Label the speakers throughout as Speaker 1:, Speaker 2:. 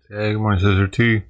Speaker 1: Hey, good morning, Sister T.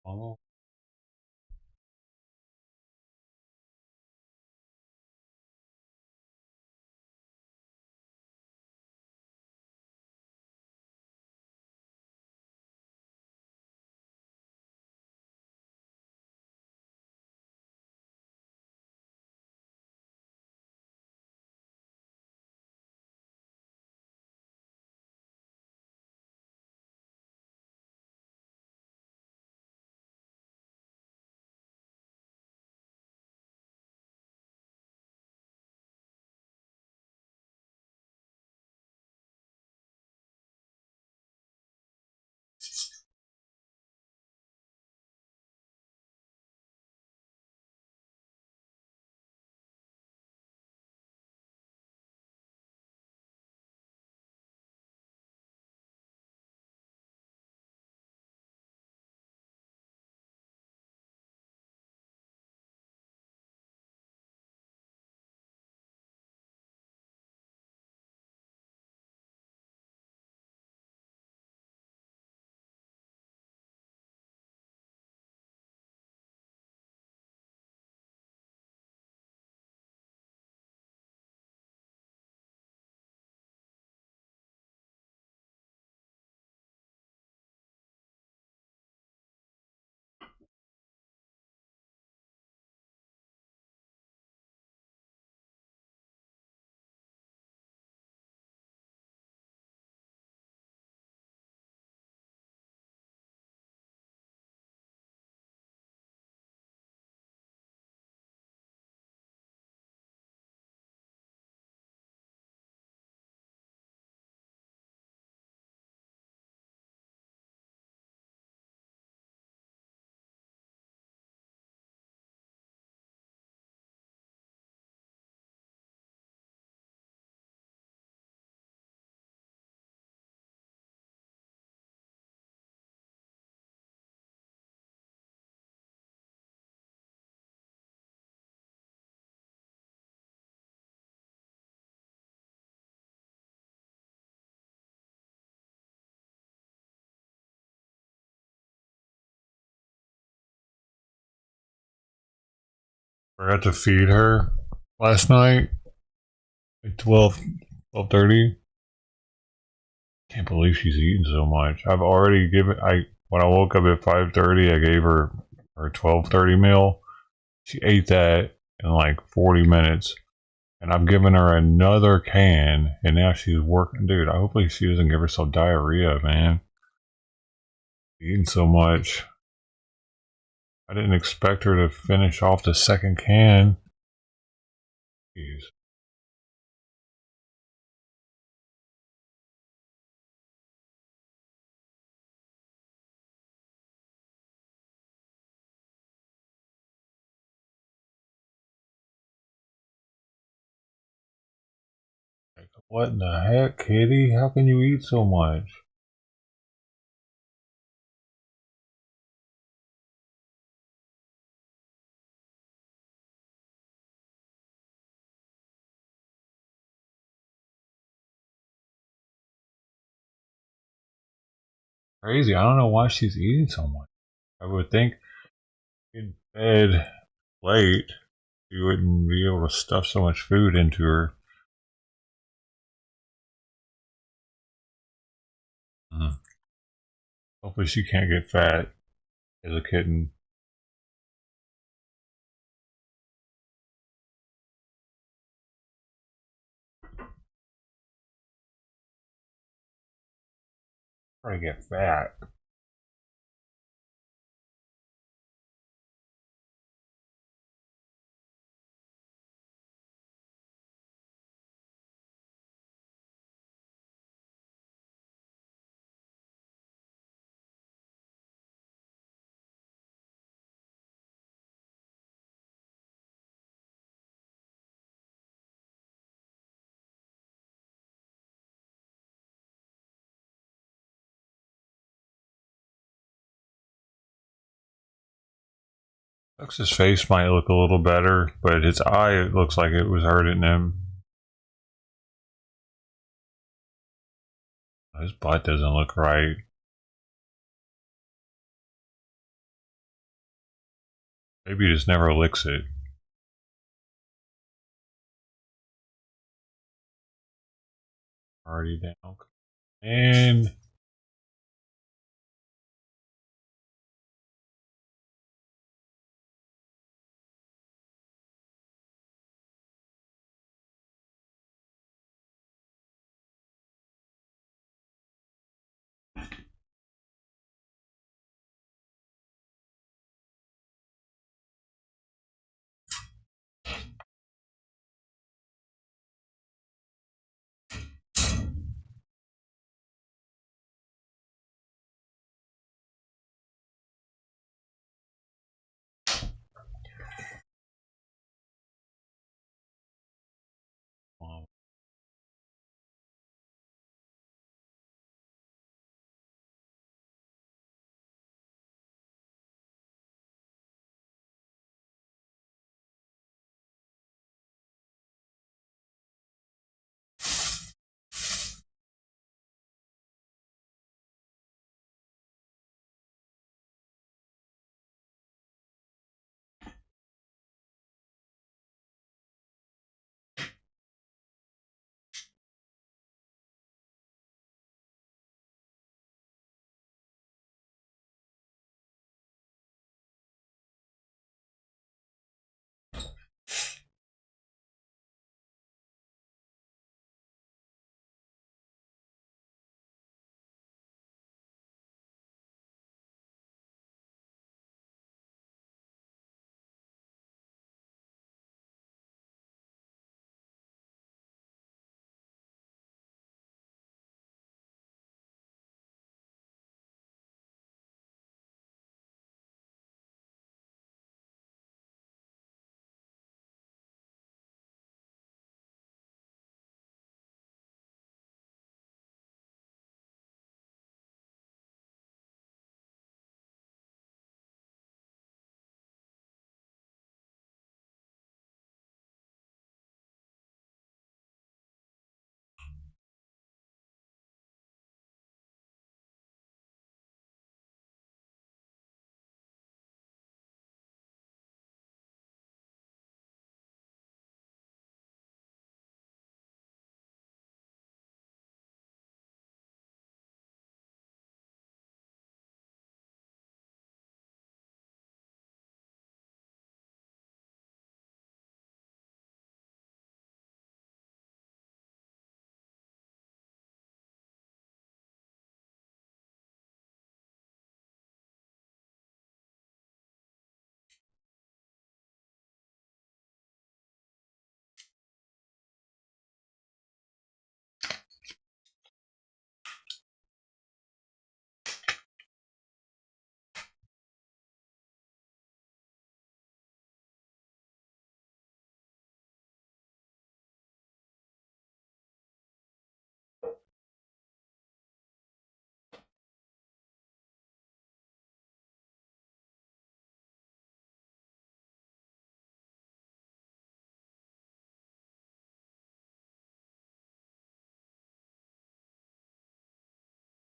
Speaker 1: Oh, forgot to feed her last night at 12:30. Can't believe she's eating so much. I've already given. When I woke up at 5:30, I gave her her 12:30 meal. She ate that in like 40 minutes, and I've given her another can, and now she's working. Dude, hopefully she doesn't give herself diarrhea, man. Eating so much. I didn't expect her to finish off the second can. Jeez. Like, what in the heck, kitty? How can you eat so much? Crazy. I don't know why she's eating so much. I would think in bed late, she wouldn't be able to stuff so much food into her. Mm. Hopefully, she can't get fat as a kitten. Try to get fat. His face might look a little better, but his eye it looks like it was hurting him. His butt doesn't look right. Maybe he just never licks it. Already down. And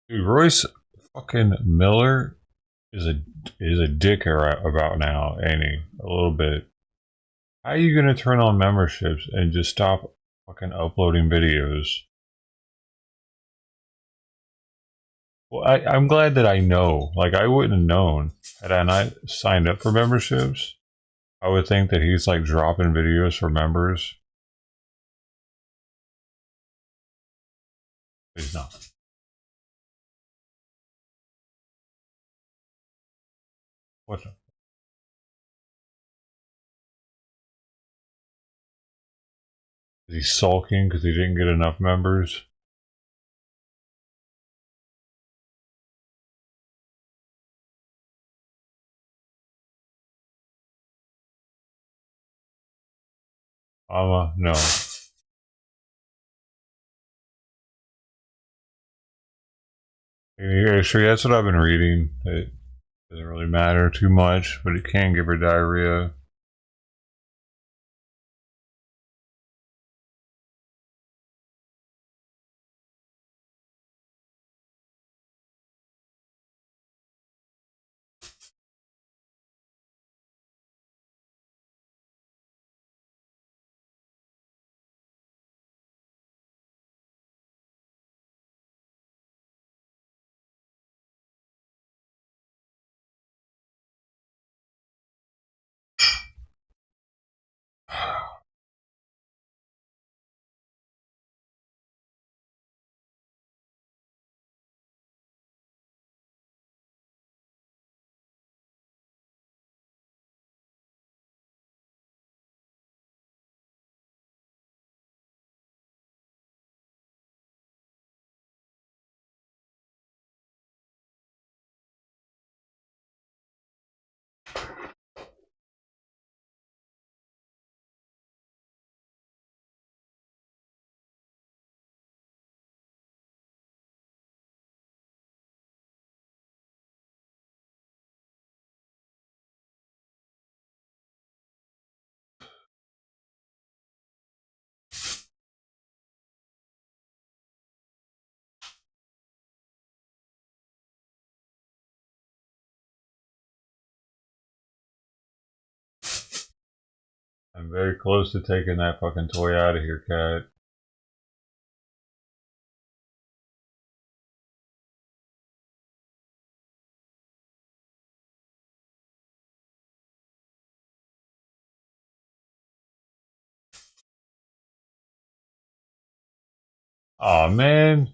Speaker 1: dude, Royce fucking Miller is a dick about now, ain't he? A little bit. How are you gonna turn on memberships and just stop fucking uploading videos? Well, I'm glad that I know. Like, I wouldn't have known had I not signed up for memberships. I would think that he's like dropping videos for members. He's not. What? Is he sulking because he didn't get enough members? Momma, no. Yeah, sure, that's what I've been reading. It doesn't really matter too much, but it can give her diarrhea. I'm very close to taking that fucking toy out of here, cat. Aw, man.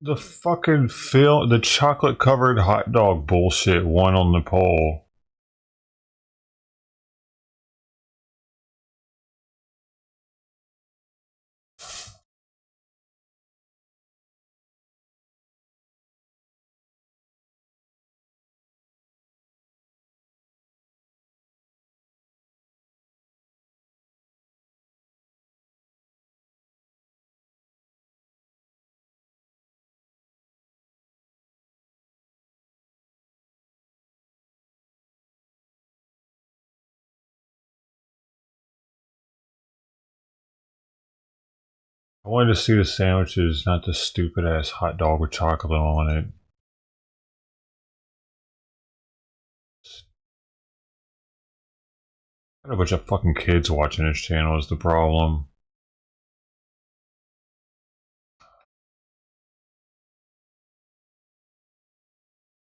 Speaker 1: The fucking film, the chocolate covered hot dog bullshit won on the poll. I wanted to see the sandwiches, not the stupid ass hot dog with chocolate on it. Got a bunch of fucking kids watching this channel is the problem.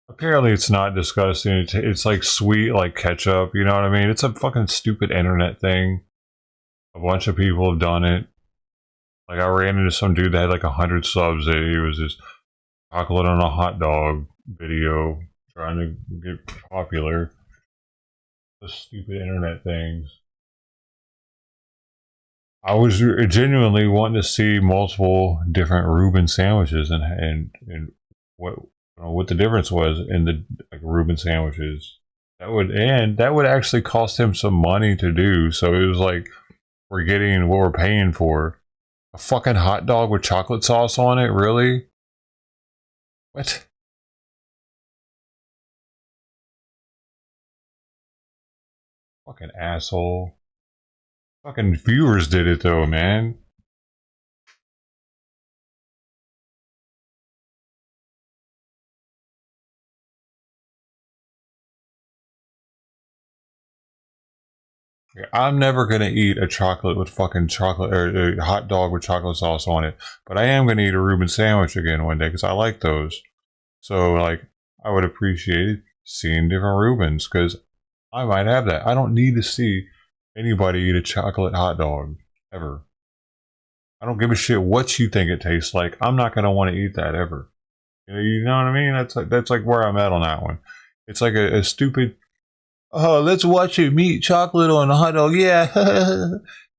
Speaker 1: Apparently it's not disgusting. It's like sweet, like ketchup, you know what I mean? It's a fucking stupid internet thing. A bunch of people have done it. Like I ran into some dude that had like 100 subs that he was just chocolate on a hot dog video trying to get popular. The stupid internet things. I was genuinely wanting to see multiple different Reuben sandwiches and what the difference was in the like Reuben sandwiches. That would actually cost him some money to do. So it was like we're getting what we're paying for. A fucking hot dog with chocolate sauce on it, really? What? Fucking asshole. Fucking viewers did it though, man. I'm never gonna eat a chocolate with fucking chocolate or a hot dog with chocolate sauce on it, but I am gonna eat a Reuben sandwich again one day because I like those. So like, I would appreciate seeing different Reubens because I might have that. I don't need to see anybody eat a chocolate hot dog ever. I don't give a shit what you think it tastes like. I'm not gonna want to eat that ever. You know what I mean? That's like where I'm at on that one. It's like a stupid. Oh, let's watch him eat chocolate on a hot dog. Yeah,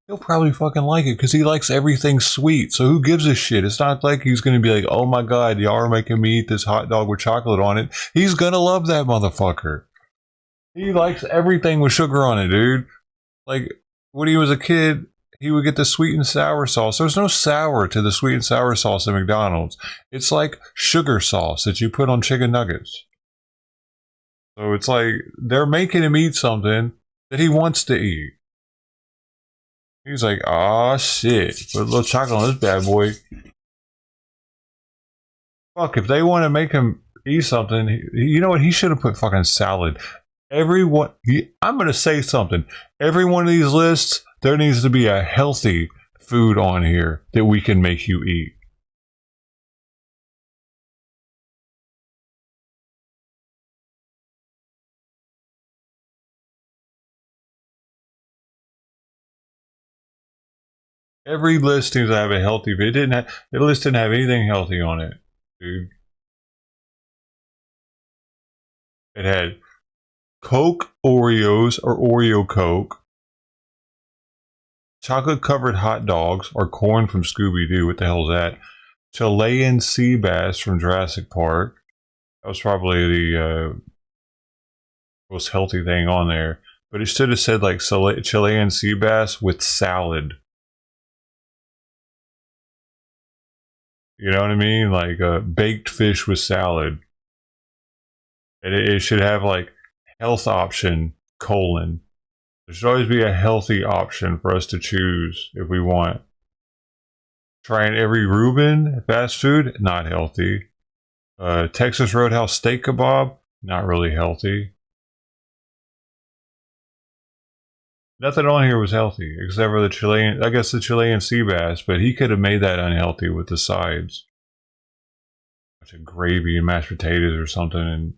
Speaker 1: he'll probably fucking like it because he likes everything sweet. So who gives a shit? It's not like he's gonna be like, oh my god, y'all are making me eat this hot dog with chocolate on it. He's gonna love that motherfucker. He likes everything with sugar on it, dude. Like when he was a kid, he would get the sweet and sour sauce. There's no sour to the sweet and sour sauce at McDonald's. It's like sugar sauce that you put on chicken nuggets. So it's like they're making him eat something that he wants to eat. He's like, ah, shit. Put a little chocolate on this bad boy. Fuck, if they want to make him eat something, you know what? He should have put fucking salad. Everyone, I'm going to say something. Every one of these lists, there needs to be a healthy food on here that we can make you eat. Every list needs to have a healthy. It didn't have. The list didn't have anything healthy on it, dude. It had Coke Oreos or Oreo Coke, chocolate covered hot dogs or corn from Scooby Doo. What the hell is that? Chilean sea bass from Jurassic Park. That was probably the most healthy thing on there. But it should have said like Chilean sea bass with salad. You know what I mean? Like baked fish with salad. And it should have like health option colon. There should always be a healthy option for us to choose if we want. Trying every Reuben fast food, not healthy. Texas Roadhouse steak kebab, not really healthy. Nothing on here was healthy except for the Chilean. I guess the Chilean sea bass, but he could have made that unhealthy with the sides, bunch of gravy and mashed potatoes or something, and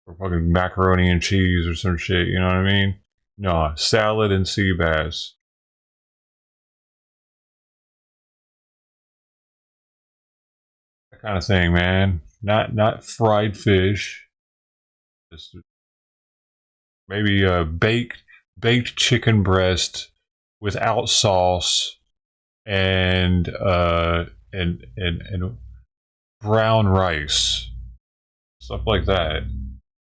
Speaker 1: or fucking macaroni and cheese or some shit. You know what I mean? No, salad and sea bass. That kind of thing, man. Not fried fish. Just maybe a baked chicken breast without sauce and brown rice, stuff like that,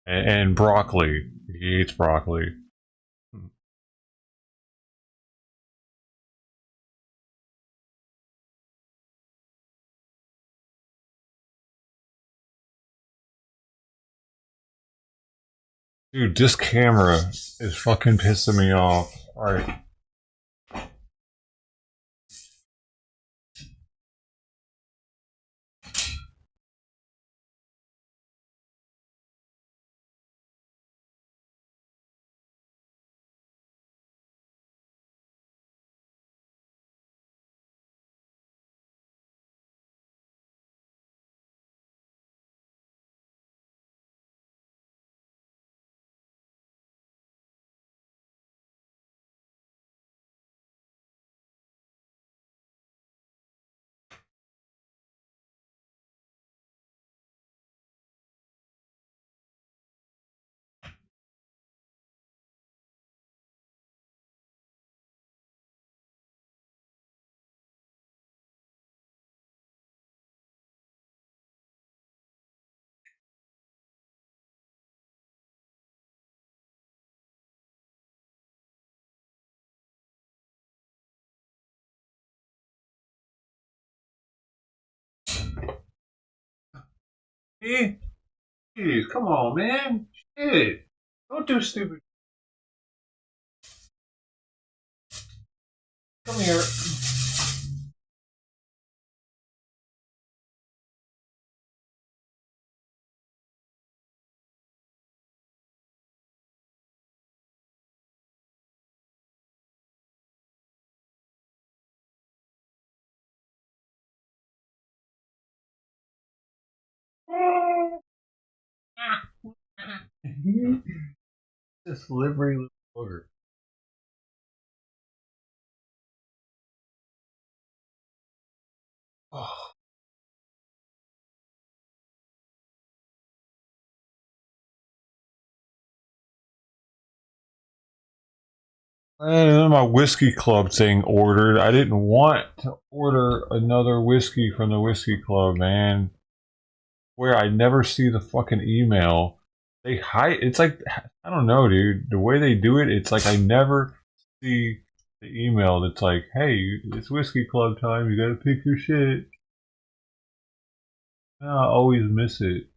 Speaker 1: and broccoli. He eats broccoli. Dude, this camera is fucking pissing me off. All right. Hey, jeez, come on, man. Shit. Don't do stupid. Come here. This slippery little booger. Oh. And my whiskey club thing ordered. I didn't want to order another whiskey from the whiskey club, man. Where I never see the fucking email. They hide. It's like I don't know, dude. The way they do it, it's like I never see the email that's like, "Hey, it's whiskey club time. You gotta pick your shit." I always miss it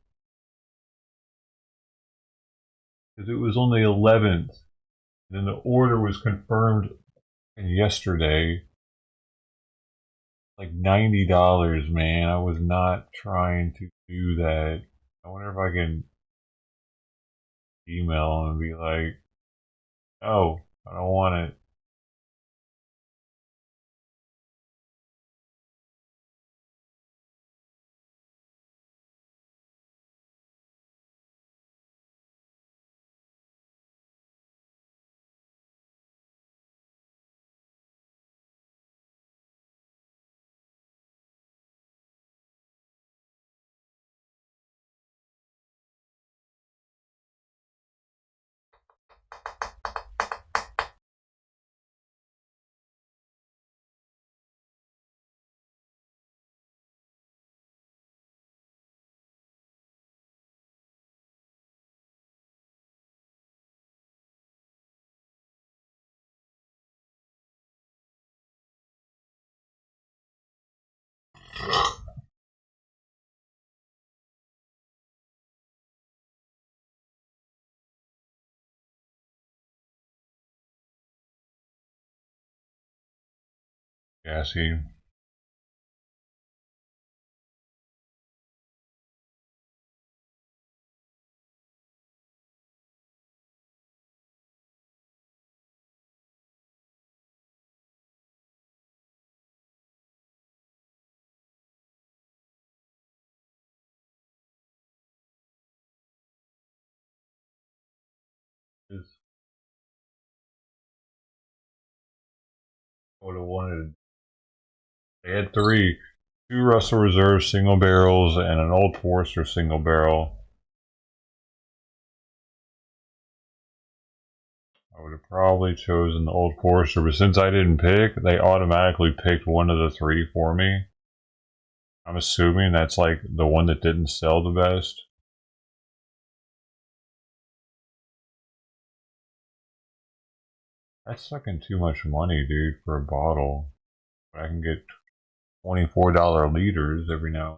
Speaker 1: because it was on the 11th, and then the order was confirmed yesterday. Like $90, man. I was not trying to do that. I wonder if I can email and be like, "Oh, I don't want it." Gassy. would have wanted. They had three: two Russell Reserve single barrels and an Old Forester single barrel. I would have probably chosen the Old Forester, but since I didn't pick, they automatically picked one of the three for me. I'm assuming that's like the one that didn't sell the best. That's sucking too much money, dude, for a bottle. But I can get $24 liters every now.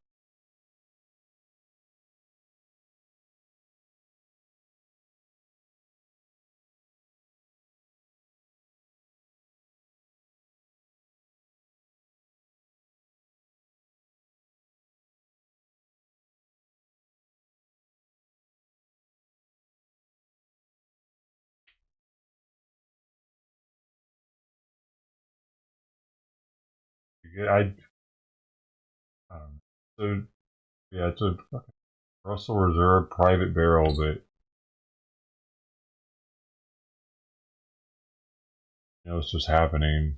Speaker 1: I don't know. So yeah, it's a Russell Reserve private barrel, but you know it's just happening.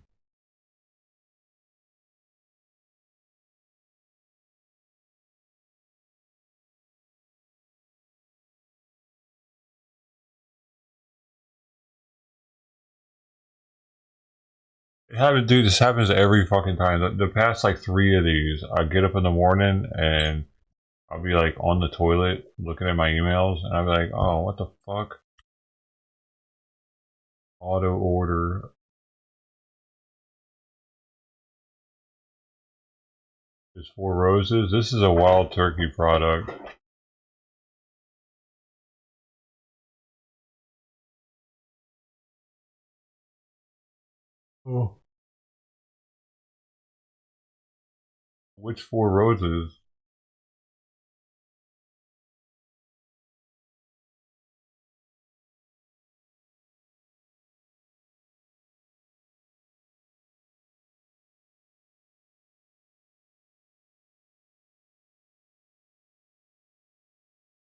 Speaker 1: It happens, dude. This happens every fucking time. The past like three of these, I get up in the morning and I'll be like on the toilet looking at my emails, and I'll be like, "Oh, what the fuck?" Auto order is Four Roses. This is a Wild Turkey product. Oh. Which Four Roses?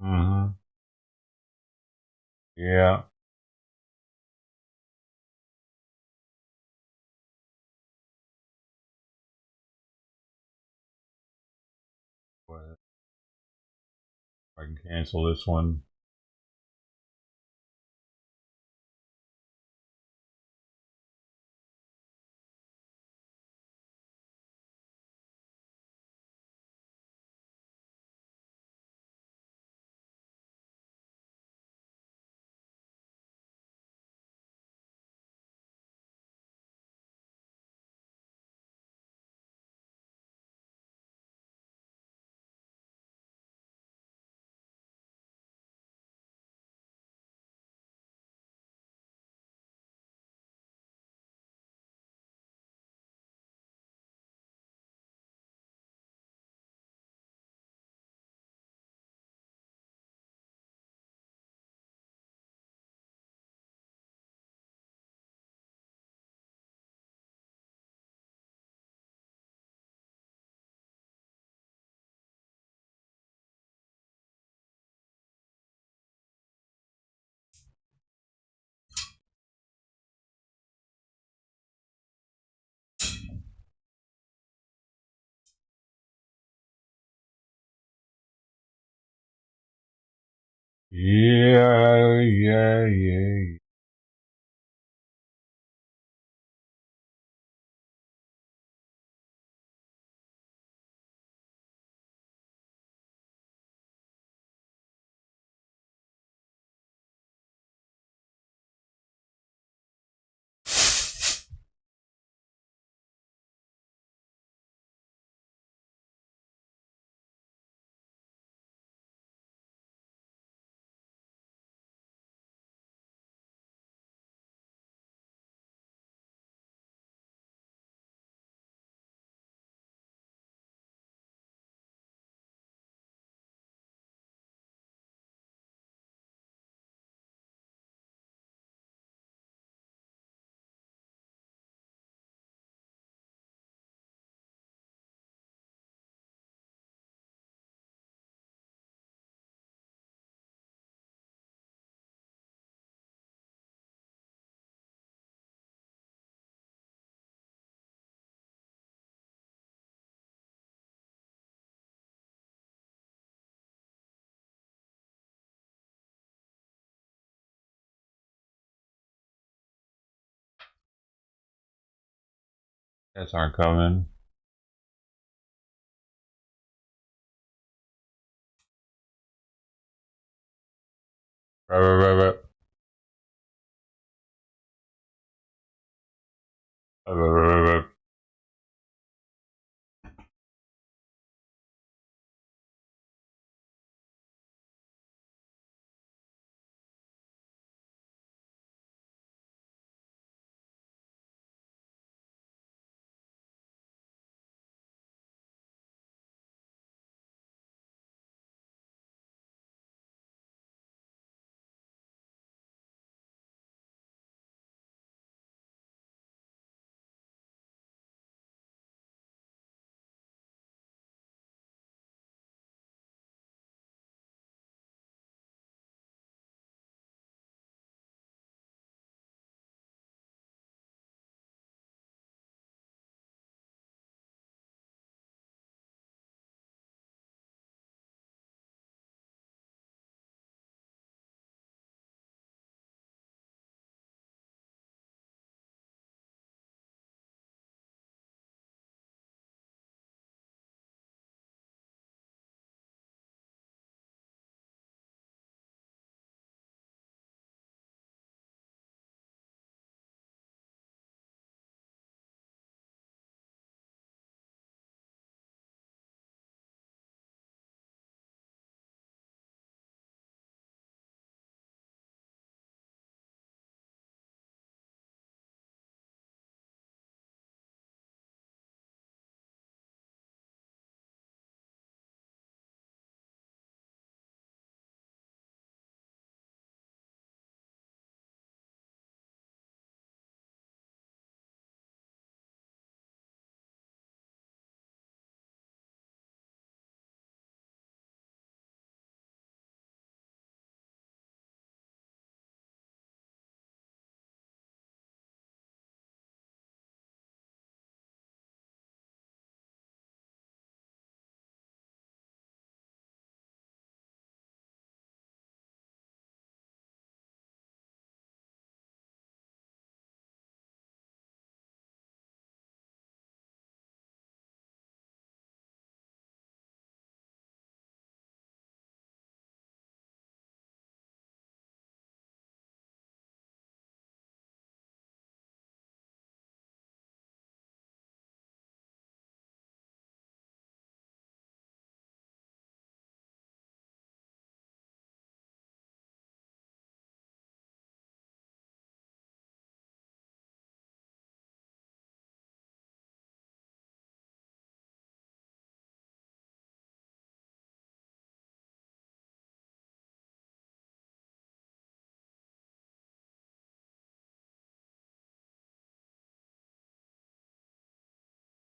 Speaker 1: Mm-hmm. Yeah. But I can cancel this one. Yeah, yeah, yeah. Cats aren't coming. Right, right, right, right. Right, right, right, right.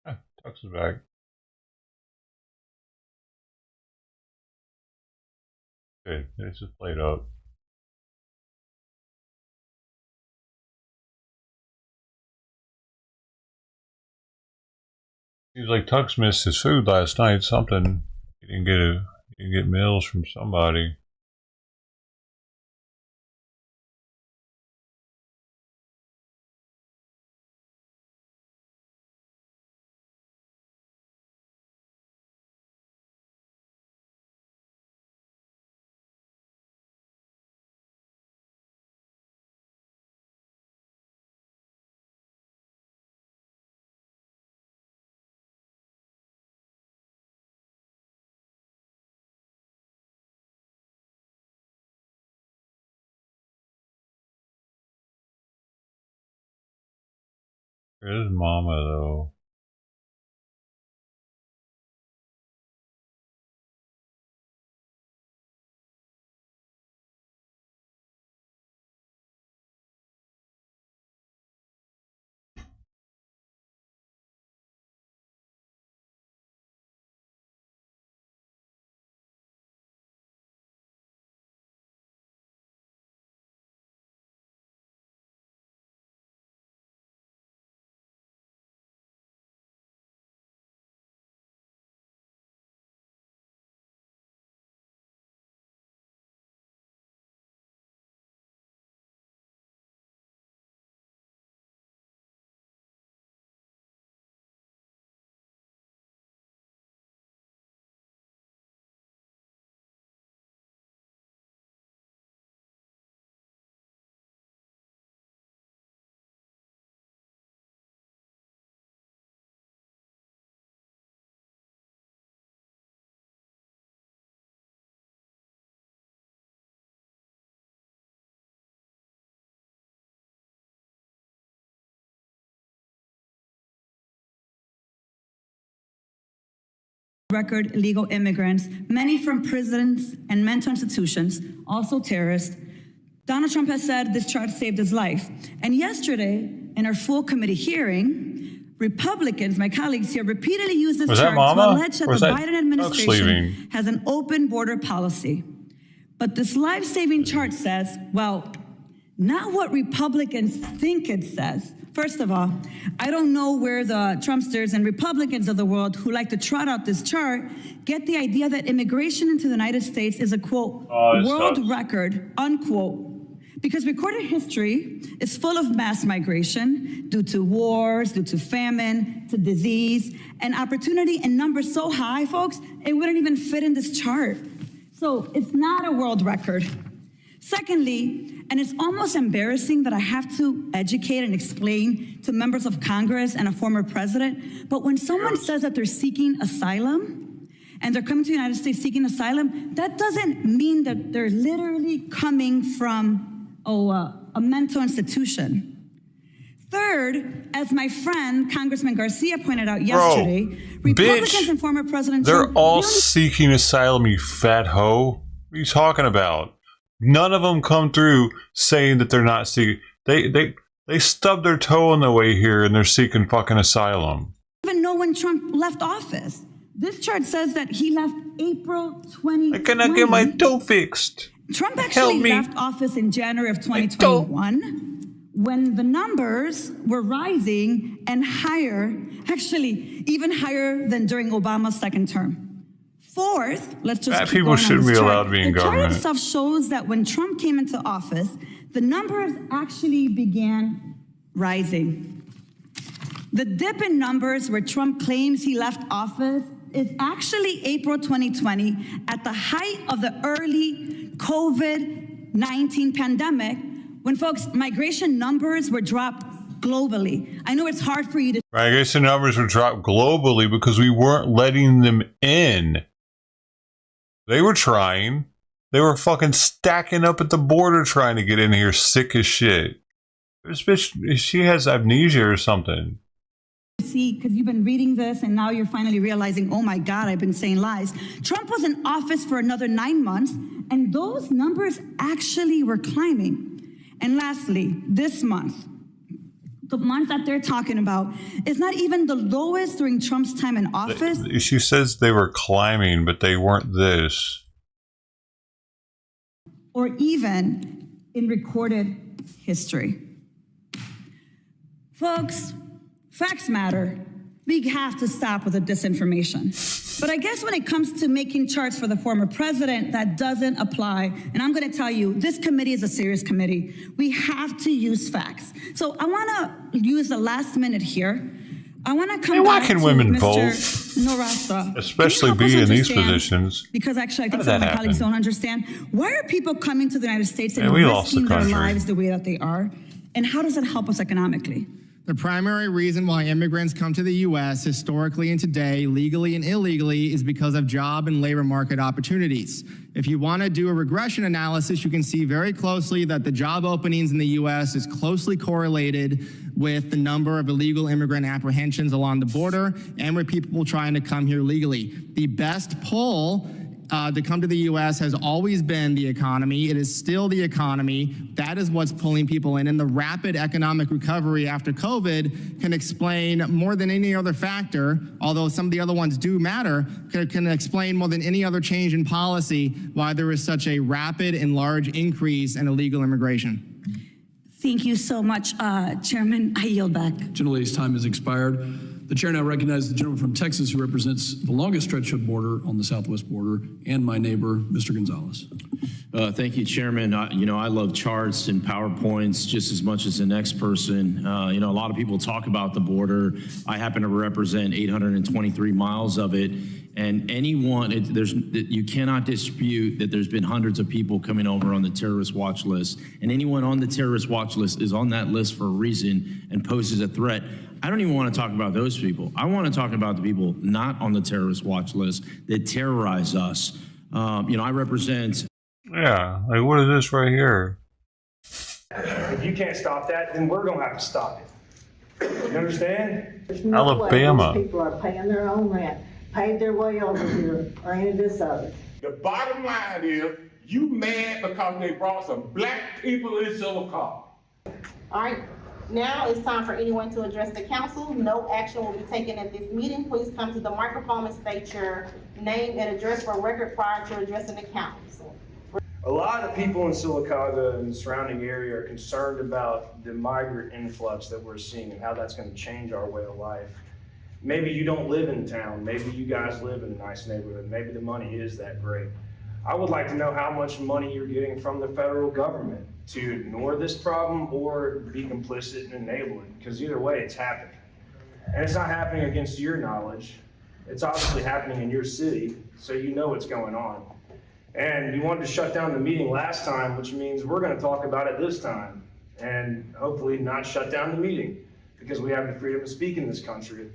Speaker 1: Ah, Tux is back. Good. It's just played up. Seems like Tux missed his food last night. Something. He didn't get meals from somebody. Where's Mama though?
Speaker 2: record illegal immigrants, many from prisons and mental institutions, also terrorists. Donald Trump has said this chart saved his life. And yesterday, in our full committee hearing, Republicans, my colleagues here, repeatedly used this chart to allege that the Biden administration has an open border policy. But this life-saving chart says, well, not what Republicans think it says. First of all, I don't know where the Trumpsters and Republicans of the world who like to trot out this chart get the idea that immigration into the United States is a, quote, world record, unquote. Because recorded history is full of mass migration due to wars, due to famine, to disease, and opportunity in numbers so high, folks, it wouldn't even fit in this chart. So it's not a world record. Secondly, and it's almost embarrassing that I have to educate and explain to members of Congress and a former president, but when someone says that they're seeking asylum and they're coming to the United States seeking asylum, that doesn't mean that they're literally coming from a mental institution. Third, as my friend Congressman Garcia pointed out yesterday, Republicans and former President
Speaker 1: Trump,
Speaker 2: they're
Speaker 1: all seeking asylum, you fat hoe. What are you talking about? None of them come through saying that they're not seeking. They stubbed their toe on the way here and they're seeking fucking asylum.
Speaker 2: Even know when Trump left office. This chart says that he left April 2020.
Speaker 1: I cannot get my toe fixed.
Speaker 2: Trump actually left office in January of 2021 when the numbers were rising and higher, actually even higher than during Obama's second term. Fourth, let's just
Speaker 1: Bad people shouldn't be allowed to be in government.
Speaker 2: The chart itself shows that when Trump came into office, the numbers actually began rising. The dip in numbers where Trump claims he left office is actually April 2020 at the height of the early COVID-19 pandemic when, folks, migration numbers were dropped globally. I know it's hard for you to...
Speaker 1: Migration numbers were dropped globally because we weren't letting them in. They were trying. They were fucking stacking up at the border trying to get in here sick as shit. This bitch, she has amnesia or something.
Speaker 2: See, because you've been reading this and now you're finally realizing, oh my God, I've been saying lies. Trump was in office for another 9 months and those numbers actually were climbing. And lastly, this month, the month that they're talking about is not even the lowest during Trump's time in office.
Speaker 1: She says they were climbing, but they weren't this.
Speaker 2: Or even in recorded history. Folks, facts matter. We have to stop with the disinformation. But I guess when it comes to making charts for the former president, that doesn't apply. And I'm going to tell you, this committee is a serious committee. We have to use facts. So I want to use the last minute here. I want to come back to
Speaker 1: women
Speaker 2: Mr.
Speaker 1: vote?
Speaker 2: Norasta.
Speaker 1: Especially be in these positions.
Speaker 2: Because actually, I think some of my colleagues don't understand. Why are people coming to the United States and risking their lives the way that they are? And how does that help us economically?
Speaker 3: The primary reason why immigrants come to the U.S. historically and today, legally and illegally, is because of job and labor market opportunities. If you want to do a regression analysis, you can see very closely that the job openings in the U.S. is closely correlated with the number of illegal immigrant apprehensions along the border and with people trying to come here legally. The best pull to come to the U.S. has always been the economy. It is still the economy. That is what's pulling people in. And the rapid economic recovery after COVID can explain more than any other factor, although some of the other ones do matter, can explain more than any other change in policy why there is such a rapid and large increase in illegal immigration.
Speaker 2: Thank you so much, Chairman. I yield back.
Speaker 4: Gentlelady's time has expired. The chair now recognizes the gentleman from Texas who represents the longest stretch of border on the southwest border, and my neighbor, Mr. Gonzalez.
Speaker 5: Thank you, Chairman. I love charts and PowerPoints just as much as the next person. A lot of people talk about the border. I happen to represent 823 miles of it. And you cannot dispute that there's been hundreds of people coming over on the terrorist watch list. And anyone on the terrorist watch list is on that list for a reason and poses a threat. I don't even want to talk about those people. I want to talk about the people not on the terrorist watch list that terrorize us. I represent...
Speaker 1: Yeah, like what is this right here?
Speaker 6: If you can't stop that, then we're going to have to stop it. You understand?
Speaker 1: Alabama.
Speaker 7: People are paying their own rent. paid their way over here, or any of this other.
Speaker 8: The bottom line is, you mad because they brought some black people in Silicon.
Speaker 9: All right, now it's time for anyone to address the council. No action will be taken at this meeting. Please come to the microphone and state your name and address for record prior to addressing the council.
Speaker 6: A lot of people in Silicaga and the surrounding area are concerned about the migrant influx that we're seeing and how that's going to change our way of life. Maybe you don't live in town. Maybe you guys live in a nice neighborhood. Maybe the money is that great. I would like to know how much money you're getting from the federal government to ignore this problem or be complicit and enable it, because either way, it's happening. And it's not happening against your knowledge. It's obviously happening in your city, so you know what's going on. And you wanted to shut down the meeting last time, which means we're going to talk about it this time and hopefully not shut down the meeting, because we have the freedom to speak in this country.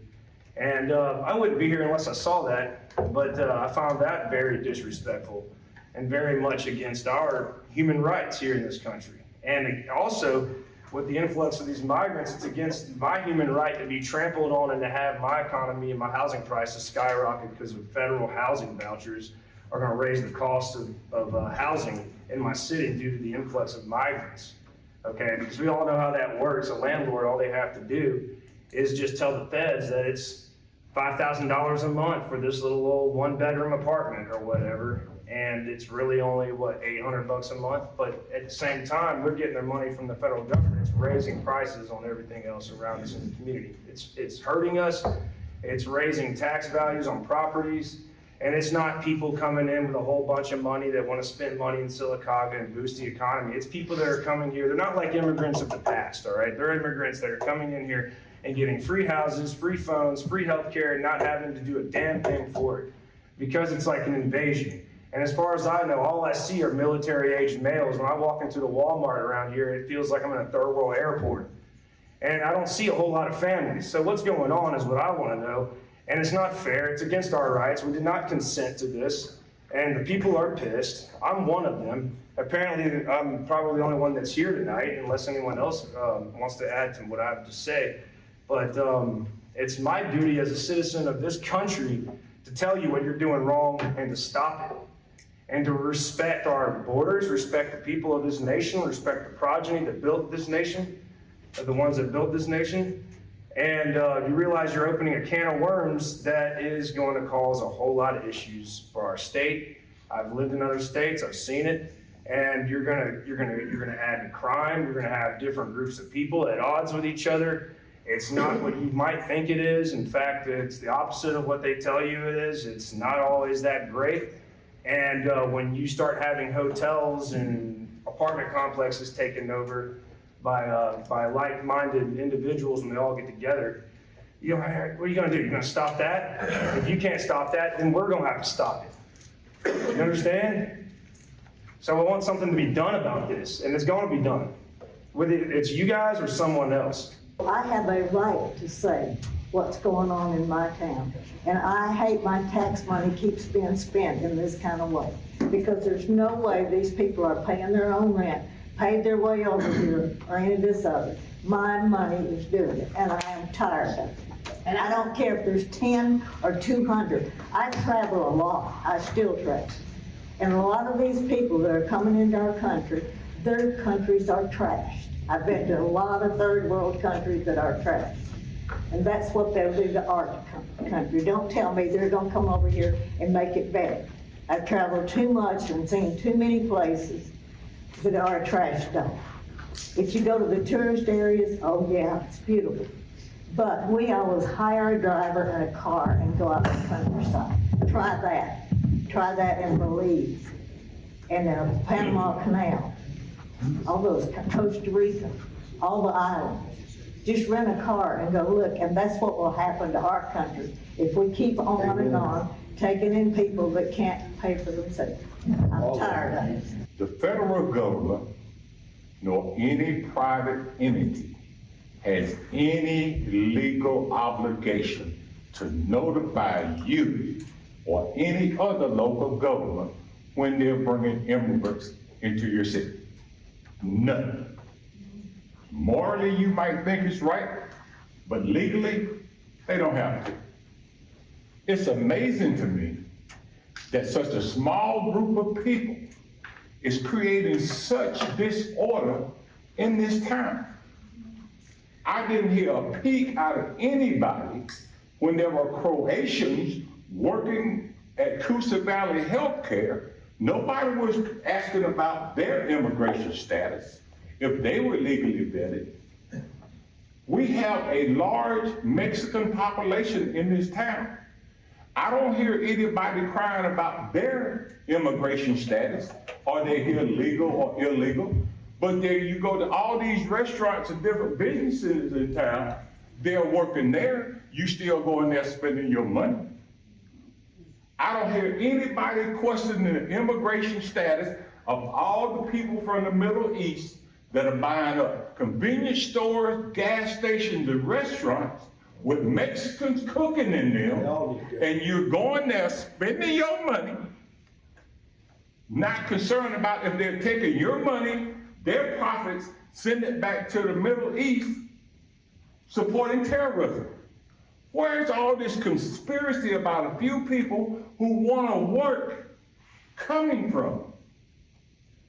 Speaker 6: And I wouldn't be here unless I saw that, but I found that very disrespectful and very much against our human rights here in this country. And also, with the influx of these migrants, it's against my human right to be trampled on and to have my economy and my housing prices skyrocket because of federal housing vouchers are going to raise the cost of housing in my city due to the influx of migrants. Okay, because we all know how that works. A landlord, all they have to do is just tell the feds that it's $5,000 a month for this little old one-bedroom apartment or whatever, and it's really only, what, $800 a month? But at the same time, we're getting their money from the federal government. It's raising prices on everything else around us in the community. It's hurting us. It's raising tax values on properties, and it's not people coming in with a whole bunch of money that want to spend money in Silicaga and boost the economy. It's people that are coming here. They're not like immigrants of the past, all right? They're immigrants that are coming in here and getting free houses, free phones, free healthcare, and not having to do a damn thing for it, because it's like an invasion. And as far as I know, all I see are military-aged males. When I walk into the Walmart around here, it feels like I'm in a third world airport. And I don't see a whole lot of families. So what's going on is what I want to know. And it's not fair. It's against our rights. We did not consent to this. And the people are pissed. I'm one of them. Apparently, I'm probably the only one that's here tonight, unless anyone else wants to add to what I have to say. But it's my duty as a citizen of this country to tell you what you're doing wrong and to stop it. And to respect our borders, respect the people of this nation, respect the progeny that built this nation, the ones that built this nation. And you realize you're opening a can of worms that is going to cause a whole lot of issues for our state. I've lived in other states, I've seen it. And you're gonna add crime. You're gonna have different groups of people at odds with each other. It's not what you might think it is. In fact, it's the opposite of what they tell you it is. It's not always that great. And when you start having hotels and apartment complexes taken over by like-minded individuals when they all get together, what are you gonna do? You're gonna stop that? If you can't stop that, then we're gonna have to stop it. You understand? So I want something to be done about this, and it's gonna be done. Whether it's you guys or someone else.
Speaker 7: I have a right to say what's going on in my town. And I hate my tax money keeps being spent in this kind of way, because there's no way these people are paying their own rent, paid their way over here, or any of this other. My money is doing it, and I am tired of it. And I don't care if there's 10 or 200. I travel a lot. I still travel. And a lot of these people that are coming into our country, their countries are trashed. I've been to a lot of third world countries that are trashed. And that's what they'll do to our country. Don't tell me they're gonna come over here and make it better. I've traveled too much and seen too many places that are trash dump. If you go to the tourist areas, oh yeah, it's beautiful. But we always hire a driver and a car and go out to the countryside. Try that. Try that in Belize and the Panama Canal. All those, Costa Rica, all the islands. Just rent a car and go look, and that's what will happen to our country if we keep on and on taking in people that can't pay for themselves. I'm tired of it.
Speaker 8: The federal government nor any private entity has any legal obligation to notify you or any other local government when they're bringing immigrants into your city. None. Morally, you might think it's right, but legally, they don't have to. It's amazing to me that such a small group of people is creating such disorder in this town. I didn't hear a peep out of anybody when there were Croatians working at Coosa Valley Healthcare. Nobody was asking about their immigration status, if they were legally vetted. We have a large Mexican population in this town. I don't hear anybody crying about their immigration status. Are they here legal or illegal? But there you go to all these restaurants and different businesses in town, they're working there, you still going there spending your money. I don't hear anybody questioning the immigration status of all the people from the Middle East that are buying up convenience stores, gas stations, and restaurants with Mexicans cooking in them, and you're going there spending your money, not concerned about if they're taking your money, their profits, send it back to the Middle East, supporting terrorism. Where's all this conspiracy about a few people who want to work coming from?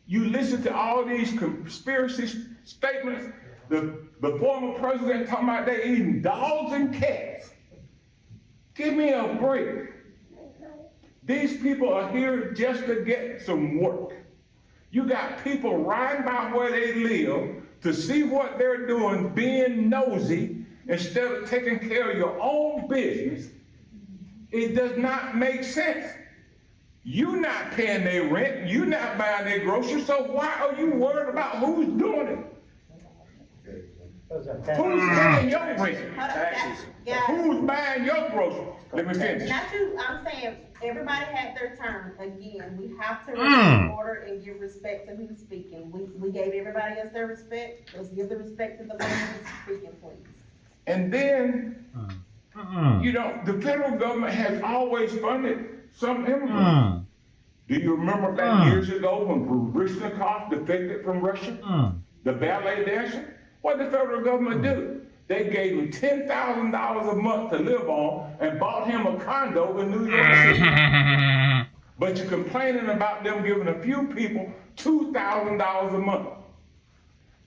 Speaker 8: You listen to all these conspiracy statements, the former president talking about they eating dogs and cats. Give me a break. These people are here just to get some work. You got people riding by where they live to see what they're doing, being nosy, instead of taking care of your own business. It does not make sense. You're not paying their rent, you're not buying their groceries, so why are you worried about who's doing it? Who's paying your rent?
Speaker 9: Yeah.
Speaker 8: Who's buying your groceries? Let me finish.
Speaker 9: Not you, I'm saying, everybody had their turn. Again, we have to remain order and give respect to who's speaking. We gave everybody else their respect. Let's give the respect to the one who's speaking, please.
Speaker 8: And then, you know, the federal government has always funded some immigrants. Do you remember back years ago when Baryshnikov defected from Russia? The ballet dancer? What did the federal government do? They gave him $10,000 a month to live on and bought him a condo in New York City. But you're complaining about them giving a few people $2,000 a month.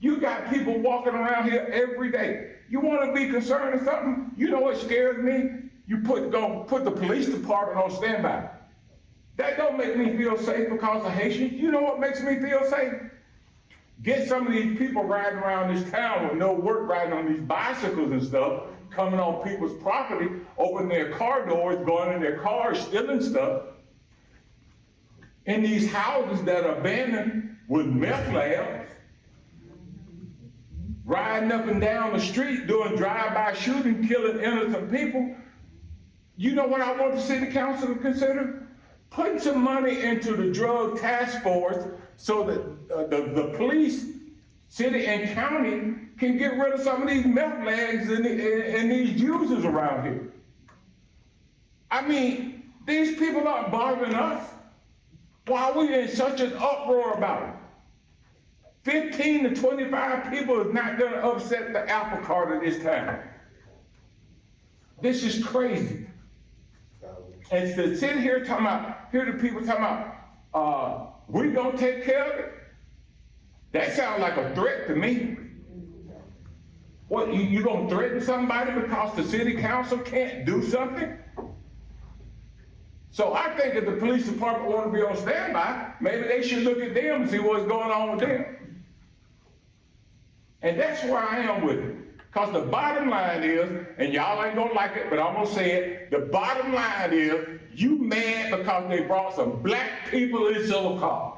Speaker 8: You got people walking around here every day. You want to be concerned or something? You know what scares me? You put the police department on standby. That don't make me feel safe because of Haitians. You know what makes me feel safe? Get some of these people riding around this town with no work, riding on these bicycles and stuff, coming on people's property, opening their car doors, going in their cars, stealing stuff. In these houses that are abandoned with meth labs, riding up and down the street, doing drive-by shooting, killing innocent people. You know what I want the city council to consider? Putting some money into the drug task force so that the police, city and county, can get rid of some of these meth labs and these users around here. I mean, these people aren't bothering us. Why are we in such an uproar about it? 15 to 25 people is not going to upset the apple cart of this town. This is crazy. And to sit here talking about, hear the people talking about, we gonna take care of it? That sounds like a threat to me. What, you gonna threaten somebody because the city council can't do something? So I think if the police department want to be on standby, maybe they should look at them and see what's going on with them. And that's where I am with it. Because the bottom line is, and y'all ain't gonna like it, but I'm gonna say it, the bottom line is, you mad because they brought some black people in Silicon.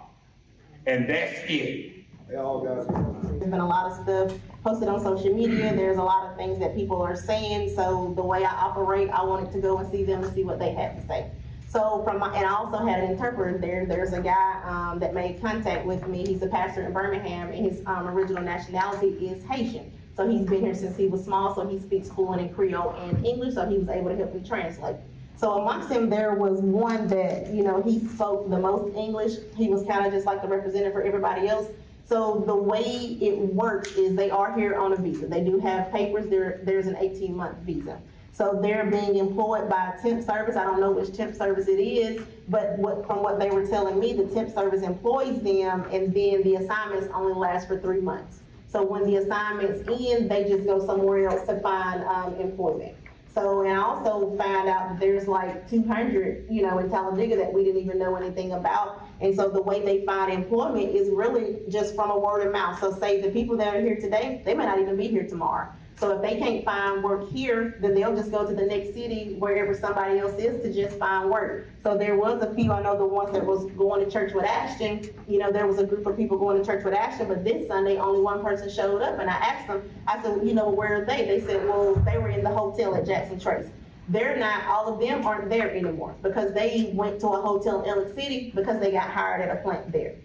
Speaker 8: And that's it.
Speaker 9: There's been a lot of stuff posted on social media. There's a lot of things that people are saying. So the way I operate, I wanted to go and see them and see what they had to say. So and I also had an interpreter there. There's a guy that made contact with me. He's a pastor in Birmingham, and his original nationality is Haitian. So he's been here since he was small, so he speaks fluent in Creole and English, so he was able to help me translate. So amongst them, there was one that, you know, he spoke the most English. He was kind of just like the representative for everybody else. So the way it works is they are here on a visa. They do have papers. There's an 18-month visa. So they're being employed by a temp service. I don't know which temp service it is, but from what they were telling me, the temp service employs them, and then the assignments only last for 3 months. So when the assignments end, they just go somewhere else to find employment. So, and I also found out that there's like 200, in Talladega that we didn't even know anything about. And so the way they find employment is really just from a word of mouth. So say the people that are here today, they may not even be here tomorrow. So if they can't find work here, then they'll just go to the next city, wherever somebody else is, to just find work. So there was a few, I know the ones that was going to church with Ashton, there was a group of people going to church with Ashton, but this Sunday, only one person showed up, and I asked them, I said, where are they? They said, well, they were in the hotel at Jackson Trace. They're not, all of them aren't there anymore, because they went to a hotel in Elliott City because they got hired at a plant there.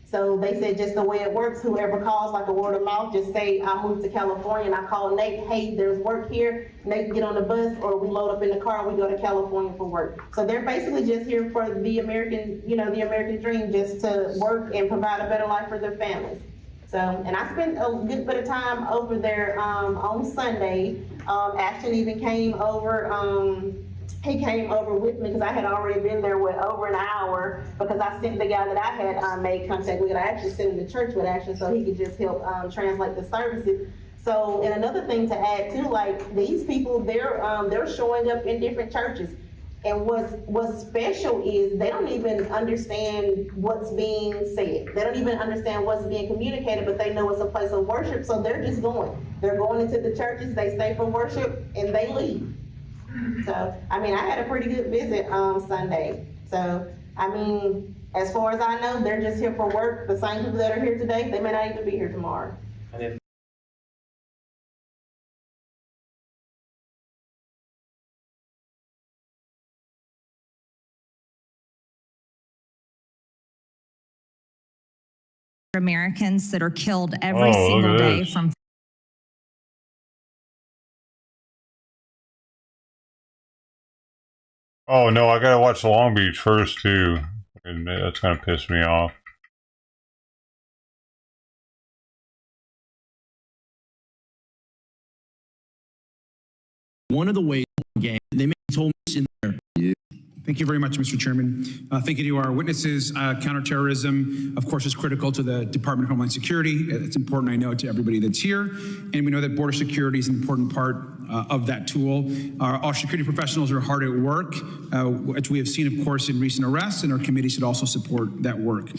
Speaker 9: So they said just the way it works, whoever calls, like a word of mouth, just say, I moved to California, and I call Nate, hey, there's work here. Nate get on the bus, or we load up in the car, and we go to California for work. So they're basically just here for the American, the American dream, just to work and provide a better life for their families. So, and I spent a good bit of time over there on Sunday. Ashton even came over. He came over with me because I had already been there with over an hour, because I sent the guy that I had made contact with. I actually sent him to church with Ashton so he could just help translate the services. So, and another thing to add too, like these people, they're showing up in different churches. And what's special is they don't even understand what's being said. They don't even understand what's being communicated, but they know it's a place of worship, so they're just going. They're going into the churches, they stay for worship, and they leave. So, I had a pretty good visit Sunday. So, as far as I know, they're just here for work. The same people that are here today, they may not even be here tomorrow.
Speaker 10: Americans that are killed every
Speaker 1: Oh,
Speaker 10: single
Speaker 1: look at
Speaker 10: day
Speaker 1: this.
Speaker 10: from
Speaker 1: Oh no, I gotta watch Long Beach first too. And that's gonna piss me off.
Speaker 11: One of the ways, gang, they may have told me in there.
Speaker 12: Thank you very much, Mr. Chairman. Thank you to our witnesses. Counterterrorism, of course, is critical to the Department of Homeland Security. It's important, I know, to everybody that's here. And we know that border security is an important part of that tool. Our security professionals are hard at work, which we have seen, of course, in recent arrests, and our committee should also support that work.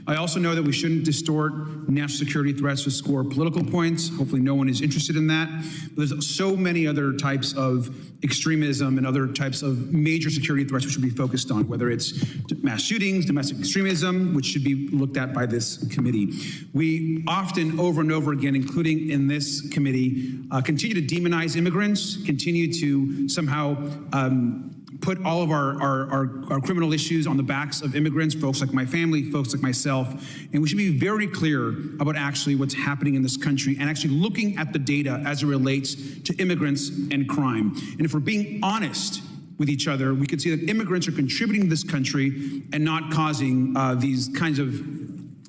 Speaker 12: I also know that we shouldn't distort national security threats to score political points. Hopefully no one is interested in that. But there's so many other types of extremism and other types of major security threats we should be focused on, whether it's mass shootings, domestic extremism, which should be looked at by this committee. We often, over and over again, including in this committee, continue to demonize immigrants, continue to somehow put all of our criminal issues on the backs of immigrants, folks like my family, folks like myself. And we should be very clear about actually what's happening in this country and actually looking at the data as it relates to immigrants and crime. And if we're being honest with each other, we can see that immigrants are contributing to this country and not causing these kinds of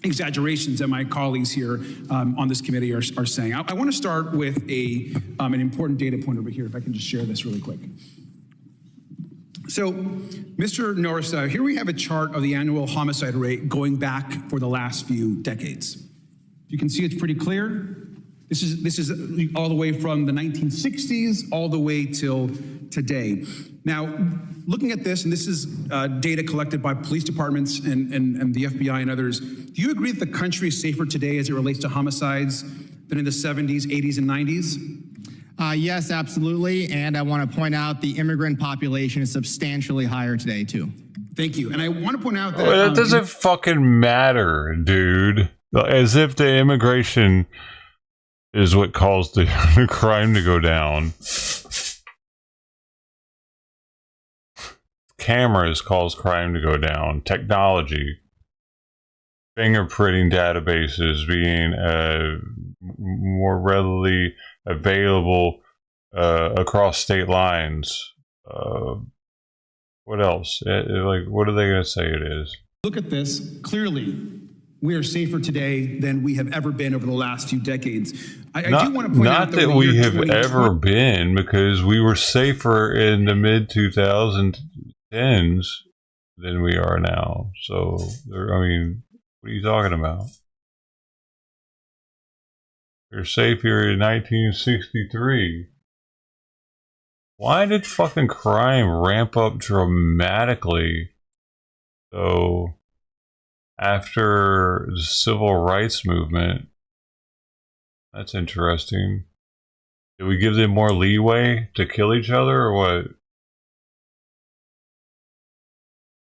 Speaker 12: exaggerations that my colleagues here on this committee are saying. I want to start with an important data point over here, if I can just share this really quick. So, Mr. Norris, here we have a chart of the annual homicide rate going back for the last few decades. You can see it's pretty clear. This is all the way from the 1960s all the way till today. Now, looking at this, and this is data collected by police departments and the FBI and others, do you agree that the country is safer today as it relates to homicides than in the 70s, 80s, and 90s?
Speaker 3: Yes, absolutely. And I want to point out the immigrant population is substantially higher today, too.
Speaker 12: Thank you. And I want to point out that...
Speaker 1: Well, that doesn't fucking matter, dude. As if the immigration is what caused the crime to go down. Cameras cause crime to go down. Technology. Fingerprinting databases being more readily available across state lines. What else? What are they going to say it is?
Speaker 12: Look at this. Clearly, we are safer today than we have ever been over the last few decades. I do want to point out
Speaker 1: not that we have ever been, because we were safer in the mid 2010s than we are now. So, I mean, what are you talking about? You're safe here in 1963. Why did fucking crime ramp up dramatically? So, after the civil rights movement, that's interesting. Did we give them more leeway to kill each other, or what?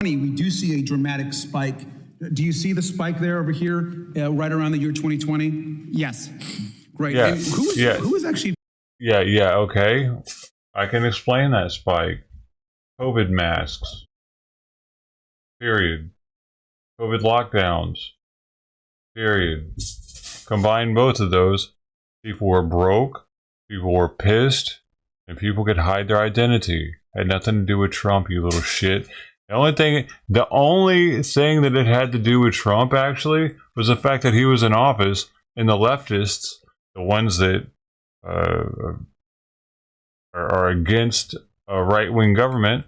Speaker 12: We do see a dramatic spike. Do you see the spike there over here, right around the year 2020?
Speaker 3: Yes.
Speaker 12: Great.
Speaker 1: Yeah.
Speaker 12: And who is actually?
Speaker 1: Yeah, okay. I can explain that spike. COVID masks. Period. COVID lockdowns. Period. Combine both of those. People were broke, people were pissed, and people could hide their identity. Had nothing to do with Trump, you little shit. The only thing that it had to do with Trump, actually, was the fact that he was in office, and the leftists, the ones that are against a right-wing government,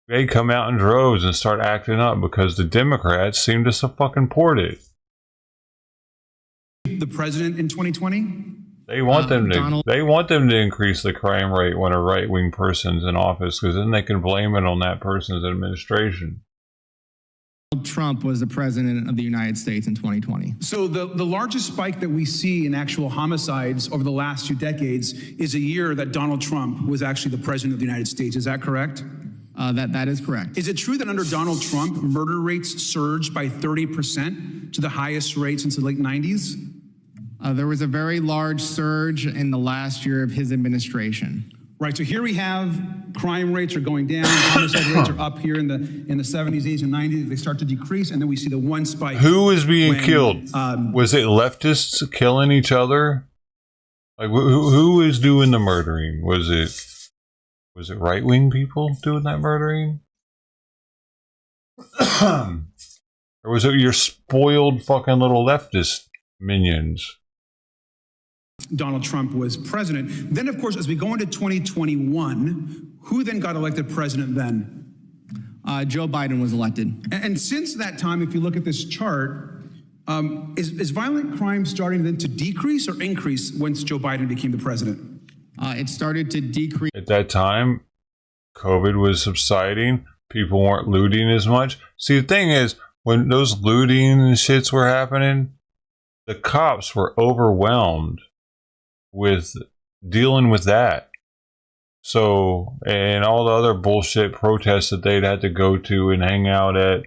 Speaker 1: they come out in droves and start acting up because the Democrats seem to fucking support it.
Speaker 12: The president in 2020?
Speaker 1: They want them to increase the crime rate when a right-wing person's in office, because then they can blame it on that person's administration.
Speaker 3: Trump was the president of the United States in 2020.
Speaker 12: So the largest spike that we see in actual homicides over the last 2 decades is a year that Donald Trump was actually the president of the United States. Is that correct?
Speaker 3: That is correct.
Speaker 12: Is it true that under Donald Trump, murder rates surged by 30% to the highest rate since the late 90s?
Speaker 3: There was a very large surge in the last year of his administration.
Speaker 12: Right. So here we have crime rates are going down, homicide rates are up here in the 70s, 80s, and 90s. They start to decrease, and then we see the one spike.
Speaker 1: Who was being killed? Was it leftists killing each other? Like who is doing the murdering? Was it right-wing people doing that murdering? Or was it your spoiled fucking little leftist minions?
Speaker 12: Donald Trump was president. Then, of course, as we go into 2021, who then got elected president then?
Speaker 3: Joe Biden was elected.
Speaker 12: And since that time, if you look at this chart, is violent crime starting then to decrease or increase once Joe Biden became the president?
Speaker 3: It started to decrease.
Speaker 1: At that time, COVID was subsiding. People weren't looting as much. See, the thing is, when those looting and shits were happening, the cops were overwhelmed with dealing with that. So, and all the other bullshit protests that they'd had to go to and hang out at.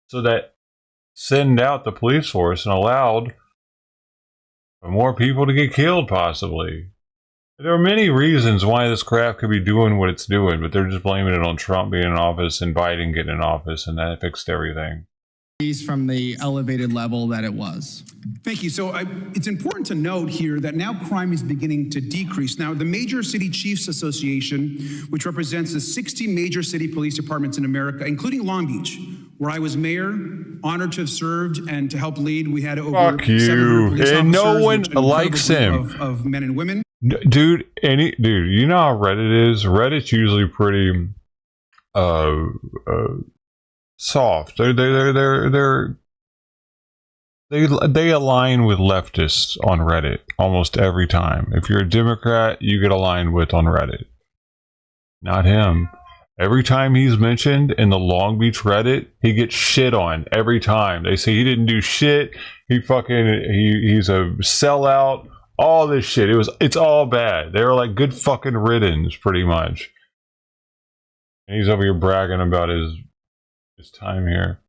Speaker 1: So that send out the police force and allowed for more people to get killed, possibly. There are many reasons why this crap could be doing what it's doing, but they're just blaming it on Trump being in office and Biden getting in office, and that fixed everything.
Speaker 3: From the elevated level that it was.
Speaker 12: Thank you. So it's important to note here that now crime is beginning to decrease. Now, the Major City Chiefs Association, which represents the 60 major city police departments in America, including Long Beach, where I was mayor, honored to have served and to help lead. We had over 700 police
Speaker 1: and no one
Speaker 12: officers,
Speaker 1: likes him.
Speaker 12: Of men and women.
Speaker 1: Dude, you know how Reddit is? Reddit's usually pretty soft. They align with leftists on Reddit almost every time. If you're a Democrat, you get aligned with on Reddit. Not him. Every time he's mentioned in the Long Beach Reddit, he gets shit on every time. They say he didn't do shit. He's a sellout. All this shit. It's all bad. They were like good fucking riddance, pretty much. And he's over here bragging about his time here.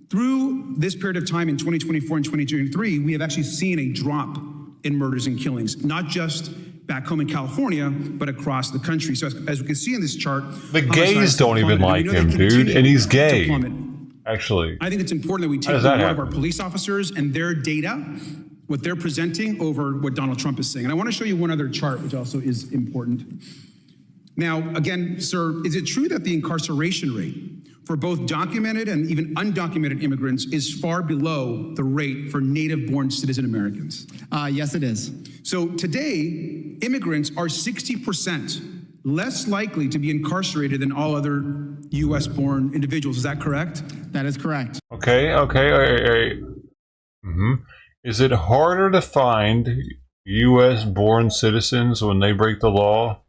Speaker 12: Through this period of time in 2024 and 2023, we have actually seen a drop in murders and killings, not just back home in California, but across the country. So as we can see in this chart,
Speaker 1: the gays don't even like him, dude, and he's gay. Actually,
Speaker 12: I think it's important that we take the word of our police officers and their data, what they're presenting, over what Donald Trump is saying. And I want to show you one other chart, which also is important. Now, again, sir, is it true that the incarceration rate for both documented and even undocumented immigrants is far below the rate for native-born citizen Americans.
Speaker 3: Yes, it is.
Speaker 12: So today, immigrants are 60% less likely to be incarcerated than all other U.S.-born individuals. Is that correct?
Speaker 3: That is correct.
Speaker 1: Okay. Is it harder to find U.S.-born citizens when they break the law?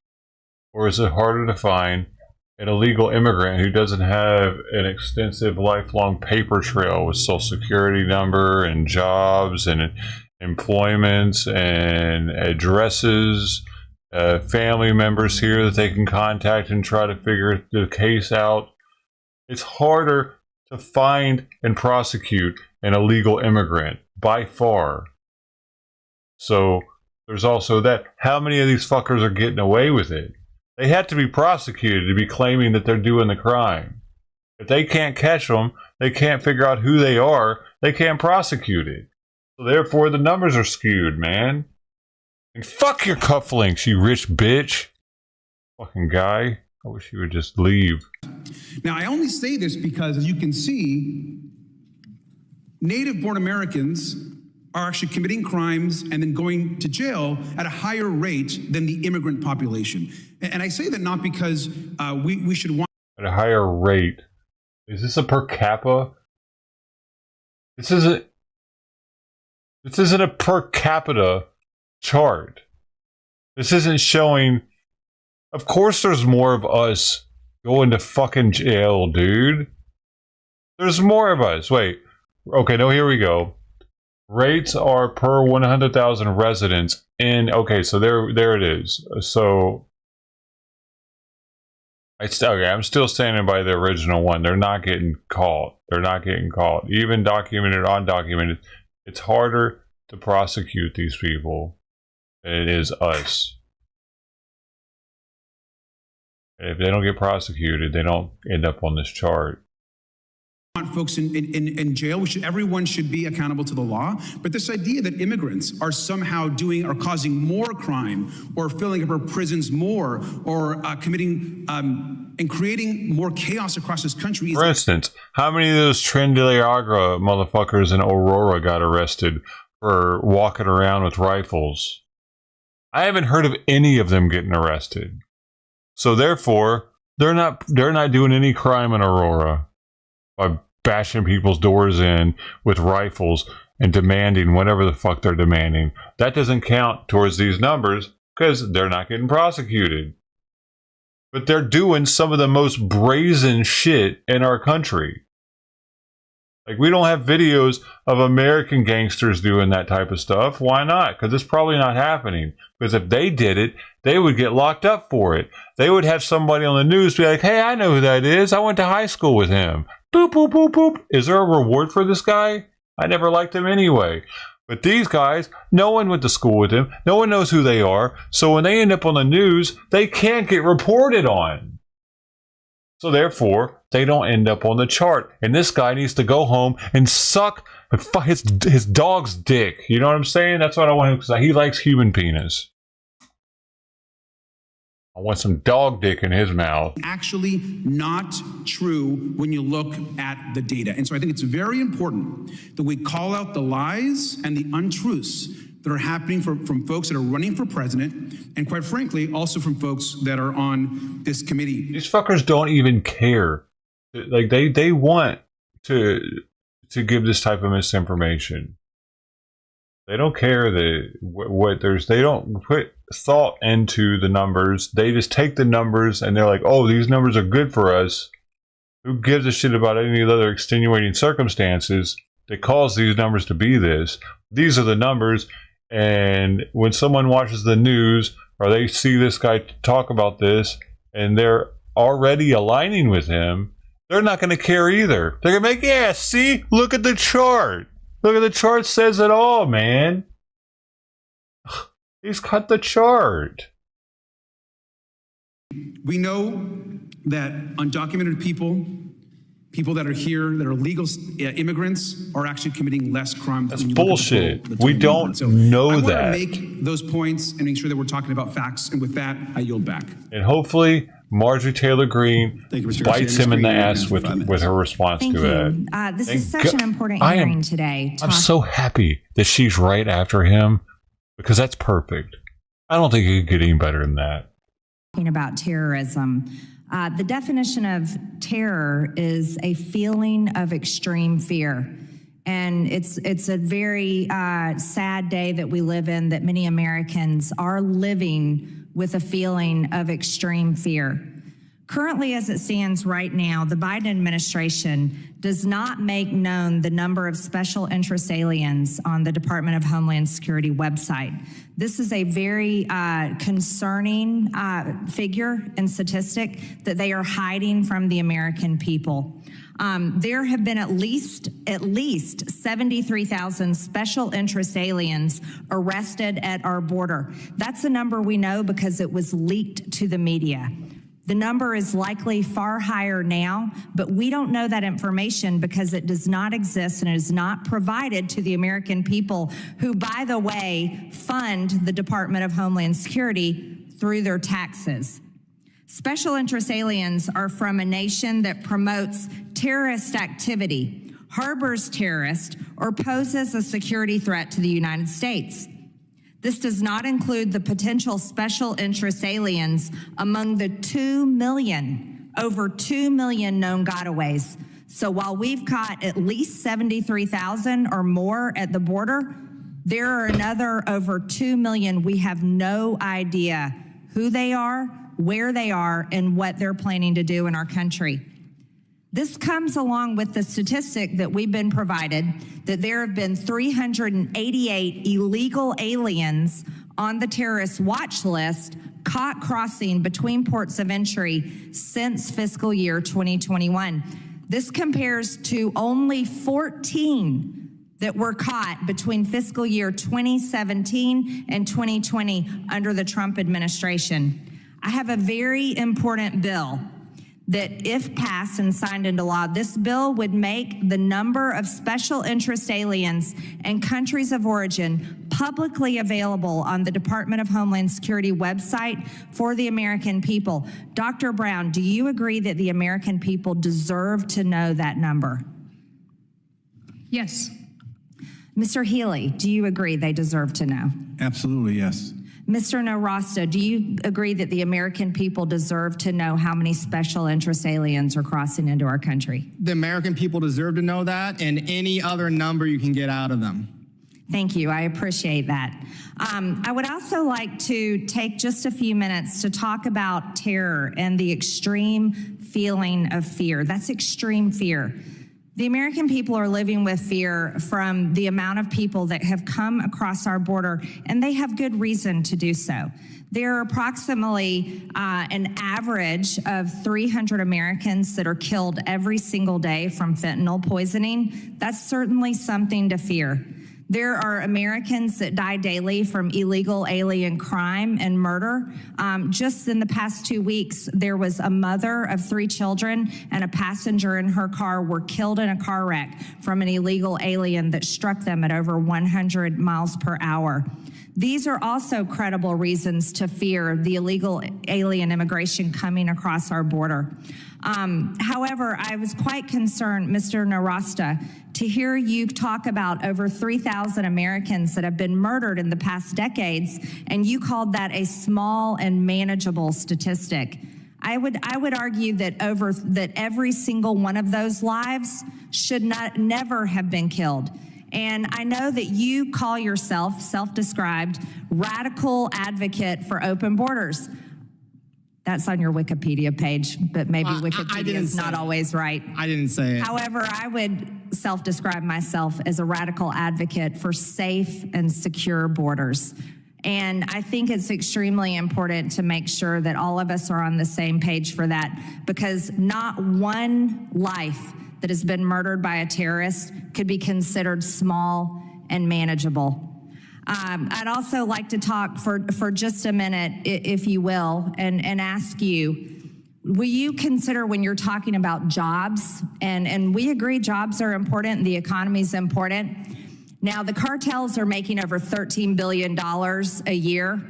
Speaker 1: Or is it harder to find an illegal immigrant who doesn't have an extensive lifelong paper trail with social security number and jobs and employments and addresses, family members here that they can contact and try to figure the case out? It's harder to find and prosecute an illegal immigrant by far. So there's also that. How many of these fuckers are getting away with it? They have to be prosecuted to be claiming that they're doing the crime. If they can't catch them, they can't figure out who they are, they can't prosecute it. So therefore, the numbers are skewed, man. And fuck your cufflinks, you rich bitch. Fucking guy. I wish he would just leave.
Speaker 12: Now, I only say this because, as you can see, native-born Americans are actually committing crimes and then going to jail at a higher rate than the immigrant population. And I say that not because we should want...
Speaker 1: At a higher rate. Is this a per capita? This isn't a per capita chart. This isn't showing... Of course there's more of us going to fucking jail, dude. There's more of us. Wait. Okay, no, here we go. Rates are per 100,000 residents in... Okay, so there it is. So... I'm still standing by the original one. They're not getting caught. They're not getting caught. Even documented or undocumented, it's harder to prosecute these people than it is us. And if they don't get prosecuted, they don't end up on this chart.
Speaker 12: Want folks in jail. Everyone should be accountable to the law. But this idea that immigrants are somehow doing or causing more crime or filling up our prisons more or committing and creating more chaos across this country.
Speaker 1: For instance, how many of those Trinidad motherfuckers in Aurora got arrested for walking around with rifles? I haven't heard of any of them getting arrested. So therefore, they're not doing any crime in Aurora by bashing people's doors in with rifles and demanding whatever the fuck they're demanding. That doesn't count towards these numbers because they're not getting prosecuted. But they're doing some of the most brazen shit in our country. Like, we don't have videos of American gangsters doing that type of stuff. Why not? Because it's probably not happening. Because if they did it, they would get locked up for it. They would have somebody on the news be like, hey, I know who that is. I went to high school with him. Boop, boop, boop, boop. Is there a reward for this guy? I never liked him anyway. But these guys, no one went to school with him. No one knows who they are. So when they end up on the news, they can't get reported on. So therefore, they don't end up on the chart. And this guy needs to go home and suck his dog's dick. You know what I'm saying? That's what I want him, because he likes human penis. I want some dog dick in his mouth.
Speaker 12: Actually not true when you look at the data. And so I think it's very important that we call out the lies and the untruths that are happening from folks that are running for president, and quite frankly, also from folks that are on this committee.
Speaker 1: These fuckers don't even care. Like, they want to give this type of misinformation. They don't care that they don't put thought into the numbers. They just take the numbers and they're like, oh, these numbers are good for us. Who gives a shit about any of the other extenuating circumstances that cause these numbers to be this? These are the numbers. And when someone watches the news or they see this guy talk about this and they're already aligning with him, they're not going to care either. They're going to be like, yeah, see, look at the chart. Look at the chart, says it all, man. He's cut the chart.
Speaker 12: We know that undocumented people that are here, that are legal immigrants, are actually committing less crime.
Speaker 1: That's bullshit. We don't know that.
Speaker 12: I want to make those points and make sure that we're talking about facts. And with that, I yield back.
Speaker 1: And hopefully Marjorie Taylor Greene
Speaker 13: Thank you, Mr.
Speaker 1: bites
Speaker 13: Garcia.
Speaker 1: him in the
Speaker 13: Ms. Green,
Speaker 1: ass
Speaker 13: you have 5
Speaker 1: with
Speaker 13: minutes.
Speaker 1: her response
Speaker 10: Thank
Speaker 1: to
Speaker 10: you.
Speaker 1: it.
Speaker 10: This is
Speaker 1: Thank
Speaker 10: such an
Speaker 1: God-
Speaker 10: important
Speaker 1: I am-
Speaker 10: hearing today.
Speaker 1: I'm so happy that she's right after him because that's perfect. I don't think it could get any better than that.
Speaker 10: Talking about terrorism. The definition of terror is a feeling of extreme fear. And it's a very sad day that we live in, that many Americans are living with a feeling of extreme fear. Currently, as it stands right now, the Biden administration does not make known the number of special interest aliens on the Department of Homeland Security website. This is a very concerning figure and statistic that they are hiding from the American people. There have been at least 73,000 special interest aliens arrested at our border. That's a number we know because it was leaked to the media. The number is likely far higher now, but we don't know that information because it does not exist and is not provided to the American people who, by the way, fund the Department of Homeland Security through their taxes. Special interest aliens are from a nation that promotes terrorist activity, harbors terrorists, or poses a security threat to the United States. This does not include the potential special interest aliens among the over 2 million known gotaways. So while we've caught at least 73,000 or more at the border, there are another over 2 million we have no idea who they are, where they are, and what they're planning to do in our country. This comes along with the statistic that we've been provided that there have been 388 illegal aliens on the terrorist watch list caught crossing between ports of entry since fiscal year 2021. This compares to only 14 that were caught between fiscal year 2017 and 2020 under the Trump administration. I have a very important bill that, if passed and signed into law, this bill would make the number of special interest aliens and countries of origin publicly available on the Department of Homeland Security website for the American people. Dr. Brown, do you agree that the American people deserve to know that number?
Speaker 14: Yes.
Speaker 10: Mr. Healy, do you agree they deserve to know?
Speaker 13: Absolutely, yes.
Speaker 10: Mr. Narasta, do you agree that the American people deserve to know how many special interest aliens are crossing into our country?
Speaker 3: The American people deserve to know that, and any other number you can get out of them.
Speaker 10: Thank you. I appreciate that. I would also like to take just a few minutes to talk about terror and the extreme feeling of fear. That's extreme fear. The American people are living with fear from the amount of people that have come across our border, and they have good reason to do so. There are approximately an average of 300 Americans that are killed every single day from fentanyl poisoning. That's certainly something to fear. There are Americans that die daily from illegal alien crime and murder. Just in the past 2 weeks, there was a mother of 3 children and a passenger in her car were killed in a car wreck from an illegal alien that struck them at over 100 miles per hour. These are also credible reasons to fear the illegal alien immigration coming across our border. However, I was quite concerned, Mr. Narasta, to hear you talk about over 3,000 Americans that have been murdered in the past decades, and you called that a small and manageable statistic. I would argue that every single one of those lives should never have been killed. And I know that you call yourself, self-described, radical advocate for open borders. That's on your Wikipedia page, but maybe Wikipedia is not always right.
Speaker 3: I didn't say it.
Speaker 10: However, I would self-describe myself as a radical advocate for safe and secure borders. And I think it's extremely important to make sure that all of us are on the same page for that, because not one life that has been murdered by a terrorist could be considered small and manageable. I'd also like to talk for just a minute, if you will, and ask you, will you consider, when you're talking about jobs, and we agree jobs are important and the economy is important. Now, the cartels are making over $13 billion a year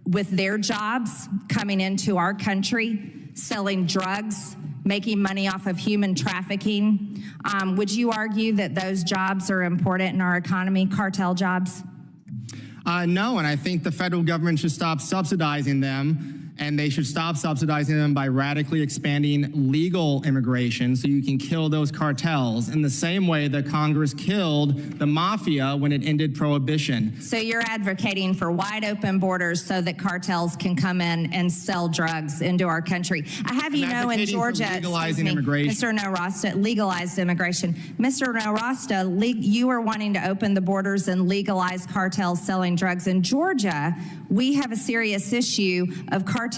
Speaker 10: with their jobs coming into our country. selling drugs, making money off of human trafficking. Would you argue that those jobs are important in our economy, cartel jobs?
Speaker 3: No, and I think the federal government should stop subsidizing them, and they should stop subsidizing them by radically expanding legal immigration so you can kill those cartels in the same way that Congress killed the mafia when it ended prohibition.
Speaker 10: So you're advocating for wide open borders so that cartels can come in and sell drugs into our country. I have you know in Georgia,
Speaker 3: legalizing immigration.
Speaker 10: Mr. Narasta, legalized immigration. Mr. Narasta, you are wanting to open the borders and legalize cartels selling drugs. In Georgia, we have a serious issue of cartels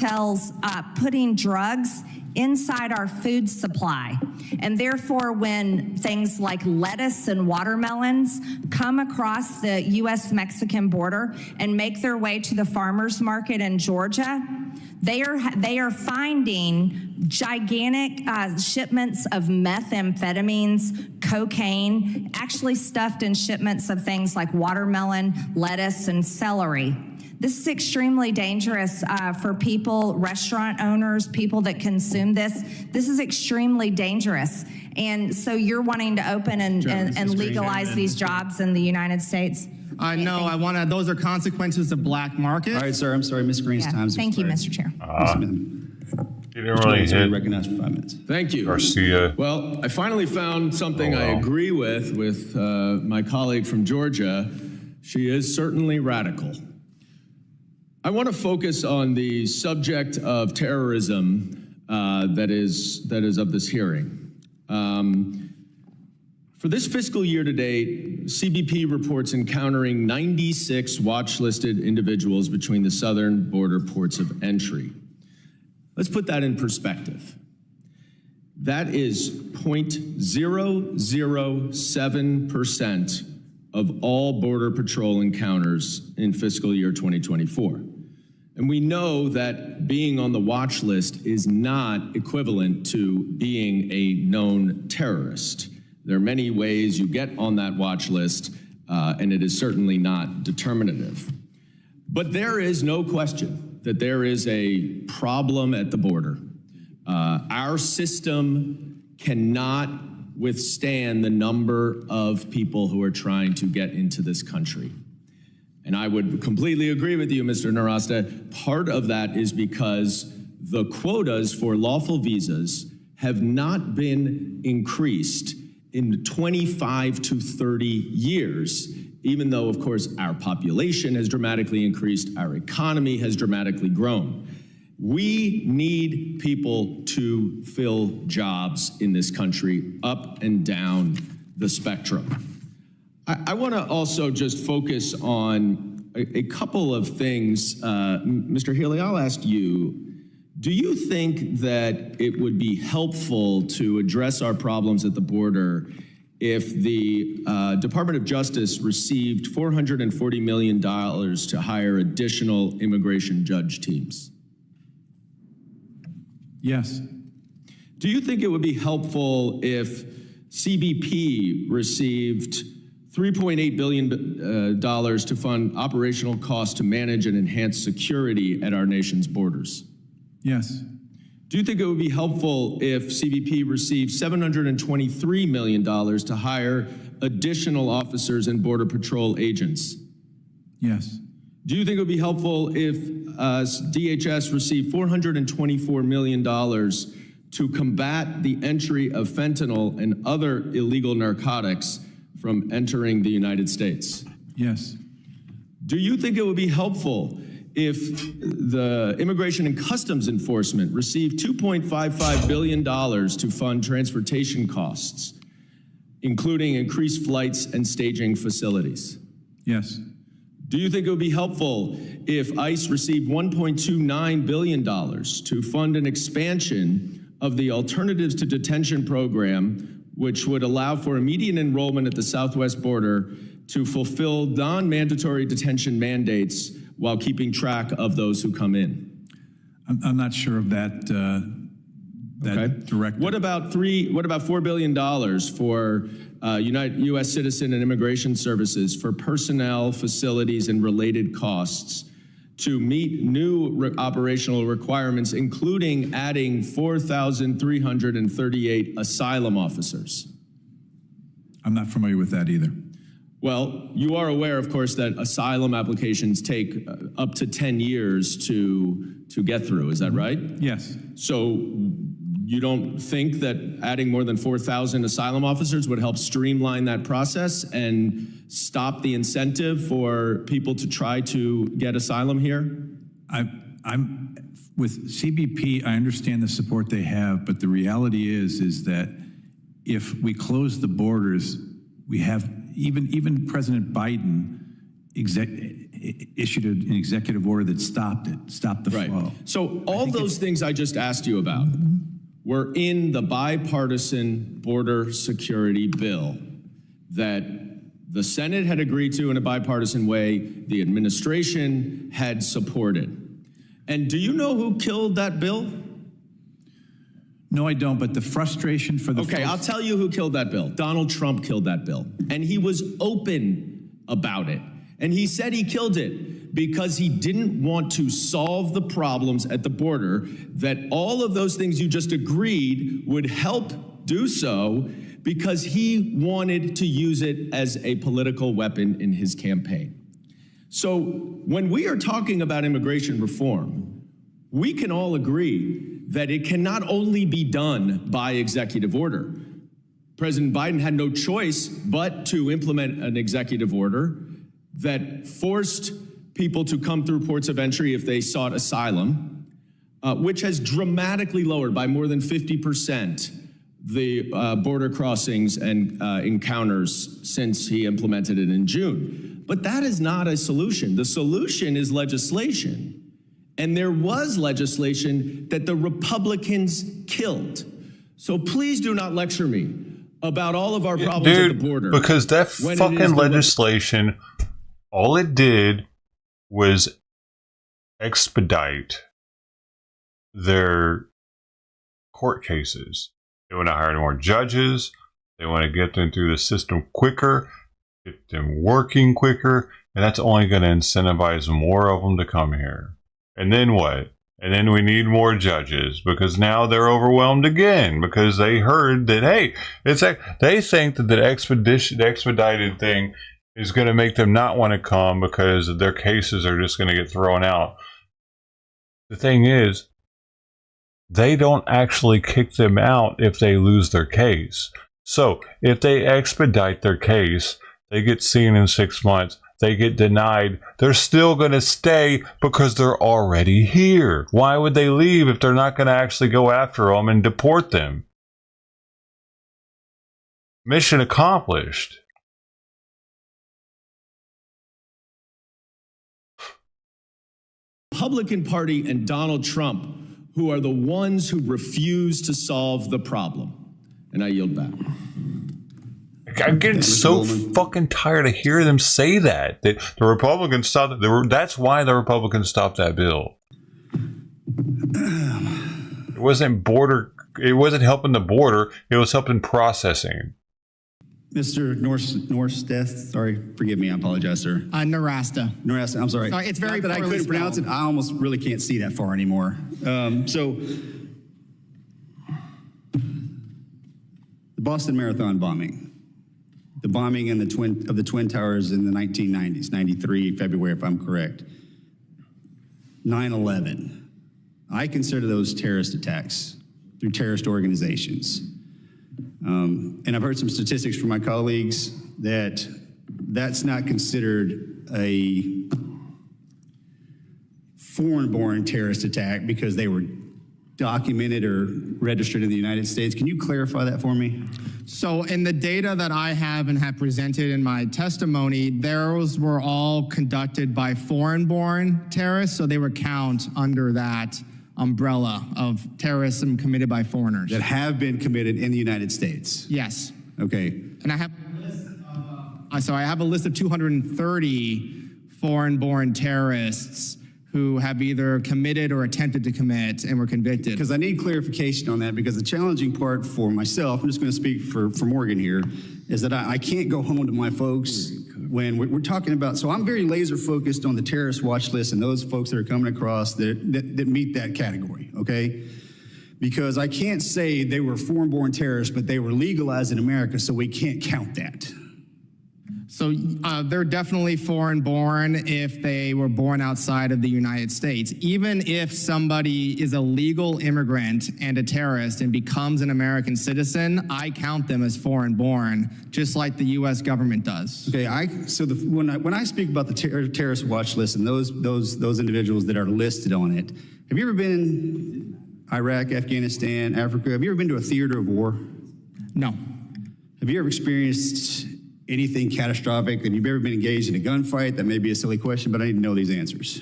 Speaker 10: putting drugs inside our food supply. And therefore, when things like lettuce and watermelons come across the U.S.-Mexican border and make their way to the farmers market in Georgia, they are finding gigantic shipments of methamphetamines, cocaine, actually stuffed in shipments of things like watermelon, lettuce, and celery. This is extremely dangerous for people, restaurant owners, people that consume this. This is extremely dangerous. And so you're wanting to open and legalize these jobs in the United States?
Speaker 3: No, I want to, those are consequences of black market.
Speaker 13: All right, sir, I'm sorry, Ms. Green's time's
Speaker 10: Thank you,
Speaker 13: expired.
Speaker 10: Mr. Chair.
Speaker 1: You didn't really hit
Speaker 13: Recognized for 5 minutes.
Speaker 15: Thank you.
Speaker 1: Garcia.
Speaker 15: Well, I finally found something I agree with my colleague from Georgia. She is certainly radical. I want to focus on the subject of terrorism that is of this hearing. For this fiscal year to date, CBP reports encountering 96 watch-listed individuals between the southern border ports of entry. Let's put that in perspective. That is 0.007% of all Border Patrol encounters in fiscal year 2024. And we know that being on the watch list is not equivalent to being a known terrorist. There are many ways you get on that watch list, and it is certainly not determinative. But there is no question that there is a problem at the border. Our system cannot withstand the number of people who are trying to get into this country. And I would completely agree with you, Mr. Narasta. Part of that is because the quotas for lawful visas have not been increased in 25 to 30 years, even though, of course, our population has dramatically increased, our economy has dramatically grown. We need people to fill jobs in this country up and down the spectrum. I want to also just focus on a couple of things. Mr. Healy, I'll ask you, do you think that it would be helpful to address our problems at the border if the Department of Justice received $440 million to hire additional immigration judge teams?
Speaker 12: Yes.
Speaker 15: Do you think it would be helpful if CBP received $3.8 billion to fund operational costs to manage and enhance security at our nation's borders?
Speaker 12: Yes.
Speaker 15: Do you think it would be helpful if CBP received $723 million to hire additional officers and Border Patrol agents?
Speaker 12: Yes.
Speaker 15: Do you think it would be helpful if DHS received $424 million to combat the entry of fentanyl and other illegal narcotics from entering the United States?
Speaker 12: Yes.
Speaker 15: Do you think it would be helpful if the Immigration and Customs Enforcement received $2.55 billion to fund transportation costs, including increased flights and staging facilities?
Speaker 12: Yes.
Speaker 15: Do you think it would be helpful if ICE received $1.29 billion to fund an expansion of the Alternatives to Detention program, which would allow for immediate enrollment at the southwest border to fulfill non-mandatory detention mandates while keeping track of those who come in?
Speaker 12: I'm not sure of that directive.
Speaker 15: What about $4 billion for U.S. citizen and immigration services for personnel, facilities, and related costs to meet new operational requirements, including adding 4,338 asylum officers.
Speaker 16: I'm not familiar with that either.
Speaker 15: Well, you are aware, of course, that asylum applications take up to 10 years to get through. Is that right?
Speaker 16: Yes.
Speaker 15: So you don't think that adding more than 4,000 asylum officers would help streamline that process and stop the incentive for people to try to get asylum here?
Speaker 16: I'm with CBP. I understand the support they have, but the reality is that if we close the borders, we have even President Biden issued an executive order that stopped the flow.
Speaker 15: So all those things I just asked you about were in the bipartisan border security bill that the Senate had agreed to in a bipartisan way, the administration had supported. And do you know who killed that bill?
Speaker 16: No, I don't, but the frustration for the
Speaker 15: Okay, I'll tell you who killed that bill. Donald Trump killed that bill. And he was open about it. And he said he killed it because he didn't want to solve the problems at the border, that all of those things you just agreed would help do so, because he wanted to use it as a political weapon in his campaign. So when we are talking about immigration reform, we can all agree that it can not only be done by executive order. President Biden had no choice but to implement an executive order that forced people to come through ports of entry if they sought asylum, which has dramatically lowered by more than 50% the border crossings and encounters since he implemented it in June. But that is not a solution. The solution is legislation. And there was legislation that the Republicans killed. So please do not lecture me about all of our problems at the border.
Speaker 1: Because that fucking legislation, all it did was expedite their court cases. They want to hire more judges. They want to get them through the system quicker, get them working quicker, and that's only going to incentivize more of them to come here. And then what? And then we need more judges, because now they're overwhelmed again, because they heard that, hey, they think that the expedited thing is going to make them not want to come because their cases are just going to get thrown out. The thing is, they don't actually kick them out if they lose their case. So if they expedite their case, they get seen in 6 months, they get denied, they're still going to stay because they're already here. Why would they leave if they're not going to actually go after them and deport them? Mission accomplished.
Speaker 15: Republican Party and Donald Trump, who are the ones who refuse to solve the problem. And I yield back.
Speaker 1: I'm getting so fucking tired of hearing them say that the Republicans stopped it. That's why the Republicans stopped that bill. It wasn't helping the border. It was helping processing.
Speaker 13: Mr. Norsteth, sorry, forgive me, I apologize, sir.
Speaker 3: Narasta.
Speaker 13: Narasta, I'm sorry.
Speaker 3: Sorry, it's very
Speaker 13: Not that I couldn't pronounce it. I almost really can't see that far anymore. So, the Boston Marathon bombing. The bombing of the Twin Towers in the 1990s, 93, February, if I'm correct. 9/11. I consider those terrorist attacks through terrorist organizations. And I've heard some statistics from my colleagues that that's not considered a foreign-born terrorist attack because they were documented or registered in the United States. Can you clarify that for me?
Speaker 3: So in the data that I have and have presented in my testimony, those were all conducted by foreign-born terrorists, so they would count under that umbrella of terrorism committed by foreigners.
Speaker 13: That have been committed in the United States?
Speaker 3: Yes.
Speaker 13: Okay.
Speaker 3: And I have a list of 230 foreign-born terrorists who have either committed or attempted to commit and were convicted.
Speaker 13: Because I need clarification on that, because the challenging part for myself, I'm just going to speak for Morgan here, is that I can't go home to my folks when we're talking about, so I'm very laser focused on the terrorist watch list and those folks that are coming across that meet that category, okay? Because I can't say they were foreign-born terrorists, but they were legalized in America, so we can't count that.
Speaker 3: So they're definitely foreign-born if they were born outside of the United States. Even if somebody is a legal immigrant and a terrorist and becomes an American citizen, I count them as foreign-born, just like the U.S. government does.
Speaker 13: Okay, when I speak about the terrorist watch list and those individuals that are listed on it, have you ever been in Iraq, Afghanistan, Africa? Have you ever been to a theater of war?
Speaker 3: No.
Speaker 13: Have you ever experienced anything catastrophic? Have you ever been engaged in a gunfight? That may be a silly question, but I need to know these answers.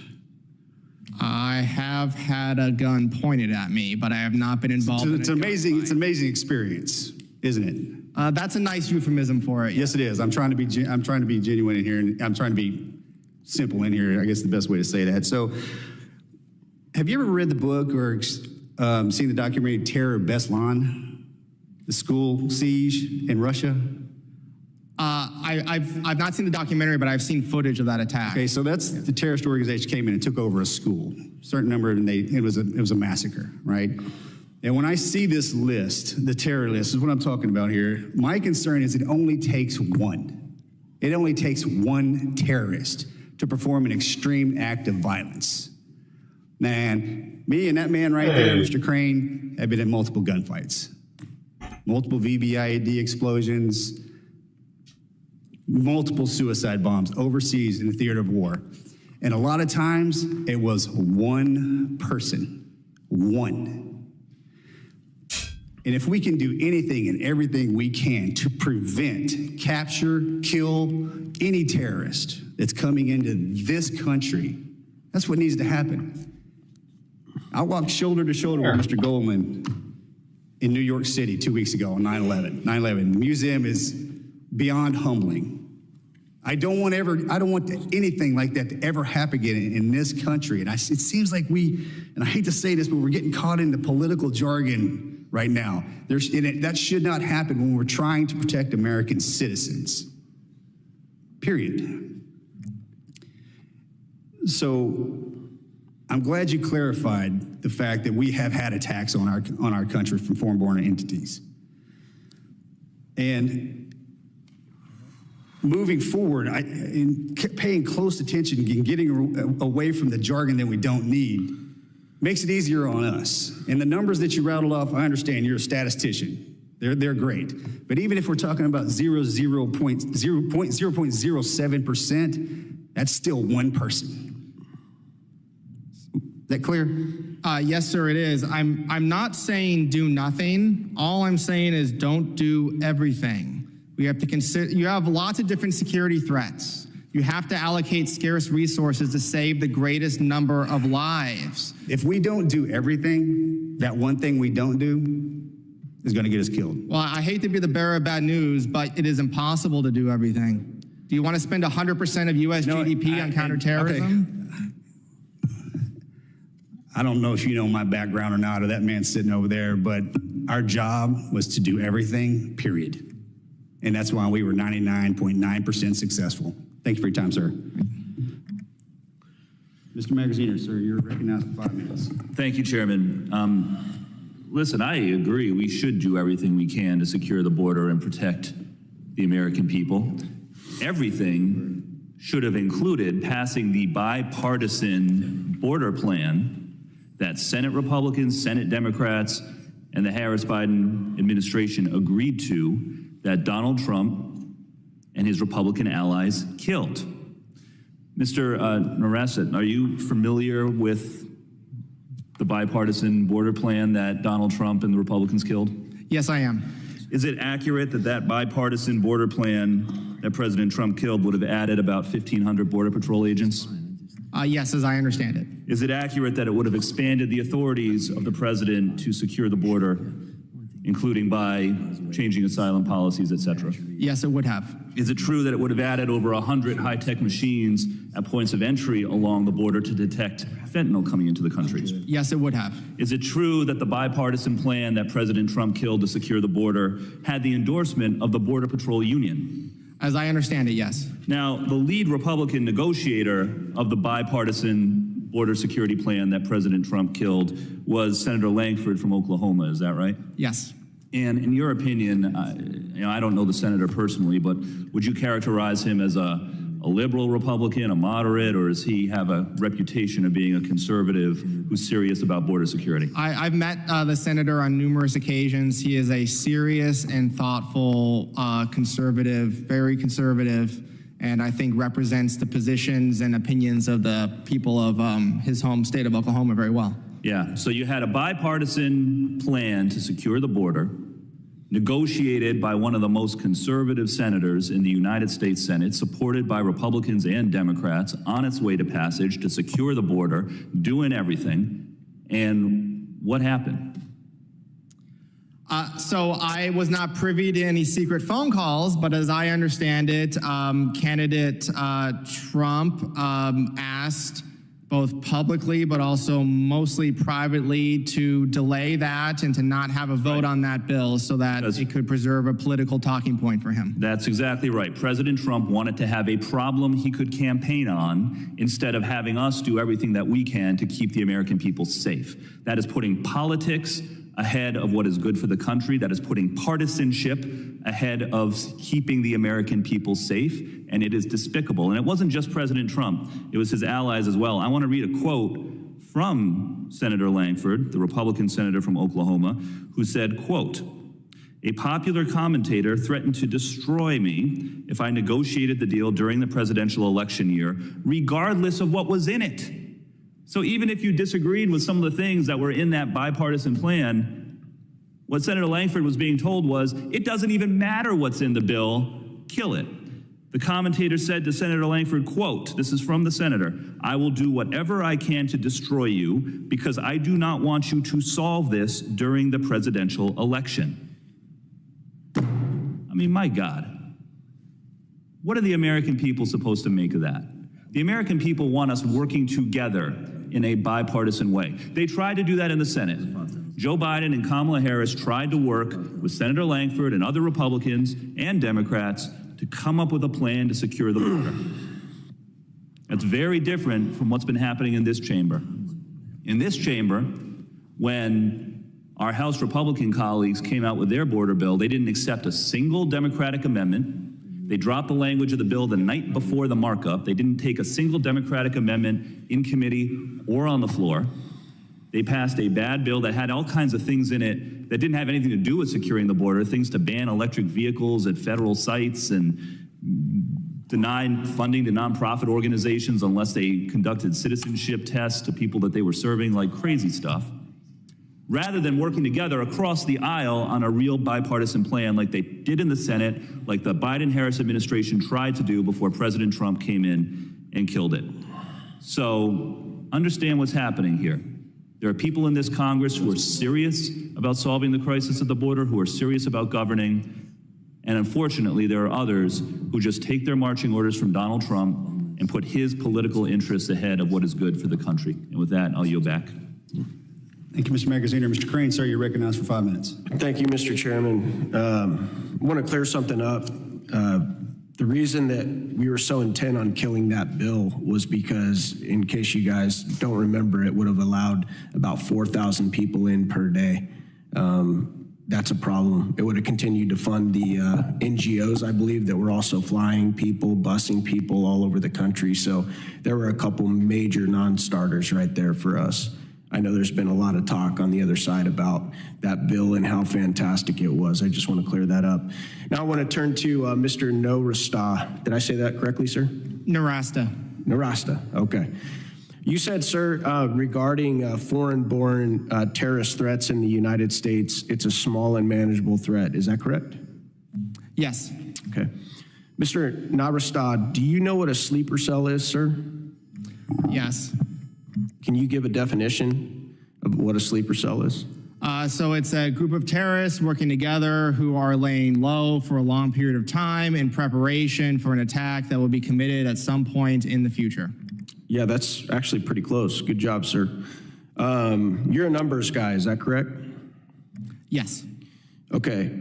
Speaker 3: I have had a gun pointed at me, but I have not been involved in a gunfight.
Speaker 13: It's an amazing experience, isn't it?
Speaker 3: That's a nice euphemism for it.
Speaker 13: Yes, it is. I'm trying to be genuine in here, and I'm trying to be simple in here. I guess the best way to say that. So, have you ever read the book or seen the documentary Terror of Beslan, the school siege in Russia?
Speaker 3: I've not seen the documentary, but I've seen footage of that attack.
Speaker 13: Okay, so that's the terrorist organization came in and took over a school. A certain number, and it was a massacre, right? And when I see this list, the terror list, is what I'm talking about here. My concern is it only takes one. It only takes one terrorist to perform an extreme act of violence. Man, me and that man right there, Mr. Crane, have been in multiple gunfights, multiple VBIED explosions, multiple suicide bombs overseas in the theater of war. And a lot of times it was one person, one. And if we can do anything and everything we can to prevent, capture, kill any terrorist that's coming into this country, that's what needs to happen. I walked shoulder to shoulder with Mr. Goldman in New York City 2 weeks ago on 9/11. 9/11, the museum is beyond humbling. I don't want anything like that to ever happen again in this country. And it seems like and I hate to say this, but we're getting caught in the political jargon right now. That should not happen when we're trying to protect American citizens. Period. So I'm glad you clarified the fact that we have had attacks on our country from foreign-born entities. And moving forward, in paying close attention and getting away from the jargon that we don't need makes it easier on us. And the numbers that you rattled off, I understand you're a statistician. They're great. But even if we're talking about 0.07%, that's still one person. Is that clear?
Speaker 3: Yes, sir, it is. I'm not saying do nothing. All I'm saying is don't do everything. We have to consider, you have lots of different security threats. You have to allocate scarce resources to save the greatest number of lives.
Speaker 13: If we don't do everything, that one thing we don't do is going to get us killed.
Speaker 3: Well, I hate to be the bearer of bad news, but it is impossible to do everything. Do you want to spend 100% of U.S. GDP on counterterrorism?
Speaker 13: Okay. I don't know if you know my background or not, or that man sitting over there, but our job was to do everything, period. And that's why we were 99.9% successful. Thank you for your time, sir. Mr. Magaziner, sir, you're recognized for 5 minutes.
Speaker 17: Thank you, Chairman. Listen, I agree we should do everything we can to secure the border and protect the American people. Everything should have included passing the bipartisan border plan that Senate Republicans, Senate Democrats, and the Harris-Biden administration agreed to, that Donald Trump and his Republican allies killed. Mr. Narasset, are you familiar with the bipartisan border plan that Donald Trump and the Republicans killed?
Speaker 3: Yes, I am.
Speaker 17: Is it accurate that that bipartisan border plan that President Trump killed would have added about 1,500 Border Patrol agents?
Speaker 3: Yes, as I understand it.
Speaker 17: Is it accurate that it would have expanded the authorities of the president to secure the border, including by changing asylum policies, et cetera?
Speaker 3: Yes, it would have.
Speaker 17: Is it true that it would have added over 100 high-tech machines at points of entry along the border to detect fentanyl coming into the country?
Speaker 3: Yes, it would have.
Speaker 17: Is it true that the bipartisan plan that President Trump killed to secure the border had the endorsement of the Border Patrol Union?
Speaker 3: As I understand it, yes.
Speaker 17: Now, the lead Republican negotiator of the bipartisan border security plan that President Trump killed was Senator Langford from Oklahoma. Is that right?
Speaker 3: Yes.
Speaker 17: And in your opinion, I don't know the senator personally, but would you characterize him as a liberal Republican, a moderate, or does he have a reputation of being a conservative who's serious about border security?
Speaker 3: I've met the senator on numerous occasions. He is a serious and thoughtful conservative, very conservative, and I think represents the positions and opinions of the people of his home state of Oklahoma very well.
Speaker 17: Yeah, so you had a bipartisan plan to secure the border, negotiated by one of the most conservative senators in the United States Senate, supported by Republicans and Democrats, on its way to passage to secure the border, doing everything. And what happened?
Speaker 3: So I was not privy to any secret phone calls, but as I understand it, candidate Trump asked both publicly but also mostly privately to delay that and to not have a vote on that bill so that it could preserve a political talking point for him.
Speaker 17: That's exactly right. President Trump wanted to have a problem he could campaign on instead of having us do everything that we can to keep the American people safe. That is putting politics ahead of what is good for the country. That is putting partisanship ahead of keeping the American people safe, and it is despicable. And it wasn't just President Trump, it was his allies as well. I want to read a quote from Senator Langford, the Republican senator from Oklahoma, who said, quote, "A popular commentator threatened to destroy me if I negotiated the deal during the presidential election year, regardless of what was in it." So even if you disagreed with some of the things that were in that bipartisan plan, what Senator Langford was being told was, it doesn't even matter what's in the bill, kill it. The commentator said to Senator Langford, quote, this is from the senator, "I will do whatever I can to destroy you because I do not want you to solve this during the presidential election." I mean, my God. What are the American people supposed to make of that? The American people want us working together in a bipartisan way. They tried to do that in the Senate. Joe Biden and Kamala Harris tried to work with Senator Langford and other Republicans and Democrats to come up with a plan to secure the border. That's very different from what's been happening in this chamber. In this chamber, when our House Republican colleagues came out with their border bill, they didn't accept a single Democratic amendment. They dropped the language of the bill the night before the markup. They didn't take a single Democratic amendment in committee or on the floor. They passed a bad bill that had all kinds of things in it that didn't have anything to do with securing the border, things to ban electric vehicles at federal sites and deny funding to nonprofit organizations unless they conducted citizenship tests to people that they were serving, like crazy stuff, rather than working together across the aisle on a real bipartisan plan like they did in the Senate, like the Biden-Harris administration tried to do before President Trump came in and killed it. So understand what's happening here. There are people in this Congress who are serious about solving the crisis at the border, who are serious about governing, and unfortunately there are others who just take their marching orders from Donald Trump and put his political interests ahead of what is good for the country. And with that, I'll yield back.
Speaker 13: Thank you, Mr. Magaziner. Mr. Crane, sir, you're recognized for 5 minutes.
Speaker 18: Thank you, Mr. Chairman. I want to clear something up. The reason that we were so intent on killing that bill was because, in case you guys don't remember, it would have allowed about 4,000 people in per day. That's a problem. It would have continued to fund the NGOs, I believe, that were also flying people, busing people all over the country. So there were a couple major non-starters right there for us. I know there's been a lot of talk on the other side about that bill and how fantastic it was. I just want to clear that up. Now I want to turn to Mr. Norasta. Did I say that correctly, sir?
Speaker 3: Narasta.
Speaker 18: Narasta, okay. You said, sir, regarding foreign-born terrorist threats in the United States, it's a small and manageable threat. Is that correct?
Speaker 3: Yes.
Speaker 18: Okay. Mr. Narasta, do you know what a sleeper cell is, sir?
Speaker 3: Yes.
Speaker 18: Can you give a definition of what a sleeper cell is?
Speaker 3: So it's a group of terrorists working together who are laying low for a long period of time in preparation for an attack that will be committed at some point in the future.
Speaker 18: Yeah, that's actually pretty close. Good job, sir. You're a numbers guy, is that correct?
Speaker 3: Yes.
Speaker 18: Okay.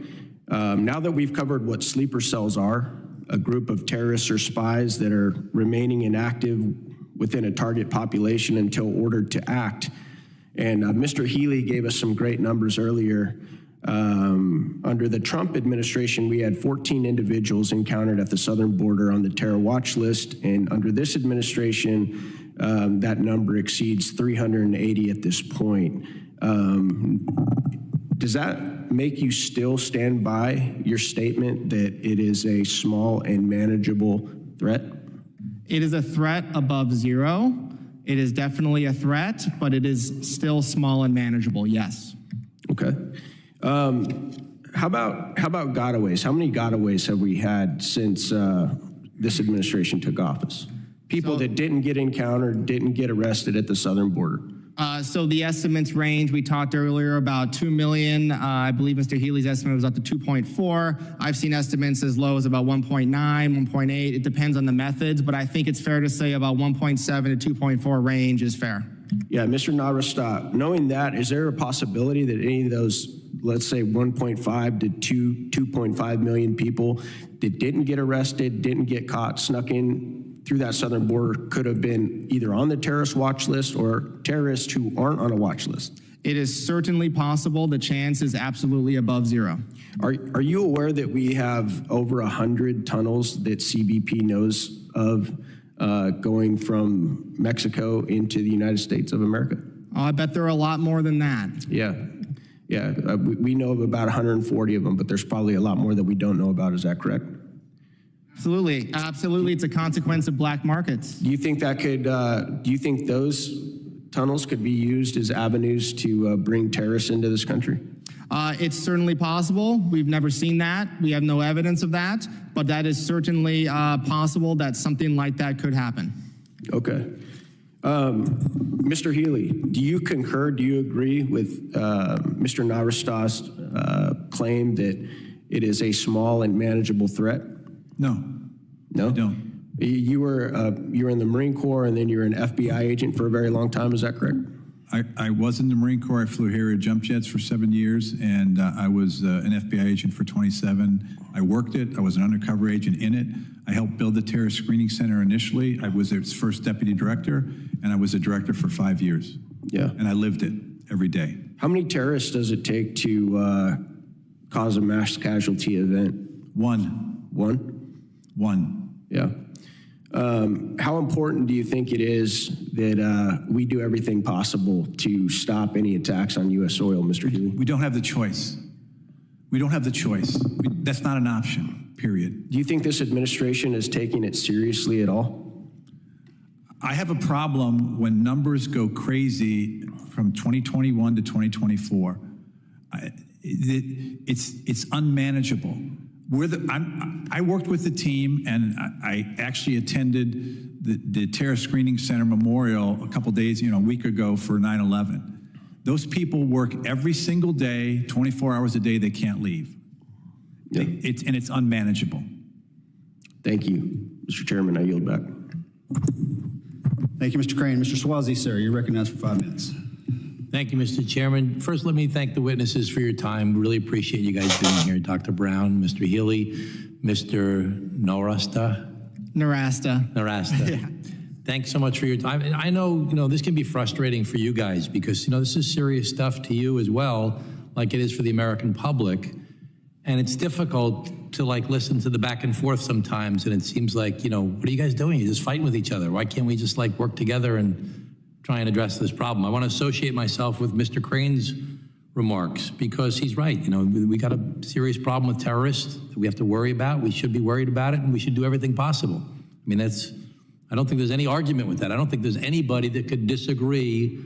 Speaker 18: Now that we've covered what sleeper cells are, a group of terrorists or spies that are remaining inactive within a target population until ordered to act. And Mr. Healy gave us some great numbers earlier. Under the Trump administration, we had 14 individuals encountered at the southern border on the terror watch list. And under this administration, that number exceeds 380 at this point. Does that make you still stand by your statement that it is a small and manageable threat?
Speaker 3: It is a threat above zero. It is definitely a threat, but it is still small and manageable, yes.
Speaker 18: Okay. How about gotaways? How many gotaways have we had since this administration took office? People that didn't get encountered, didn't get arrested at the southern border.
Speaker 3: So the estimates range, we talked earlier about 2 million. I believe Mr. Healy's estimate was up to 2.4. I've seen estimates as low as about 1.9, 1.8. It depends on the methods, but I think it's fair to say about 1.7 to 2.4 range is fair.
Speaker 18: Yeah, Mr. Narasta, knowing that, is there a possibility that any of those, let's say 1.5 to 2.5 million people that didn't get arrested, didn't get caught, snuck in through that southern border could have been either on the terrorist watch list or terrorists who aren't on a watch list?
Speaker 3: It is certainly possible. The chance is absolutely above zero.
Speaker 18: Are you aware that we have over 100 tunnels that CBP knows of going from Mexico into the United States of America?
Speaker 3: I bet there are a lot more than that.
Speaker 18: Yeah. Yeah, we know of about 140 of them, but there's probably a lot more that we don't know about. Is that correct?
Speaker 3: Absolutely. Absolutely. It's a consequence of black markets.
Speaker 18: Do you think that could, do you think those tunnels could be used as avenues to bring terrorists into this country?
Speaker 3: It's certainly possible. We've never seen that. We have no evidence of that, but that is certainly possible that something like that could happen.
Speaker 18: Okay. Mr. Healy, do you concur, do you agree with Mr. Narasta's claim that it is a small and manageable threat?
Speaker 16: No.
Speaker 18: No?
Speaker 16: I don't.
Speaker 18: You were in the Marine Corps and then you were an FBI agent for a very long time, is that correct?
Speaker 16: I was in the Marine Corps. I flew Harrier jump jets for 7 years, and I was an FBI agent for 27. I worked it. I was an undercover agent in it. I helped build the terrorist screening center initially. I was its first deputy director, and I was a director for 5 years.
Speaker 18: Yeah.
Speaker 16: And I lived it every day.
Speaker 18: How many terrorists does it take to cause a mass casualty event?
Speaker 16: One.
Speaker 18: One?
Speaker 16: One.
Speaker 18: Yeah. How important do you think it is that we do everything possible to stop any attacks on U.S. soil, Mr. Healy?
Speaker 16: We don't have the choice. We don't have the choice. That's not an option, period.
Speaker 18: Do you think this administration is taking it seriously at all?
Speaker 16: I have a problem when numbers go crazy from 2021 to 2024. It's unmanageable. I worked with the team, and I actually attended the Terrorist Screening Center Memorial a couple days, a week ago for 9/11. Those people work every single day, 24 hours a day. They can't leave.
Speaker 18: Yeah.
Speaker 16: It's unmanageable.
Speaker 18: Thank you, Mr. Chairman. I yield back.
Speaker 13: Thank you, Mr. Crane. Mr. Swazi, sir, you're recognized for 5 minutes.
Speaker 19: Thank you, Mr. Chairman. First, let me thank the witnesses for your time. Really appreciate you guys being here. Dr. Brown, Mr. Healy, Mr. Narasta.
Speaker 3: Yeah.
Speaker 19: Thanks so much for your time. I know, this can be frustrating for you guys because, this is serious stuff to you as well, like it is for the American public. And it's difficult to listen to the back and forth sometimes. And it seems like, what are you guys doing? You're just fighting with each other. Why can't we just work together and try and address this problem? I want to associate myself with Mr. Crane's remarks because he's right. We got a serious problem with terrorists that we have to worry about. We should be worried about it, and we should do everything possible. I don't think there's any argument with that. I don't think there's anybody that could disagree.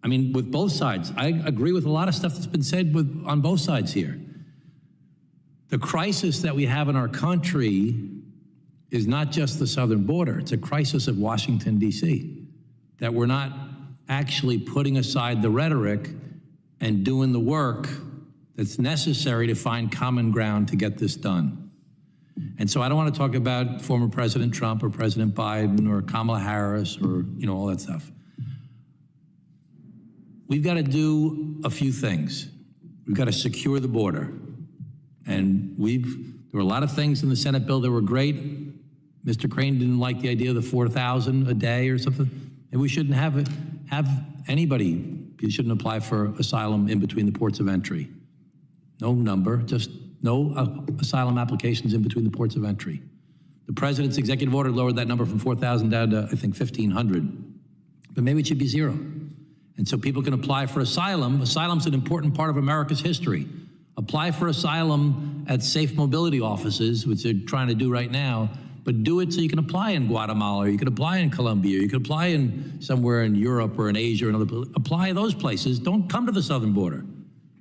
Speaker 19: With both sides. I agree with a lot of stuff that's been said on both sides here. The crisis that we have in our country is not just the southern border. It's a crisis of Washington, D.C., that we're not actually putting aside the rhetoric and doing the work that's necessary to find common ground to get this done. And so I don't want to talk about former President Trump or President Biden or Kamala Harris or, all that stuff. We've got to do a few things. We've got to secure the border. And the There were a lot of things in the Senate bill that were great. Mr. Crane didn't like the idea of the 4,000 a day or something. And we shouldn't have anybody, you shouldn't apply for asylum in between the ports of entry. No number, just no asylum applications in between the ports of entry. The president's executive order lowered that number from 4,000 down to, I think, 1,500. But maybe it should be 0. And so people can apply for asylum. Asylum's an important part of America's history. Apply for asylum at safe mobility offices, which they're trying to do right now, but do it so you can apply in Guatemala, or you can apply in Colombia, or you can apply in somewhere in Europe or in Asia or another place. Apply those places. Don't come to the southern border.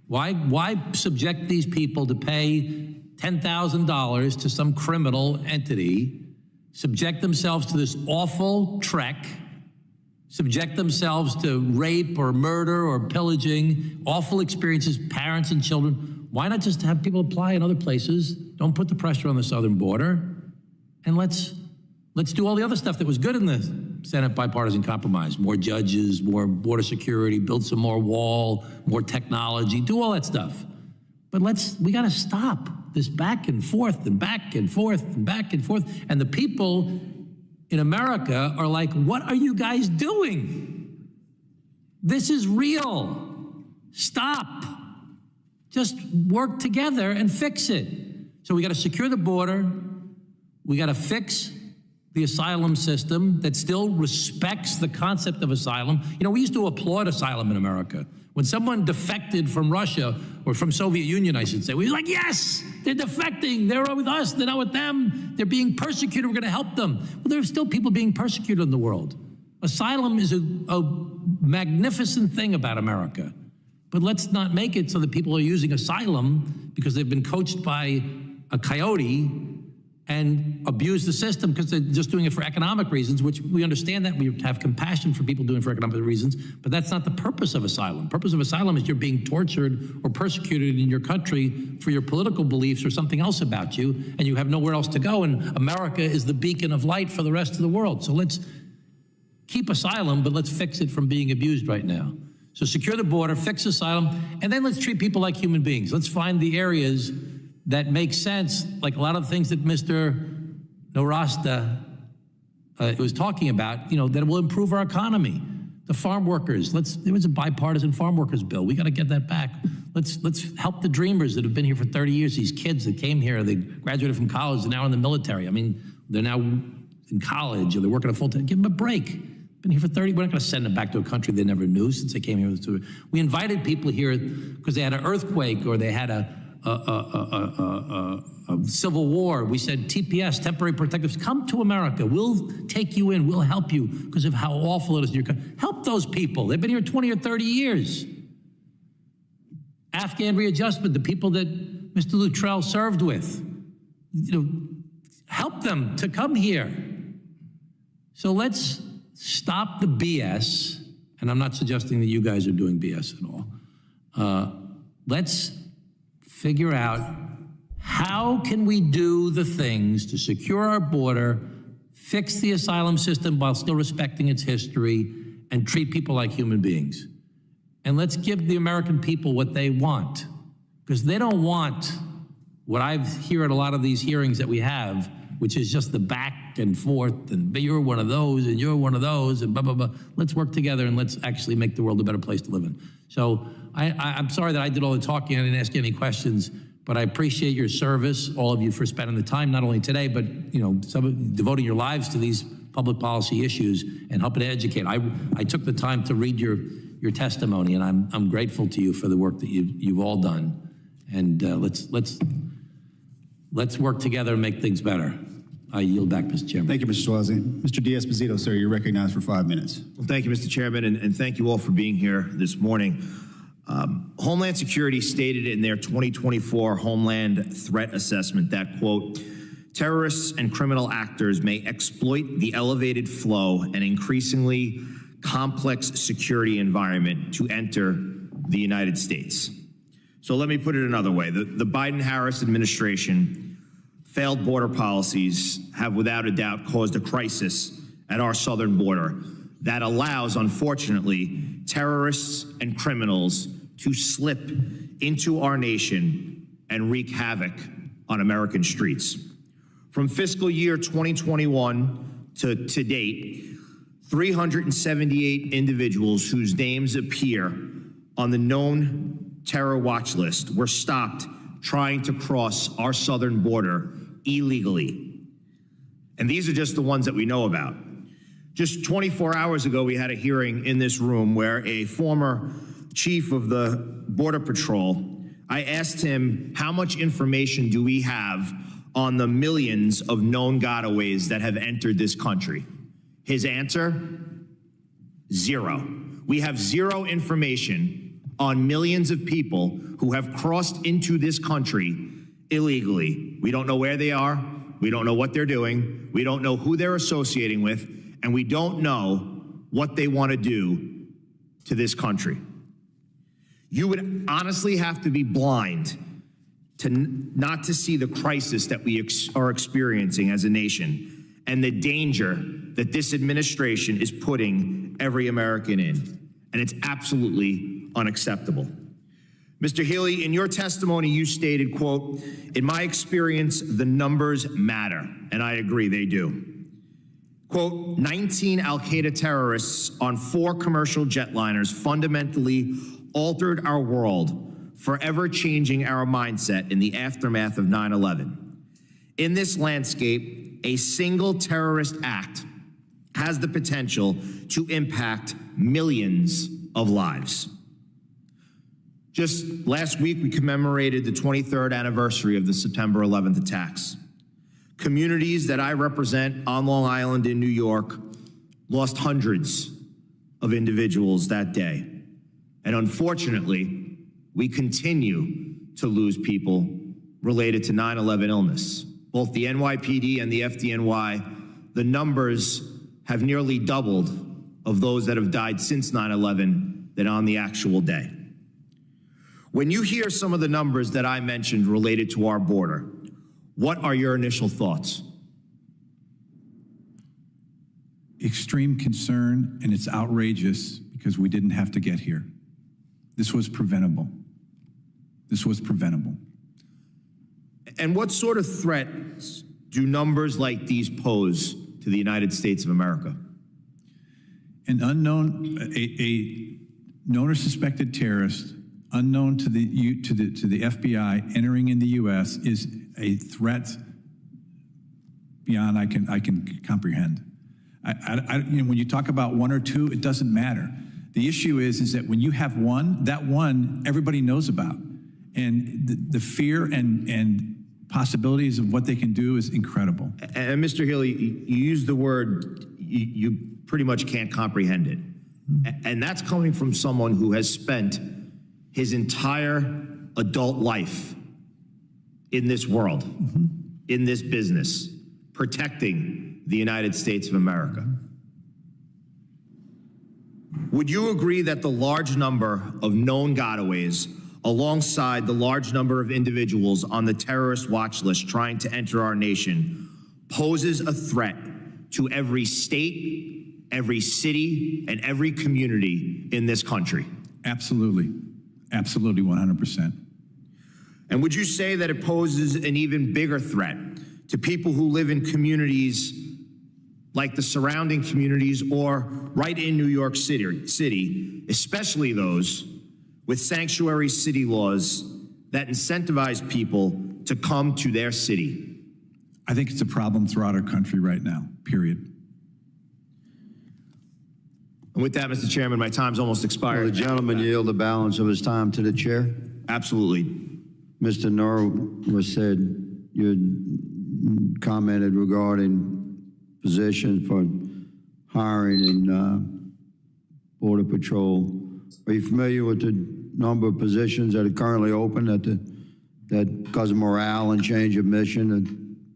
Speaker 19: Why subject these people to pay $10,000 to some criminal entity, subject themselves to this awful trek, subject themselves to rape or murder or pillaging, awful experiences, parents and children? Why not just have people apply in other places? Don't put the pressure on the southern border. And let's do all the other stuff that was good in the Senate bipartisan compromise. More judges, more border security, build some more wall, more technology, do all that stuff. But we got to stop this back and forth and back and forth and back and forth. And the people in America are like, what are you guys doing? This is real. Stop. Just work together and fix it. So we got to secure the border. We got to fix the asylum system that still respects the concept of asylum. You know, we used to applaud asylum in America. When someone defected from Russia, or from Soviet Union, I should say, we were like, yes, they're defecting. They're with us. They're not with them. They're being persecuted. We're going to help them. Well, there are still people being persecuted in the world. Asylum is a magnificent thing about America. But let's not make it so that people are using asylum because they've been coached by a coyote and abuse the system because they're just doing it for economic reasons, which we understand that. We have compassion for people doing it for economic reasons, but that's not the purpose of asylum. Purpose of asylum is you're being tortured or persecuted in your country for your political beliefs or something else about you, and you have nowhere else to go, and America is the beacon of light for the rest of the world. So let's keep asylum, but let's fix it from being abused right now. So secure the border, fix asylum, and then let's treat people like human beings. Let's find the areas that makes sense, like a lot of the things that Mr. Norasta was talking about, you know, that will improve our economy. The farm workers, there was a bipartisan farm workers bill. We got to get that back. Let's help the dreamers that have been here for 30 years, these kids that came here, they graduated from college, they're now in the military. I mean, they're now in college or they're working a full-time. Give them a break. Been here for 30, we're not going to send them back to a country they never knew since they came here. We invited people here because they had an earthquake or they had a civil war. We said, TPS, temporary protective, come to America. We'll take you in. We'll help you because of how awful it is in your country. Help those people. They've been here 20 or 30 years. Afghan readjustment, the people that Mr. Luttrell served with, you know, help them to come here. So let's stop the BS. And I'm not suggesting that you guys are doing BS at all. Let's figure out how can we do the things to secure our border, fix the asylum system while still respecting its history, and treat people like human beings. And let's give the American people what they want, because they don't want what I hear at a lot of these hearings that we have, which is just the back and forth, and you're one of those, and you're one of those, and blah, blah, blah. Let's work together and let's actually make the world a better place to live in. So I'm sorry that I did all the talking. I didn't ask you any questions, but I appreciate your service, all of you, for spending the time, not only today, but devoting your lives to these public policy issues and helping to educate. I took the time to read your testimony, and I'm grateful to you for the work that you've all done. And let's work together and make things better. I yield back, Mr. Chairman.
Speaker 13: Thank you, Mr. Suozzi. Mr. D'Esposito, sir, you're recognized for 5 minutes.
Speaker 11: Well, thank you, Mr. Chairman, and thank you all for being here this morning. Homeland Security stated in their 2024 Homeland Threat Assessment that, quote, terrorists and criminal actors may exploit the elevated flow and increasingly complex security environment to enter the United States. So let me put it another way. The Biden-Harris administration failed border policies have without a doubt caused a crisis at our southern border that allows, unfortunately, terrorists and criminals to slip into our nation and wreak havoc on American streets. From fiscal year 2021 to date, 378 individuals whose names appear on the known terror watch list were stopped trying to cross our southern border illegally. And these are just the ones that we know about. Just 24 hours ago, we had a hearing in this room where a former chief of the Border Patrol, I asked him, how much information do we have on the millions of known gotaways that have entered this country? His answer, zero. We have zero information on millions of people who have crossed into this country illegally. We don't know where they are. We don't know what they're doing. We don't know who they're associating with. And we don't know what they want to do to this country. You would honestly have to be blind to not to see the crisis that we are experiencing as a nation and the danger that this administration is putting every American in. And it's absolutely unacceptable. Mr. Healy, in your testimony, you stated, quote, "In my experience, the numbers matter." And I agree, they do. Quote, 19 al-Qaeda terrorists on 4 commercial jetliners fundamentally altered our world, forever changing our mindset in the aftermath of 9/11. In this landscape, a single terrorist act has the potential to impact millions of lives. Just last week, we commemorated the 23rd anniversary of the September 11th attacks. Communities that I represent on Long Island in New York lost hundreds of individuals that day. And unfortunately, we continue to lose people related to 9/11 illness. Both the NYPD and the FDNY, the numbers have nearly doubled of those that have died since 9/11 than on the actual day. When you hear some of the numbers that I mentioned related to our border, what are your initial thoughts?
Speaker 16: Extreme concern, and it's outrageous because we didn't have to get here. This was preventable. This was preventable.
Speaker 11: And what sort of threat do numbers like these pose to the United States of America?
Speaker 16: An unknown, a known or suspected terrorist, unknown to the FBI, entering in the U.S. is a threat beyond I can comprehend. When you talk about 1 or 2, it doesn't matter. The issue is that when you have one, that one everybody knows about, and the fear and possibilities of what they can do is incredible.
Speaker 11: And Mr. Healy, you use the word, you pretty much can't comprehend it. And that's coming from someone who has spent his entire adult life in this world, in this business, protecting the United States of America. Would you agree that the large number of known gotaways, alongside the large number of individuals on the terrorist watch list trying to enter our nation, poses a threat to every state, every city, and every community in this country?
Speaker 16: Absolutely. Absolutely, 100%.
Speaker 11: And would you say that it poses an even bigger threat to people who live in communities like the surrounding communities or right in New York City, especially those with sanctuary city laws that incentivize people to come to their city?
Speaker 16: I think it's a problem throughout our country right now, period.
Speaker 11: And with that, Mr. Chairman, my time's almost expired.
Speaker 20: Will the gentleman yield the balance of his time to the chair?
Speaker 11: Absolutely.
Speaker 20: Mr. Norwood said you had commented regarding positions for hiring in Border Patrol. Are you familiar with the number of positions that are currently open that because of morale and change of mission, the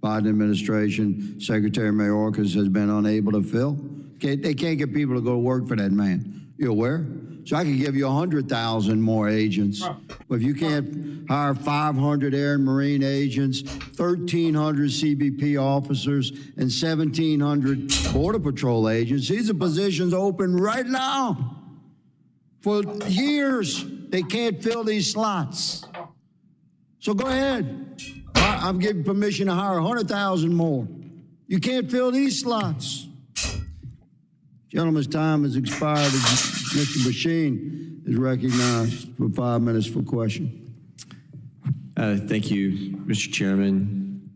Speaker 20: Biden administration, Secretary Mayorkas has been unable to fill? They can't get people to go to work for that man. You aware? So I could give you 100,000 more agents. But if you can't hire 500 Air and Marine agents, 1,300 CBP officers, and 1,700 Border Patrol agents, these are positions open right now. For years, they can't fill these slots. So go ahead. I'm giving permission to hire 100,000 more. You can't fill these slots. Gentleman's time has expired. Mr. Basheen is recognized for 5 minutes for question.
Speaker 21: Thank you, Mr. Chairman.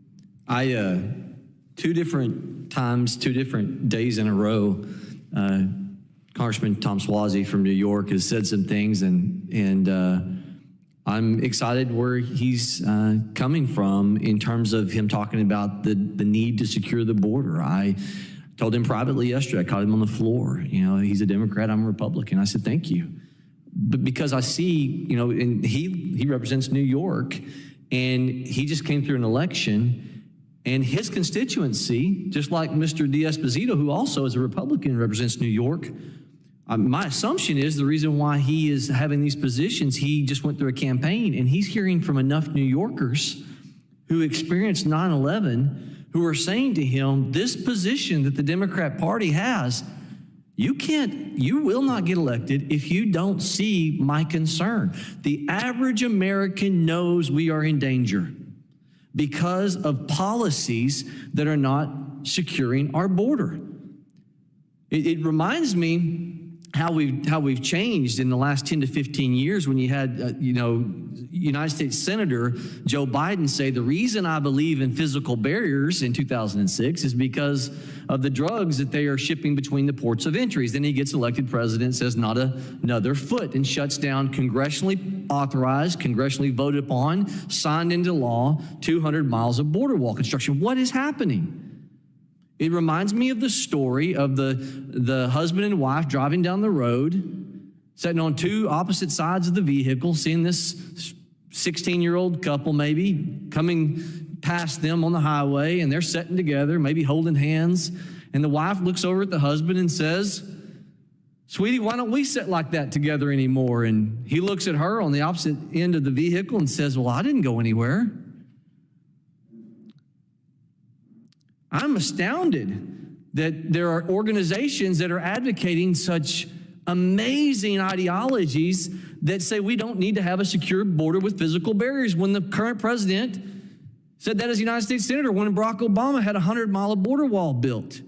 Speaker 21: Two different times, 2 different days in a row, Congressman Tom Suozzi from New York has said some things, and I'm excited where he's coming from in terms of him talking about the need to secure the border. I told him privately yesterday, I caught him on the floor. You know, he's a Democrat, I'm a Republican. I said, thank you. But because I see, you know, and he represents New York, and he just came through an election, and his constituency, just like Mr. D'Esposito, who also is a Republican, represents New York. My assumption is the reason why he is having these positions, he just went through a campaign, and he's hearing from enough New Yorkers who experienced 9/11 who are saying to him, this position that the Democrat Party has, you will not get elected if you don't see my concern. The average American knows we are in danger because of policies that are not securing our border. It reminds me how we've changed in the last 10 to 15 years when you had, United States Senator Joe Biden say, the reason I believe in physical barriers in 2006 is because of the drugs that they are shipping between the ports of entries. Then he gets elected president, says not another foot, and shuts down congressionally authorized, congressionally voted upon, signed into law, 200 miles of border wall construction. What is happening? It reminds me of the story of the husband and wife driving down the road, sitting on 2 opposite sides of the vehicle, seeing this 16-year-old couple maybe coming past them on the highway, and they're sitting together, maybe holding hands, and the wife looks over at the husband and says, sweetie, why don't we sit like that together anymore? And he looks at her on the opposite end of the vehicle and says, well, I didn't go anywhere. I'm astounded that there are organizations that are advocating such amazing ideologies that say we don't need to have a secure border with physical barriers when the current president said that as a United States Senator when Barack Obama had a 100-mile border wall built.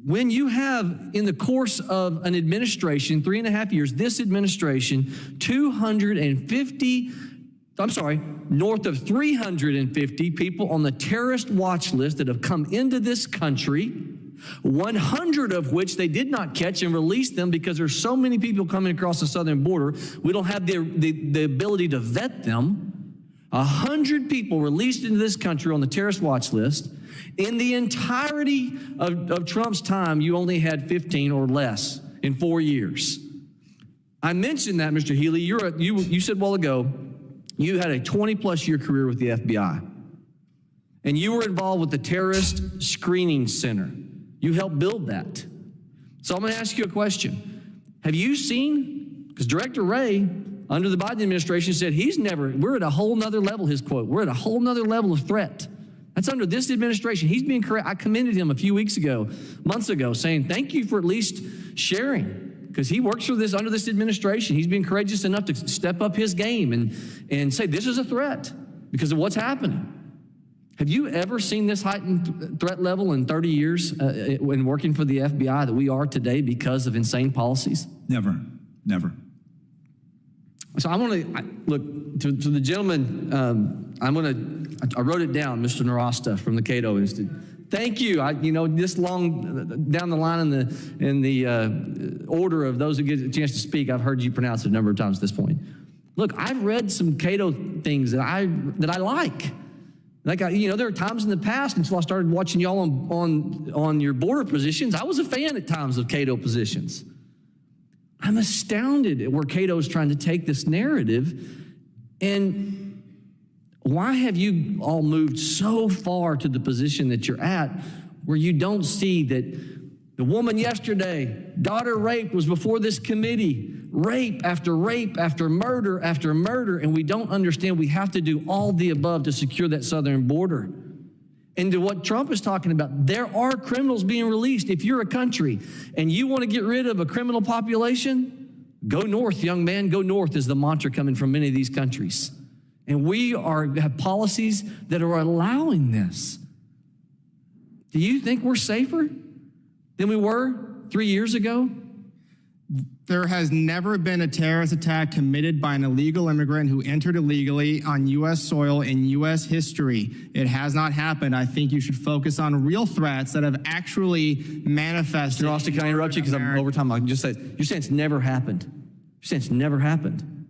Speaker 21: When you have, in the course of an administration, 3.5 years, this administration, north of 350 people on the terrorist watch list that have come into this country, 100 of which they did not catch and release them because there's so many people coming across the southern border, we don't have the ability to vet them. 100 people released into this country on the terrorist watch list. In the entirety of Trump's time, you only had 15 or less in 4 years. I mentioned that, Mr. Healy. You said a while ago, you had a 20-plus year career with the FBI, and you were involved with the Terrorist Screening Center. You helped build that. So I'm going to ask you a question. Have you seen, because Director Wray, under the Biden administration, said we're at a whole nother level, his quote, we're at a whole nother level of threat. That's under this administration. He's being correct. I commended him a few months ago, saying, thank you for at least sharing. Because he works for this under this administration. He's been courageous enough to step up his game and say this is a threat because of what's happening. Have you ever seen this heightened threat level in 30 years when working for the FBI that we are today because of insane policies?
Speaker 16: Never.
Speaker 21: So I want to look to the gentleman. I wrote it down, Mr. Narasta from the Cato Institute. Thank you. This long down the line in the order of those who get a chance to speak, I've heard you pronounce it a number of times at this point. Look, I've read some Cato things that I like. There are times in the past until I started watching y'all on your border positions. I was a fan at times of Cato positions. I'm astounded at where Cato is trying to take this narrative, and why have you all moved so far to the position that you're at where you don't see that the woman yesterday, daughter raped, was before this committee, rape after murder, and we don't understand we have to do all the above to secure that southern border. And to what Trump is talking about, there are criminals being released. If you're a country and you want to get rid of a criminal population, go north, young man, go north is the mantra coming from many of these countries.
Speaker 2: And we have policies that are allowing this. Do you think we're safer than we were 3 years ago?
Speaker 3: There has never been a terrorist attack committed by an illegal immigrant who entered illegally on U.S. soil in U.S. history. It has not happened. I think you should focus on real threats that have actually manifested.
Speaker 2: Mr. Austin, can I interrupt you because I'm over time? I'll just say, you're saying it's never happened. You're saying it's never happened.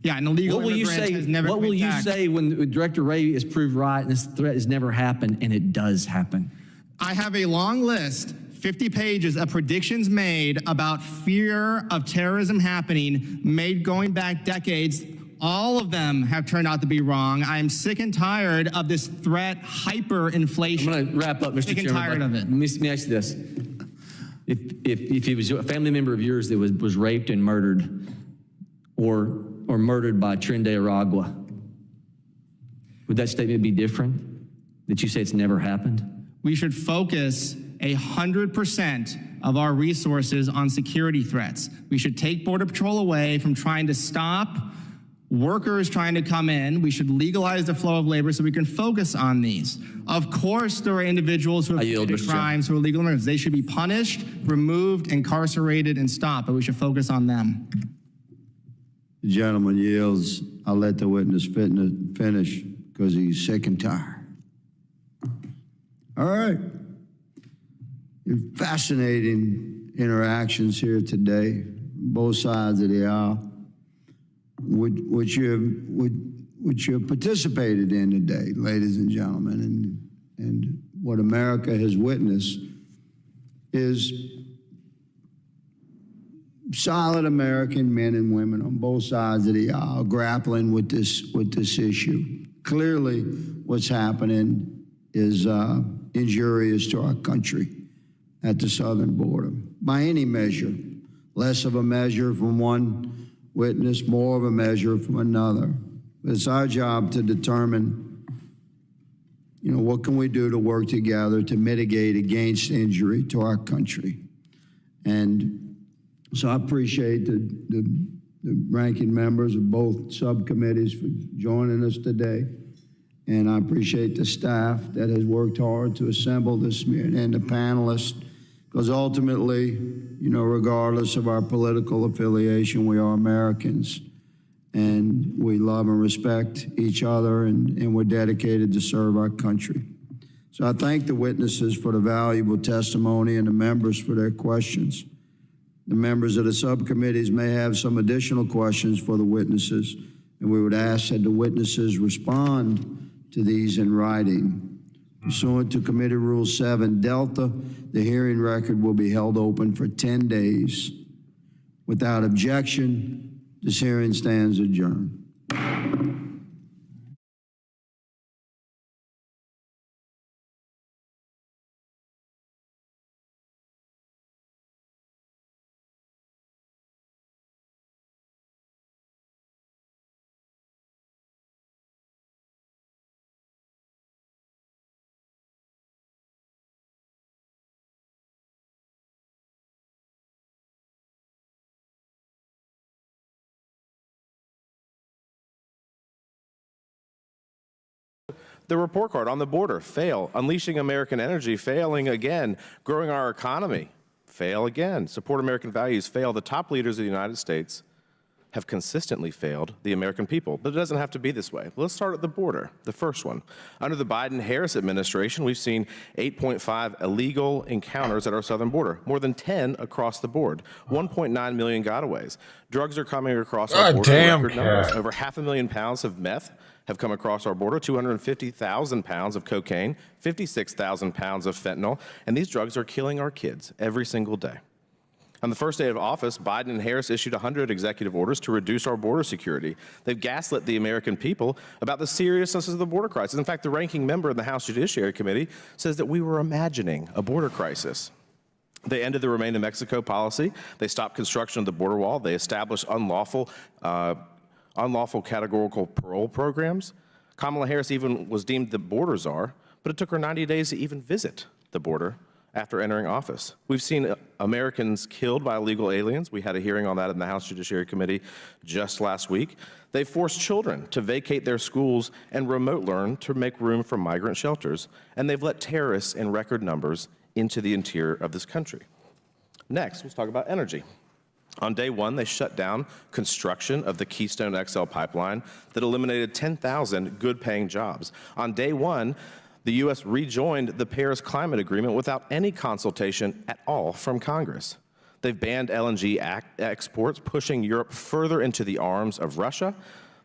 Speaker 3: Yeah, an illegal immigrant has never
Speaker 2: What will you
Speaker 3: attacked.
Speaker 2: say when Director Ray is proved right and this threat has never happened and it does happen?
Speaker 3: I have a long list, 50 pages of predictions made about fear of terrorism happening, made going back decades. All of them have turned out to be wrong. I am sick and tired of this threat hyperinflation.
Speaker 2: I'm going to wrap up, Mr.
Speaker 3: Sick and
Speaker 2: Chairman.
Speaker 3: tired of it.
Speaker 2: Let me ask you this. If it was a family member of yours that was raped and murdered or murdered by Tren de Aragua, would that statement be different? That you say it's never happened?
Speaker 3: We should focus 100% of our resources on security threats. We should take Border Patrol away from trying to stop workers trying to come in. We should legalize the flow of labor so we can focus on these. Of course, there are individuals who have committed crimes who are illegal immigrants. They should be punished, removed, incarcerated, and stopped, but we should focus on them.
Speaker 20: The gentleman yields. I'll let the witness finish because he's sick and tired. All right. Fascinating interactions here today, both sides of the aisle, which you have participated in today, ladies and gentlemen, and what America has witnessed is solid American men and women on both sides of the aisle grappling with this issue. Clearly, what's happening is injurious to our country at the southern border by any measure. Less of a measure from one witness, more of a measure from another. But it's our job to determine, what can we do to work together to mitigate against injury to our country. And so I appreciate the ranking members of both subcommittees for joining us today. And I appreciate the staff that has worked hard to assemble this meeting and the panelists, because ultimately, regardless of our political affiliation, we are Americans and we love and respect each other and we're dedicated to serve our country. So I thank the witnesses for the valuable testimony and the members for their questions. The members of the subcommittees may have some additional questions for the witnesses, and we would ask that the witnesses respond to these in writing. Pursuant to Committee Rule 7 Delta, the hearing record will be held open for 10 days. Without objection, this hearing stands adjourned.
Speaker 22: The report card on the border, fail. Unleashing American energy, failing again. Growing our economy, fail again. Support American values, fail. The top leaders of the United States have consistently failed the American people, but it doesn't have to be this way. Let's start at the border, the first one. Under the Biden-Harris administration, we've seen 8.5 illegal encounters at our southern border, more than 10 across the board, 1.9 million gotaways. Drugs are coming across our border in record numbers. Over 500,000 pounds of meth have come across our border, 250,000 pounds of cocaine, 56,000 pounds of fentanyl, and these drugs are killing our kids every single day. On the first day of office, Biden and Harris issued 100 executive orders to reduce our border security. They've gaslit the American people about the seriousness of the border crisis. In fact, the ranking member in the House Judiciary Committee says that we were imagining a border crisis. They ended the Remain in Mexico policy. They stopped construction of the border wall. They established unlawful categorical parole programs. Kamala Harris even was deemed the border czar, but it took her 90 days to even visit the border after entering office. We've seen Americans killed by illegal aliens. We had a hearing on that in the House Judiciary Committee just last week. They've forced children to vacate their schools and remote learn to make room for migrant shelters. And they've let terrorists in record numbers into the interior of this country. Next, let's talk about energy. On day one, they shut down construction of the Keystone XL pipeline that eliminated 10,000 good-paying jobs. On day one, the U.S. rejoined the Paris Climate Agreement without any consultation at all from Congress. They've banned LNG exports, pushing Europe further into the arms of Russia.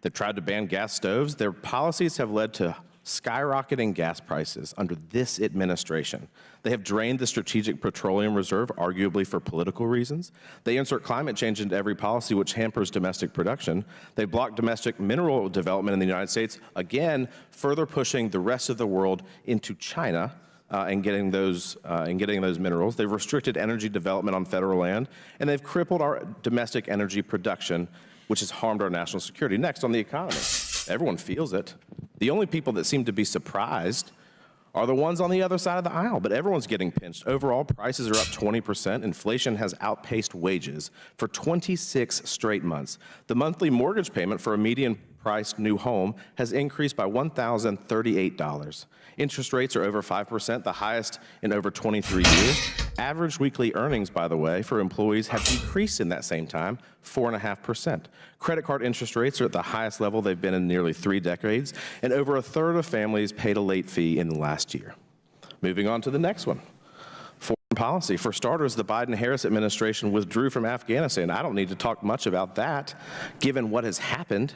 Speaker 22: They've tried to ban gas stoves. Their policies have led to skyrocketing gas prices under this administration. They have drained the Strategic Petroleum Reserve, arguably for political reasons. They insert climate change into every policy, which hampers domestic production. They block domestic mineral development in the United States, again, further pushing the rest of the world into China and getting those minerals. They've restricted energy development on federal land, and they've crippled our domestic energy production, which has harmed our national security. Next, on the economy. Everyone feels it. The only people that seem to be surprised are the ones on the other side of the aisle, but everyone's getting pinched. Overall, prices are up 20%. Inflation has outpaced wages for 26 straight months. The monthly mortgage payment for a median-priced new home has increased by $1,038. Interest rates are over 5%, the highest in over 23 years. Average weekly earnings, by the way, for employees have decreased in that same time, 4.5%. Credit card interest rates are at the highest level they've been in nearly 3 decades, and over a third of families paid a late fee in the last year. Moving on to the next one. Foreign policy. For starters, the Biden-Harris administration withdrew from Afghanistan. I don't need to talk much about that, given what has happened.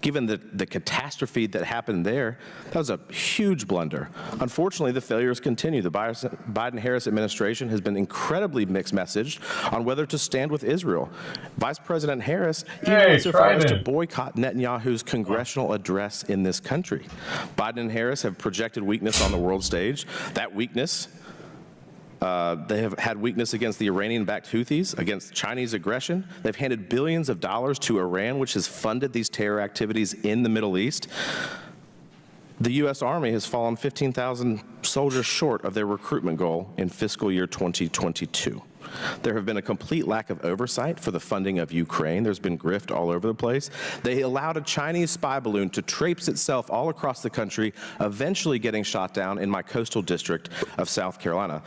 Speaker 22: Given the catastrophe that happened there, that was a huge blunder. Unfortunately, the failures continue. The Biden-Harris administration has been incredibly mixed messaged on whether to stand with Israel. Vice President Harris even went so far as to boycott Netanyahu's congressional address in this country. Biden and Harris have projected weakness on the world stage. That weakness, they have had weakness against the Iranian-backed Houthis, against Chinese aggression. They've handed billions of dollars to Iran, which has funded these terror activities in the Middle East. The U.S. Army has fallen 15,000 soldiers short of their recruitment goal in fiscal year 2022. There have been a complete lack of oversight for the funding of Ukraine. There's been grift all over the place. They allowed a Chinese spy balloon to traipse itself all across the country, eventually getting shot down in my coastal district of South Carolina.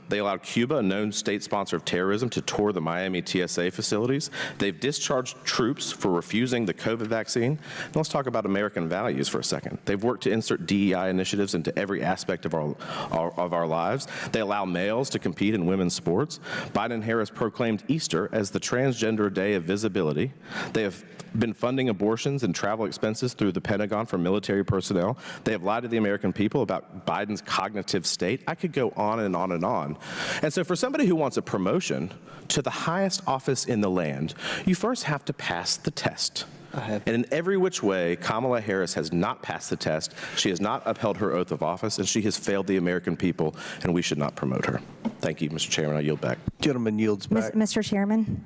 Speaker 22: They allowed Cuba, a known state sponsor of terrorism, to tour the Miami TSA facilities. They've discharged troops for refusing the COVID vaccine. And let's talk about American values for a second. They've worked to insert DEI initiatives into every aspect of our lives. They allow males to compete in women's sports. Biden and Harris proclaimed Easter as the Transgender Day of Visibility. They have been funding abortions and travel expenses through the Pentagon for military personnel. They have lied to the American people about Biden's cognitive state. I could go on and on and on. And so for somebody who wants a promotion to the highest office in the land, you first have to pass the test. And in every which way, Kamala Harris has not passed the test. She has not upheld her oath of office, and she has failed the American people, and we should not promote her. Thank you, Mr. Chairman. I yield back.
Speaker 4: Gentleman yields back.
Speaker 10: Mr. Chairman?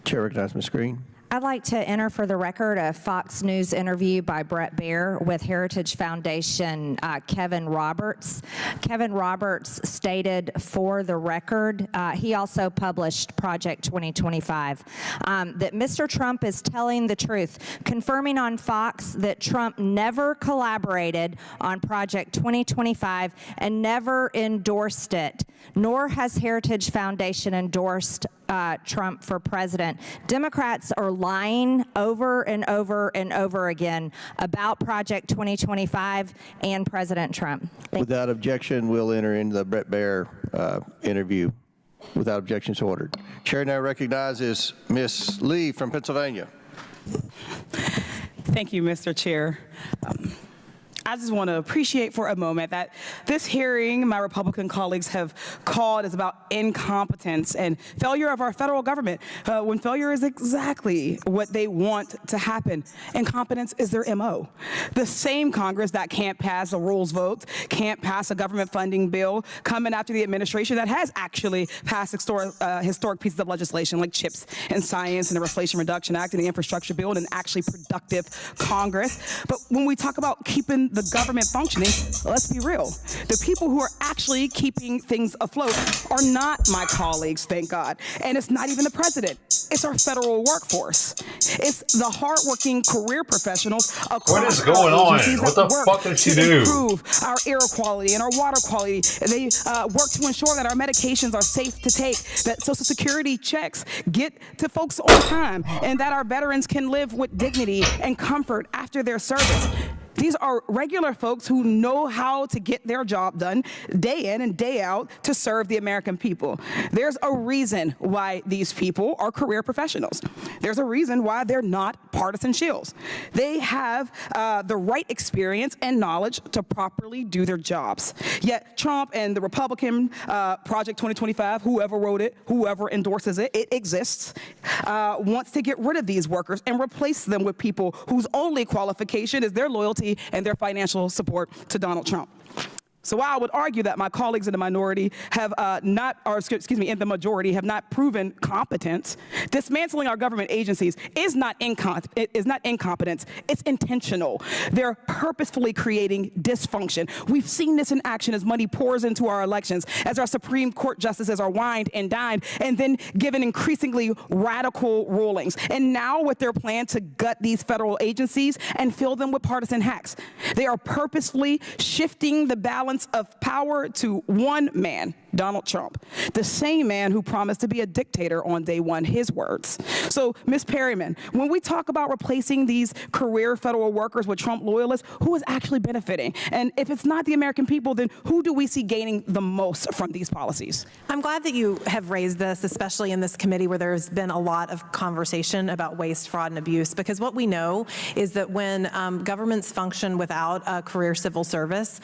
Speaker 4: Chair recognizes Ms. Green.
Speaker 10: I'd like to enter for the record a Fox News interview by Brett Baer with Heritage Foundation Kevin Roberts. Kevin Roberts stated for the record, he also published Project 2025, that Mr. Trump is telling the truth, confirming on Fox that Trump never collaborated on Project 2025 and never endorsed it, nor has Heritage Foundation endorsed Trump for president. Democrats are lying over and over and over again about Project 2025 and President Trump.
Speaker 4: Without objection, we'll enter into the Brett Baer interview. Without objections ordered. Chair now recognizes Ms. Lee from Pennsylvania.
Speaker 5: Thank you, Mr. Chair. I just want to appreciate for a moment that this hearing my Republican colleagues have called is about incompetence and failure of our federal government, when failure is exactly what they want to happen. Incompetence is their MO. The same Congress that can't pass a rules vote, can't pass a government funding bill, coming after the administration that has actually passed historic pieces of legislation like CHIPS and science and the Inflation Reduction Act and the infrastructure bill and an actually productive Congress. But when we talk about keeping the government functioning, let's be real. The people who are actually keeping things afloat are not my colleagues, thank God. And it's not even the president. It's our federal workforce. It's the hardworking career professionals across
Speaker 1: What is going on? What the fuck did she do?
Speaker 5: Improve our air quality and our water quality. They work to ensure that our medications are safe to take, that Social Security checks get to folks on time, and that our veterans can live with dignity and comfort after their service. These are regular folks who know how to get their job done day in and day out to serve the American people. There's a reason why these people are career professionals. There's a reason why they're not partisan shills. They have the right experience and knowledge to properly do their jobs. Yet Trump and the Republican Project 2025, whoever wrote it, whoever endorses it, it exists, wants to get rid of these workers and replace them with people whose only qualification is their loyalty and their financial support to Donald Trump. So while I would argue that my colleagues in the minority have in the majority have not proven competence, dismantling our government agencies is not incompetence, it's intentional. They're purposefully creating dysfunction. We've seen this in action as money pours into our elections, as our Supreme Court justices are wined and dined and then given increasingly radical rulings. And now with their plan to gut these federal agencies and fill them with partisan hacks, they are purposefully shifting the balance of power to one man, Donald Trump, the same man who promised to be a dictator on day one, his words. So, Ms. Perryman, when we talk about replacing these career federal workers with Trump loyalists, who is actually benefiting? And if it's not the American people, then who do we see gaining the most from these policies?
Speaker 6: I'm glad that you have raised this, especially in this committee where there's been a lot of conversation about waste, fraud, and abuse, because what we know is that when governments function without a career civil service,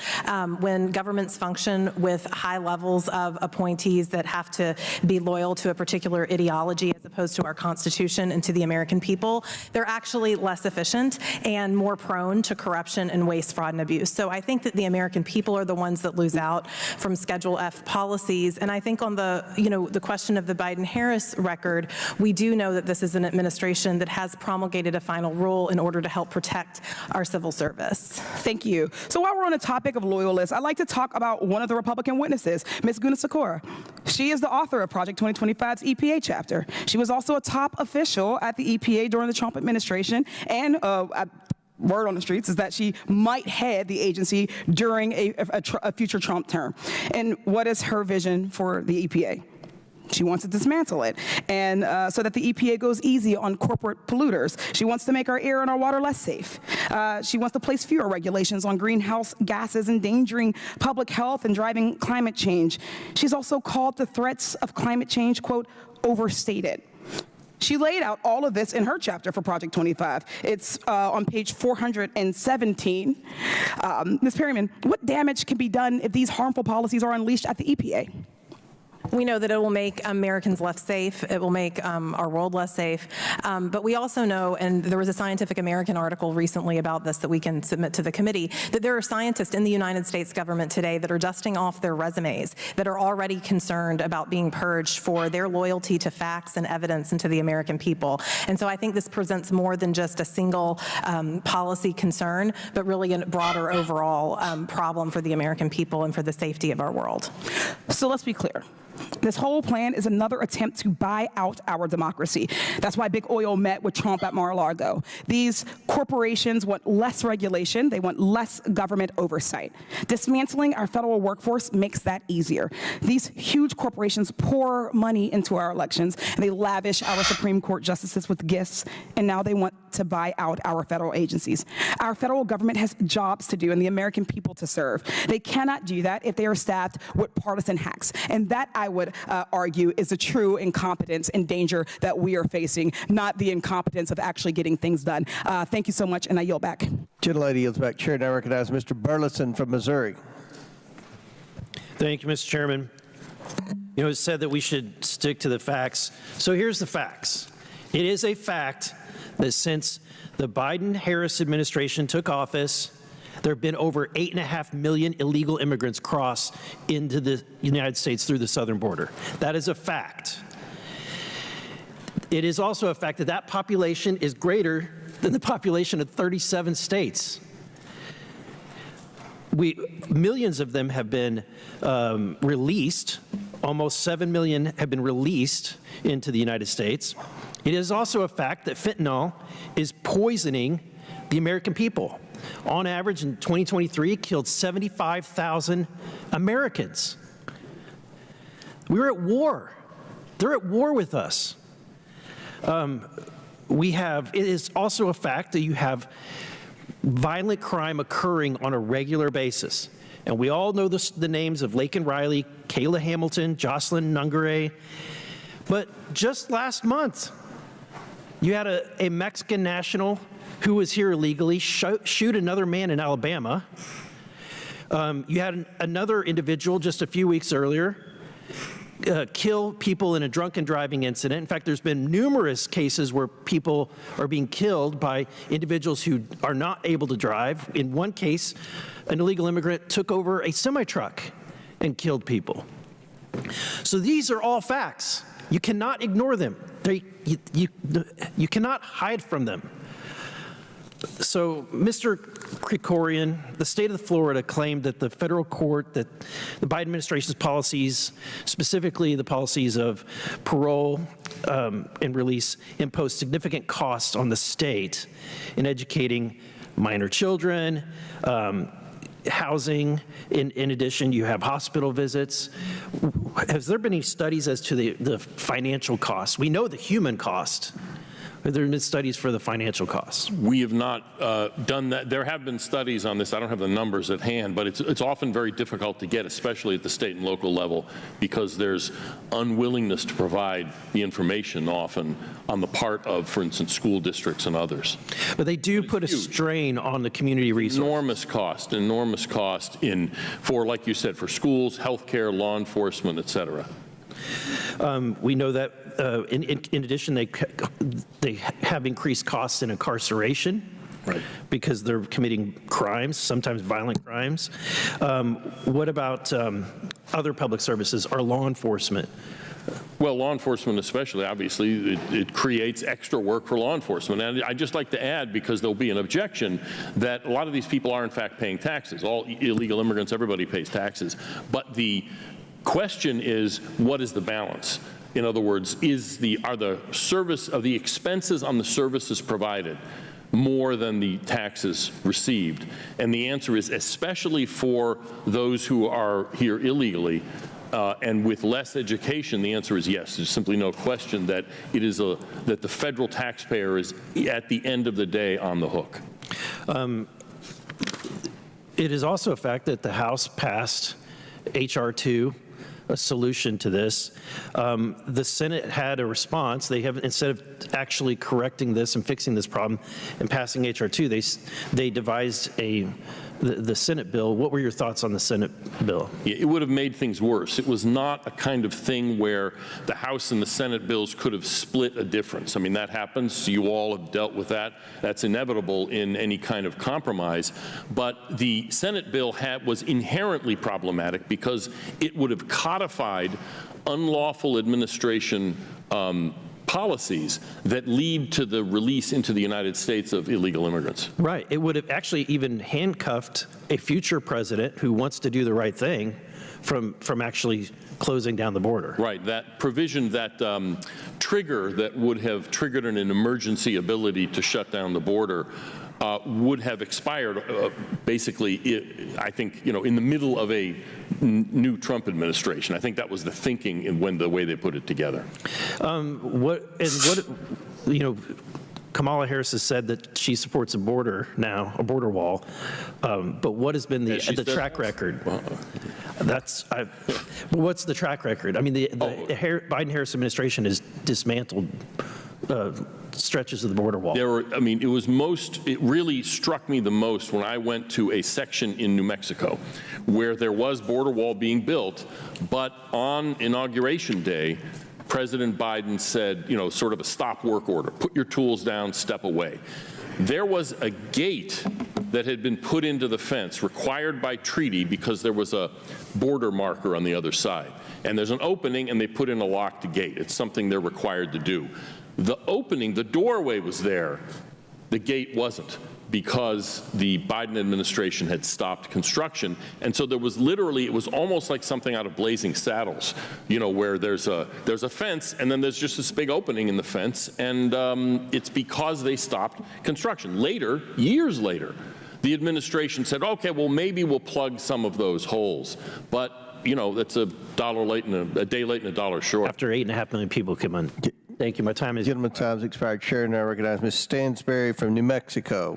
Speaker 6: when governments function with high levels of appointees that have to be loyal to a particular ideology as opposed to our Constitution and to the American people, they're actually less efficient and more prone to corruption and waste, fraud, and abuse. So I think that the American people are the ones that lose out from Schedule F policies. And I think on the question of the Biden-Harris record, we do know that this is an administration that has promulgated a final rule in order to help protect our civil service.
Speaker 5: Thank you. So while we're on the topic of loyalists, I'd like to talk about one of the Republican witnesses, Ms. Gunasakura. She is the author of Project 2025's EPA chapter. She was also a top official at the EPA during the Trump administration, and word on the streets is that she might head the agency during a future Trump term. And what is her vision for the EPA? She wants to dismantle it, and so that the EPA goes easy on corporate polluters. She wants to make our air and our water less safe. She wants to place fewer regulations on greenhouse gases, endangering public health and driving climate change. She's also called the threats of climate change, quote, overstated. She laid out all of this in her chapter for Project 25. It's on page 417. Ms. Perryman, what damage can be done if these harmful policies are unleashed at the EPA?
Speaker 6: We know that it will make Americans less safe. It will make our world less safe. But we also know, and there was a Scientific American article recently about this that we can submit to the committee, that there are scientists in the United States government today that are dusting off their resumes, that are already concerned about being purged for their loyalty to facts and evidence and to the American people. And so I think this presents more than just a single policy concern, but really a broader overall problem for the American people and for the safety of our world.
Speaker 5: So let's be clear. This whole plan is another attempt to buy out our democracy. That's why Big Oil met with Trump at Mar-a-Lago. These corporations want less regulation. They want less government oversight. Dismantling our federal workforce makes that easier. These huge corporations pour money into our elections, and they lavish our Supreme Court justices with gifts, and now they want to buy out our federal agencies. Our federal government has jobs to do and the American people to serve. They cannot do that if they are staffed with partisan hacks, and that, I would argue, is the true incompetence and danger that we are facing, not the incompetence of actually getting things done. Thank you so much, and I yield back.
Speaker 4: Gentlelady yields back. Chair now recognize Mr. Burleson from Missouri.
Speaker 7: Thank you, Mr. Chairman. You know, it's said that we should stick to the facts. So here's the facts. It is a fact that since the Biden-Harris administration took office, there have been over 8.5 million illegal immigrants cross into the United States through the southern border. That is a fact. It is also a fact that that population is greater than the population of 37 states. millions of them have been released. Almost 7 million have been released into the United States. It is also a fact that fentanyl is poisoning the American people. On average, in 2023, it killed 75,000 Americans. We're at war. They're at war with us. It is also a fact that you have violent crime occurring on a regular basis. And we all know the names of Laken Riley, Kayla Hamilton, Jocelyn Nungare. But just last month, you had a Mexican national who was here illegally shoot another man in Alabama. You had another individual just a few weeks earlier kill people in a drunken driving incident. In fact, there's been numerous cases where people are being killed by individuals who are not able to drive. In one case, an illegal immigrant took over a semi-truck and killed people. So these are all facts. You cannot ignore them. You cannot hide from them. So, Mr. Krikorian, the state of Florida claimed that the federal court, that the Biden administration's policies, specifically the policies of parole and release, imposed significant costs on the state in educating minor children, housing. In addition, you have hospital visits. Has there been any studies as to the financial costs? We know the human cost. Have there been studies for the financial costs?
Speaker 8: We have not done that. There have been studies on this. I don't have the numbers at hand, but it's often very difficult to get, especially at the state and local level, because there's unwillingness to provide the information often on the part of, for instance, school districts and others.
Speaker 7: But they do put a strain on the community resources.
Speaker 8: Enormous cost for, like you said, for schools, healthcare, law enforcement, et cetera.
Speaker 7: We know that in addition, they have increased costs in incarceration, right, because they're committing crimes, sometimes violent crimes. What about other public services or law enforcement?
Speaker 8: Well, law enforcement especially, obviously, it creates extra work for law enforcement. And I'd just like to add, because there'll be an objection, that a lot of these people are in fact paying taxes. All illegal immigrants, everybody pays taxes. But the question is, what is the balance? In other words, are the expenses on the services provided more than the taxes received? And the answer is, especially for those who are here illegally and with less education, the answer is yes. There's simply no question that that the federal taxpayer is, at the end of the day, on the hook.
Speaker 7: It is also a fact that the House passed H.R. 2, a solution to this. The Senate had a response. They have, instead of actually correcting this and fixing this problem and passing H.R. 2, they devised the Senate bill. What were your thoughts on the Senate bill?
Speaker 8: Yeah, it would have made things worse. It was not a kind of thing where the House and the Senate bills could have split a difference. I mean, that happens. You all have dealt with that. That's inevitable in any kind of compromise. But the Senate bill was inherently problematic because it would have codified unlawful administration policies that lead to the release into the United States of illegal immigrants.
Speaker 7: Right. It would have actually even handcuffed a future president who wants to do the right thing from actually closing down the border.
Speaker 8: Right. That provision, that trigger that would have triggered an emergency ability to shut down the border would have expired basically, I think, in the middle of a new Trump administration. I think that was the thinking in the way they put it together.
Speaker 7: Kamala Harris has said that she supports a border wall. But what has been the track record? What's the track record? I mean, the Biden-Harris administration has dismantled stretches of the border wall.
Speaker 8: It really struck me the most when I went to a section in New Mexico where there was border wall being built, but on Inauguration Day, President Biden said, sort of a stop work order, put your tools down, step away. There was a gate that had been put into the fence, required by treaty, because there was a border marker on the other side. And there's an opening, and they put in a locked gate. It's something they're required to do. The opening, the doorway was there. The gate wasn't. because the Biden administration had stopped construction. And so there was literally, it was almost like something out of Blazing Saddles, you know, where there's a fence and then there's just this big opening in the fence, and it's because they stopped construction. Later, years later, the administration said, okay, well, maybe we'll plug some of those holes. But, you know, that's a day late and a dollar short.
Speaker 7: After 8.5 million people come in. Thank you. My time is.
Speaker 4: Gentleman's time's expired. Chair now recognize Ms. Stansberry from New Mexico.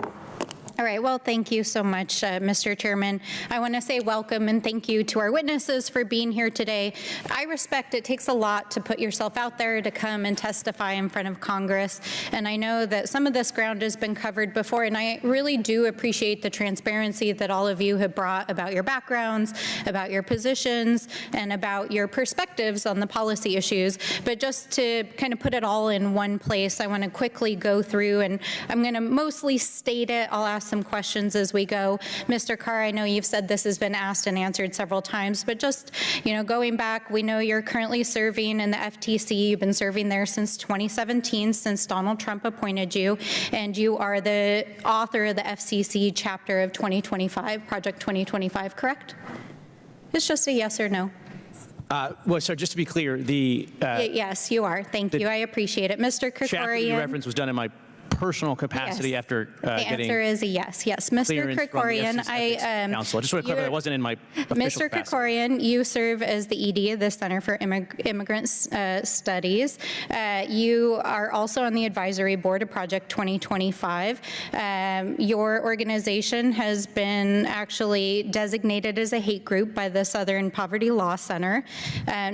Speaker 9: All right, well, thank you so much, Mr. Chairman. I want to say welcome and thank you to our witnesses for being here today. I respect it takes a lot to put yourself out there to come and testify in front of Congress, and I know that some of this ground has been covered before, and I really do appreciate the transparency that all of you have brought about your backgrounds, about your positions, and about your perspectives on the policy issues. But just to kind of put it all in one place, I want to quickly go through, and I'm going to mostly state it. I'll ask some questions as we go. Mr. Carr, I know you've said this has been asked and answered several times, but just, you know, going back, we know you're currently serving in the FTC. You've been serving there since 2017, since Donald Trump appointed you, and you are the author of the FCC chapter of 2025, Project 2025, correct? It's just a yes or no.
Speaker 14: Well, so just to be clear, the
Speaker 9: yes, you are. Thank you. I appreciate it. Mr.
Speaker 14: chapter you
Speaker 9: Krikorian.
Speaker 14: reference was done in my personal capacity
Speaker 9: Yes.
Speaker 14: after
Speaker 9: The
Speaker 14: getting
Speaker 9: answer is a yes. Yes, Mr.
Speaker 14: clearance from the
Speaker 9: Krikorian,
Speaker 14: FCC Council. I just want to clarify that wasn't in my official
Speaker 9: Mr.
Speaker 14: capacity.
Speaker 9: Krikorian, you serve as the ED of the Center for Immigrant Studies. You are also on the advisory board of Project 2025. Your organization has been actually designated as a hate group by the Southern Poverty Law Center.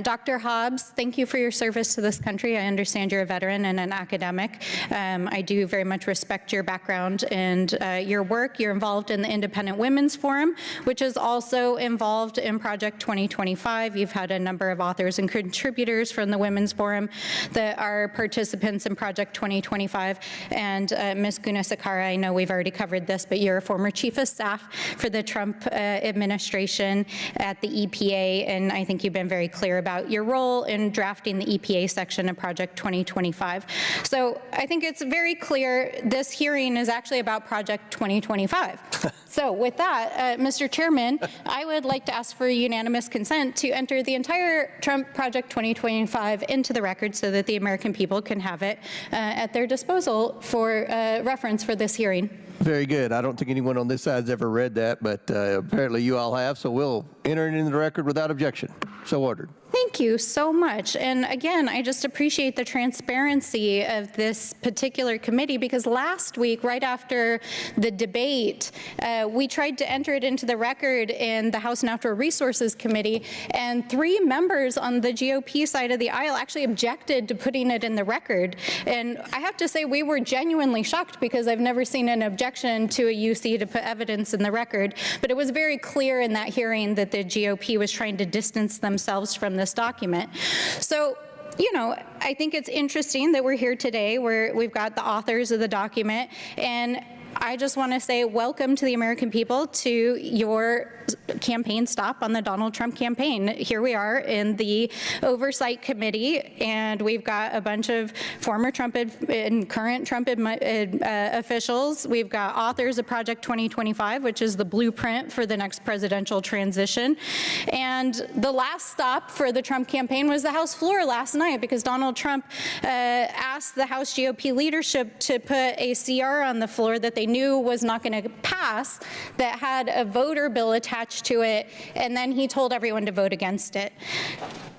Speaker 9: Dr. Hobbs, thank you for your service to this country. I understand you're a veteran and an academic. I do very much respect your background and your work. You're involved in the Independent Women's Forum, which is also involved in Project 2025. You've had a number of authors and contributors from the Women's Forum that are participants in Project 2025. And Ms. Gunasekara, I know we've already covered this, but you're a former chief of staff for the Trump administration at the EPA, and I think you've been very clear about your role in drafting the EPA section of Project 2025. So I think it's very clear this hearing is actually about Project 2025. So with that, Mr. Chairman, I would like to ask for unanimous consent to enter the entire Trump Project 2025 into the record so that the American people can have it at their disposal for reference for this hearing.
Speaker 4: Very good. I don't think anyone on this side's ever read that, but apparently you all have, so we'll enter it into the record without objection. So ordered.
Speaker 9: Thank you so much. And again, I just appreciate the transparency of this particular committee, because last week, right after the debate, we tried to enter it into the record in the House Natural Resources Committee, and 3 members on the GOP side of the aisle actually objected to putting it in the record. And I have to say, we were genuinely shocked, because I've never seen an objection to a UC to put evidence in the record. But it was very clear in that hearing that the GOP was trying to distance themselves from this document. So, you know, I think it's interesting that we're here today where we've got the authors of the document, and I just want to say welcome to the American people to your campaign stop on the Donald Trump campaign. Here we are in the Oversight Committee, and we've got a bunch of former Trump and current Trump officials. We've got authors of Project 2025, which is the blueprint for the next presidential transition. And the last stop for the Trump campaign was the House floor last night, because Donald Trump asked the House GOP leadership to put a CR on the floor that they knew was not going to pass, that had a voter bill attached to it, and then he told everyone to vote against it.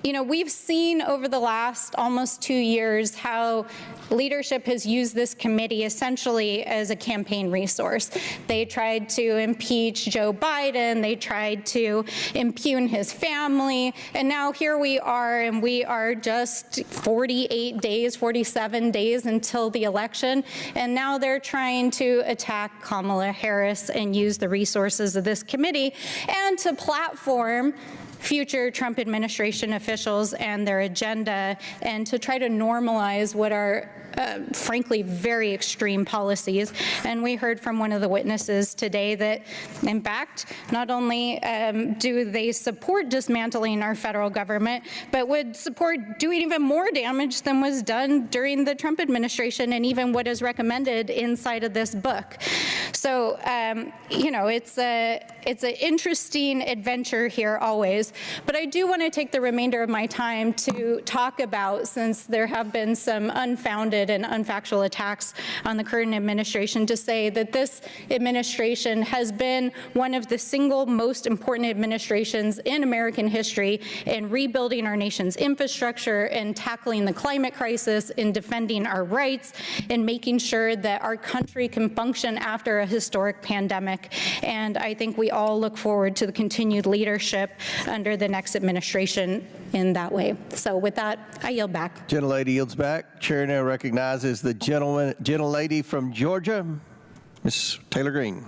Speaker 9: You know, we've seen over the last almost 2 years how leadership has used this committee essentially as a campaign resource. They tried to impeach Joe Biden, they tried to impugn his family, and now here we are, and we are just 48 days, 47 days until the election, and now they're trying to attack Kamala Harris and use the resources of this committee and to platform future Trump administration officials and their agenda, and to try to normalize what are frankly, very extreme policies. And we heard from one of the witnesses today that, in fact, not only do they support dismantling our federal government, but would support doing even more damage than was done during the Trump administration and even what is recommended inside of this book. So, you know, it's an interesting adventure here always. But I do want to take the remainder of my time to talk about, since there have been some unfounded and unfactual attacks on the current administration, to say that this administration has been one of the single most important administrations in American history in rebuilding our nation's infrastructure and tackling the climate crisis, in defending our rights, in making sure that our country can function after a historic pandemic. And I think we all look forward to the continued leadership under the next administration in that way. So with that, I yield back.
Speaker 4: Gentlelady yields back. Chair now recognizes the gentlelady from Georgia, Ms. Taylor Greene.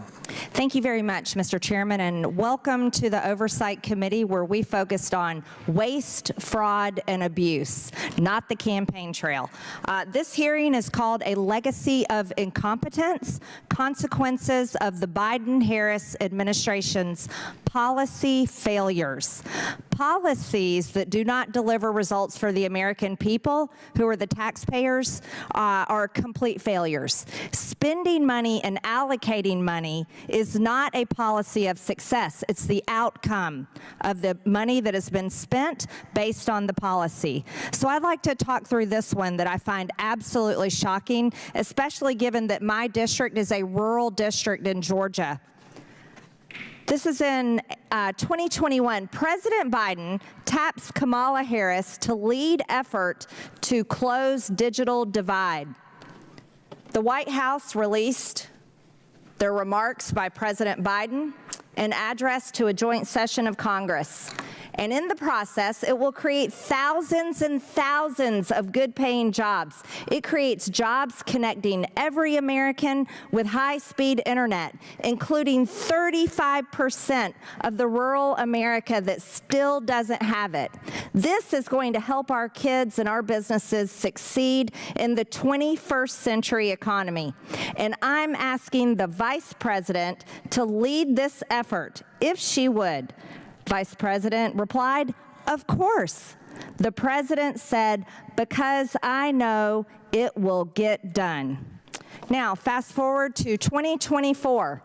Speaker 10: Thank you very much, Mr. Chairman, and welcome to the Oversight Committee, where we focused on waste, fraud, and abuse, not the campaign trail. This hearing is called A Legacy of Incompetence, Consequences of the Biden-Harris Administration's Policy Failures. Policies that do not deliver results for the American people, who are the taxpayers, are complete failures. Spending money and allocating money is not a policy of success. It's the outcome of the money that has been spent based on the policy. So I'd like to talk through this one that I find absolutely shocking, especially given that my district is a rural district in Georgia. This is in 2021. President Biden taps Kamala Harris to lead effort to close digital divide. The White House released their remarks by President Biden, an address to a joint session of Congress. And in the process, it will create thousands and thousands of good-paying jobs. It creates jobs connecting every American with high-speed internet, including 35% of the rural America that still doesn't have it. This is going to help our kids and our businesses succeed in the 21st century economy. And I'm asking the Vice President to lead this effort, if she would. Vice President replied, "Of course." The President said, "Because I know it will get done." Now, fast forward to 2024.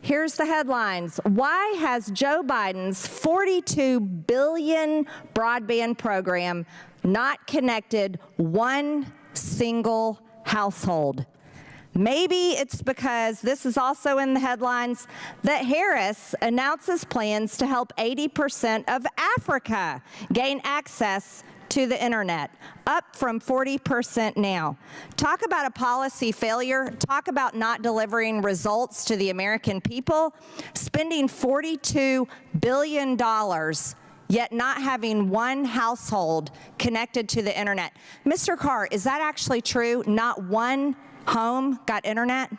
Speaker 10: Here's the headlines. Why has Joe Biden's $42 billion broadband program not connected one single household? Maybe it's because, this is also in the headlines, that Harris announces plans to help 80% of Africa gain access to the internet, up from 40% now. Talk about a policy failure. Talk about not delivering results to the American people. Spending $42 billion, yet not having one household connected to the internet. Mr. Carr, is that actually true? Not one home got internet?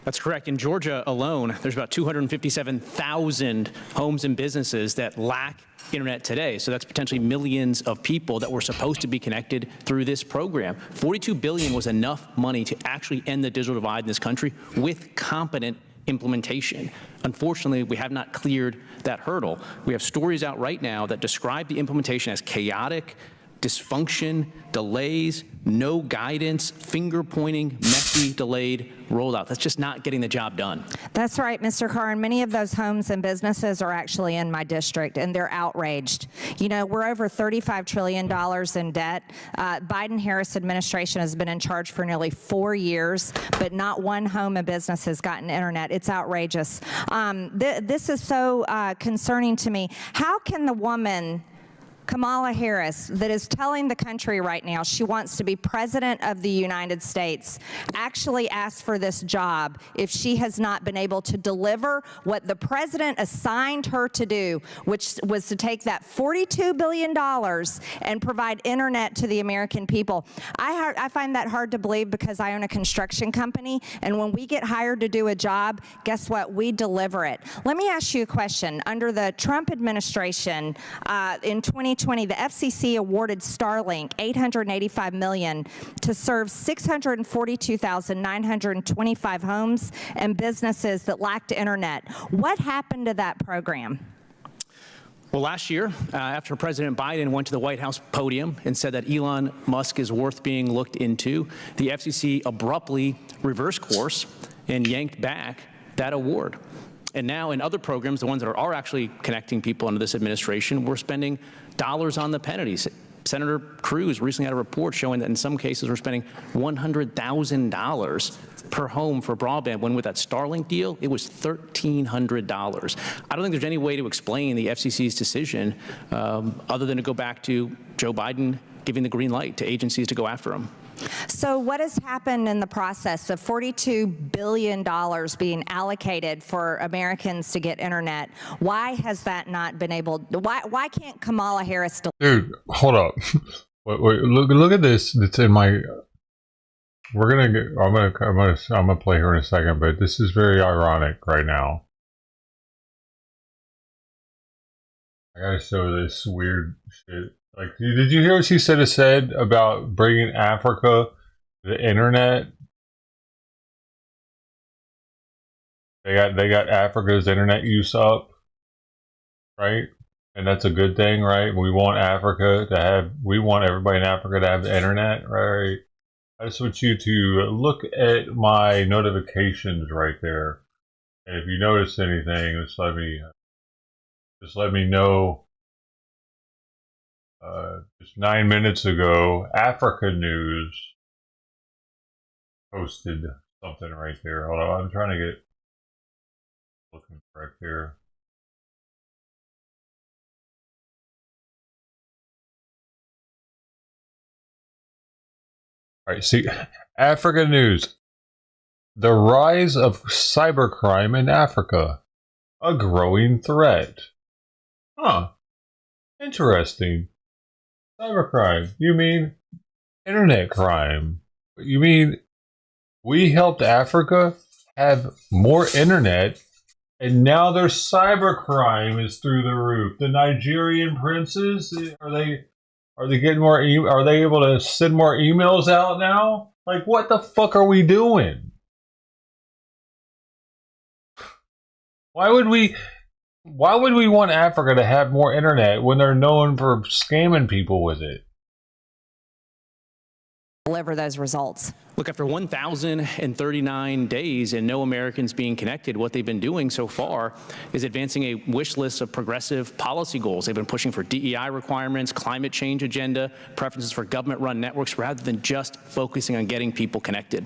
Speaker 14: That's correct. In Georgia alone, there's about 257,000 homes and businesses that lack internet today. So that's potentially millions of people that were supposed to be connected through this program. $42 billion was enough money to actually end the digital divide in this country with competent implementation. Unfortunately, we have not cleared that hurdle. We have stories out right now that describe the implementation as chaotic, dysfunction, delays, no guidance, finger pointing, messy, delayed rollout. That's just not getting the job done.
Speaker 10: That's right, Mr. Carr, and many of those homes and businesses are actually in my district, and they're outraged. You know, we're over $35 trillion in debt. Biden-Harris administration has been in charge for nearly 4 years, but not one home and business has gotten internet. It's outrageous. This is so concerning to me. How can the woman, Kamala Harris, that is telling the country right now she wants to be president of the United States, actually ask for this job if she has not been able to deliver what the president assigned her to do, which was to take that $42 billion and provide internet to the American people? I find that hard to believe because I own a construction company, and when we get hired to do a job, guess what? We deliver it. Let me ask you a question. Under the Trump administration in 2020, 2020, the FCC awarded Starlink $885 million to serve 642,925 homes and businesses that lacked internet. What happened to that program?
Speaker 14: Well, last year, after President Biden went to the White House podium and said that Elon Musk is worth being looked into, the FCC abruptly reversed course and yanked back that award. And now in other programs, the ones that are actually connecting people under this administration, we're spending dollars on the penalties. Senator Cruz recently had a report showing that in some cases we're spending $100,000 per home for broadband, when with that Starlink deal, it was $1,300. I don't think there's any way to explain the FCC's decision other than to go back to Joe Biden giving the green light to agencies to go after them.
Speaker 10: So what has happened in the process of $42 billion being allocated for Americans to get internet? Why has that not been able, why can't Kamala Harris
Speaker 1: Dude, hold up. Wait, look at this. It's in my, I'm gonna play her in a second, but this is very ironic right now. I gotta show this weird shit. Like, did you hear what she said about bringing Africa to the internet? They got Africa's internet use up, right? And that's a good thing, right? We want everybody in Africa to have the internet, right? I just want you to look at my notifications right there. And if you notice anything, just let me know. Just 9 minutes ago, Africa News posted something right there. Hold on, I'm trying to get looking correct here. All right, see, Africa News. The rise of cybercrime in Africa. A growing threat. Huh. Interesting. Cybercrime. You mean internet crime. You mean we helped Africa have more internet, and now their cybercrime is through the roof. The Nigerian princes, are they getting more? Are they able to send more emails out now? Like, what the fuck are we doing? Why would we want Africa to have more internet when they're known for scamming people with it?
Speaker 10: deliver those results?
Speaker 14: Look, after 1,039 days and no Americans being connected, what they've been doing so far is advancing a wish list of progressive policy goals. They've been pushing for DEI requirements, climate change agenda, preferences for government-run networks, rather than just focusing on getting people connected.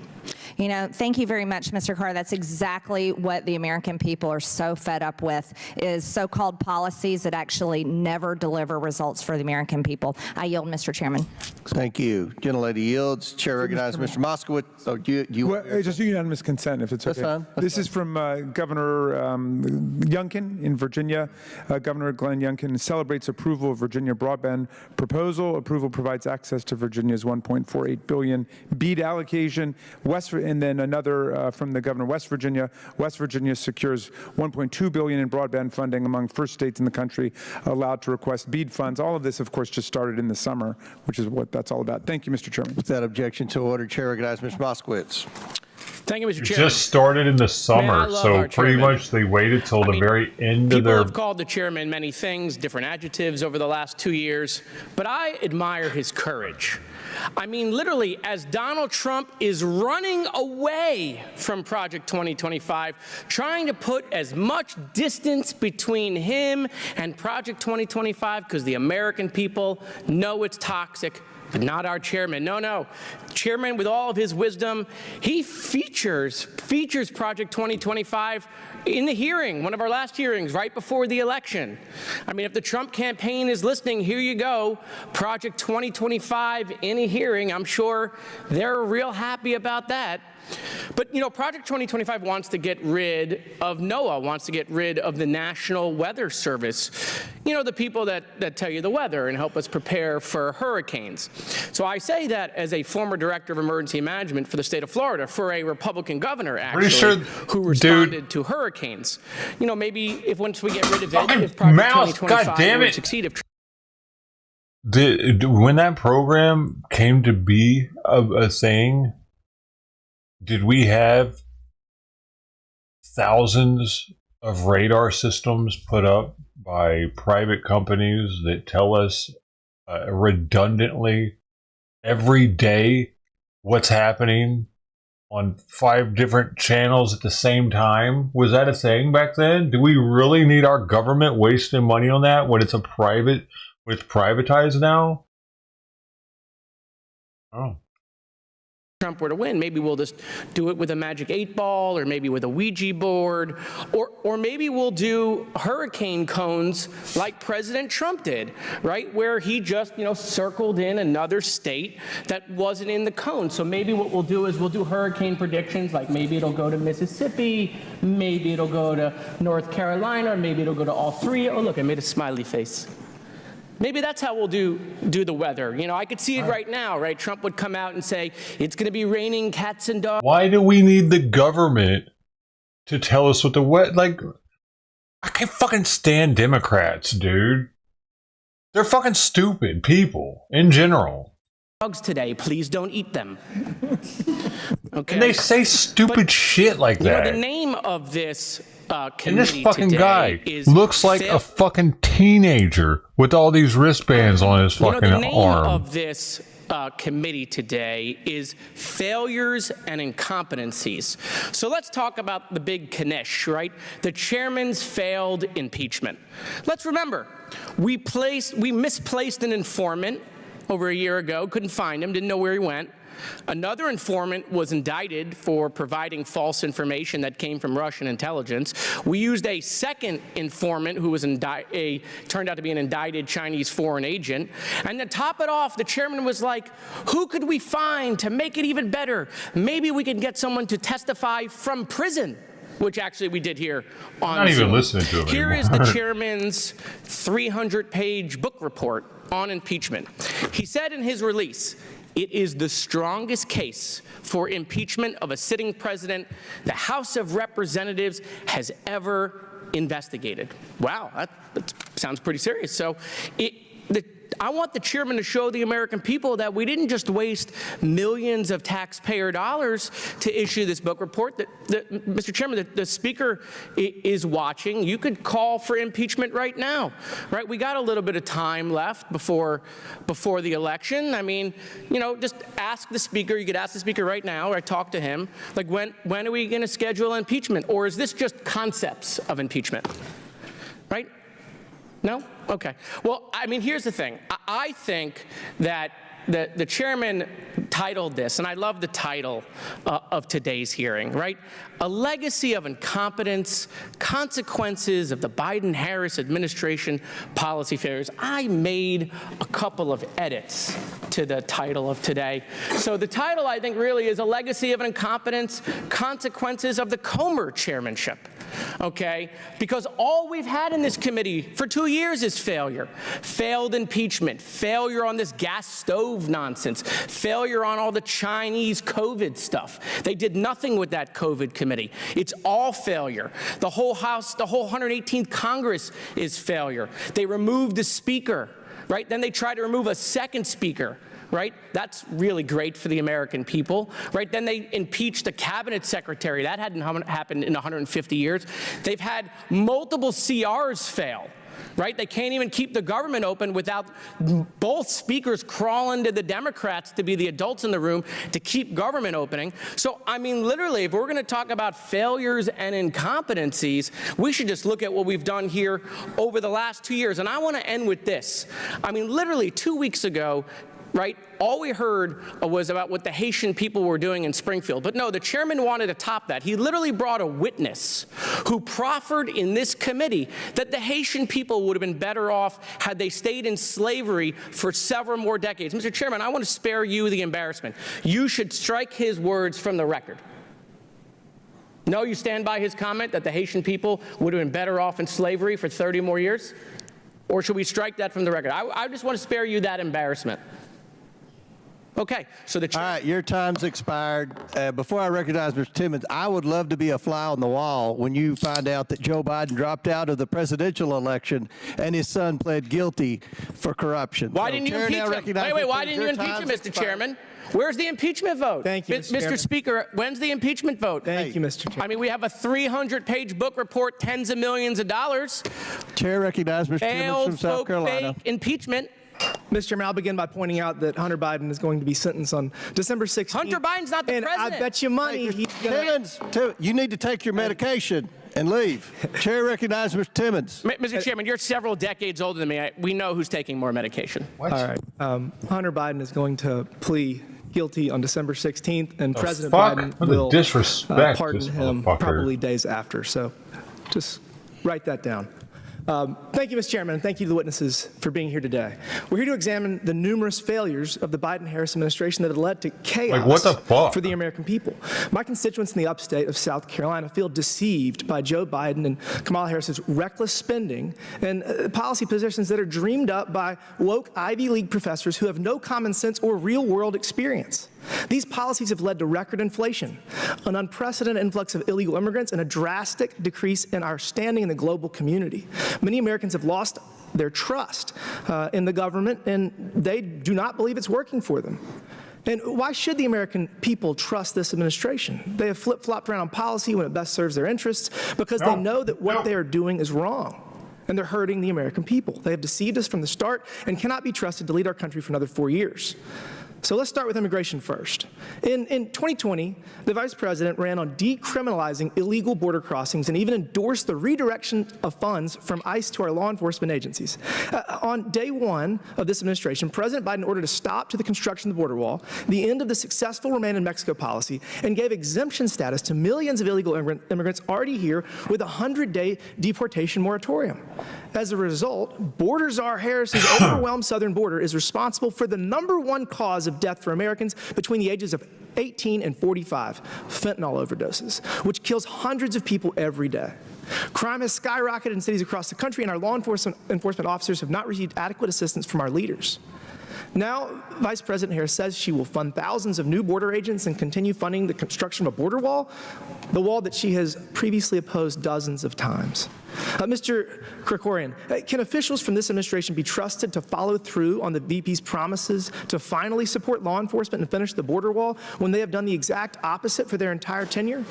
Speaker 10: You know, thank you very much, Mr. Carr. That's exactly what the American people are so fed up with, is so-called policies that actually never deliver results for the American people. I yield, Mr. Chairman.
Speaker 4: Thank you. Gentlelady yields. Chair recognizes Mr. Moskowitz. Oh,
Speaker 12: just unanimous consent, if it's okay.
Speaker 4: That's fine.
Speaker 12: This is from Governor Youngkin in Virginia. Governor Glenn Youngkin celebrates approval of Virginia broadband proposal. Approval provides access to Virginia's $1.48 billion BEAD allocation. And then another from the governor of West Virginia. West Virginia secures $1.2 billion in broadband funding, among first states in the country allowed to request BEAD funds. All of this, of course, just started in the summer, which is what that's all about. Thank you, Mr. Chairman.
Speaker 4: Without objection to order, Chair recognizes Mr. Moskowitz.
Speaker 14: Thank you, Mr.
Speaker 1: It
Speaker 14: Chairman.
Speaker 1: just started in the summer, so pretty much they waited till the very end of their...
Speaker 15: People have called the chairman many things, different adjectives over the last 2 years, but I admire his courage. I mean, literally, as Donald Trump is running away from Project 2025, trying to put as much distance between him and Project 2025 because the American people know it's toxic, but not our chairman. No. Chairman, with all of his wisdom, he features Project 2025 in the hearing, one of our last hearings, right before the election. I mean, if the Trump campaign is listening, here you go. Project 2025 in a hearing. I'm sure they're real happy about that. But, you know, Project 2025 wants to get rid of NOAA, wants to get rid of the National Weather Service. You know, the people that tell you the weather and help us prepare for hurricanes. So I say that as a former director of emergency management for the state of Florida, for a Republican governor, actually, who responded to hurricanes. You know, maybe if once we get rid of it, if Project 2025 would succeed, if
Speaker 1: When that program came to be a thing, did we have thousands of radar systems put up by private companies that tell us redundantly every day what's happening on 5 different channels at the same time? Was that a thing back then? Do we really need our government wasting money on that when it's privatized now? Oh.
Speaker 15: Trump were to win, maybe we'll just do it with a magic 8-ball, or maybe with a Ouija board, or maybe we'll do hurricane cones like President Trump did, right? Where he just, circled in another state that wasn't in the cone. So maybe what we'll do is we'll do hurricane predictions, like maybe it'll go to Mississippi, maybe it'll go to North Carolina, or maybe it'll go to all 3. Oh, look, I made a smiley face. Maybe that's how we'll do the weather. I could see it right now, right? Trump would come out and say, it's going to be raining cats and dogs.
Speaker 1: Why do we need the government to tell us what the I can't fucking stand Democrats, dude. They're fucking stupid people in general.
Speaker 15: Dogs today, please don't eat them. Okay.
Speaker 1: And they say stupid shit like that.
Speaker 15: The name of this
Speaker 1: and this fucking guy looks like a fucking teenager with all these wristbands on his fucking
Speaker 15: the name
Speaker 1: arm.
Speaker 15: Of this committee today is failures and incompetencies. So let's talk about the big Knish, right? The chairman's failed impeachment. Let's remember, we misplaced an informant over a year ago, couldn't find him, didn't know where he went. Another informant was indicted for providing false information that came from Russian intelligence. We used a second informant who was turned out to be an indicted Chinese foreign agent. And to top it off, the chairman was like, who could we find to make it even better? Maybe we could get someone to testify from prison, which actually we did here on
Speaker 1: Not
Speaker 15: Zoom.
Speaker 1: even listening to him
Speaker 15: Here
Speaker 1: anymore.
Speaker 15: is the chairman's 300-page book report on impeachment. He said in his release, it is the strongest case for impeachment of a sitting president the House of Representatives has ever investigated. Wow, that sounds pretty serious. So I want the chairman to show the American people that we didn't just waste millions of taxpayer dollars to issue this book report. Mr. Chairman, the speaker is watching. You could call for impeachment right now, right? We got a little bit of time left before the election. I mean, just ask the speaker. You could ask the speaker right now, or talk to him. Like, when are we going to schedule impeachment? Or is this just concepts of impeachment, right? No? Okay. Well, I mean, here's the thing. I think that the chairman titled this, and I love the title of today's hearing, right? A legacy of incompetence, consequences of the Biden-Harris administration policy failures. I made a couple of edits to the title of today. So the title, I think, really is a legacy of incompetence, consequences of the Comer chairmanship. Okay? Because all we've had in this committee for 2 years is failure. Failed impeachment, failure on this gas stove nonsense, failure on all the Chinese COVID stuff. They did nothing with that COVID committee. It's all failure. The whole House, the whole 118th Congress is failure. They removed the speaker, right? Then they tried to remove a second speaker. Right? That's really great for the American people, right? Then they impeached the cabinet secretary. That hadn't happened in 150 years. They've had multiple CRs fail, right? They can't even keep the government open without both speakers crawling to the Democrats to be the adults in the room to keep government opening. So, I mean, literally, if we're going to talk about failures and incompetencies, we should just look at what we've done here over the last 2 years. And I want to end with this. I mean, literally 2 weeks ago, right? All we heard was about what the Haitian people were doing in Springfield. But no, the chairman wanted to top that. He literally brought a witness who proffered in this committee that the Haitian people would have been better off had they stayed in slavery for several more decades. Mr. Chairman, I want to spare you the embarrassment. You should strike his words from the record. No, you stand by his comment that the Haitian people would have been better off in slavery for 30 more years? Or should we strike that from the record? I just want to spare you that embarrassment. Okay, so the
Speaker 4: All right, your time's expired. Before I recognize Mr. Timmons, I would love to be a fly on the wall when you find out that Joe Biden dropped out of the presidential election and his son pled guilty for corruption.
Speaker 15: Why didn't you impeach him? Wait, why didn't you impeach him, Mr. Chairman? Where's the impeachment vote?
Speaker 3: Thank you, Mr. Chairman.
Speaker 15: Speaker, when's the impeachment vote?
Speaker 3: Thank you, Mr. Chairman.
Speaker 15: I mean, we have a 300-page book report, tens of millions of dollars.
Speaker 4: Chair recognizes Mr. Timmons from South Carolina.
Speaker 15: Fake impeachment.
Speaker 17: Mr. Chairman, I'll begin by pointing out that Hunter Biden is going to be sentenced on December 16th.
Speaker 15: Hunter Biden's not the president.
Speaker 17: I bet you money he's
Speaker 4: Timmons, you need to take your medication and leave. Chair recognizes Mr. Timmons.
Speaker 15: Mr. Chairman, you're several decades older than me. We know who's taking more medication.
Speaker 17: All right. Hunter Biden is going to plea guilty on December 16th, and President Biden will pardon him probably days after. So just write that down. Thank you, Mr. Chairman, and thank you to the witnesses for being here today. We're here to examine the numerous failures of the Biden-Harris administration that have led to chaos for the American people. My constituents in the upstate of South Carolina feel deceived by Joe Biden and Kamala Harris's reckless spending and policy positions that are dreamed up by woke Ivy League professors who have no common sense or real-world experience. These policies have led to record inflation, an unprecedented influx of illegal immigrants, and a drastic decrease in our standing in the global community. Many Americans have lost their trust in the government, and they do not believe it's working for them. And why should the American people trust this administration? They have flip-flopped around on policy when it best serves their interests because they know that what they are doing is wrong. And they're hurting the American people. They have deceived us from the start and cannot be trusted to lead our country for another 4 years. So let's start with immigration first. In 2020, the Vice President ran on decriminalizing illegal border crossings and even endorsed the redirection of funds from ICE to our law enforcement agencies. On day one of this administration, President Biden ordered a stop to the construction of the border wall, the end of the successful Remain in Mexico policy, and gave exemption status to millions of illegal immigrants already here with a 100-day deportation moratorium. As a result, Border Czar Harris's overwhelmed southern border is responsible for the #1 cause of death for Americans between the ages of 18 and 45, fentanyl overdoses, which kills hundreds of people every day. Crime has skyrocketed in cities across the country, and our law enforcement officers have not received adequate assistance from our leaders. Now, Vice President Harris says she will fund thousands of new border agents and continue funding the construction of a border wall, the wall that she has previously opposed dozens of times. Mr. Krikorian, can officials from this administration be trusted to follow through on the VP's promises to finally support law enforcement and finish the border wall when they have done the exact opposite for their entire tenure?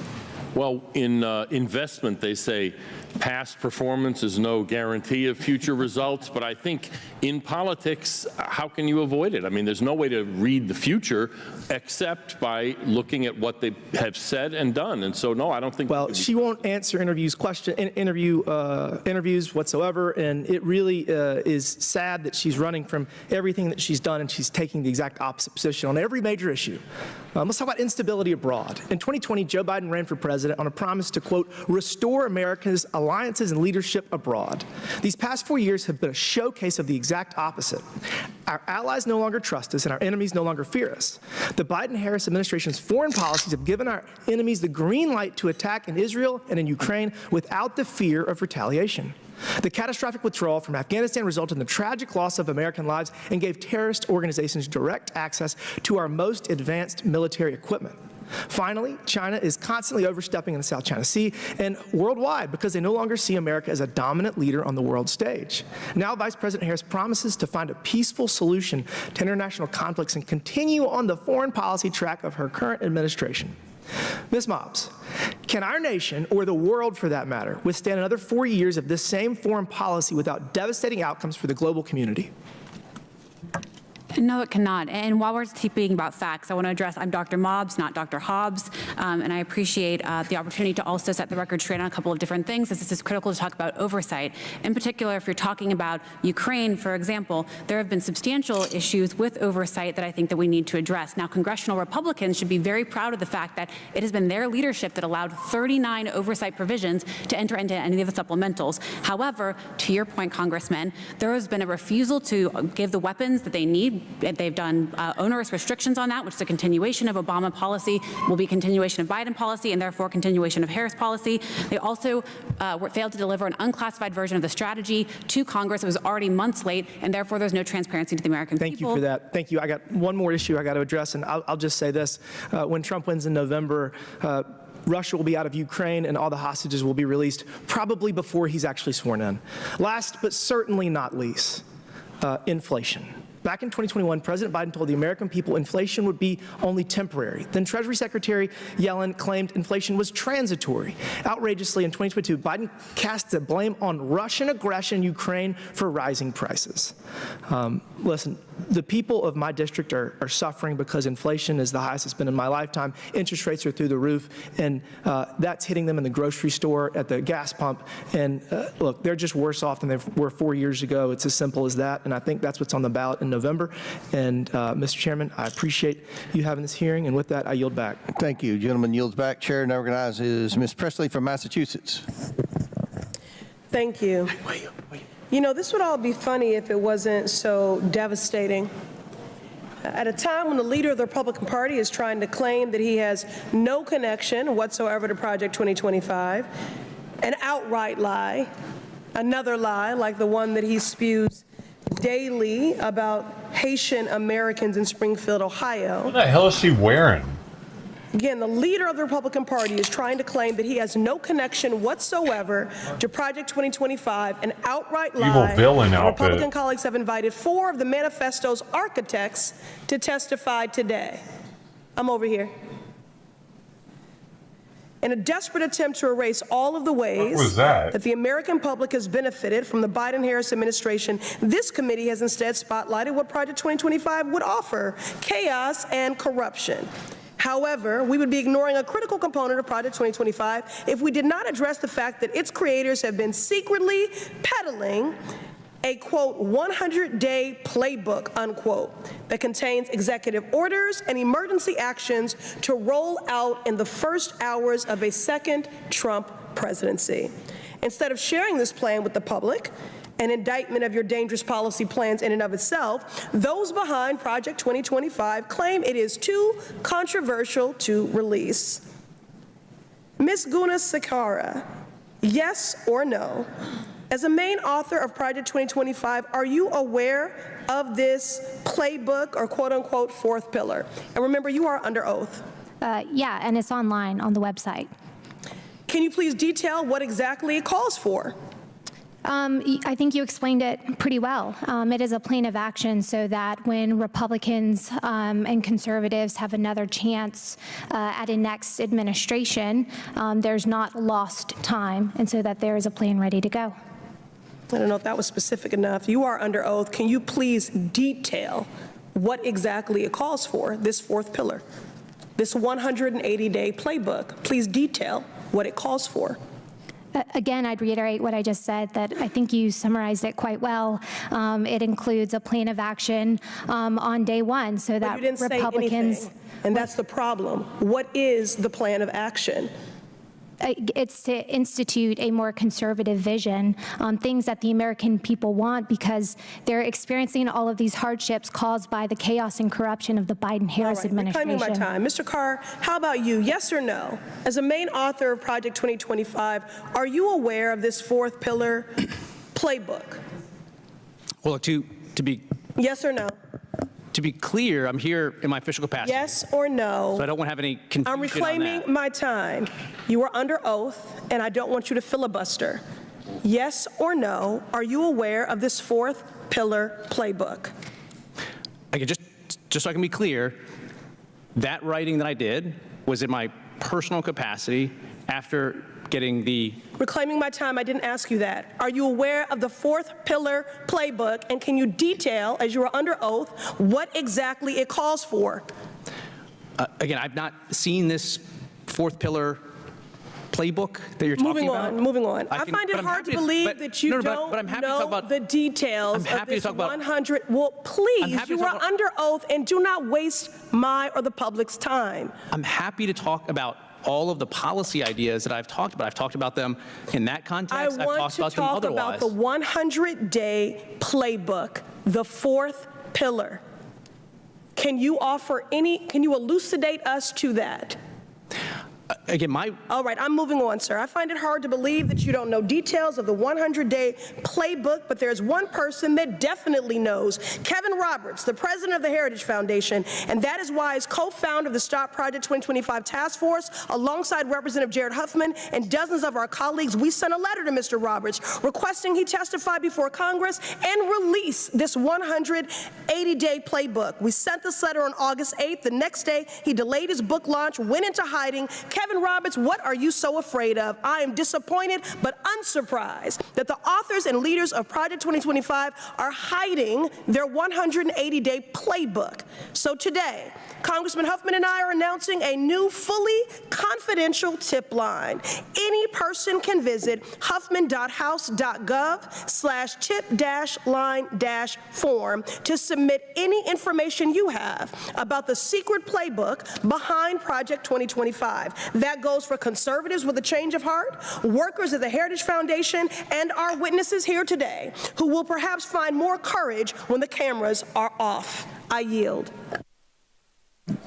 Speaker 8: Well, in investment, they say past performance is no guarantee of future results, but I think in politics, how can you avoid it? I mean, there's no way to read the future except by looking at what they have said and done. And so, no, I don't think.
Speaker 17: Well, she won't answer interviews whatsoever, and it really is sad that she's running from everything that she's done, and she's taking the exact opposite position on every major issue. Let's talk about instability abroad. In 2020, Joe Biden ran for president on a promise to, quote, restore America's alliances and leadership abroad. These past 4 years have been a showcase of the exact opposite. Our allies no longer trust us, and our enemies no longer fear us. The Biden-Harris administration's foreign policies have given our enemies the green light to attack in Israel and in Ukraine without the fear of retaliation. The catastrophic withdrawal from Afghanistan resulted in the tragic loss of American lives and gave terrorist organizations direct access to our most advanced military equipment. Finally, China is constantly overstepping in the South China Sea and worldwide because they no longer see America as a dominant leader on the world stage. Now, Vice President Harris promises to find a peaceful solution to international conflicts and continue on the foreign policy track of her current administration. Ms. Mobbs, can our nation, or the world for that matter, withstand another 4 years of this same foreign policy without devastating outcomes for the global community?
Speaker 18: No, it cannot. And while we're speaking about facts, I want to address I'm Dr. Mobbs, not Dr. Hobbs, and I appreciate the opportunity to also set the record straight on a couple of different things, as this is critical to talk about oversight. In particular, if you're talking about Ukraine, for example, there have been substantial issues with oversight that I think that we need to address. Now, congressional Republicans should be very proud of the fact that it has been their leadership that allowed 39 oversight provisions to enter into any of the supplementals. However, to your point, Congressman, there has been a refusal to give the weapons that they need, They've done onerous restrictions on that, which is a continuation of Obama policy, will be continuation of Biden policy, and therefore continuation of Harris policy. They also failed to deliver an unclassified version of the strategy to Congress. It was already months late, and therefore there's no transparency to the American people.
Speaker 17: Thank you for that. Thank you. I got one more issue I got to address, and I'll just say this. When Trump wins in November, Russia will be out of Ukraine and all the hostages will be released probably before he's actually sworn in. Last but certainly not least, inflation. Back in 2021, President Biden told the American people inflation would be only temporary. Then Treasury Secretary Yellen claimed inflation was transitory. Outrageously, in 2022, Biden cast the blame on Russian aggression in Ukraine for rising prices. Listen, the people of my district are suffering because inflation is the highest it's been in my lifetime. Interest rates are through the roof, and that's hitting them in the grocery store, at the gas pump. And look, they're just worse off than they were 4 years ago. It's as simple as that, and I think that's what's on the ballot in November. And Mr. Chairman, I appreciate you having this hearing, and with that, I yield back.
Speaker 4: Thank you. Gentleman yields back. Chair now recognizes Ms. Presley from Massachusetts.
Speaker 13: Thank you. You know, this would all be funny if it wasn't so devastating. At a time when the leader of the Republican Party is trying to claim that he has no connection whatsoever to Project 2025, an outright lie, another lie like the one that he spews daily about Haitian Americans in Springfield, Ohio.
Speaker 1: What the hell is she wearing?
Speaker 13: Again, the leader of the Republican Party is trying to claim that he has no connection whatsoever to Project 2025, an outright lie.
Speaker 1: Evil villain outfit.
Speaker 13: Republican colleagues have invited 4 of the manifesto's architects to testify today. I'm over here. In a desperate attempt to erase all of the ways that the American public has benefited from the Biden-Harris administration, this committee has instead spotlighted what Project 2025 would offer: chaos and corruption. However, we would be ignoring a critical component of Project 2025 if we did not address the fact that its creators have been secretly peddling a, quote, 100-day playbook, unquote, that contains executive orders and emergency actions to roll out in the first hours of a second Trump presidency. Instead of sharing this plan with the public, an indictment of your dangerous policy plans in and of itself, those behind Project 2025 claim it is too controversial to release. Ms. Guna Sakara, yes or no? As a main author of Project 2025, are you aware of this playbook or quote-unquote fourth pillar? And remember, you are under oath.
Speaker 19: Yeah, and it's online on the website.
Speaker 13: Can you please detail what exactly it calls for?
Speaker 19: I think you explained it pretty well. It is a plan of action so that when Republicans and conservatives have another chance at a next administration, there's not lost time, and so that there is a plan ready to go.
Speaker 13: I don't know if that was specific enough. You are under oath. Can you please detail what exactly it calls for, this fourth pillar, this 180-day playbook? Please detail what it calls for.
Speaker 19: Again, I'd reiterate what I just said, that I think you summarized it quite well. It includes a plan of action on day one so that
Speaker 13: you didn't
Speaker 19: Republicans...
Speaker 13: say anything, and that's the problem. What is the plan of action?
Speaker 19: It's to institute a more conservative vision on things that the American people want, because they're experiencing all of these hardships caused by the chaos and corruption of the Biden-Harris administration.
Speaker 13: Reclaiming my time. Mr. Carr, how about you? Yes or no? As a main author of Project 2025, are you aware of this fourth pillar playbook?
Speaker 14: Well, to be
Speaker 13: yes or no?
Speaker 14: To be clear, I'm here in my official capacity.
Speaker 13: Yes or no?
Speaker 14: So I don't want to have any confusion
Speaker 13: I'm reclaiming my time. You are under oath, and I don't want you to filibuster. Yes or no, are you aware of this fourth pillar playbook?
Speaker 14: Okay, just so I can be clear, that writing that I did was in my personal capacity after getting the...
Speaker 13: Reclaiming my time, I didn't ask you that. Are you aware of the fourth pillar playbook, and can you detail, as you are under oath, what exactly it calls for?
Speaker 14: Again, I've not seen this fourth pillar playbook that you're talking about.
Speaker 13: Moving on. I find it hard to believe that you don't know the details of this 100. Well, please, you are under oath, and do not waste my or the public's time.
Speaker 14: I'm happy to talk about all of the policy ideas that I've talked about. I've talked about them in that context.
Speaker 13: I want to talk about the 100-day playbook, the fourth pillar. Can you elucidate us to that?
Speaker 14: Again,
Speaker 13: All right, I'm moving on, sir. I find it hard to believe that you don't know details of the 100-day playbook, but there's one person that definitely knows, Kevin Roberts, the president of the Heritage Foundation, and that is why as co-founder of the Stop Project 2025 Task Force, alongside Representative Jared Huffman and dozens of our colleagues, we sent a letter to Mr. Roberts requesting he testify before Congress and release this 180-day playbook. We sent this letter on August 8th. The next day, he delayed his book launch, went into hiding. Kevin Roberts, what are you so afraid of? I am disappointed but unsurprised that the authors and leaders of Project 2025 are hiding their 180-day playbook. So today, Congressman Huffman and I are announcing a new, fully confidential tip line. Any person can visit huffman.house.gov/tip-line-form to submit any information you have about the secret playbook behind Project 2025. That goes for conservatives with a change of heart, workers at the Heritage Foundation, and our witnesses here today, who will perhaps find more courage when the cameras are off. I yield.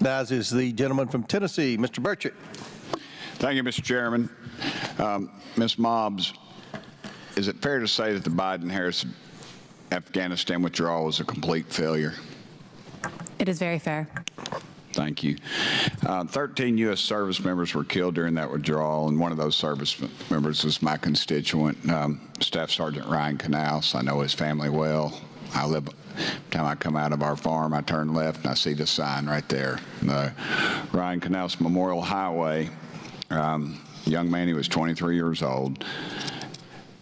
Speaker 4: As is the gentleman from Tennessee, Mr. Burchett.
Speaker 11: Thank you, Mr. Chairman. Ms. Mobbs, is it fair to say that the Biden-Harris Afghanistan withdrawal was a complete failure?
Speaker 18: It is very fair.
Speaker 11: Thank you. 13 U.S. service members were killed during that withdrawal, and one of those service members was my constituent, Staff Sergeant Ryan Canals. I know his family well. Every time I come out of our farm, I turn left and I see the sign right there. The Ryan Canals Memorial Highway, young man, he was 23 years old.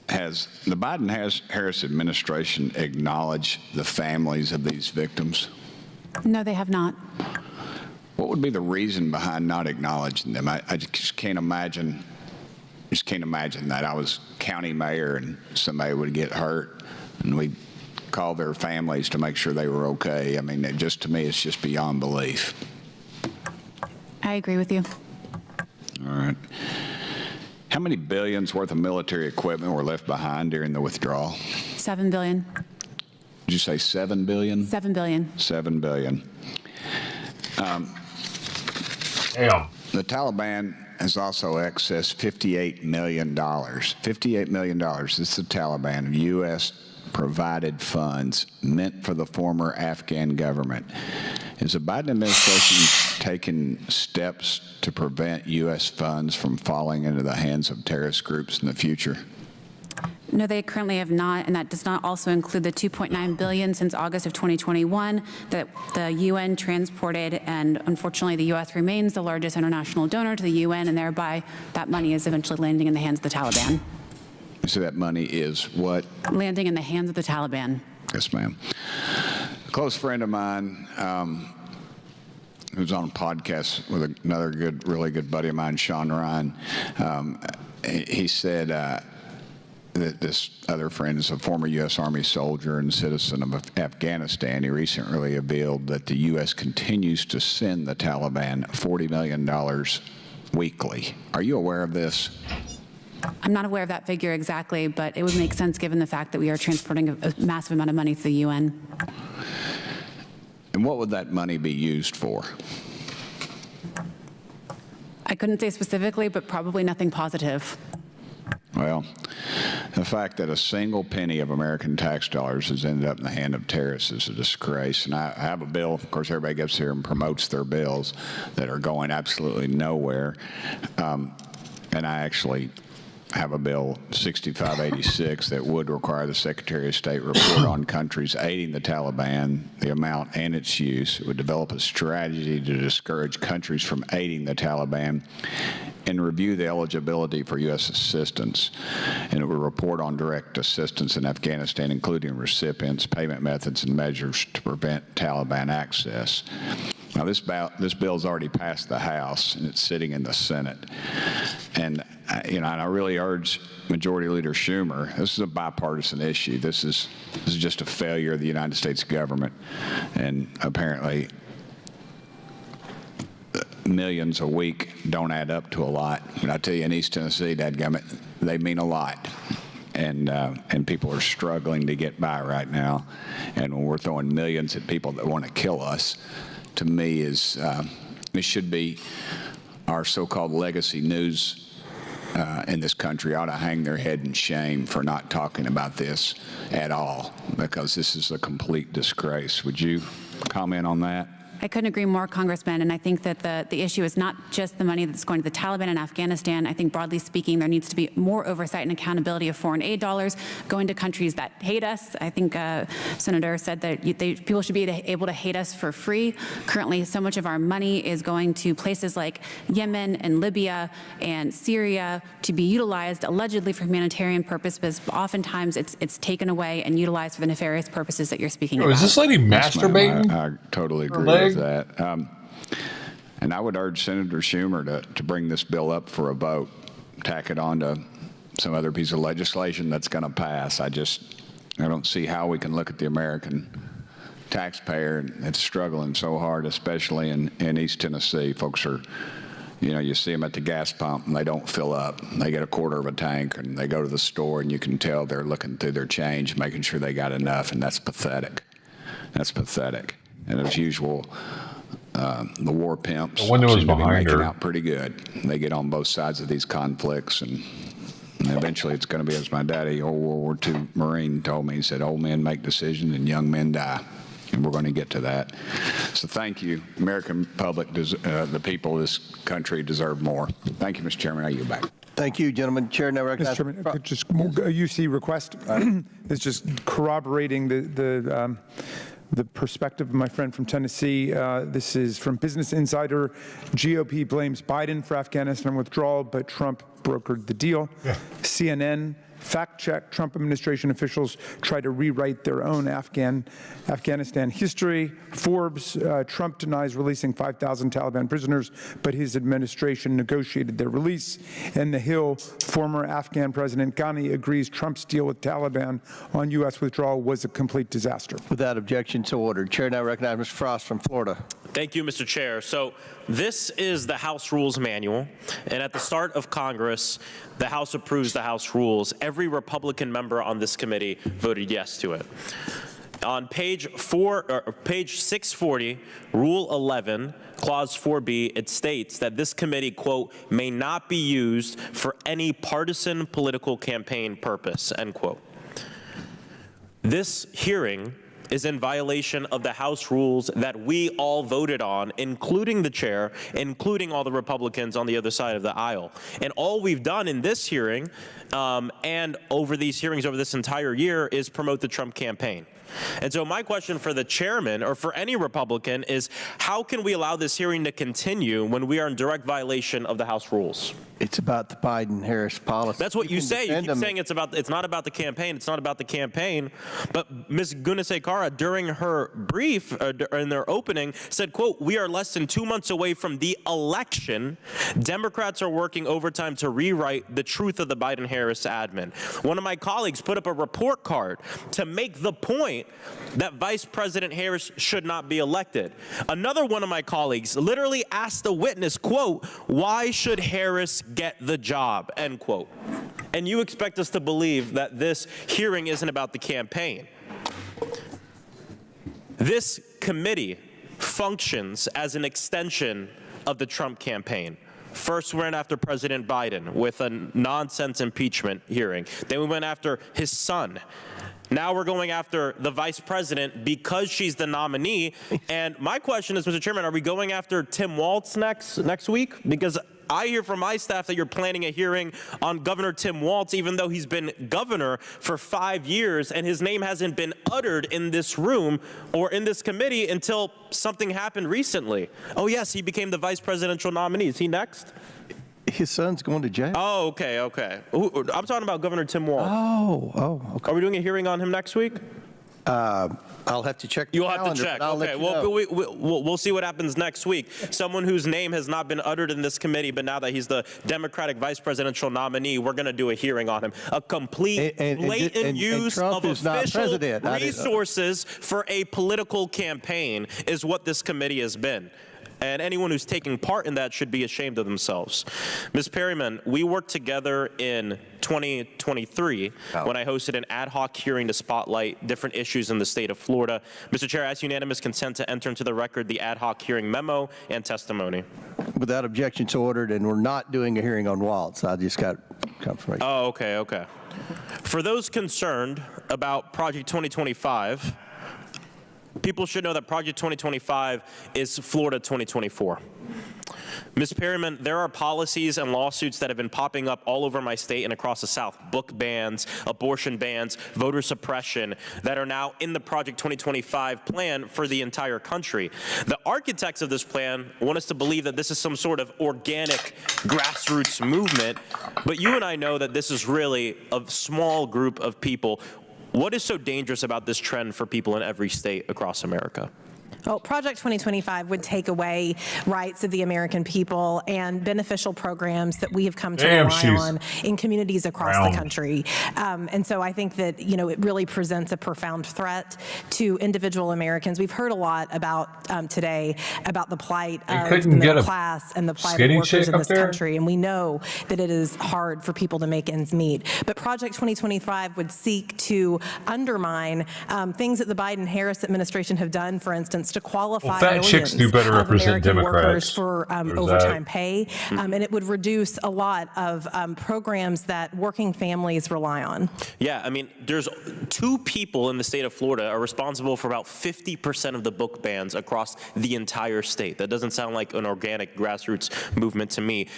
Speaker 11: Has the Biden-Harris administration acknowledged the families of these victims?
Speaker 18: No, they have not.
Speaker 11: What would be the reason behind not acknowledging them? I just can't imagine. That I was county mayor and somebody would get hurt and we'd call their families to make sure they were okay. I mean, to me, it's just beyond belief.
Speaker 18: I agree with you.
Speaker 11: All right. How many billions worth of military equipment were left behind during the withdrawal?
Speaker 18: $7 billion.
Speaker 11: Did you say 7 billion?
Speaker 18: $7 billion.
Speaker 11: 7 billion. The Taliban has also accessed $58 million. $58 million. This is the Taliban, U.S. provided funds meant for the former Afghan government. Is the Biden administration taking steps to prevent U.S. funds from falling into the hands of terrorist groups in the future?
Speaker 18: No, they currently have not, and that does not also include the $2.9 billion since August of 2021 that the UN transported, and unfortunately the U.S. remains the largest international donor to the UN, and thereby that money is eventually landing in the hands of the Taliban.
Speaker 11: So that money is what?
Speaker 18: Landing in the hands of the Taliban.
Speaker 11: Yes, ma'am. A close friend of mine who's on a podcast with another really good buddy of mine, Sean Ryan, he said that this other friend is a former U.S. Army soldier and citizen of Afghanistan. He recently revealed that the U.S. continues to send the Taliban $40 million weekly. Are you aware of this?
Speaker 18: I'm not aware of that figure exactly, but it would make sense given the fact that we are transporting a massive amount of money to the UN.
Speaker 11: And what would that money be used for?
Speaker 18: I couldn't say specifically, but probably nothing positive.
Speaker 11: Well, the fact that a single penny of American tax dollars has ended up in the hand of terrorists is a disgrace. And I have a bill, of course, everybody gets here and promotes their bills that are going absolutely nowhere. And I actually have a bill, 6586, that would require the Secretary of State report on countries aiding the Taliban, the amount and its use. It would develop a strategy to discourage countries from aiding the Taliban and review the eligibility for U.S. assistance. And it would report on direct assistance in Afghanistan, including recipients, payment methods, and measures to prevent Taliban access. Now, this bill's already passed the House, and it's sitting in the Senate. And, and I really urge Majority Leader Schumer, this is a bipartisan issue. This is just a failure of the United States government. And apparently, millions a week don't add up to a lot. And I tell you, in East Tennessee, dadgummit, they mean a lot. And people are struggling to get by right now. And when we're throwing millions at people that want to kill us, to me is it should be our so-called legacy news in this country ought to hang their head in shame for not talking about this at all, because this is a complete disgrace. Would you comment on that?
Speaker 18: I couldn't agree more, Congressman, and I think that the issue is not just the money that's going to the Taliban in Afghanistan. I think broadly speaking, there needs to be more oversight and accountability of foreign aid dollars going to countries that hate us. I think Senator said that people should be able to hate us for free. Currently, so much of our money is going to places like Yemen and Libya and Syria to be utilized allegedly for humanitarian purposes, but oftentimes it's taken away and utilized for the nefarious purposes that you're speaking about.
Speaker 1: Is this lady masturbating?
Speaker 11: I totally agree with that. And I would urge Senator Schumer to bring this bill up for a vote, tack it on to some other piece of legislation that's going to pass. I don't see how we can look at the American taxpayer that's struggling so hard, especially in East Tennessee. Folks are, you see them at the gas pump and they don't fill up. They get a quarter of a tank, and they go to the store and you can tell they're looking through their change, making sure they got enough, and that's pathetic. That's pathetic. And as usual, the war pimps seem to be making out pretty good. They get on both sides of these conflicts, and eventually it's going to be, as my daddy, old World War II Marine, told me. He said, old men make decisions and young men die. And we're going to get to that. So thank you. American public, the people of this country deserve more. Thank you, Mr. Chairman. I yield back.
Speaker 4: Thank you, gentlemen. Chair now recognizes.
Speaker 12: Mr. Chairman, just a UC request. It's just corroborating the perspective of my friend from Tennessee. This is from Business Insider. GOP blames Biden for Afghanistan withdrawal, but Trump brokered the deal. Yeah. CNN, fact check, Trump administration officials try to rewrite their own Afghanistan history. Forbes, Trump denies releasing 5,000 Taliban prisoners, but his administration negotiated their release. And The Hill, former Afghan President Ghani agrees Trump's deal with Taliban on U.S. withdrawal was a complete disaster.
Speaker 4: Without objection, so ordered. Chair now recognizes Mr. Frost from Florida.
Speaker 16: Thank you, Mr. Chair. So this is the House Rules Manual, and at the start of Congress, the House approves the House rules. Every Republican member on this committee voted yes to it. On page 640, Rule 11, Clause 4B, it states that this committee, quote, may not be used for any partisan political campaign purpose, end quote. This hearing is in violation of the House rules that we all voted on, including the chair, including all the Republicans on the other side of the aisle. And all we've done in this hearing and over these hearings over this entire year is promote the Trump campaign. And so my question for the chairman or for any Republican is, how can we allow this hearing to continue when we are in direct violation of the House rules?
Speaker 4: It's about the Biden-Harris policy.
Speaker 16: That's what you say. You keep saying it's not about the campaign. It's not about the campaign. But Ms. Gunasekara, during her brief, in their opening, said, quote, we are less than 2 months away from the election. Democrats are working overtime to rewrite the truth of the Biden-Harris admin. One of my colleagues put up a report card to make the point that Vice President Harris should not be elected. Another one of my colleagues literally asked the witness, quote, why should Harris get the job, end quote. And you expect us to believe that this hearing isn't about the campaign. This committee functions as an extension of the Trump campaign. First, we went after President Biden with a nonsense impeachment hearing. Then we went after his son. Now we're going after the vice president because she's the nominee. And my question is, Mr. Chairman, are we going after Tim Walz next week? Because I hear from my staff that you're planning a hearing on Governor Tim Walz, even though he's been governor for 5 years and his name hasn't been uttered in this room or in this committee until something happened recently. Oh, yes, he became the vice presidential nominee. Is he next?
Speaker 4: His son's going to jail.
Speaker 16: Oh, okay. I'm talking about Governor Tim Walz.
Speaker 4: Oh, okay.
Speaker 16: Are we doing a hearing on him next week?
Speaker 4: I'll have to check the
Speaker 16: You'll
Speaker 4: calendar,
Speaker 16: have to check.
Speaker 4: but I'll
Speaker 16: Okay,
Speaker 4: let you know.
Speaker 16: we'll see what happens next week. Someone whose name has not been uttered in this committee, but now that he's the Democratic vice presidential nominee, we're going to do a hearing on him. A complete blatant use of official resources for a political campaign is what this committee has been. And anyone who's taking part in that should be ashamed of themselves. Ms. Perryman, we worked together in 2023 when I hosted an ad hoc hearing to spotlight different issues in the state of Florida. Mr. Chair, I ask unanimous consent to enter into the record the ad hoc hearing memo and testimony.
Speaker 4: Without objection, so ordered, and we're not doing a hearing on Waltz. I just got confirmation.
Speaker 16: Oh, okay, okay. For those concerned about Project 2025, people should know that Project 2025 is Florida 2024. Ms. Perryman, there are policies and lawsuits that have been popping up all over my state and across the South. Book bans, abortion bans, voter suppression that are now in the Project 2025 plan for the entire country. The architects of this plan want us to believe that this is some sort of organic grassroots movement, but you and I know that this is really a small group of people. What is so dangerous about this trend for people in every state across America?
Speaker 6: Well, Project 2025 would take away rights of the American people and beneficial programs that we have come to rely on in communities across the country. And so I think that, you know, it really presents a profound threat to individual Americans. We've heard a lot about today about the plight of the middle class and the plight of workers in this country. And we know that it is hard for people to make ends meet. But Project 2025 would seek to undermine things that the Biden-Harris administration have done, for instance, to qualify millions of American workers for overtime pay, and it would reduce a lot of programs that working families rely on.
Speaker 16: Yeah, I mean, there's 2 people in the state of Florida are responsible for about 50% of the book bans across the entire state. That doesn't sound like an organic grassroots movement to me.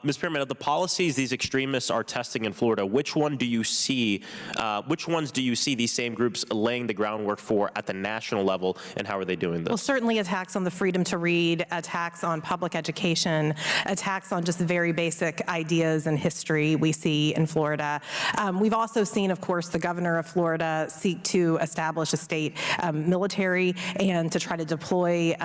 Speaker 16: Ms. Perryman, of the policies these extremists are testing in Florida, which ones do you see these same groups laying the groundwork for at the national level, and how are they doing this?
Speaker 6: Well, certainly attacks on the freedom to read, attacks on public education, attacks on just very basic ideas and history we see in Florida. We've also seen, of course, the governor of Florida seek to establish a state military and to try to deploy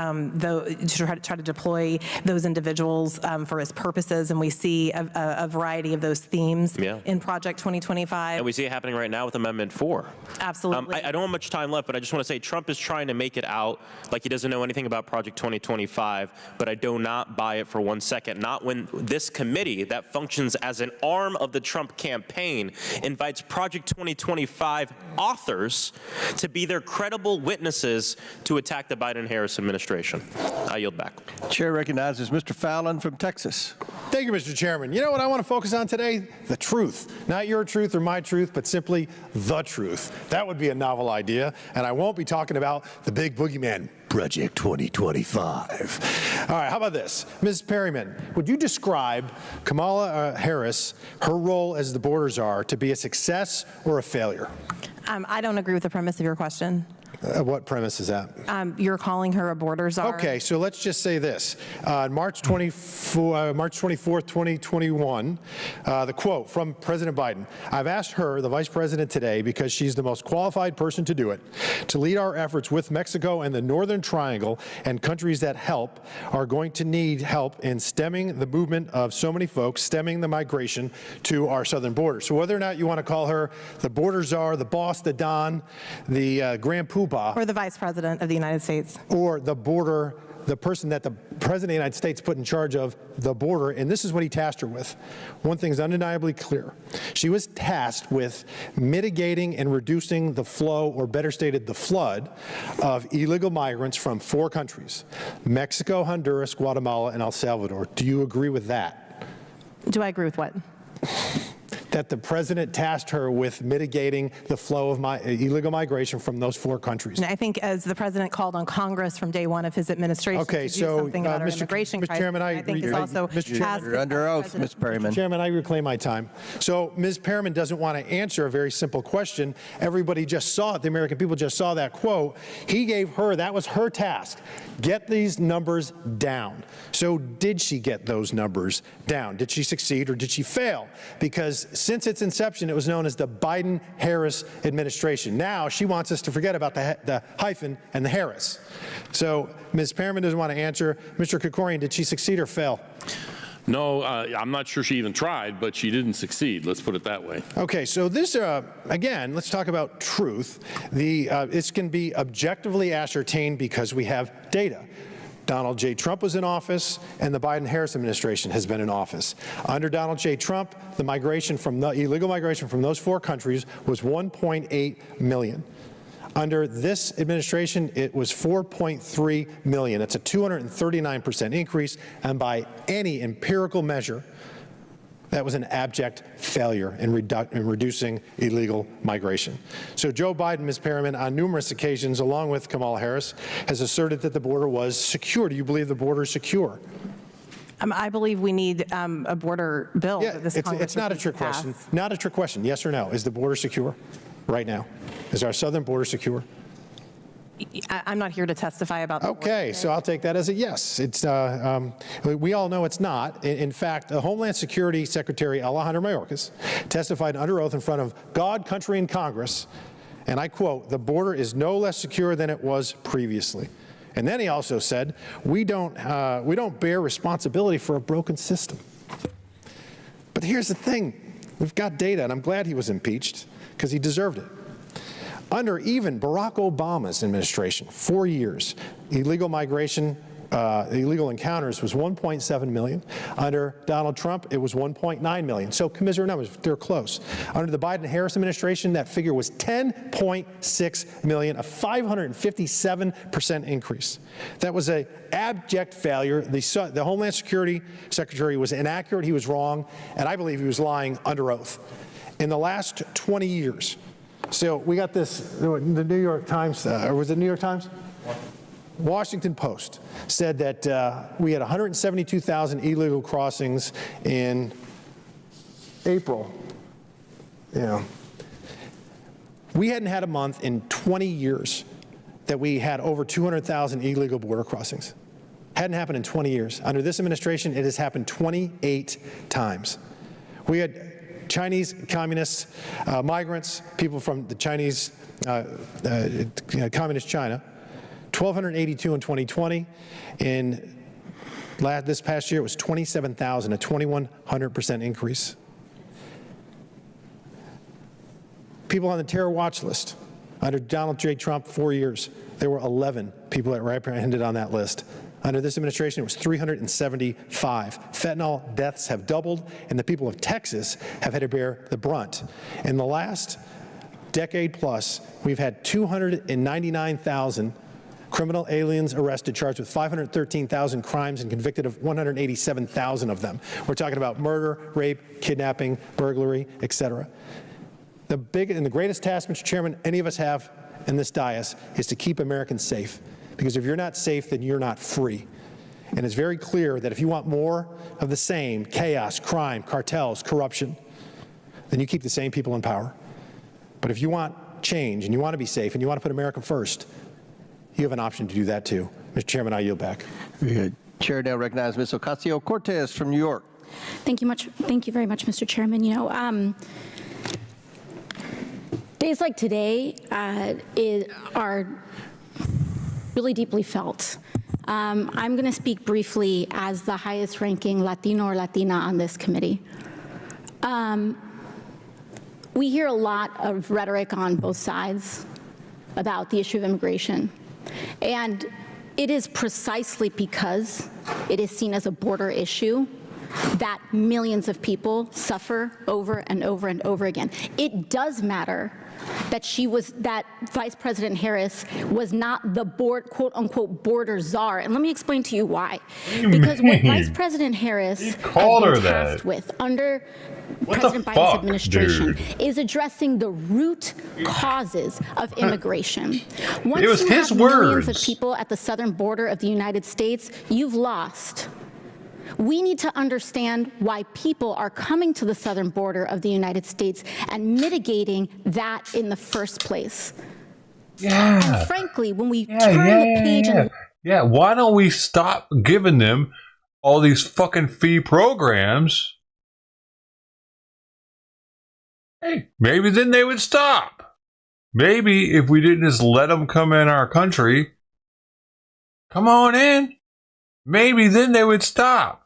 Speaker 6: those individuals for his purposes, and we see a variety of those themes in Project 2025.
Speaker 16: And we see it happening right now with Amendment 4.
Speaker 6: Absolutely.
Speaker 16: I don't have much time left, but I just want to say Trump is trying to make it out like he doesn't know anything about Project 2025, but I do not buy it for 1 second. Not when this committee that functions as an arm of the Trump campaign invites Project 2025 authors to be their credible witnesses to attack the Biden-Harris administration. I yield back.
Speaker 4: Chair recognizes Mr. Fallon from Texas.
Speaker 2: Thank you, Mr. Chairman. You know what I want to focus on today? The truth. Not your truth or my truth, but simply the truth. That would be a novel idea, and I won't be talking about the big boogeyman, Project 2025. All right, how about this? Ms. Perryman, would you describe Kamala Harris, her role as the border czar, to be a success or a failure?
Speaker 6: I don't agree with the premise of your question.
Speaker 2: What premise is that?
Speaker 6: You're calling her a border czar.
Speaker 2: Okay, so let's just say this. March 24th, 2021, the quote from President Biden: "I've asked her, the vice president, today, because she's the most qualified person to do it, to lead our efforts with Mexico and the Northern Triangle, and countries that are going to need help in stemming the movement of so many folks, stemming the migration to our southern border." So whether or not you want to call her the border czar, the boss, the don, the grand poobah,
Speaker 6: or the vice president of the United States,
Speaker 2: or the person that the president of the United States put in charge of the border, and this is what he tasked her with. One thing's undeniably clear. She was tasked with mitigating and reducing the flow, or better stated, the flood of illegal migrants from 4 countries: Mexico, Honduras, Guatemala, and El Salvador. Do you agree with that?
Speaker 6: Do I agree with what?
Speaker 2: That the president tasked her with mitigating the flow of illegal migration from those 4 countries.
Speaker 6: And I think, as the president called on Congress from day one of his administration to do something about our immigration crisis,
Speaker 2: Chairman,
Speaker 6: I think it's also
Speaker 4: You're under oath, Mr. Perryman.
Speaker 2: Mr. Chairman, I reclaim my time. So Ms. Perryman doesn't want to answer a very simple question. Everybody just saw it. The American people just saw that quote. He gave her, that was her task: get these numbers down. So did she get those numbers down? Did she succeed or did she fail? Because since its inception, it was known as the Biden-Harris administration. Now she wants us to forget about the hyphen and the Harris. So Ms. Perryman doesn't want to answer. Mr. Krikorian, did she succeed or fail?
Speaker 8: No, I'm not sure she even tried, but she didn't succeed. Let's put it that way.
Speaker 2: Okay, so this, again, let's talk about truth. This can be objectively ascertained because we have data. Donald J. Trump was in office, and the Biden-Harris administration has been in office. Under Donald J. Trump, the illegal migration from those 4 countries was 1.8 million. Under this administration, it was 4.3 million. It's a 239% increase, and by any empirical measure, that was an abject failure in reducing illegal migration. So Joe Biden, Ms. Perriman, on numerous occasions, along with Kamala Harris, has asserted that the border was secure. Do you believe the border is secure?
Speaker 6: I believe we need a border bill.
Speaker 2: Yeah,
Speaker 6: that this
Speaker 2: it's not a trick question. Not a trick question. Yes or no? Is the border secure right now? Is our southern border secure?
Speaker 6: I'm not here to testify about the
Speaker 2: Okay, so I'll take that as a yes. It's we all know it's not. In fact, the Homeland Security Secretary Alejandro Mayorkas testified under oath in front of God, country, and Congress, and I quote, "The border is no less secure than it was previously." And then he also said, "We don't bear responsibility for a broken system." But here's the thing: we've got data, and I'm glad he was impeached because he deserved it. Under even Barack Obama's administration, 4 years, illegal migration, illegal encounters was 1.7 million. Under Donald Trump, it was 1.9 million. So commiserate numbers, they're close. Under the Biden-Harris administration, that figure was 10.6 million, a 557% increase. That was an abject failure. The Homeland Security Secretary was inaccurate, he was wrong, and I believe he was lying under oath. In the last 20 years, so we got this, the New York Times, or was it New York Times? Washington Post said that we had 172,000 illegal crossings in April. We hadn't had a month in 20 years that we had over 200,000 illegal border crossings. Hadn't happened in 20 years. Under this administration, it has happened 28 times. We had Chinese communist migrants, people from the Chinese communist China, 1,282 in 2020. In this past year, it was 27,000, a 2,100% increase. People on the terror watch list. Under Donald J. Trump, 4 years, there were 11 people that were apprehended on that list. Under this administration, it was 375. Fentanyl deaths have doubled, and the people of Texas have had to bear the brunt. In the last decade plus, we've had 299,000 criminal aliens arrested, charged with 513,000 crimes, and convicted of 187,000 of them. We're talking about murder, rape, kidnapping, burglary, etc. The big and the greatest task, Mr. Chairman, any of us have in this dais is to keep Americans safe. Because if you're not safe, then you're not free. And it's very clear that if you want more of the same, chaos, crime, cartels, corruption, then you keep the same people in power. But if you want change and you want to be safe and you want to put America first, you have an option to do that too. Mr. Chairman, I yield back.
Speaker 4: Very good. Chair now recognizes Ms. Ocasio-Cortez from New York.
Speaker 20: Thank you very much, Mr. Chairman. Days like today are really deeply felt. I'm going to speak briefly as the highest ranking Latino or Latina on this committee. We hear a lot of rhetoric on both sides about the issue of immigration. And it is precisely because it is seen as a border issue that millions of people suffer over and over and over again. It does matter that Vice President Harris was not the quote unquote border czar. And let me explain to you why. Because what Vice President Harris has been tasked with under President Biden's administration is addressing the root causes of immigration. Once you have millions of people at the southern border of the United States, you've lost. We need to understand why people are coming to the southern border of the United States and mitigating that in the first place.
Speaker 1: Yeah.
Speaker 20: And frankly, when we turn the page and
Speaker 1: why don't we stop giving them all these fucking fee programs? Hey, maybe then they would stop. Maybe if we didn't just let them come in our country, come on in, maybe then they would stop.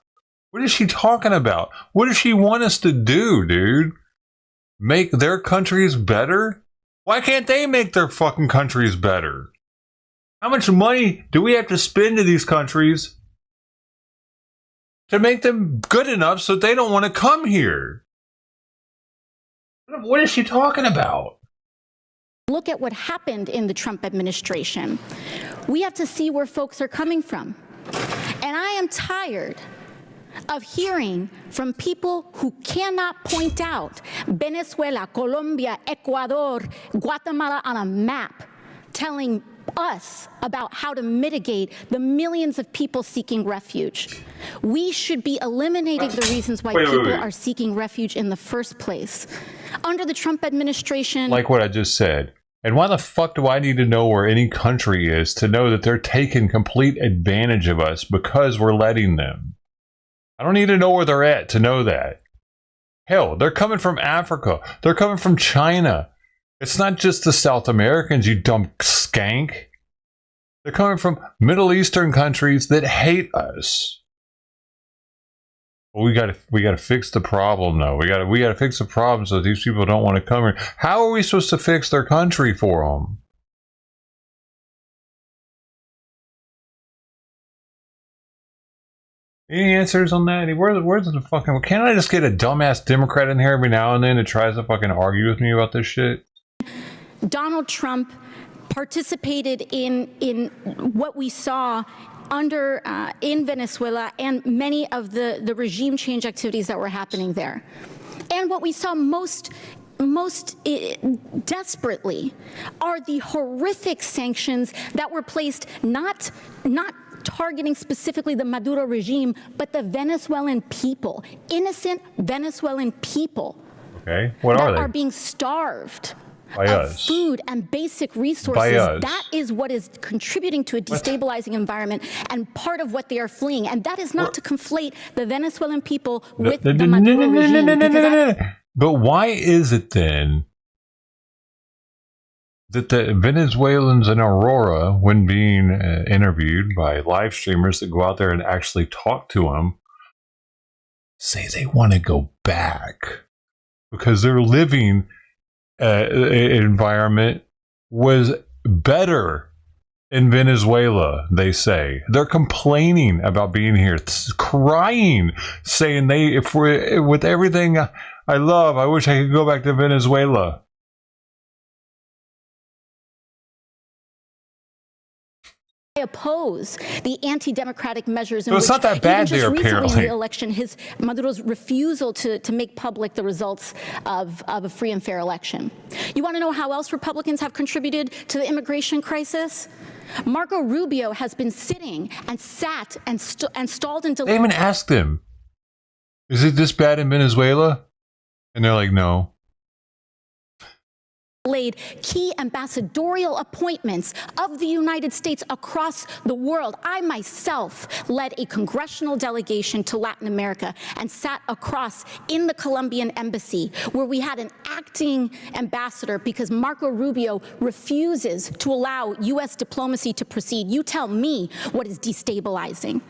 Speaker 1: What is she talking about? What does she want us to do, dude? Make their countries better? Why can't they make their fucking countries better? How much money do we have to spend to these countries to make them good enough so they don't want to come here? What is she talking about?
Speaker 20: Look at what happened in the Trump administration. We have to see where folks are coming from. And I am tired of hearing from people who cannot point out Venezuela, Colombia, Ecuador, Guatemala on a map, telling us about how to mitigate the millions of people seeking refuge. We should be eliminating the reasons why people are seeking refuge in the first place. Under the Trump administration...
Speaker 1: Like what I just said. And why the fuck do I need to know where any country is to know that they're taking complete advantage of us because we're letting them? I don't need to know where they're at to know that. Hell, they're coming from Africa. They're coming from China. It's not just the South Americans, you dumb skank. They're coming from Middle Eastern countries that hate us. Well, we gotta fix the problem though. We gotta fix the problem so these people don't want to come here. How are we supposed to fix their country for them? Any answers on that? Where's the fucking... Can't I just get a dumbass Democrat in here every now and then that tries to fucking argue with me about this shit?
Speaker 20: Donald Trump participated in what we saw under in Venezuela and many of the regime change activities that were happening there. And what we saw most desperately are the horrific sanctions that were placed not targeting specifically the Maduro regime, but the Venezuelan people, innocent Venezuelan people.
Speaker 1: Okay, what are they?
Speaker 20: That are being starved
Speaker 1: by
Speaker 20: of
Speaker 1: us.
Speaker 20: Food and basic resources.
Speaker 1: By us.
Speaker 20: That is what is contributing to a destabilizing environment and part of what they are fleeing. And that is not to conflate the Venezuelan people with the Maduro regime.
Speaker 1: But why is it then that the Venezuelans in Aurora, when being interviewed by live streamers that go out there and actually talk to them, say they want to go back because their living environment was better in Venezuela, they say. They're complaining about being here, crying, saying if we're with everything I love, I wish I could go back to Venezuela.
Speaker 20: I oppose the anti-democratic measures in
Speaker 1: so it's
Speaker 20: which
Speaker 1: not that bad
Speaker 20: even
Speaker 1: there,
Speaker 20: just recently
Speaker 1: apparently.
Speaker 20: in the election, Maduro's refusal to make public the results of a free and fair election. You want to know how else Republicans have contributed to the immigration crisis? Marco Rubio has been sitting and sat and stalled and delayed.
Speaker 1: They even asked him, is it this bad in Venezuela? And they're like, no.
Speaker 20: Key ambassadorial appointments of the United States across the world. I myself led a congressional delegation to Latin America and sat across in the Colombian embassy where we had an acting ambassador because Marco Rubio refuses to allow U.S. diplomacy to proceed. You tell me what is destabilizing.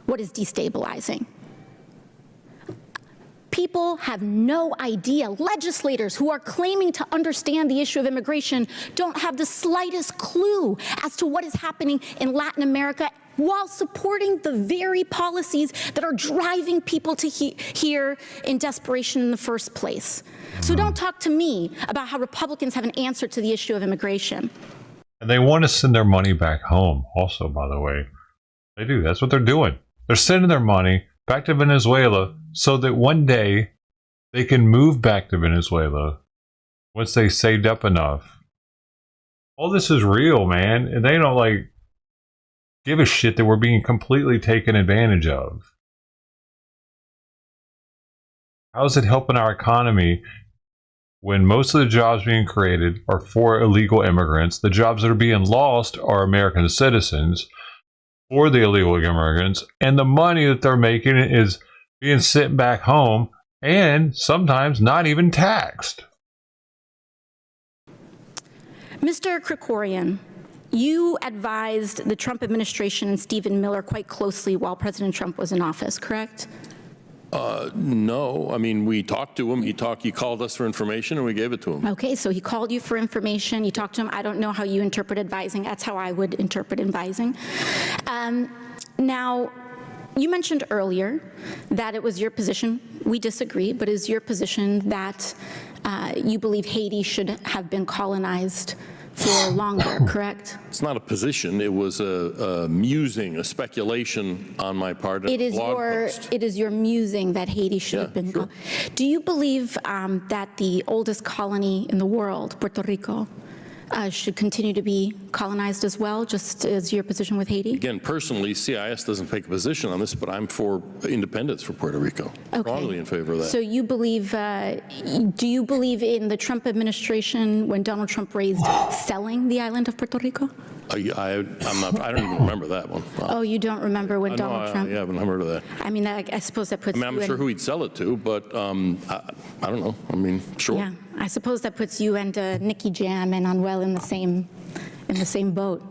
Speaker 20: What is destabilizing? People have no idea. Legislators who are claiming to understand the issue of immigration don't have the slightest clue as to what is happening in Latin America while supporting the very policies that are driving people to here in desperation in the first place. So don't talk to me about how Republicans have an answer to the issue of immigration.
Speaker 1: And they want to send their money back home also, by the way. They do. That's what they're doing. They're sending their money back to Venezuela so that one day they can move back to Venezuela once they saved up enough. All this is real, man. And they don't give a shit that we're being completely taken advantage of. How is it helping our economy when most of the jobs being created are for illegal immigrants? The jobs that are being lost are American citizens for the illegal immigrants, and the money that they're making is being sent back home and sometimes not even taxed.
Speaker 20: Mr. Krikorian, you advised the Trump administration and Stephen Miller quite closely while President Trump was in office, correct?
Speaker 8: No, I mean, we talked to him. He called us for information, and we gave it to him.
Speaker 20: Okay, so he called you for information, you talked to him. I don't know how you interpret advising. That's how I would interpret advising. Now, you mentioned earlier that it was your position, we disagree, but it is your position that you believe Haiti should have been colonized for longer, correct?
Speaker 8: It's not a position. It was a musing, a speculation on my part.
Speaker 20: It is your musing that Haiti should have been.
Speaker 8: Sure.
Speaker 20: Do you believe that the oldest colony in the world, Puerto Rico, should continue to be colonized as well, just as your position with Haiti?
Speaker 8: Again, personally, CIS doesn't take a position on this, but I'm for independence for Puerto Rico.
Speaker 20: Okay.
Speaker 8: Strongly in favor of that.
Speaker 20: So you believe, do you believe in the Trump administration when Donald Trump raised selling the island of Puerto Rico?
Speaker 8: I don't even remember that one.
Speaker 20: Oh, you don't remember when Donald Trump?
Speaker 8: I haven't heard of that.
Speaker 20: I mean, I suppose that puts
Speaker 8: I mean, I'm
Speaker 20: you
Speaker 8: sure
Speaker 20: in,
Speaker 8: who he'd sell it to, but I don't know. I mean, sure.
Speaker 20: Yeah, I suppose that puts you and Nicky Jam and Anuel in the same boat.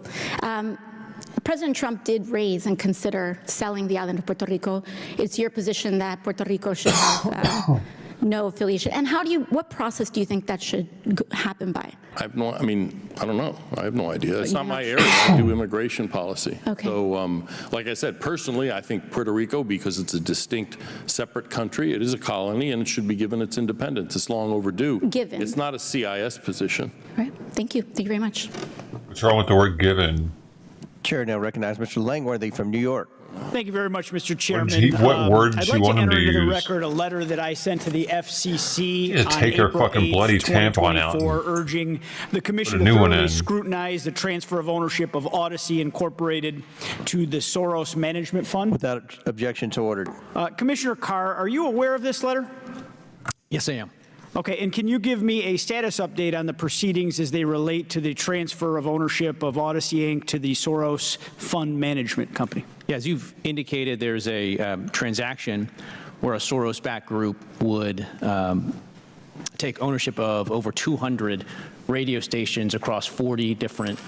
Speaker 20: President Trump did raise and consider selling the island of Puerto Rico. It's your position that Puerto Rico should have no affiliation. And what process do you think that should happen by?
Speaker 8: I don't know. I have no idea. It's not my area. I do immigration policy.
Speaker 20: Okay.
Speaker 8: So, like I said, personally, I think Puerto Rico, because it's a distinct, separate country, it is a colony, and it should be given its independence. It's long overdue.
Speaker 20: Given.
Speaker 8: It's not a CIS position.
Speaker 20: All right. Thank you. Thank you very much.
Speaker 1: What's wrong with the word given?
Speaker 4: Chair now recognize Mr. Langworthy from New York.
Speaker 21: Thank you very much, Mr. Chairman.
Speaker 1: What word
Speaker 21: I'd
Speaker 1: did
Speaker 21: like
Speaker 1: you want
Speaker 21: to
Speaker 1: him
Speaker 21: enter
Speaker 1: to
Speaker 21: into the
Speaker 1: use?
Speaker 21: record a letter that I sent to the FCC
Speaker 1: Yeah,
Speaker 21: on
Speaker 1: take your
Speaker 21: April
Speaker 1: fucking
Speaker 21: 8th,
Speaker 1: bloody tampon out
Speaker 21: 2024,
Speaker 1: and
Speaker 21: urging the Commission
Speaker 1: put
Speaker 21: to
Speaker 1: a new one
Speaker 21: thoroughly
Speaker 1: in.
Speaker 21: scrutinize the transfer of ownership of Odyssey Incorporated to the Soros Management Fund.
Speaker 4: Without objection to order.
Speaker 21: Commissioner Carr, are you aware of this letter?
Speaker 14: Yes, I am.
Speaker 21: Okay, and can you give me a status update on the proceedings as they relate to the transfer of ownership of Odyssey Inc. to the Soros Fund Management Company?
Speaker 14: Yeah, as you've indicated, there's a transaction where a Soros-backed group would take ownership of over 200 radio stations across 40 different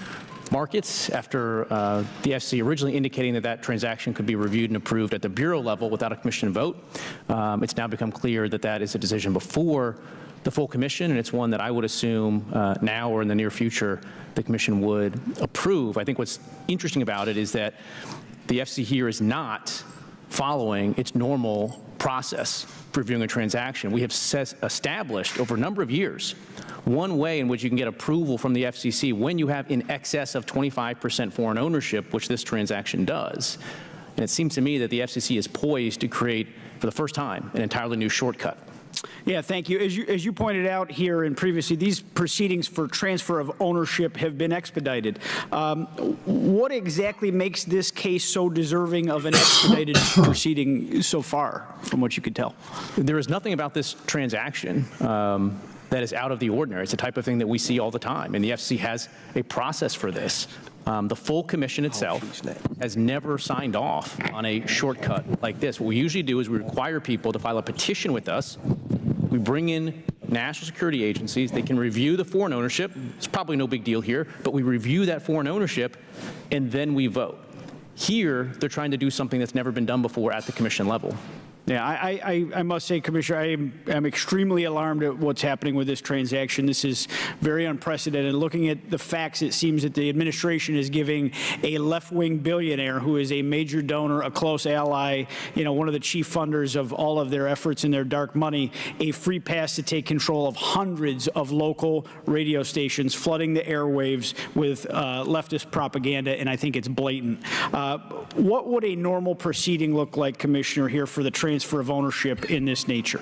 Speaker 14: markets after the FCC originally indicating that transaction could be reviewed and approved at the bureau level without a commission vote. It's now become clear that that is a decision before the full commission, and it's one that I would assume now or in the near future the commission would approve. I think what's interesting about it is that the FCC here is not following its normal process for reviewing a transaction. We have established over a number of years one way in which you can get approval from the FCC when you have in excess of 25% foreign ownership, which this transaction does. And it seems to me that the FCC is poised to create, for the first time, an entirely new shortcut.
Speaker 21: Yeah, thank you. As you pointed out here and previously, these proceedings for transfer of ownership have been expedited. What exactly makes this case so deserving of an expedited proceeding so far, from what you could tell?
Speaker 14: There is nothing about this transaction that is out of the ordinary. It's the type of thing that we see all the time, and the FCC has a process for this. The full commission itself has never signed off on a shortcut like this. What we usually do is we require people to file a petition with us. We bring in national security agencies. They can review the foreign ownership. It's probably no big deal here, but we review that foreign ownership, and then we vote. Here, they're trying to do something that's never been done before at the commission level.
Speaker 21: Yeah, I must say, Commissioner, I am extremely alarmed at what's happening with this transaction. This is very unprecedented. Looking at the facts, it seems that the administration is giving a left-wing billionaire who is a major donor, a close ally, one of the chief funders of all of their efforts in their dark money, a free pass to take control of hundreds of local radio stations, flooding the airwaves with leftist propaganda, and I think it's blatant. What would a normal proceeding look like, Commissioner, here for the transfer of ownership in this nature?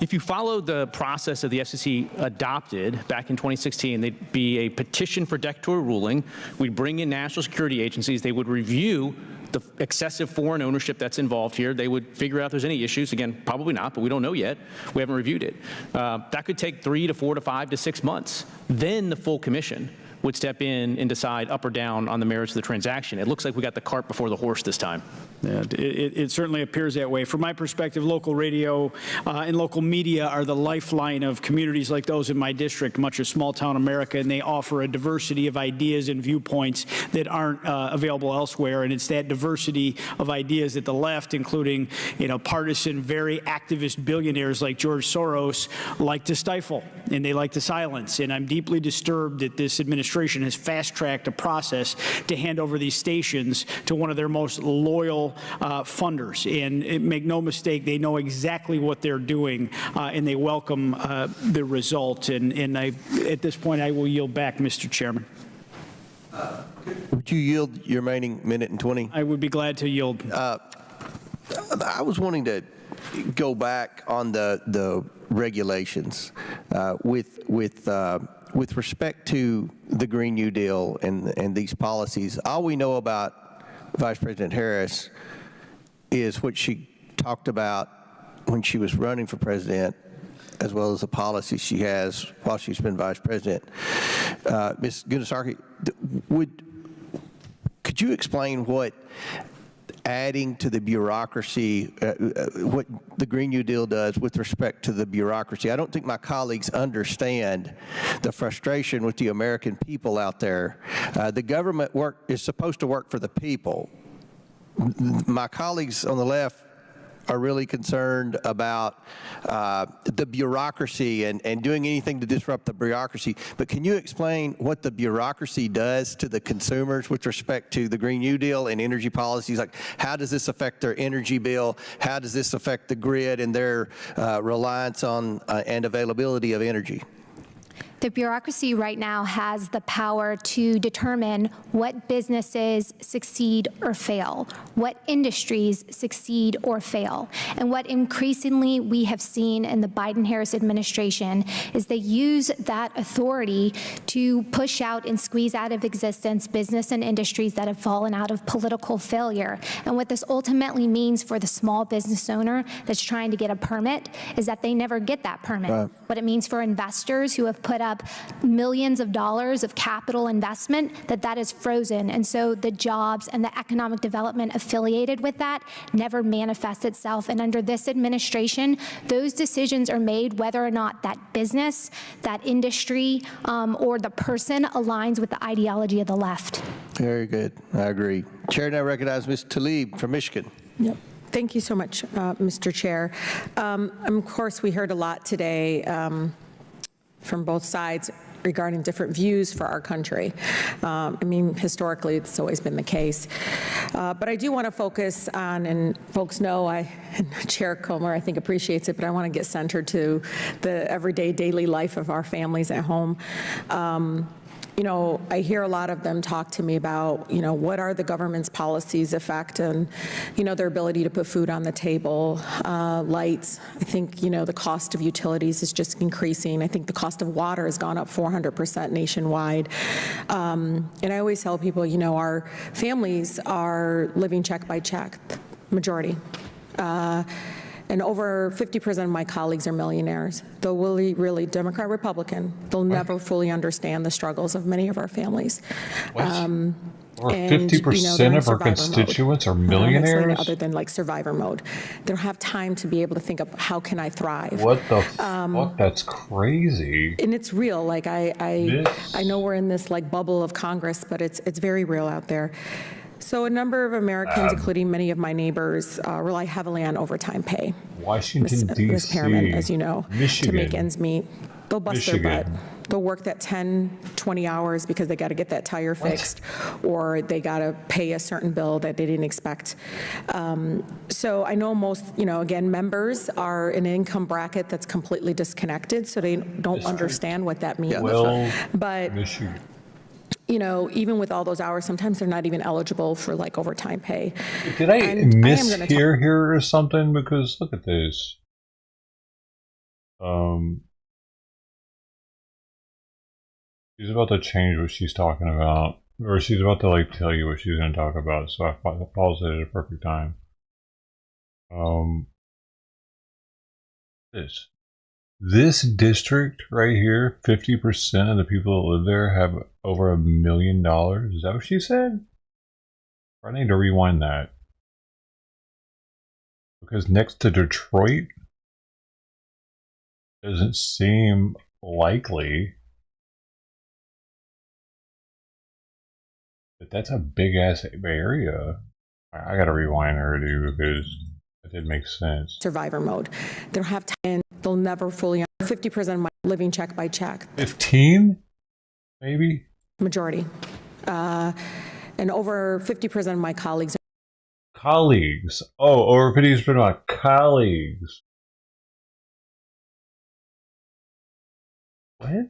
Speaker 14: If you follow the process that the FCC adopted back in 2016, there'd be a petition for declaratory ruling. We'd bring in national security agencies. They would review the excessive foreign ownership that's involved here. They would figure out if there's any issues. Again, probably not, but we don't know yet. We haven't reviewed it. That could take 3 to 4 to 5 to 6 months. Then the full commission would step in and decide up or down on the merits of the transaction. It looks like we got the cart before the horse this time.
Speaker 21: Yeah, it certainly appears that way. From my perspective, local radio and local media are the lifeline of communities like those in my district, much of small-town America, and they offer a diversity of ideas and viewpoints that aren't available elsewhere. And it's that diversity of ideas that the left, including partisan, very activist billionaires like George Soros, like to stifle and they like to silence. And I'm deeply disturbed that this administration has fast-tracked a process to hand over these stations to one of their most loyal funders. And make no mistake, they know exactly what they're doing, and they welcome the result. And at this point, I will yield back, Mr. Chairman.
Speaker 4: Would you yield your remaining minute and 20?
Speaker 21: I would be glad to yield.
Speaker 4: I was wanting to go back on the regulations with respect to the Green New Deal and these policies. All we know about Vice President Harris is what she talked about when she was running for president, as well as the policies she has while she's been vice president. Ms. Gunasarki, could you explain what adding to the bureaucracy, what the Green New Deal does with respect to the bureaucracy? I don't think my colleagues understand the frustration with the American people out there. The government is supposed to work for the people. My colleagues on the left are really concerned about the bureaucracy and doing anything to disrupt the bureaucracy. But can you explain what the bureaucracy does to the consumers with respect to the Green New Deal and energy policies? Like, how does this affect their energy bill? How does this affect the grid and their reliance on and availability of energy?
Speaker 19: The bureaucracy right now has the power to determine what businesses succeed or fail, what industries succeed or fail. And what increasingly we have seen in the Biden-Harris administration is they use that authority to push out and squeeze out of existence business and industries that have fallen out of political failure. And what this ultimately means for the small business owner that's trying to get a permit is that they never get that permit.
Speaker 4: Right.
Speaker 19: What it means for investors who have put up millions of dollars of capital investment, that is frozen. And so the jobs and the economic development affiliated with that never manifests itself. And under this administration, those decisions are made whether or not that business, that industry, or the person aligns with the ideology of the left.
Speaker 4: Very good. I agree. Chair, now recognize Ms. Tlaib from Michigan.
Speaker 5: Yep. Thank you so much, Mr. Chair. Of course, we heard a lot today from both sides regarding different views for our country. I mean, historically, it's always been the case. But I do want to focus on, and folks know, and Chair Comer, I think, appreciates it, but I want to get centered to the everyday, daily life of our families at home. I hear a lot of them talk to me about, what are the government's policies affect and, their ability to put food on the table, lights. I think, the cost of utilities is just increasing. I think the cost of water has gone up 400% nationwide. And I always tell people, our families are living check by check, majority. And over 50% of my colleagues are millionaires. They'll really, Democrat, Republican, they'll never fully understand the struggles of many of our families.
Speaker 1: Or 50% of our constituents are millionaires?
Speaker 5: Other than like survivor mode. They don't have time to be able to think of how can I thrive.
Speaker 1: What the fuck? That's crazy.
Speaker 5: And it's real. Like I know we're in this like bubble of Congress, but it's very real out there. So a number of Americans, including many of my neighbors, rely heavily on overtime pay.
Speaker 1: Washington, D.C.,
Speaker 5: Ms. Perriman, as you know,
Speaker 1: Michigan,
Speaker 5: to make ends meet. They'll bust their butt. They'll work that 10, 20 hours because they got to get that tire fixed, or they got to pay a certain bill that they didn't expect. So I know most, again, members are in an income bracket that's completely disconnected, so they don't understand what that means. But even with all those hours, sometimes they're not even eligible for like overtime pay.
Speaker 1: Did I mishear here or something? Because look at this. She's about to change what she's talking about, or she's about to like tell you what she's going to talk about. So I paused it at a perfect time. This district right here, 50% of the people that live there have over $1 million. Is that what she said? I need to rewind that. Because next to Detroit doesn't seem likely. But that's a big ass area. I gotta rewind her too because that didn't make sense.
Speaker 5: Survivor mode. They'll have time. They'll never fully 50% of my living check by check.
Speaker 1: 15, maybe.
Speaker 5: Majority, and over 50% of my colleagues.
Speaker 1: Colleagues. Oh, over 50% of my colleagues. What?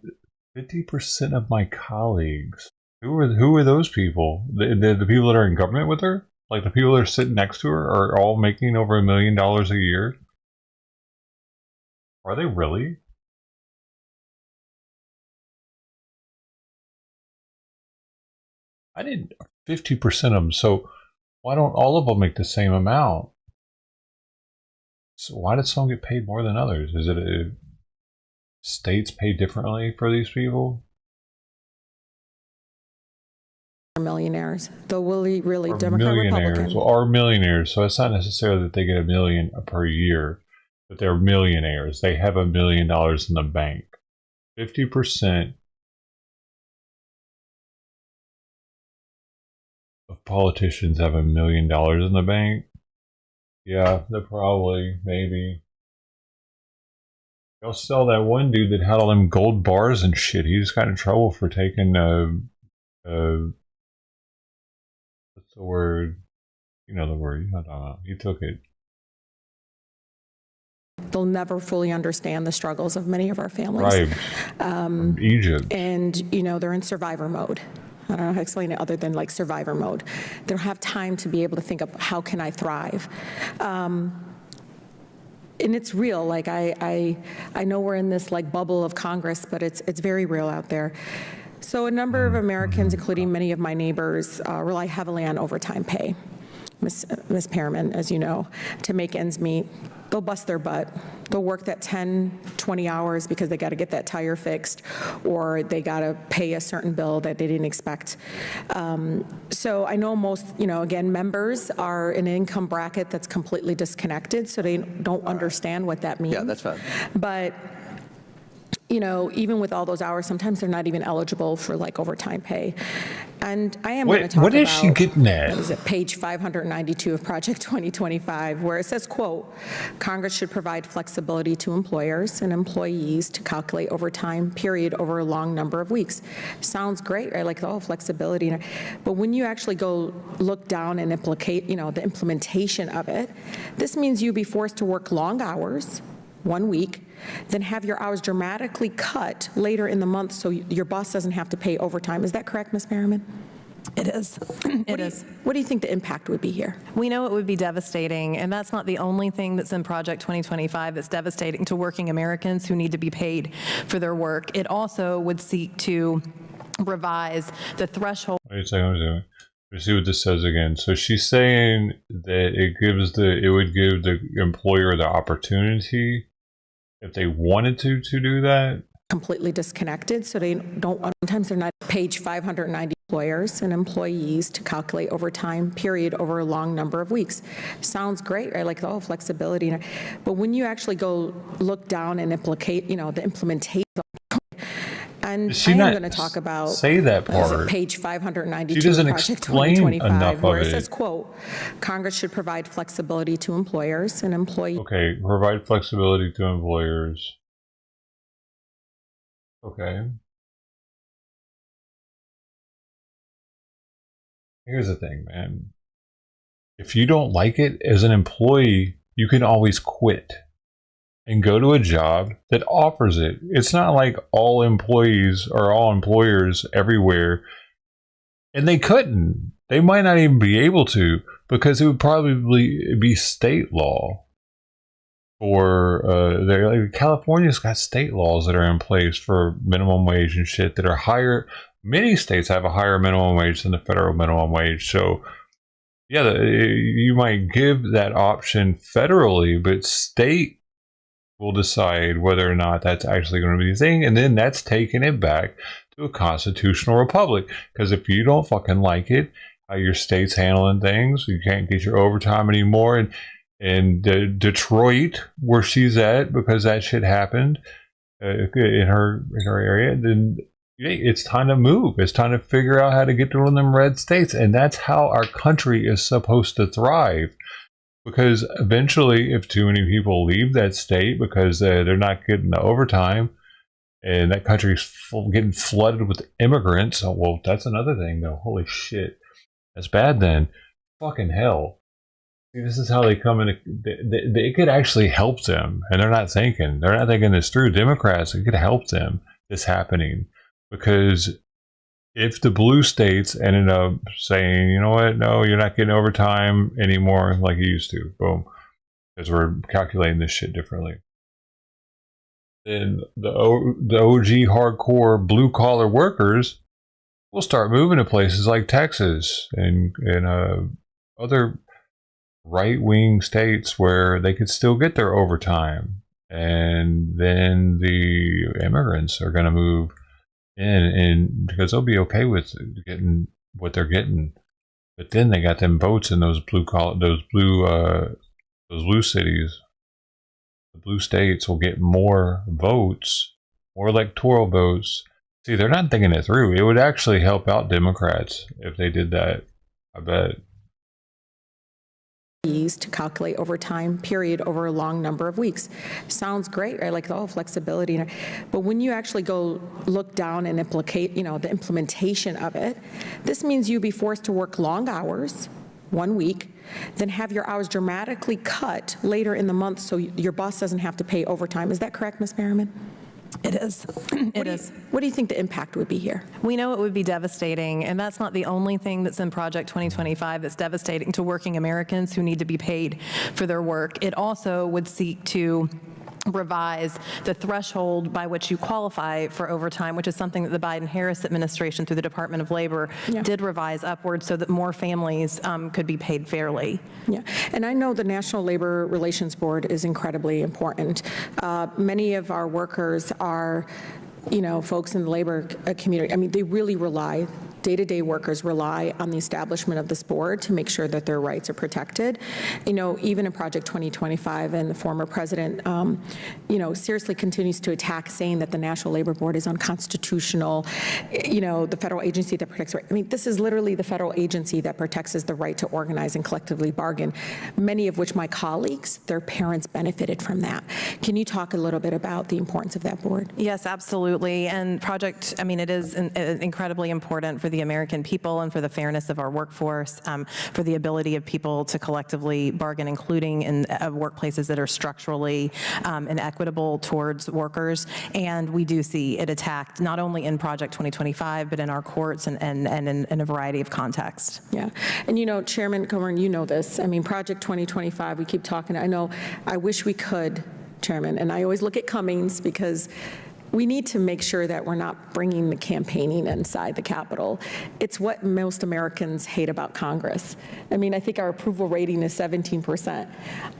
Speaker 1: 50% of my colleagues. Who are those people? The people that are in government with her? Like the people that are sitting next to her are all making over $1 million a year? Are they really? I didn't 50% of them, so why don't all of them make the same amount? So why did some get paid more than others? Is it states pay differently for these people?
Speaker 5: Millionaires, though really
Speaker 1: Or
Speaker 5: Democrat,
Speaker 1: millionaires.
Speaker 5: Republican.
Speaker 1: Well, are millionaires, so it's not necessarily that they get $1 million per year, but they're millionaires. They have $1 million in the bank. 50% of politicians have $1 million in the bank. Yeah, they're probably, maybe. Y'all saw that one dude that had all them gold bars and shit. He just got in trouble for taking what's the word? You know the word. You know what I'm talking about. He took it.
Speaker 5: They'll never fully understand the struggles of many of our families.
Speaker 1: Right. Egypt.
Speaker 5: And, you know, they're in survivor mode. I don't know how to explain it other than like survivor mode. They don't have time to be able to think of how can I thrive. And it's real. Like I know we're in this like bubble of Congress, but it's very real out there. So a number of Americans, including many of my neighbors, rely heavily on overtime pay. Ms. Perriman, as you know, to make ends meet. They'll bust their butt. They'll work that 10, 20 hours because they got to get that tire fixed, or they got to pay a certain bill that they didn't expect. So I know most, you know, again, members are in an income bracket that's completely disconnected, so they don't understand what that means.
Speaker 4: Yeah, that's fine.
Speaker 5: But you know, even with all those hours, sometimes they're not even eligible for like overtime pay. And I am going to talk about,
Speaker 1: what is she getting at?
Speaker 5: What is it, page 592 of Project 2025, where it says, quote, Congress should provide flexibility to employers and employees to calculate overtime period over a long number of weeks. Sounds great, right? Like, oh, flexibility. But when you actually go look down and implicate, you know, the implementation of it, this means you be forced to work long hours, 1 week, then have your hours dramatically cut later in the month so your boss doesn't have to pay overtime. Is that correct, Ms. Perriman?
Speaker 6: It is. It is.
Speaker 5: What do you think the impact would be here?
Speaker 6: We know it would be devastating, and that's not the only thing that's in Project 2025 that's devastating to working Americans who need to be paid for their work. It also would seek to revise the threshold.
Speaker 1: Wait a second. Let's see what this says again. So she's saying that it would give the employer the opportunity, if they wanted to do that.
Speaker 5: Completely disconnected, so they don't, sometimes they're not. Page 590, employers and employees to calculate overtime period over a long number of weeks. Sounds great, right? Like, oh, flexibility. But when you actually go look down and implicate, you know, the implementation. And I am going to talk about
Speaker 1: say that part.
Speaker 5: Page 592
Speaker 1: she doesn't
Speaker 5: of Project
Speaker 1: explain
Speaker 5: 2025, where
Speaker 1: of
Speaker 5: it says, quote, Congress should provide flexibility to employers and employees.
Speaker 1: Okay, provide flexibility to employers. Okay. Here's the thing, man. If you don't like it as an employee, you can always quit and go to a job that offers it. It's not like all employees or all employers everywhere, and they couldn't. They might not even be able to, because it would probably be state law. Or like California's got state laws that are in place for minimum wage and shit that are higher. Many states have a higher minimum wage than the federal minimum wage. So yeah, you might give that option federally, but state will decide whether or not that's actually going to be a thing, and then that's taking it back to a constitutional republic. Because if you don't fucking like it, how your state's handling things, you can't get your overtime anymore. And Detroit, where she's at, because that shit happened in her area, then it's time to move. It's time to figure out how to get to one of them red states. And that's how our country is supposed to thrive. Because eventually, if too many people leave that state because they're not getting the overtime, and that country's getting flooded with immigrants, well, that's another thing, though. Holy shit. That's bad then. Fucking hell. See, this is how they come in. It could actually help them, and they're not thinking this through. Democrats, it could help them, this happening. Because if the blue states ended up saying, you know what, no, you're not getting overtime anymore like you used to, boom, because we're calculating this shit differently, then the OG hardcore blue collar workers will start moving to places like Texas and other right wing states where they could still get their overtime, and then the immigrants are going to move and because they'll be okay with getting what they're getting, but then they got them votes in those blue cities. The blue states will get more votes, more electoral votes. See, they're not thinking it through. It would actually help out Democrats if they did that, I bet.
Speaker 5: To calculate overtime period over a long number of weeks. Sounds great, right? Like, oh, flexibility. But when you actually go look down and implicate, the implementation of it, this means you'd be forced to work long hours, 1 week, then have your hours dramatically cut later in the month so your boss doesn't have to pay overtime. Is that correct, Ms. Merriman?
Speaker 6: It is.
Speaker 5: What do you think the impact would be here?
Speaker 6: We know it would be devastating, and that's not the only thing that's in Project 2025 that's devastating to working Americans who need to be paid for their work. It also would seek to revise the threshold by which you qualify for overtime, which is something that the Biden-Harris administration through the Department of Labor did revise upward so that more families could be paid fairly.
Speaker 5: Yeah, and I know the National Labor Relations Board is incredibly important. Many of our workers are, folks in the labor community. I mean, they really rely, day-to-day workers rely on the establishment of this board to make sure that their rights are protected. Even in Project 2025, and the former president, seriously continues to attack, saying that the National Labor Board is unconstitutional, the federal agency that protects rights. I mean, this is literally the federal agency that protects us the right to organize and collectively bargain, many of which my colleagues, their parents benefited from that. Can you talk a little bit about the importance of that board?
Speaker 6: Yes, absolutely. And Project, it is incredibly important for the American people and for the fairness of our workforce, for the ability of people to collectively bargain, including in workplaces that are structurally inequitable towards workers. And we do see it attacked not only in Project 2025, but in our courts and in a variety of contexts.
Speaker 5: Yeah. And Chairman Coburn, you know this. Project 2025, we keep talking. I wish we could, Chairman, and I always look at Cummings because we need to make sure that we're not bringing the campaigning inside the Capitol. It's what most Americans hate about Congress. I think our approval rating is 17%.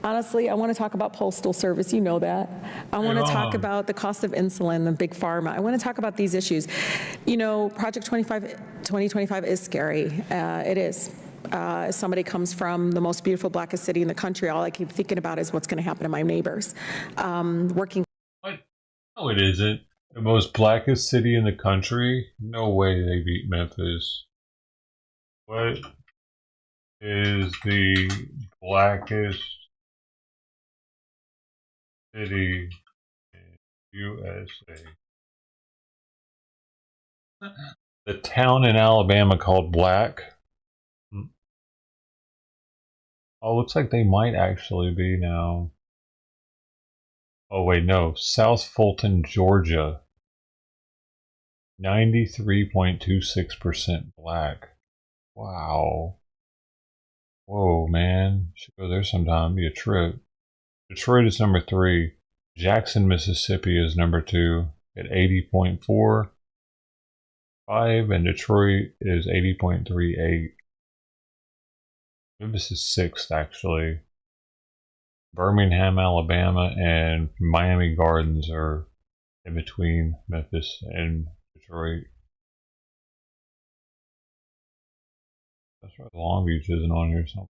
Speaker 5: Honestly, I want to talk about postal service. You know that. I want to talk about the cost of insulin and big pharma. I want to talk about these issues. Project 2025 is scary. It is. As somebody comes from the most beautiful, blackest city in the country, all I keep thinking about is what's going to happen to my neighbors. Working.
Speaker 1: No, it isn't. The most blackest city in the country? No way they beat Memphis. What is the blackest city in USA? The town in Alabama called Black. Oh, looks like they might actually be now. Oh, wait, no. South Fulton, Georgia. 93.26% black. Wow. Whoa, man. Should go there sometime. Be a trip. Detroit is number 3. Jackson, Mississippi is number 2 at 80.45. And Detroit is 80.38. Memphis is 6th, actually. Birmingham, Alabama, and Miami Gardens are in between Memphis and Detroit. That's right. Long Beach isn't on here something.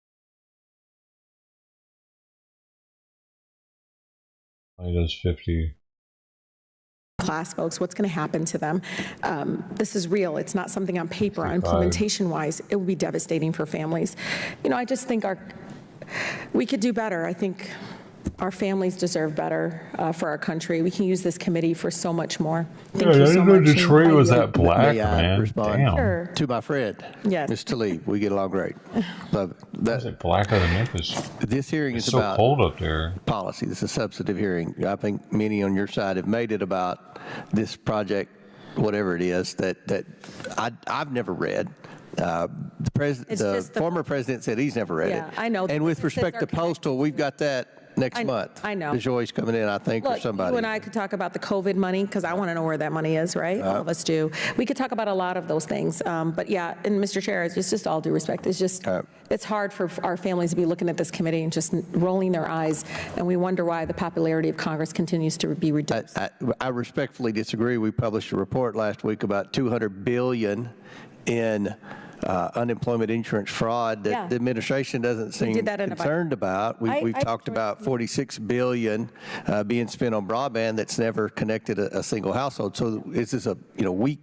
Speaker 1: It does 50.
Speaker 5: Class folks, what's going to happen to them? This is real. It's not something on paper. Implementation-wise, it will be devastating for families. You know, I just think we could do better. I think our families deserve better for our country. We can use this committee for so much more. Thank you so much.
Speaker 1: Detroit was that black,
Speaker 4: May I
Speaker 1: man.
Speaker 4: respond
Speaker 1: Damn.
Speaker 5: Sure.
Speaker 4: to my friend,
Speaker 5: Yes.
Speaker 4: Ms. Tlaib? We get along great. Love it.
Speaker 1: Is it blacker than Memphis?
Speaker 4: This hearing
Speaker 1: It's
Speaker 4: is
Speaker 1: so
Speaker 4: about
Speaker 1: cold up there.
Speaker 4: policy. This is a substantive hearing. I think many on your side have made it about this project, whatever it is, that I've never read. The former president said he's never read it.
Speaker 5: Yeah, I know.
Speaker 4: And with respect to postal, we've got that next month.
Speaker 5: I know.
Speaker 4: DeJoy's coming in, I think, or
Speaker 5: Look,
Speaker 4: somebody.
Speaker 5: you and I could talk about the COVID money, because I want to know where that money is, right? All of us do. We could talk about a lot of those things. But yeah, and Mr. Chair, it's just all due respect. It's just, it's hard for our families to be looking at this committee and just rolling their eyes, and we wonder why the popularity of Congress continues to be reduced.
Speaker 4: I respectfully disagree. We published a report last week about $200 billion in unemployment insurance fraud that the administration doesn't seem concerned about. We've talked about $46 billion being spent on broadband that's never connected a single household. So is this we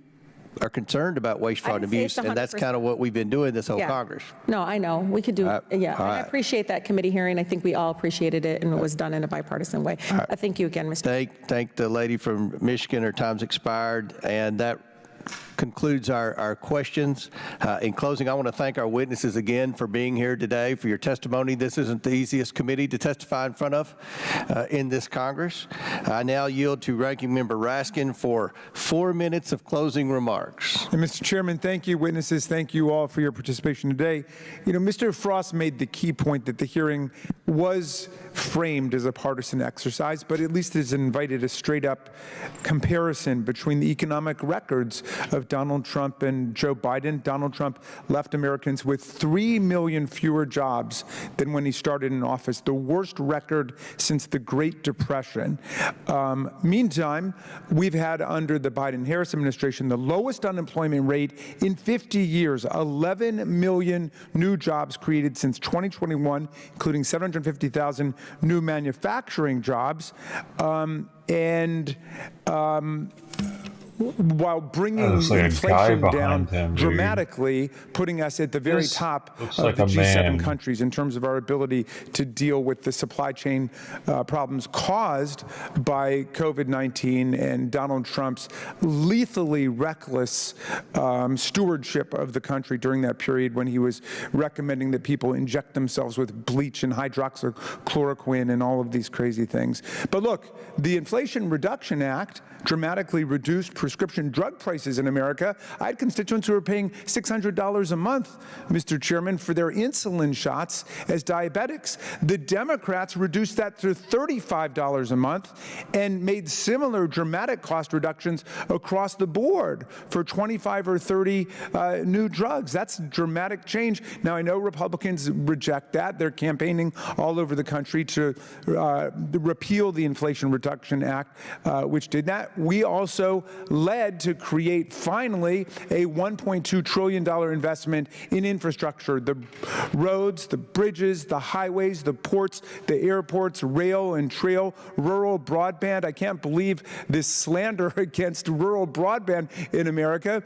Speaker 4: are concerned about waste, fraud, and abuse, and that's kind of what we've been doing this whole Congress.
Speaker 5: No, I know. We could do, I appreciate that committee hearing. I think we all appreciated it, and it was done in a bipartisan way. Thank you again, Mr.
Speaker 4: Thank the lady from Michigan. Her time's expired, and that concludes our questions. In closing, I want to thank our witnesses again for being here today, for your testimony. This isn't the easiest committee to testify in front of in this Congress. I now yield to Ranking Member Raskin for 4 minutes of closing remarks.
Speaker 12: And Mr. Chairman, thank you, witnesses. Thank you all for your participation today. You know, Mr. Frost made the key point that the hearing was framed as a partisan exercise, but at least has invited a straight-up comparison between the economic records of Donald Trump and Joe Biden. Donald Trump left Americans with 3 million fewer jobs than when he started in office, the worst record since the Great Depression. Meantime, we've had under the Biden-Harris administration the lowest unemployment rate in 50 years, 11 million new jobs created since 2021, including 750,000 new manufacturing jobs. While bringing inflation down dramatically, putting us at the very top of the G7 countries in terms of our ability to deal with the supply chain problems caused by COVID-19 and Donald Trump's lethally reckless stewardship of the country during that period when he was recommending that people inject themselves with bleach and hydroxychloroquine and all of these crazy things. But look, the Inflation Reduction Act dramatically reduced prescription drug prices in America. I had constituents who were paying $600 a month, Mr. Chairman, for their insulin shots as diabetics. The Democrats reduced that to $35 a month and made similar dramatic cost reductions across the board for 25 or 30 new drugs. That's dramatic change. Now, I know Republicans reject that. They're campaigning all over the country to repeal the Inflation Reduction Act, which did that. We also led to create, finally, a $1.2 trillion investment in infrastructure, the roads, the bridges, the highways, the ports, the airports, rail and trail, rural broadband. I can't believe this slander against rural broadband in America.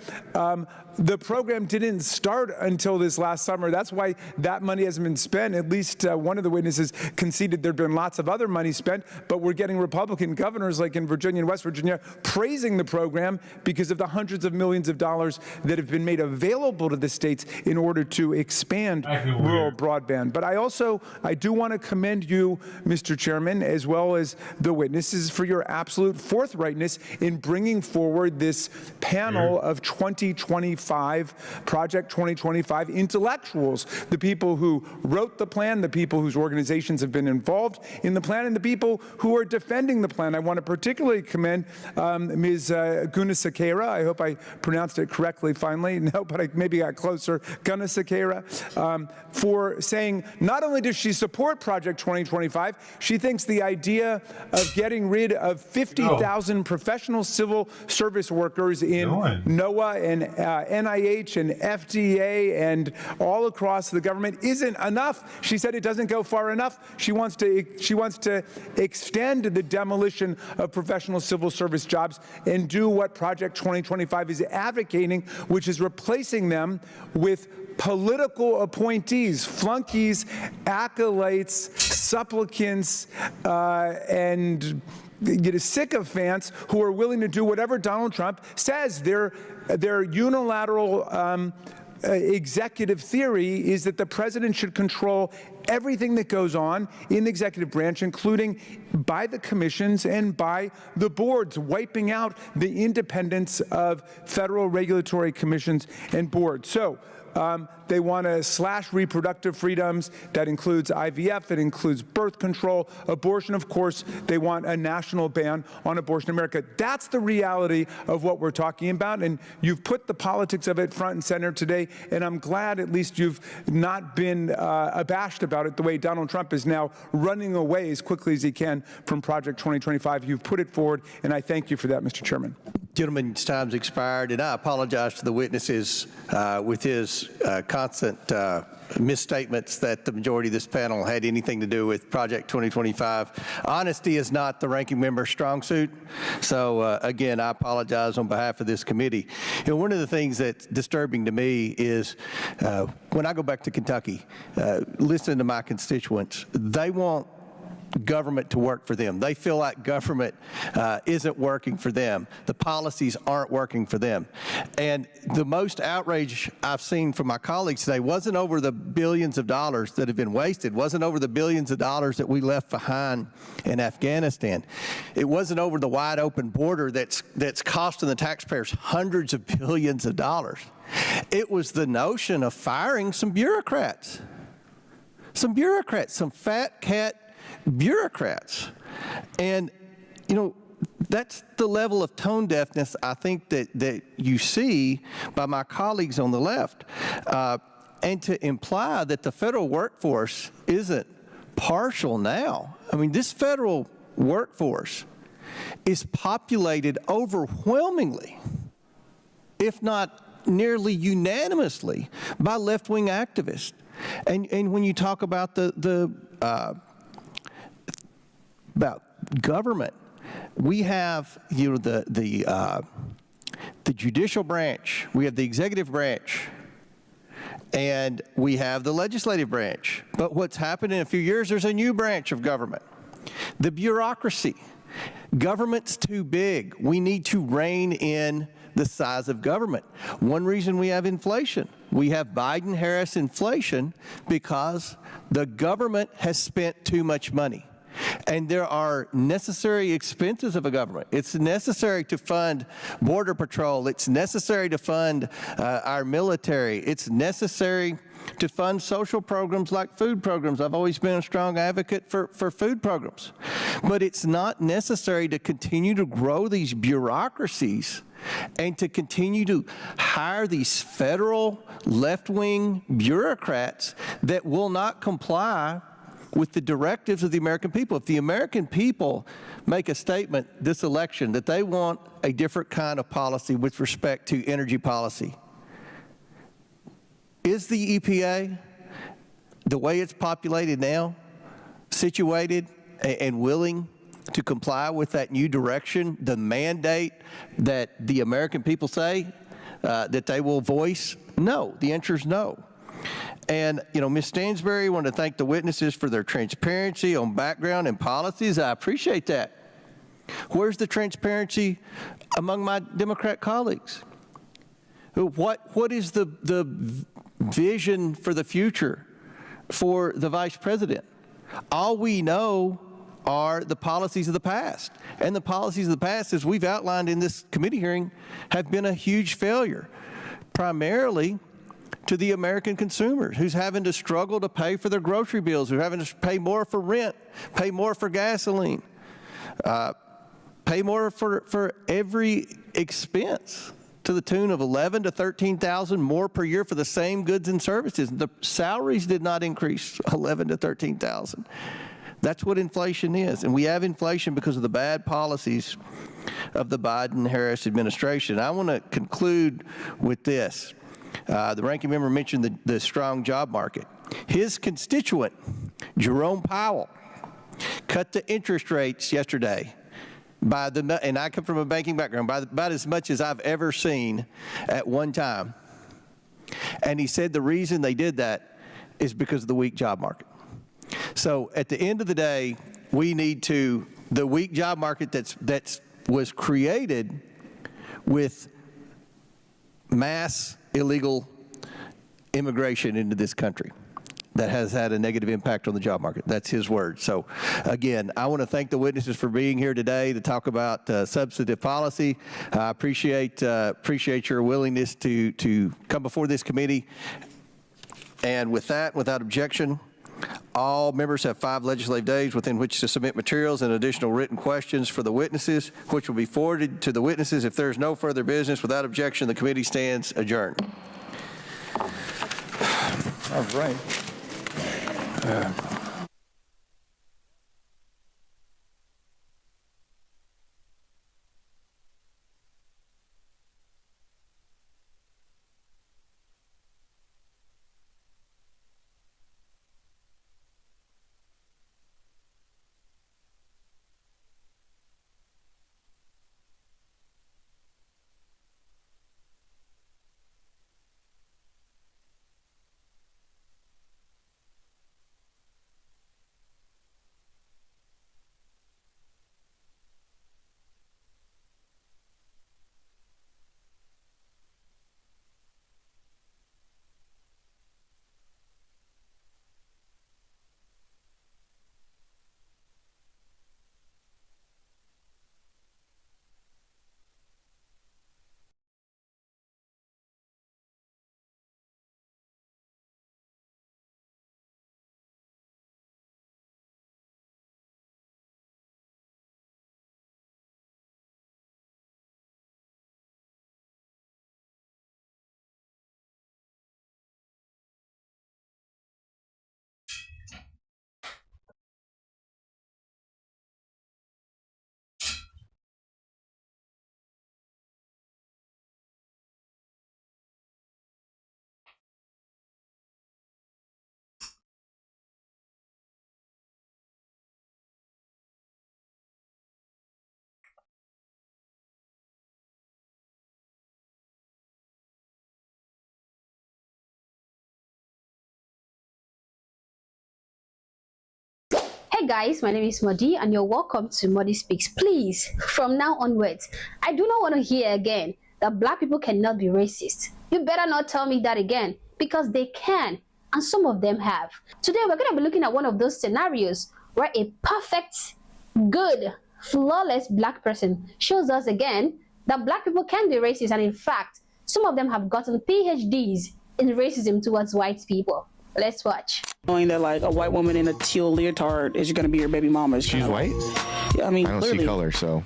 Speaker 12: The program didn't start until this last summer. That's why that money hasn't been spent. At least one of the witnesses conceded there'd been lots of other money spent, but we're getting Republican governors like in Virginia and West Virginia praising the program because of the hundreds of millions of dollars that have been made available to the states in order to expand rural broadband. But I do want to commend you, Mr. Chairman, as well as the witnesses for your absolute forthrightness in bringing forward this panel of 2025 Project 2025 intellectuals, the people who wrote the plan, the people whose organizations have been involved in the plan, and the people who are defending the plan. I want to particularly commend Ms. Gunasekera. I hope I pronounced it correctly finally. No, but I maybe got closer. Gunasekera, for saying not only does she support Project 2025, she thinks the idea of getting rid of 50,000 professional civil service workers in NOAA and NIH and FDA and all across the government isn't enough. She said it doesn't go far enough. She wants to extend the demolition of professional civil service jobs and do what Project 2025 is advocating, which is replacing them with political appointees, flunkies, acolytes, supplicants, and sycophants who are willing to do whatever Donald Trump says. Their unilateral executive theory is that the president should control everything that goes on in the executive branch, including by the commissions and by the boards, wiping out the independence of federal regulatory commissions and boards. So they want to slash reproductive freedoms. That includes IVF. It includes birth control, abortion. Of course, they want a national ban on abortion in America. That's the reality of what we're talking about. And you've put the politics of it front and center today. And I'm glad at least you've not been abashed about it the way Donald Trump is now running away as quickly as he can from Project 2025. You've put it forward, and I thank you for that, Mr. Chairman.
Speaker 4: Gentleman's time's expired, and I apologize to the witnesses with his constant misstatements that the majority of this panel had anything to do with Project 2025. Honesty is not the ranking member's strong suit. So again, I apologize on behalf of this committee. You know, one of the things that's disturbing to me is when I go back to Kentucky, listening to my constituents, they want government to work for them. They feel like government isn't working for them. The policies aren't working for them. And the most outrage I've seen from my colleagues today wasn't over the billions of dollars that have been wasted, wasn't over the billions of dollars that we left behind in Afghanistan. It wasn't over the wide open border that's costing the taxpayers hundreds of billions of dollars. It was the notion of firing some bureaucrats, some fat cat bureaucrats. And, you know, that's the level of tone deafness I think that you see by my colleagues on the left. And to imply that the federal workforce isn't partial now. I mean, this federal workforce is populated overwhelmingly, if not nearly unanimously, by left-wing activists. And when you talk about about government, we have, you know, the judicial branch, we have the executive branch, and we have the legislative branch. But what's happened in a few years, there's a new branch of government, the bureaucracy. Government's too big. We need to rein in the size of government. One reason we have inflation, we have Biden-Harris inflation because the government has spent too much money. And there are necessary expenses of a government. It's necessary to fund Border Patrol. It's necessary to fund our military. It's necessary to fund social programs like food programs. I've always been a strong advocate for food programs. But it's not necessary to continue to grow these bureaucracies and to continue to hire these federal left-wing bureaucrats that will not comply with the directives of the American people. If the American people make a statement this election that they want a different kind of policy with respect to energy policy, is the EPA, the way it's populated now, situated and willing to comply with that new direction, the mandate that the American people say that they will voice? No, the answer is no. And, you know, Ms. Stansbury, I want to thank the witnesses for their transparency on background and policies. I appreciate that. Where's the transparency among my Democrat colleagues? What is the vision for the future for the vice president? All we know are the policies of the past. And the policies of the past, as we've outlined in this committee hearing, have been a huge failure, primarily to the American consumer who's having to struggle to pay for their grocery bills, who's having to pay more for rent, pay more for gasoline. pay more for every expense to the tune of $11,000 to $13,000 more per year for the same goods and services. The salaries did not increase $11,000 to $13,000. That's what inflation is. And we have inflation because of the bad policies of the Biden-Harris administration. I want to conclude with this. The ranking member mentioned the strong job market. His constituent, Jerome Powell, cut the interest rates yesterday by and I come from a banking background, by about as much as I've ever seen at one time. And he said the reason they did that is because of the weak job market. So at the end of the day, we need to, the weak job market that was created with mass illegal immigration into this country that has had a negative impact on the job market. That's his word. So again, I want to thank the witnesses for being here today to talk about substantive policy. I appreciate your willingness to come before this committee. And with that, without objection, all members have 5 legislative days within which to submit materials and additional written questions for the witnesses, which will be forwarded to the witnesses. If there is no further business, without objection, the committee stands adjourned.
Speaker 12: All right.
Speaker 7: Hey guys, my name is Modi and you're welcome to Modi Speaks. Please, from now onwards, I do not want to hear again that black people cannot be racist. You better not tell me that again, because they can, and some of them have. Today we're going to be looking at one of those scenarios where a perfect, good, flawless black person shows us again that black people can be racist, and in fact, some of them have gotten PhDs in racism towards white people. Let's watch.
Speaker 22: Knowing that like a white woman in a teal leotard is going to be your baby mama.
Speaker 23: She's white?
Speaker 22: Yeah, I mean,
Speaker 23: I don't
Speaker 22: clearly,
Speaker 23: see color, so.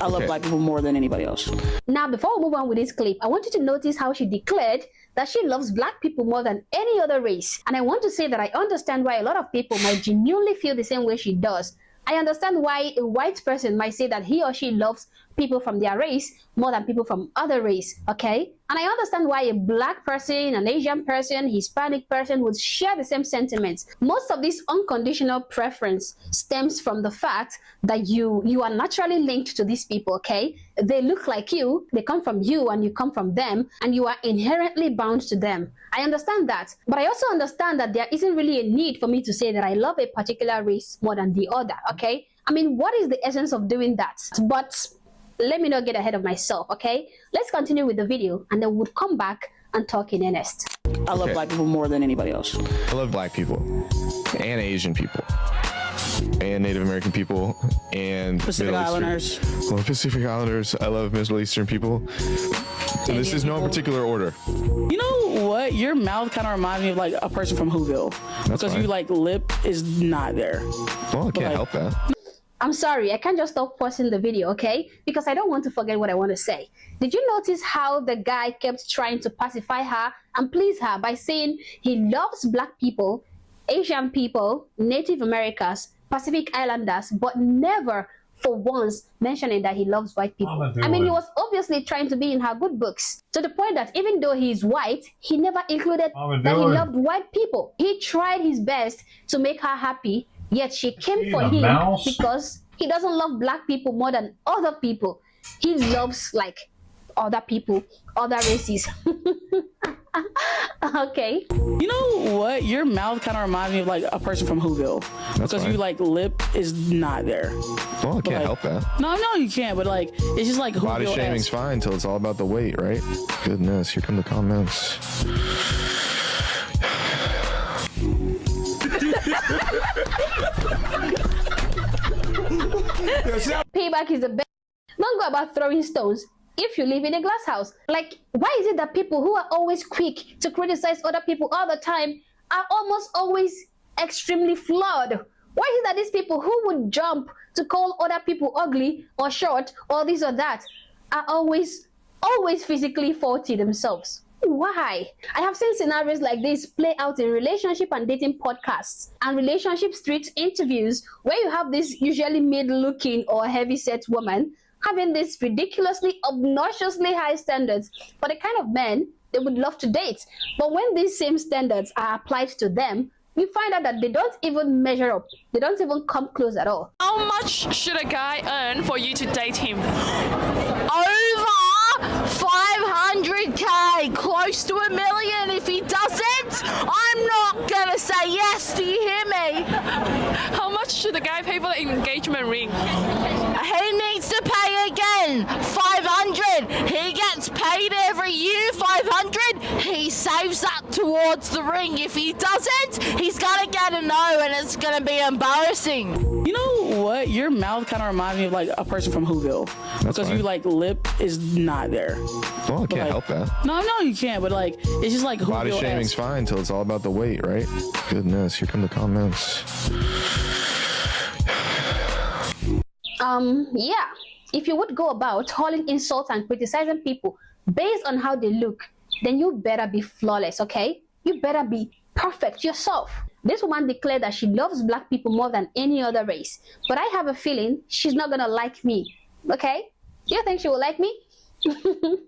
Speaker 22: I love black people more than anybody else.
Speaker 7: Now, before we move on with this clip, I want you to notice how she declared that she loves black people more than any other race. And I want to say that I understand why a lot of people might genuinely feel the same way she does. I understand why a white person might say that he or she loves people from their race more than people from other race, okay? And I understand why a black person, an Asian person, Hispanic person would share the same sentiments. Most of this unconditional preference stems from the fact that you are naturally linked to these people, okay? They look like you, they come from you, and you come from them, and you are inherently bound to them. I understand that, but I also understand that there isn't really a need for me to say that I love a particular race more than the other, okay? I mean, what is the essence of doing that? But let me not get ahead of myself, okay? Let's continue with the video, and then we'll come back and talk in earnest.
Speaker 22: I love black people more than anybody else.
Speaker 23: I love black people and Asian people and Native American people and
Speaker 22: Pacific Islanders.
Speaker 23: I love Pacific Islanders. I love Middle Eastern people. And this is no particular order.
Speaker 22: You know what? Your mouth kind of reminds me of like a person from Whoville.
Speaker 23: That's
Speaker 22: because
Speaker 23: fine.
Speaker 22: you like lip is not there.
Speaker 23: Well, I can't help that.
Speaker 7: I'm sorry, I can't just stop pausing the video, okay? Because I don't want to forget what I want to say. Did you notice how the guy kept trying to pacify her and please her by saying he loves black people, Asian people, Native Americans, Pacific Islanders, but never for once mentioning that he loves white people? I mean, he was obviously trying to be in her good books, to the point that even though he is white, he never included that he loved white people. He tried his best to make her happy, yet she came for him because he doesn't love black people more than other people. He loves, like, other people, other races. Okay.
Speaker 22: You know what? Your mouth kind of reminds me of like a person from Whoville. Because you like lip is not there.
Speaker 23: Well, I can't help that.
Speaker 22: No, you can't. But like, it's just like Whoville.
Speaker 23: Body shaming's fine until it's all about the weight, right? Goodness, here come the comments.
Speaker 7: Payback is the best. Don't go about throwing stones if you live in a glass house. Like, why is it that people who are always quick to criticize other people all the time are almost always extremely flawed? Why is it that these people who would jump to call other people ugly or short or this or that are always physically faulty themselves? Why? I have seen scenarios like this play out in relationship and dating podcasts and relationship street interviews where you have this usually mid-looking or heavy-set woman having these ridiculously, obnoxiously high standards for the kind of men they would love to date. But when these same standards are applied to them, you find out that they don't even measure up. They don't even come close at all.
Speaker 3: How much should a guy earn for you to date him? Over 500K, close to $1 million. If he doesn't, I'm not gonna say yes. Do you hear me? How much should the guy pay for the engagement ring? He needs to pay again. 500. He gets paid every year. 500. He saves that towards the ring. If he doesn't, he's gonna get a no, and it's gonna be embarrassing.
Speaker 22: You know what? Your mouth kind of reminds me of like a person from Whoville. Because you like lip is not there.
Speaker 23: Well, I can't help that.
Speaker 22: No, you can't. But like, it's just like Whoville.
Speaker 23: Body shaming's fine until it's all about the weight, right? Goodness, here come the comments.
Speaker 7: Yeah. If you would go about hurling insults and criticizing people based on how they look, then you better be flawless, okay? You better be perfect yourself. This woman declared that she loves black people more than any other race, but I have a feeling she's not gonna like me, okay? Do you think she will like me?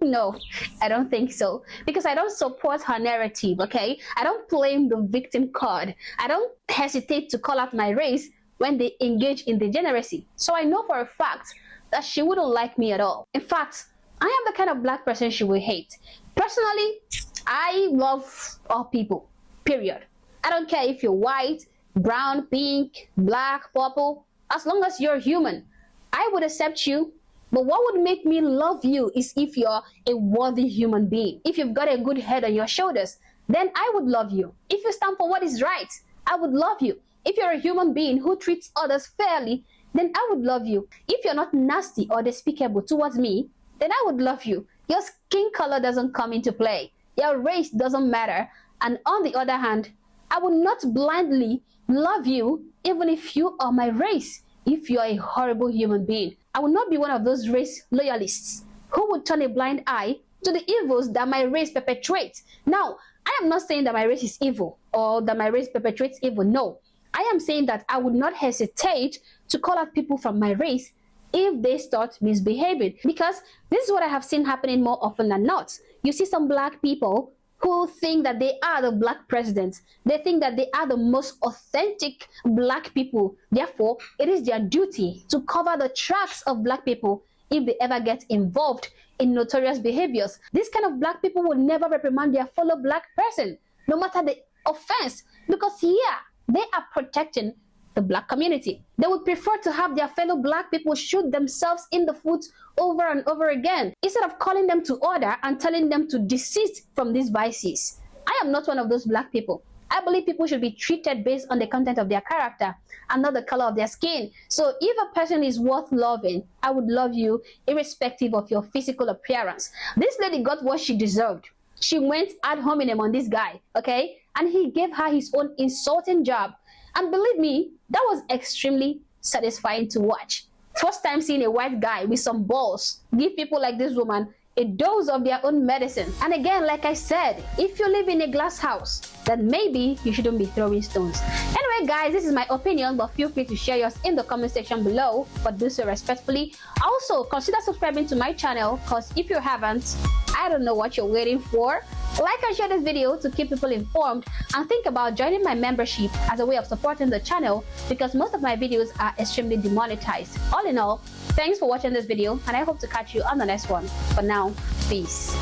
Speaker 7: No, I don't think so, because I don't support her narrative, okay? I don't play the victim card. I don't hesitate to call out my race when they engage in degeneracy. So I know for a fact that she wouldn't like me at all. In fact, I am the kind of black person she will hate. Personally, I love all people, period. I don't care if you're white, brown, pink, black, purple, as long as you're human. I would accept you, but what would make me love you is if you're a worthy human being. If you've got a good head on your shoulders, then I would love you. If you stand for what is right, I would love you. If you're a human being who treats others fairly, then I would love you. If you're not nasty or despicable towards me, then I would love you. Your skin color doesn't come into play. Your race doesn't matter. And on the other hand, I will not blindly love you even if you are my race. If you are a horrible human being, I will not be one of those race loyalists who would turn a blind eye to the evils that my race perpetrates. Now, I am not saying that my race is evil or that my race perpetrates evil. No, I am saying that I would not hesitate to call out people from my race if they start misbehaving, because this is what I have seen happening more often than not. You see some black people who think that they are the black president. They think that they are the most authentic black people. Therefore, it is their duty to cover the tracks of black people if they ever get involved in notorious behaviors. This kind of black people will never reprimand their fellow black person, no matter the offense, because they are protecting the black community. They would prefer to have their fellow black people shoot themselves in the foot over and over again, instead of calling them to order and telling them to desist from these vices. I am not one of those black people. I believe people should be treated based on the content of their character and not the color of their skin. So if a person is worth loving, I would love you irrespective of your physical appearance. This lady got what she deserved. She went ad hominem on this guy, okay? And he gave her his own insulting job. And believe me, that was extremely satisfying to watch. First time seeing a white guy with some balls give people like this woman a dose of their own medicine. And again, like I said, if you live in a glass house, then maybe you shouldn't be throwing stones. Anyway, guys, this is my opinion, but feel free to share yours in the comment section below, but do so respectfully. Also, consider subscribing to my channel, because if you haven't, I don't know what you're waiting for. Like and share this video to keep people informed, and think about joining my membership as a way of supporting the channel, because most of my videos are extremely demonetized. All in all, thanks for watching this video, and I hope to catch you on the next one. For now, peace.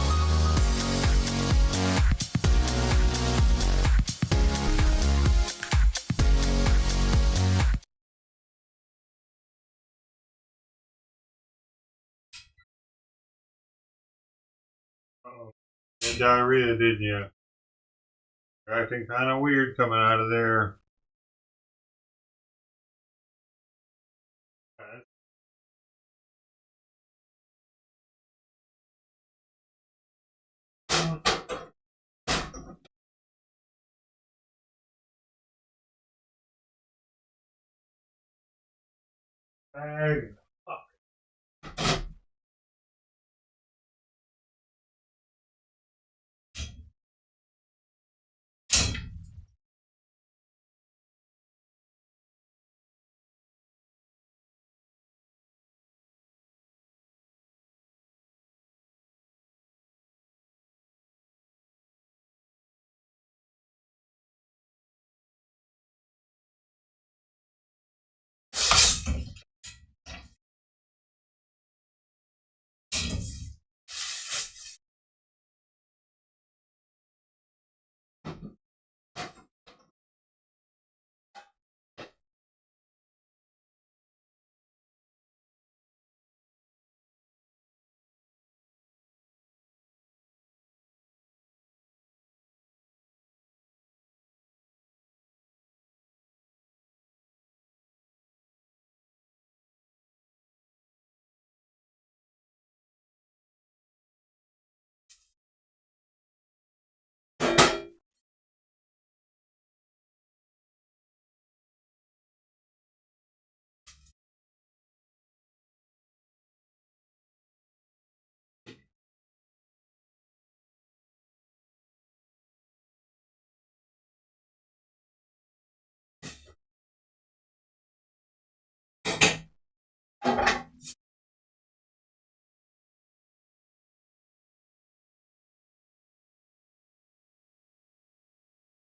Speaker 1: Uh-oh. Get diarrhea, didn't you? You're acting kind of weird coming out of there. Bag.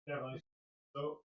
Speaker 1: Definitely. So.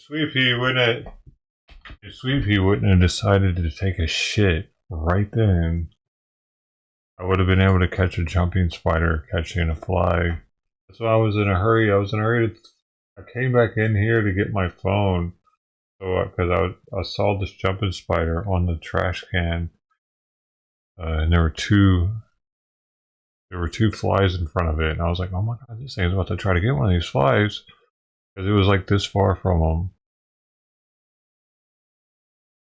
Speaker 1: Sweet pea wouldn't have decided to take a shit right then, I would have been able to catch a jumping spider catching a fly. That's why I was in a hurry. I came back in here to get my phone, so because I saw this jumping spider on the trash can, and there were two flies in front of it, and I was like, oh my god, this thing's about to try to get one of these flies, because it was like this far from them.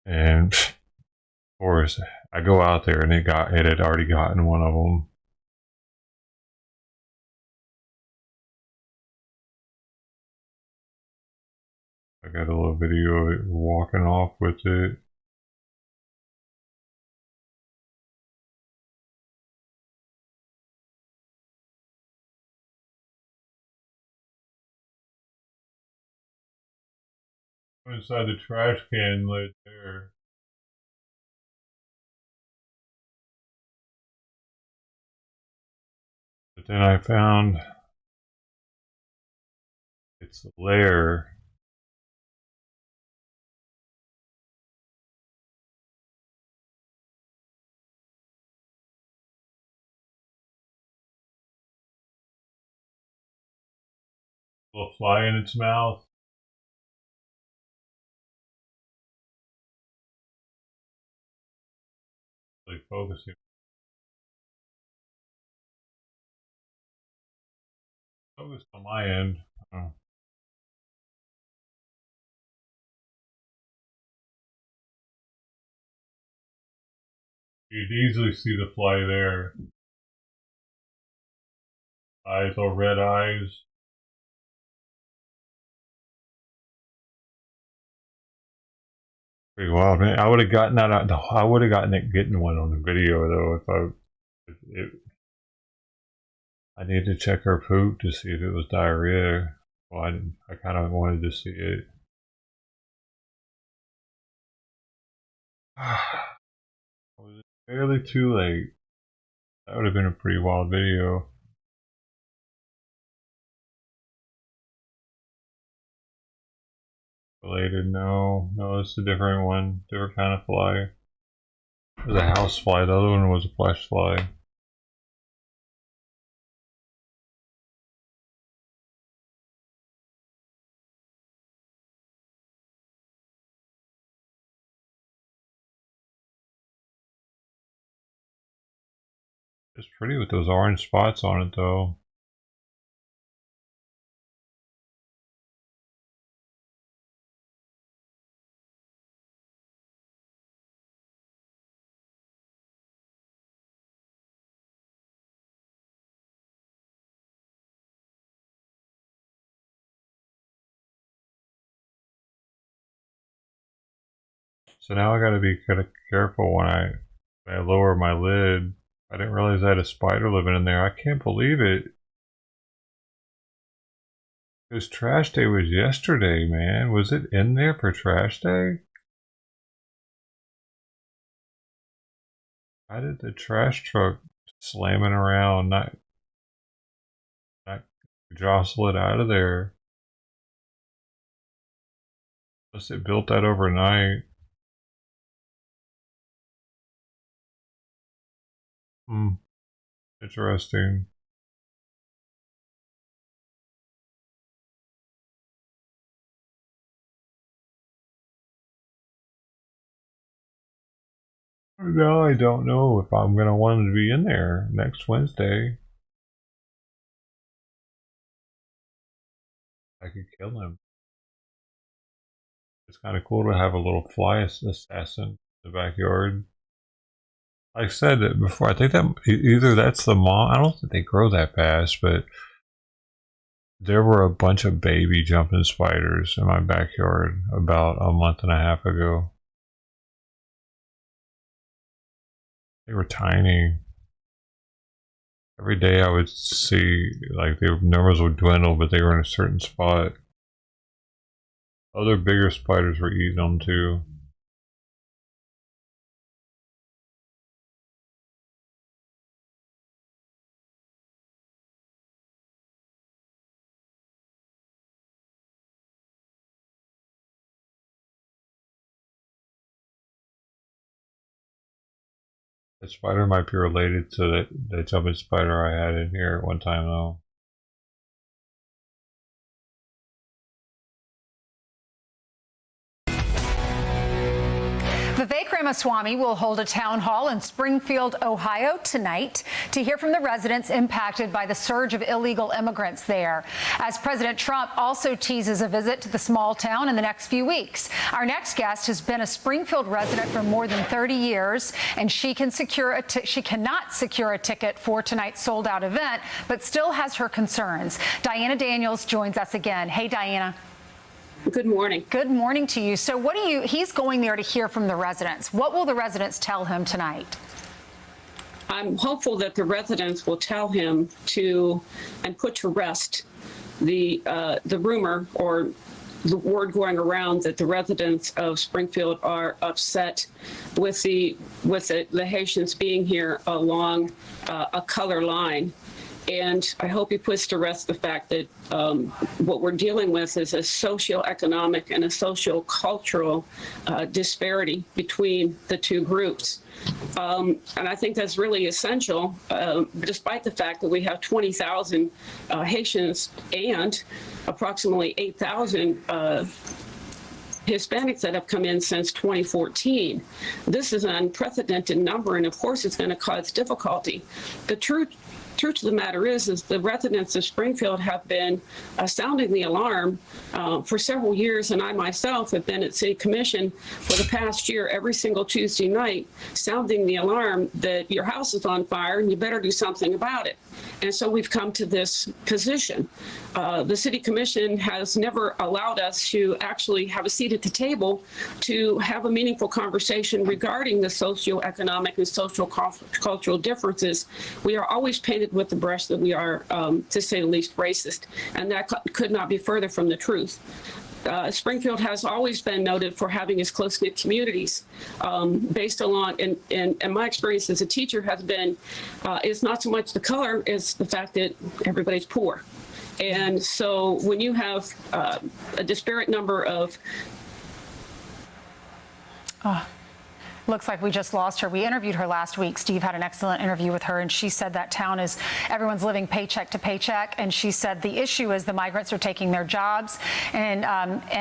Speaker 1: And of course, I go out there and it had already gotten one of them. I got a little video of it walking off with it. Inside the trash can lid there. But then I found its lair. A little fly in its mouth. Like focusing. Focus on my end. You'd easily see the fly there. Eyes, all red eyes. Pretty wild, man. I would have gotten that out. I would have gotten it getting one on the video though. I need to check her poop to see if it was diarrhea. Well, I kind of wanted to see it. It was barely too late. That would have been a pretty wild video. Related, no, it's a different one, different kind of fly. It was a house fly. The other one was a flesh fly. It's pretty with those orange spots on it though. So now I gotta be kind of careful when I lower my lid. I didn't realize I had a spider living in there. I can't believe it. Because trash day was yesterday, man. Was it in there for trash day? How did the trash truck slamming around not jostle it out of there? Unless it built that overnight. Interesting. Now I don't know if I'm gonna want him to be in there next Wednesday. I could kill him. It's kind of cool to have a little fly assassin in the backyard. I said that before. I think that either that's the mom. I don't think they grow that fast, but there were a bunch of baby jumping spiders in my backyard about a month and a half ago. They were tiny. Every day I would see, like, the numbers would dwindle, but they were in a certain spot. Other bigger spiders were eating them too. That spider might be related to the jumping spider I had in here at one time, though.
Speaker 9: Vivek Ramaswamy will hold a town hall in Springfield, Ohio tonight to hear from the residents impacted by the surge of illegal immigrants there, as President Trump also teases a visit to the small town in the next few weeks. Our next guest has been a Springfield resident for more than 30 years, and she cannot secure a ticket for tonight's sold-out event, but still has her concerns. Diana Daniels joins us again. Hey, Diana.
Speaker 10: Good morning.
Speaker 9: Good morning to you. So he's going there to hear from the residents. What will the residents tell him tonight?
Speaker 10: I'm hopeful that the residents will tell him and put to rest the rumor or the word going around that the residents of Springfield are upset with the Haitians being here along a color line. And I hope he puts to rest the fact that what we're dealing with is a socioeconomic and a social-cultural disparity between the two groups. And I think that's really essential, despite the fact that we have 20,000 Haitians and approximately 8,000 Hispanics that have come in since 2014. This is an unprecedented number, and of course it's going to cause difficulty. The truth of the matter is the residents of Springfield have been sounding the alarm for several years, and I myself have been at City Commission for the past year every single Tuesday night sounding the alarm that your house is on fire and you better do something about it. And so we've come to this position. The City Commission has never allowed us to actually have a seat at the table to have a meaningful conversation regarding the socioeconomic and social cultural differences. We are always painted with the brush that we are, to say the least, racist, and that could not be further from the truth. Springfield has always been noted for having its close-knit communities based along, and my experience as a teacher has been, it's not so much the color, it's the fact that everybody's poor. And so when you have a disparate number of
Speaker 9: Looks like we just lost her. We interviewed her last week. Steve had an excellent interview with her, and she said that town is, everyone's living paycheck to paycheck. And she said the issue is the migrants are taking their jobs and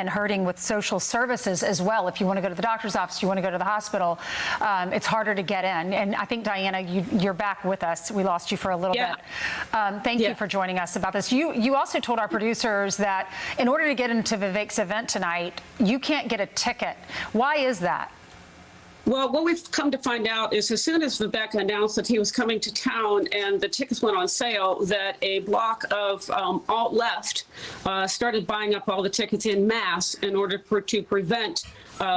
Speaker 9: hurting with social services as well. If you want to go to the doctor's office, you want to go to the hospital, it's harder to get in. And I think, Diana, you're back with us. We lost you for a little bit. Thank you for joining us about this. You also told our producers that in order to get into Vivek's event tonight, you can't get a ticket. Why is that?
Speaker 10: Well, what we've come to find out is as soon as Vivek announced that he was coming to town and the tickets went on sale, that a block of alt-left started buying up all the tickets en masse in order to prevent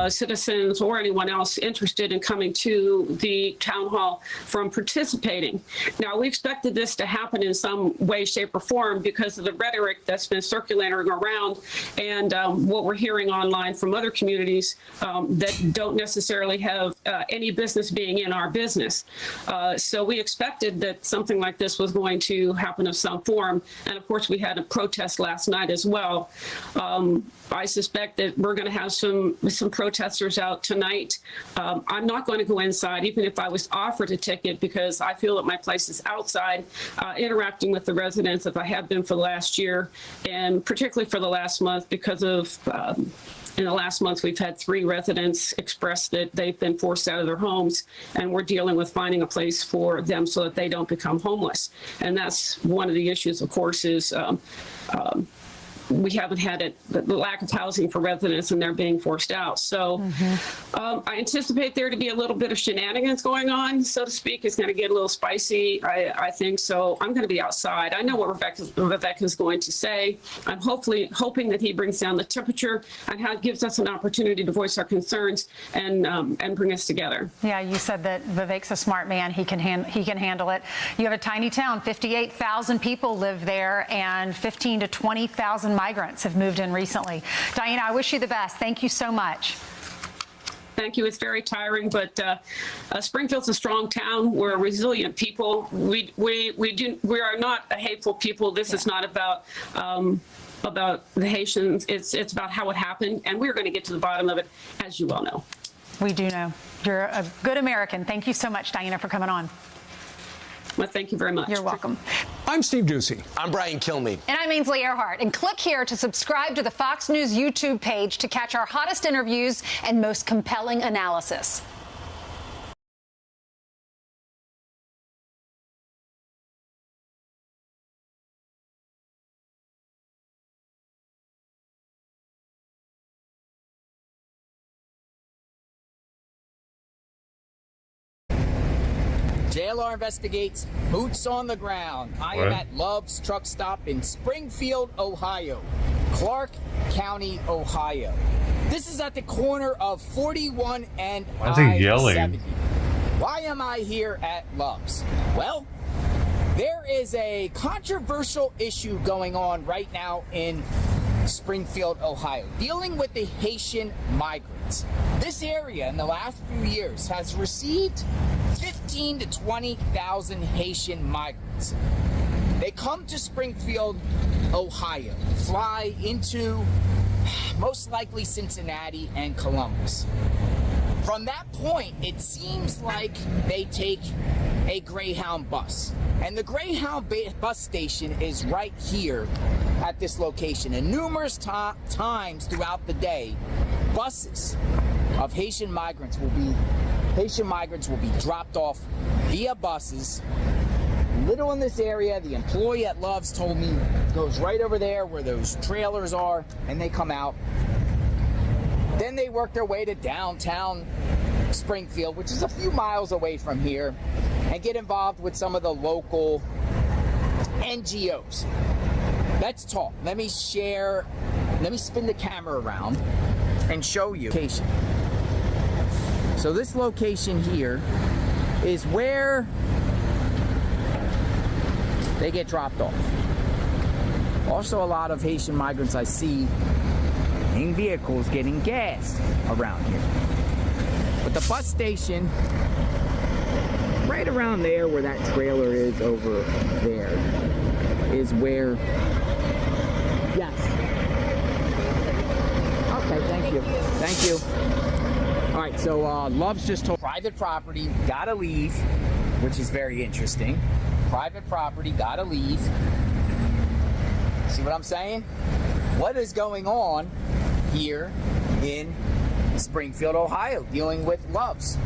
Speaker 10: citizens or anyone else interested in coming to the town hall from participating. Now, we expected this to happen in some way, shape, or form because of the rhetoric that's been circulating around and what we're hearing online from other communities that don't necessarily have any business being in our business. So we expected that something like this was going to happen in some form. And of course, we had a protest last night as well. I suspect that we're going to have some protesters out tonight. I'm not going to go inside, even if I was offered a ticket, because I feel that my place is outside, interacting with the residents as I have been for the last year, and particularly for the last month because of in the last month, we've had 3 residents express that they've been forced out of their homes, and we're dealing with finding a place for them so that they don't become homeless. And that's one of the issues, of course, is we haven't had the lack of housing for residents, and they're being forced out. So I anticipate there to be a little bit of shenanigans going on, so to speak. It's going to get a little spicy, I think. So I'm going to be outside. I know what Vivek is going to say. I'm hoping that he brings down the temperature and gives us an opportunity to voice our concerns and bring us together.
Speaker 9: Yeah, you said that Vivek's a smart man. He can handle it. You have a tiny town. 58,000 people live there, and 15 to 20,000 migrants have moved in recently. Diana, I wish you the best. Thank you so much.
Speaker 10: Thank you. It's very tiring, but Springfield's a strong town. We're a resilient people. We are not a hateful people. This is not about the Haitians. It's about how it happened, and we're going to get to the bottom of it, as you well know.
Speaker 9: We do know. You're a good American. Thank you so much, Diana, for coming on.
Speaker 10: Well, thank you very much.
Speaker 9: You're welcome.
Speaker 13: I'm Steve Doocy.
Speaker 15: I'm Brian Kilmeade.
Speaker 17: And I'm Ainsley Earhart. And click here to subscribe to the Fox News YouTube page to catch our hottest interviews and most compelling analysis.
Speaker 24: JLR investigates, boots on the ground. I am at Love's Truck Stop in Springfield, Ohio, Clark County, Ohio. This is at the corner of 41 and
Speaker 1: Why is he yelling?
Speaker 24: I-70. Why am I here at Love's? Well, there is a controversial issue going on right now in Springfield, Ohio, dealing with the Haitian migrants. This area in the last few years has received 15 to 20,000 Haitian migrants. They come to Springfield, Ohio, fly into most likely Cincinnati and Columbus. From that point, it seems like they take a Greyhound bus. And the Greyhound bus station is right here at this location. And numerous times throughout the day, buses of Haitian migrants will be dropped off via buses. Little in this area, the employee at Love's told me goes right over there where those trailers are, and they come out. Then they work their way to downtown Springfield, which is a few miles away from here, and get involved with some of the local NGOs. Let's talk. Let me spin the camera around and show you. So this location here is where they get dropped off. Also, a lot of Haitian migrants I see in vehicles getting gas around here. But the bus station, right around there where that trailer is over there, is where, yes. Okay, thank you. Thank you. All right, so Love's just told private property, gotta leave, which is very interesting. Private property, gotta leave. See what I'm saying? What is going on here in Springfield, Ohio, dealing with Love's?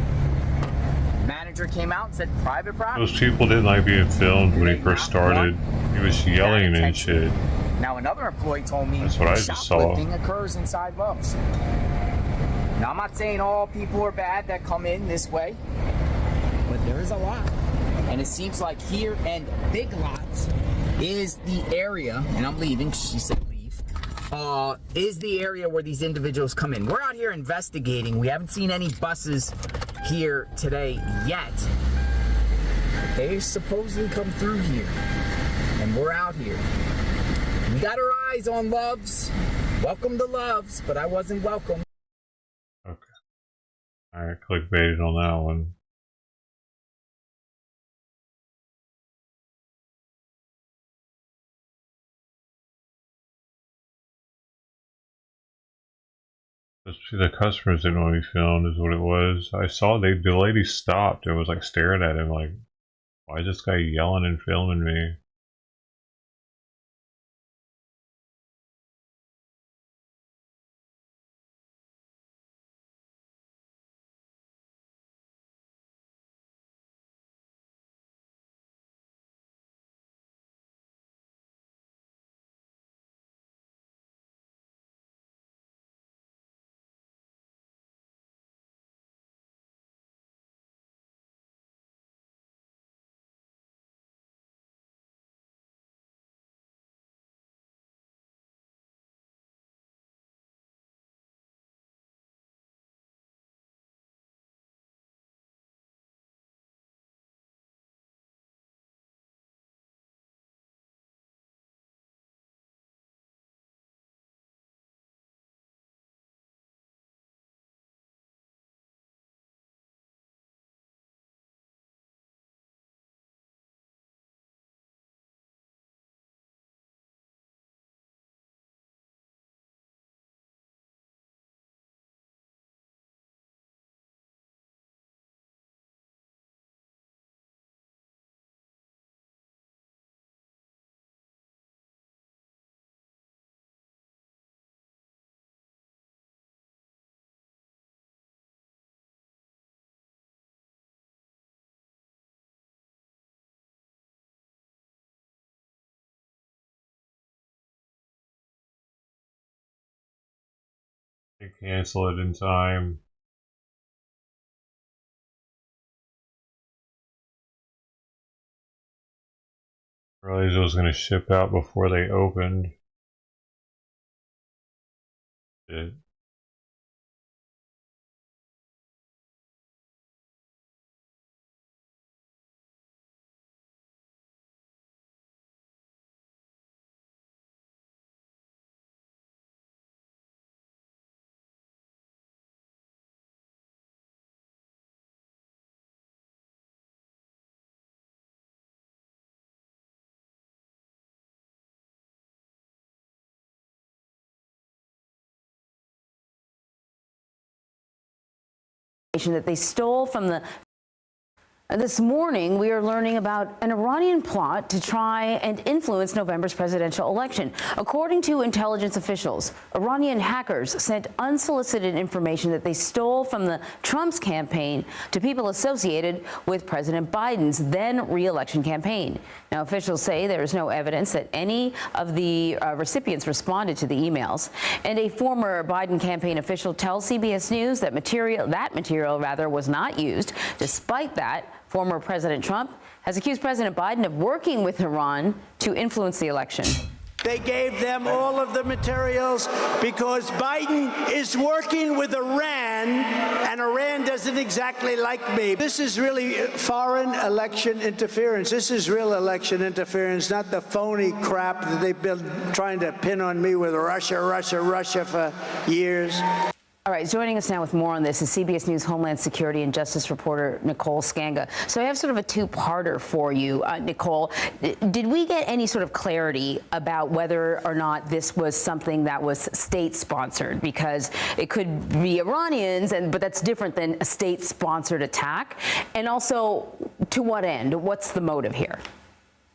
Speaker 24: Manager came out and said private property.
Speaker 1: Those people didn't like being filmed when he first started. He was yelling and shit.
Speaker 24: Now another employee told me
Speaker 1: that's what I just saw.
Speaker 24: Shoplifting occurs inside Love's. Now I'm not saying all people are bad that come in this way, but there is a lot. And it seems like here and Big Lots is the area, and I'm leaving, she said leave, is the area where these individuals come in. We're out here investigating. We haven't seen any buses here today yet. They supposedly come through here, and we're out here. We got our eyes on Love's. Welcome to Love's, but I wasn't welcome.
Speaker 1: Okay. I clickbaited on that one. The customers didn't want to be filmed is what it was. I saw the lady stopped and was like staring at him like, why is this guy yelling and filming me? They cancel it in time. Realized it was going to ship out before they opened. It.
Speaker 11: That they stole from the. This morning, we are learning about an Iranian plot to try and influence November's presidential election. According to intelligence officials, Iranian hackers sent unsolicited information that they stole from the Trump's campaign to people associated with President Biden's then re-election campaign. Now, officials say there is no evidence that any of the recipients responded to the emails. And a former Biden campaign official tells CBS News that material was not used. Despite that, former President Trump has accused President Biden of working with Iran to influence the election.
Speaker 13: They gave them all of the materials because Biden is working with Iran, and Iran doesn't exactly like me. This is really foreign election interference. This is real election interference, not the phony crap that they've been trying to pin on me with Russia for years.
Speaker 11: All right, joining us now with more on this is CBS News Homeland Security and Justice reporter Nicole Skanga. So I have sort of a two-parter for you, Nicole. Did we get any sort of clarity about whether or not this was something that was state-sponsored? Because it could be Iranians, but that's different than a state-sponsored attack. And also, to what end? What's the motive here?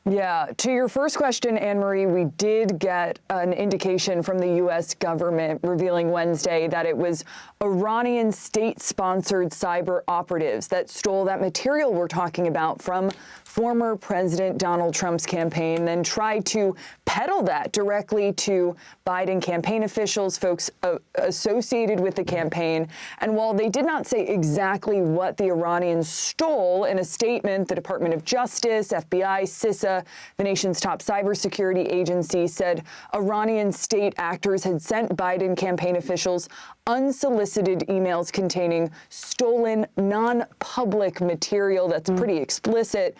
Speaker 15: Yeah, to your first question, Anne-Marie, we did get an indication from the U.S. government revealing Wednesday that it was Iranian state-sponsored cyber operatives that stole that material we're talking about from former President Donald Trump's campaign, then tried to peddle that directly to Biden campaign officials, folks associated with the campaign. And while they did not say exactly what the Iranians stole, in a statement, the Department of Justice, FBI, CISA, the nation's top cybersecurity agency, said Iranian state actors had sent Biden campaign officials unsolicited emails containing stolen, non-public material that's pretty explicit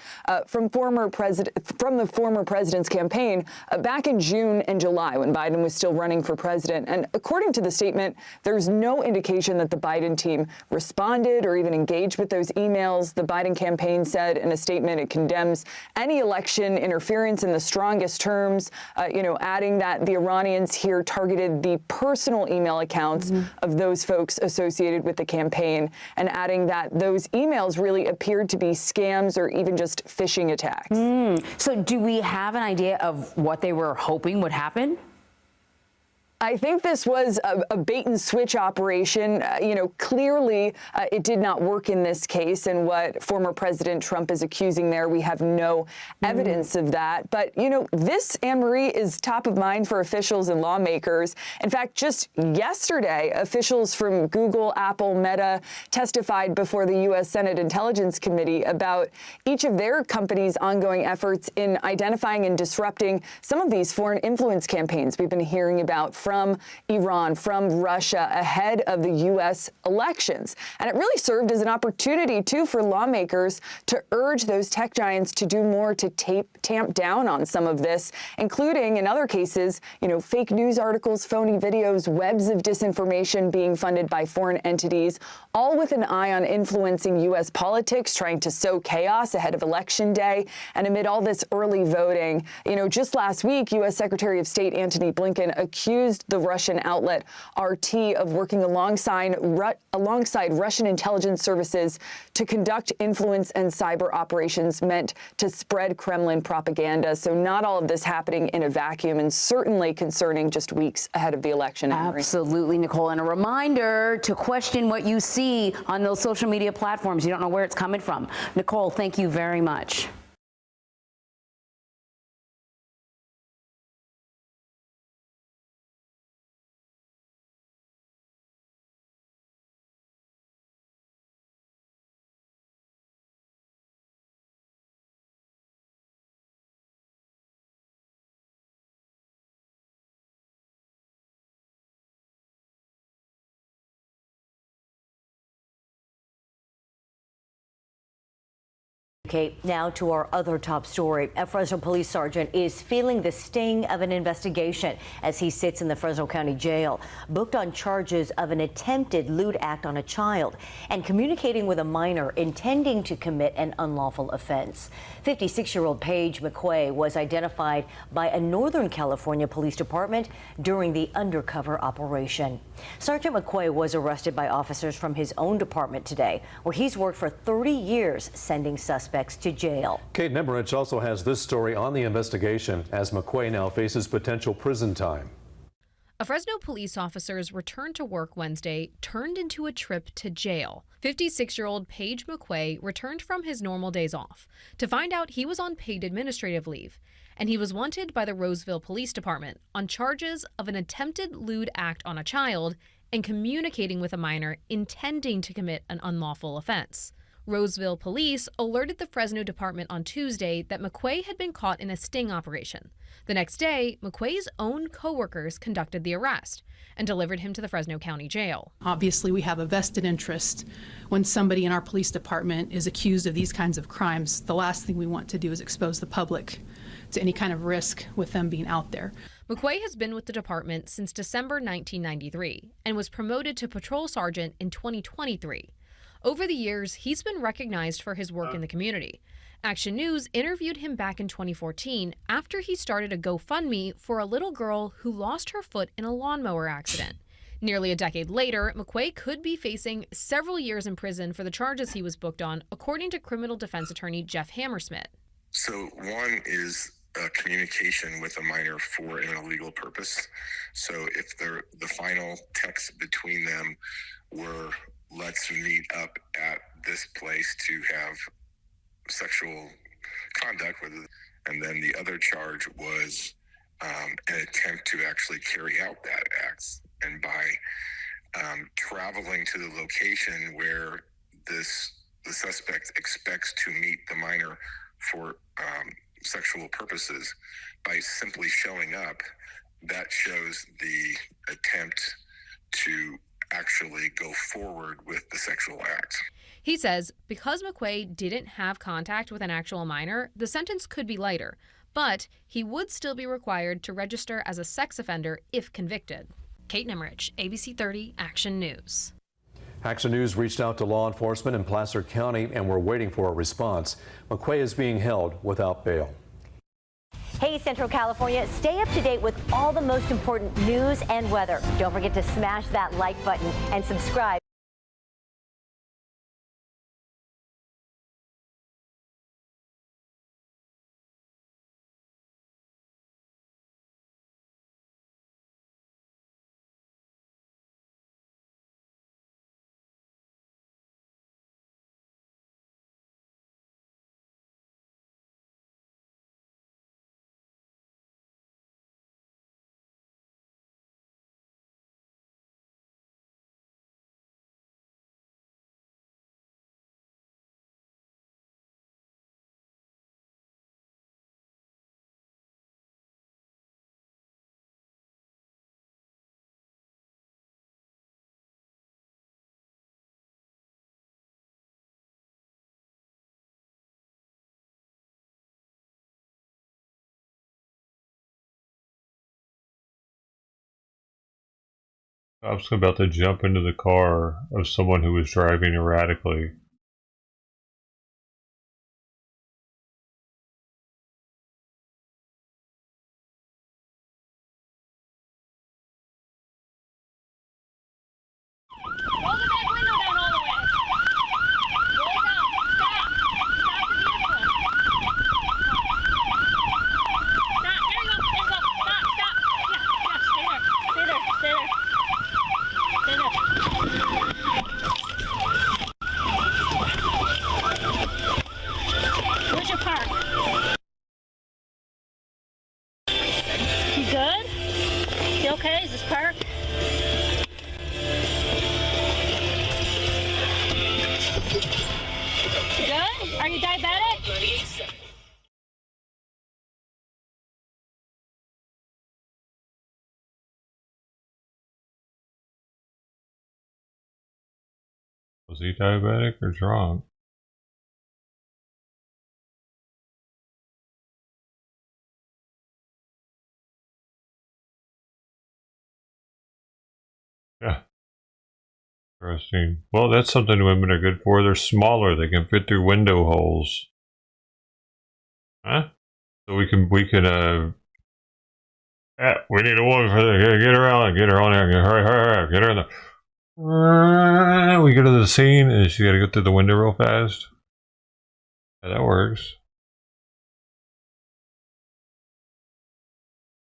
Speaker 15: from the former president's campaign back in June and July when Biden was still running for president. And according to the statement, there's no indication that the Biden team responded or even engaged with those emails. The Biden campaign said in a statement it condemns any election interference in the strongest terms, adding that the Iranians here targeted the personal email accounts of those folks associated with the campaign, and adding that those emails really appeared to be scams or even just phishing attacks.
Speaker 11: So do we have an idea of what they were hoping would happen?
Speaker 15: I think this was a bait and switch operation. Clearly it did not work in this case, and what former President Trump is accusing there, we have no evidence of that. But, this, Anne-Marie, is top of mind for officials and lawmakers. In fact, just yesterday, officials from Google, Apple, Meta testified before the U.S. Senate Intelligence Committee about each of their companies' ongoing efforts in identifying and disrupting some of these foreign influence campaigns we've been hearing about from Iran, from Russia, ahead of the U.S. elections. And it really served as an opportunity, too, for lawmakers to urge those tech giants to do more to tamp down on some of this, including, in other cases, fake news articles, phony videos, webs of disinformation being funded by foreign entities, all with an eye on influencing U.S. politics, trying to sow chaos ahead of Election Day. And amid all this early voting, just last week, U.S. Secretary of State Antony Blinken accused the Russian outlet RT of working alongside Russian intelligence services to conduct influence and cyber operations meant to spread Kremlin propaganda. So not all of this happening in a vacuum, and certainly concerning just weeks ahead of the election.
Speaker 11: Absolutely, Nicole. And a reminder to question what you see on those social media platforms. You don't know where it's coming from. Nicole, thank you very much.
Speaker 2: Okay, now to our other top story. A Fresno police sergeant is feeling the sting of an investigation as he sits in the Fresno County Jail, booked on charges of an attempted lewd act on a child and communicating with a minor intending to commit an unlawful offense. 56-year-old Paige McQuay was identified by a Northern California police department during the undercover operation. Sergeant McQuay was arrested by officers from his own department today, where he's worked for 30 years sending suspects to jail.
Speaker 8: Kate Nemrich also has this story on the investigation as McQuay now faces potential prison time.
Speaker 16: A Fresno police officer's return to work Wednesday turned into a trip to jail. 56-year-old Paige McQuay returned from his normal days off to find out he was on paid administrative leave, and he was wanted by the Roseville Police Department on charges of an attempted lewd act on a child and communicating with a minor intending to commit an unlawful offense. Roseville police alerted the Fresno department on Tuesday that McQuay had been caught in a sting operation. The next day, McQuay's own coworkers conducted the arrest and delivered him to the Fresno County Jail.
Speaker 18: Obviously, we have a vested interest when somebody in our police department is accused of these kinds of crimes. The last thing we want to do is expose the public to any kind of risk with them being out there.
Speaker 16: McQuay has been with the department since December 1993 and was promoted to patrol sergeant in 2023. Over the years, he's been recognized for his work in the community. Action News interviewed him back in 2014 after he started a GoFundMe for a little girl who lost her foot in a lawnmower accident. Nearly a decade later, McQuay could be facing several years in prison for the charges he was booked on, according to criminal defense attorney Jeff Hammersmith.
Speaker 25: So one is communication with a minor for an illegal purpose. So if the final text between them were, let's meet up at this place to have sexual conduct with it. And then the other charge was an attempt to actually carry out that act. And by traveling to the location where the suspect expects to meet the minor for sexual purposes, by simply showing up, that shows the attempt to actually go forward with the sexual act.
Speaker 16: He says because McQuay didn't have contact with an actual minor, the sentence could be lighter, but he would still be required to register as a sex offender if convicted. Kate Nemrich, ABC 30 Action News.
Speaker 8: Action News reached out to law enforcement in Placer County and we're waiting for a response. McQuay is being held without bail.
Speaker 2: Hey, Central California, stay up to date with all the most important news and weather. Don't forget to smash that like button and subscribe.
Speaker 1: I was about to jump into the car of someone who was driving erratically.
Speaker 26: Okay, is this park? Good? Are you diabetic?
Speaker 1: Was he diabetic or drunk? Yeah. Interesting. Well, that's something women are good for. They're smaller. They can fit through window holes. Huh? So we need a woman for that. Get her out. Get her on there. Hurry. Get her in the... We go to the scene and she got to go through the window real fast. Yeah, that works.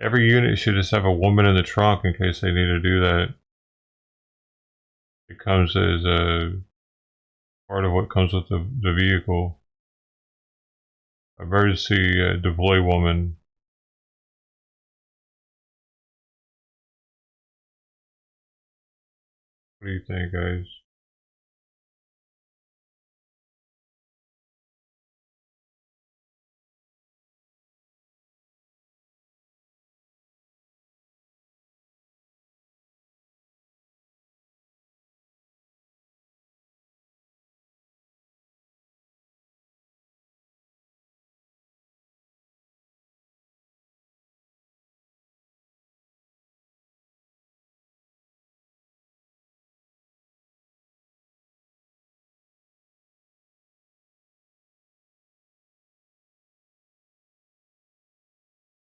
Speaker 1: Every unit should just have a woman in the trunk in case they need to do that. It comes as a part of what comes with the vehicle. Emergency deploy woman. What do you think, guys?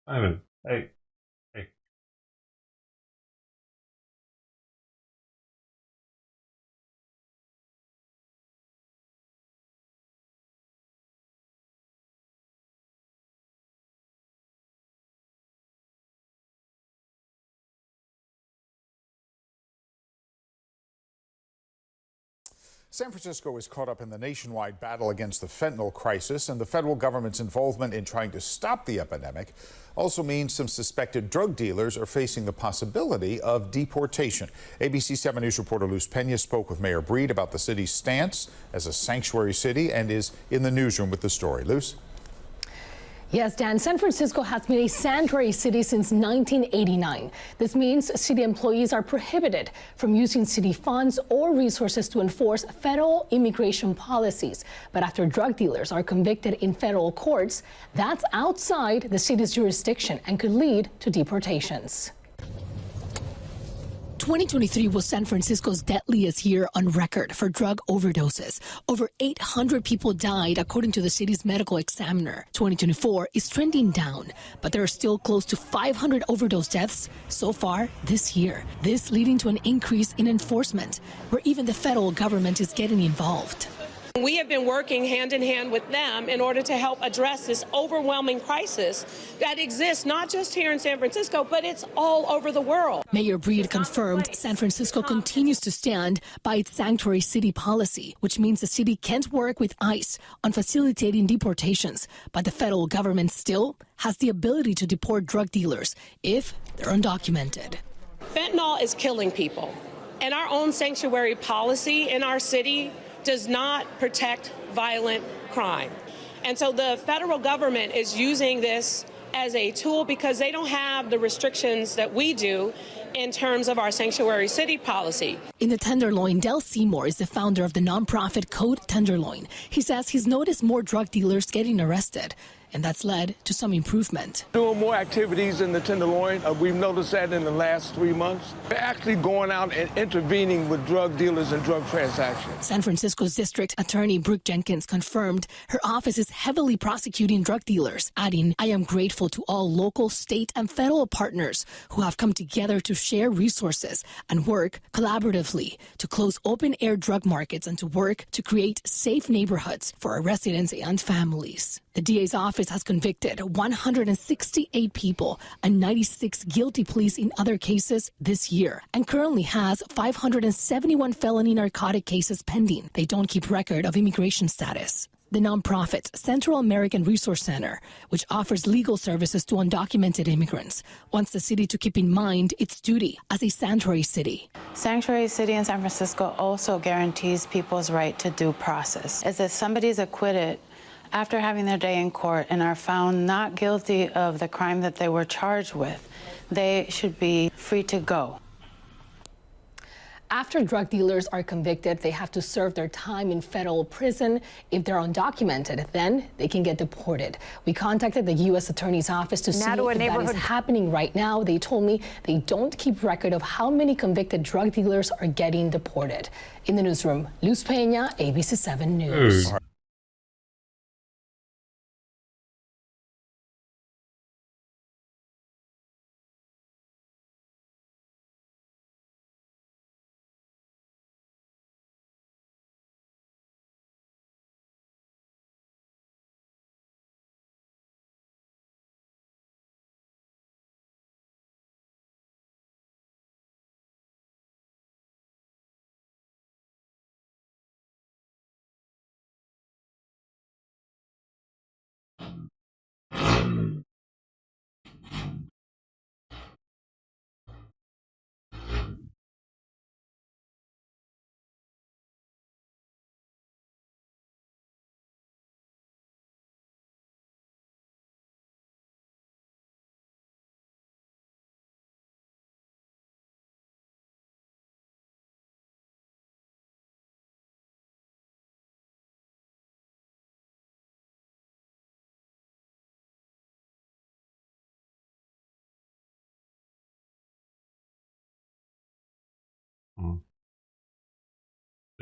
Speaker 1: Simon, hey.
Speaker 5: San Francisco is caught up in the nationwide battle against the fentanyl crisis, and the federal government's involvement in trying to stop the epidemic also means some suspected drug dealers are facing the possibility of deportation. ABC 7 News reporter Luz Pena spoke with Mayor Breed about the city's stance as a sanctuary city and is in the newsroom with the story. Luz?
Speaker 6: Yes, Dan, San Francisco has been a sanctuary city since 1989. This means city employees are prohibited from using city funds or resources to enforce federal immigration policies. But after drug dealers are convicted in federal courts, that's outside the city's jurisdiction and could lead to deportations.
Speaker 14: 2023 was San Francisco's deadliest year on record for drug overdoses. Over 800 people died, according to the city's medical examiner. 2024 is trending down, but there are still close to 500 overdose deaths so far this year. This leading to an increase in enforcement, where even the federal government is getting involved.
Speaker 19: We have been working hand in hand with them in order to help address this overwhelming crisis that exists not just here in San Francisco, but it's all over the world.
Speaker 14: Mayor Breed confirmed San Francisco continues to stand by its sanctuary city policy, which means the city can't work with ICE on facilitating deportations, but the federal government still has the ability to deport drug dealers if they're undocumented.
Speaker 19: Fentanyl is killing people, and our own sanctuary policy in our city does not protect violent crime. And so the federal government is using this as a tool because they don't have the restrictions that we do in terms of our sanctuary city policy.
Speaker 14: In the Tenderloin, Del Seymour is the founder of the nonprofit Code Tenderloin. He says he's noticed more drug dealers getting arrested, and that's led to some improvement.
Speaker 20: Doing more activities in the Tenderloin. We've noticed that in the last 3 months. They're actually going out and intervening with drug dealers and drug transactions.
Speaker 14: San Francisco's District Attorney Brooke Jenkins confirmed her office is heavily prosecuting drug dealers, adding, "I am grateful to all local, state, and federal partners who have come together to share resources and work collaboratively to close open-air drug markets and to work to create safe neighborhoods for our residents and families." The DA's office has convicted 168 people and 96 guilty pleas in other cases this year and currently has 571 felony narcotic cases pending. They don't keep record of immigration status. The nonprofit Central American Resource Center, which offers legal services to undocumented immigrants, wants the city to keep in mind its duty as a sanctuary city.
Speaker 21: Sanctuary city in San Francisco also guarantees people's right to due process. As if somebody is acquitted after having their day in court and are found not guilty of the crime that they were charged with, they should be free to go.
Speaker 14: After drug dealers are convicted, they have to serve their time in federal prison. If they're undocumented, then they can get deported. We contacted the U.S. Attorney's Office to see if that is happening right now. They told me they don't keep record of how many convicted drug dealers are getting deported. In the newsroom, Luz Peña, ABC 7 News.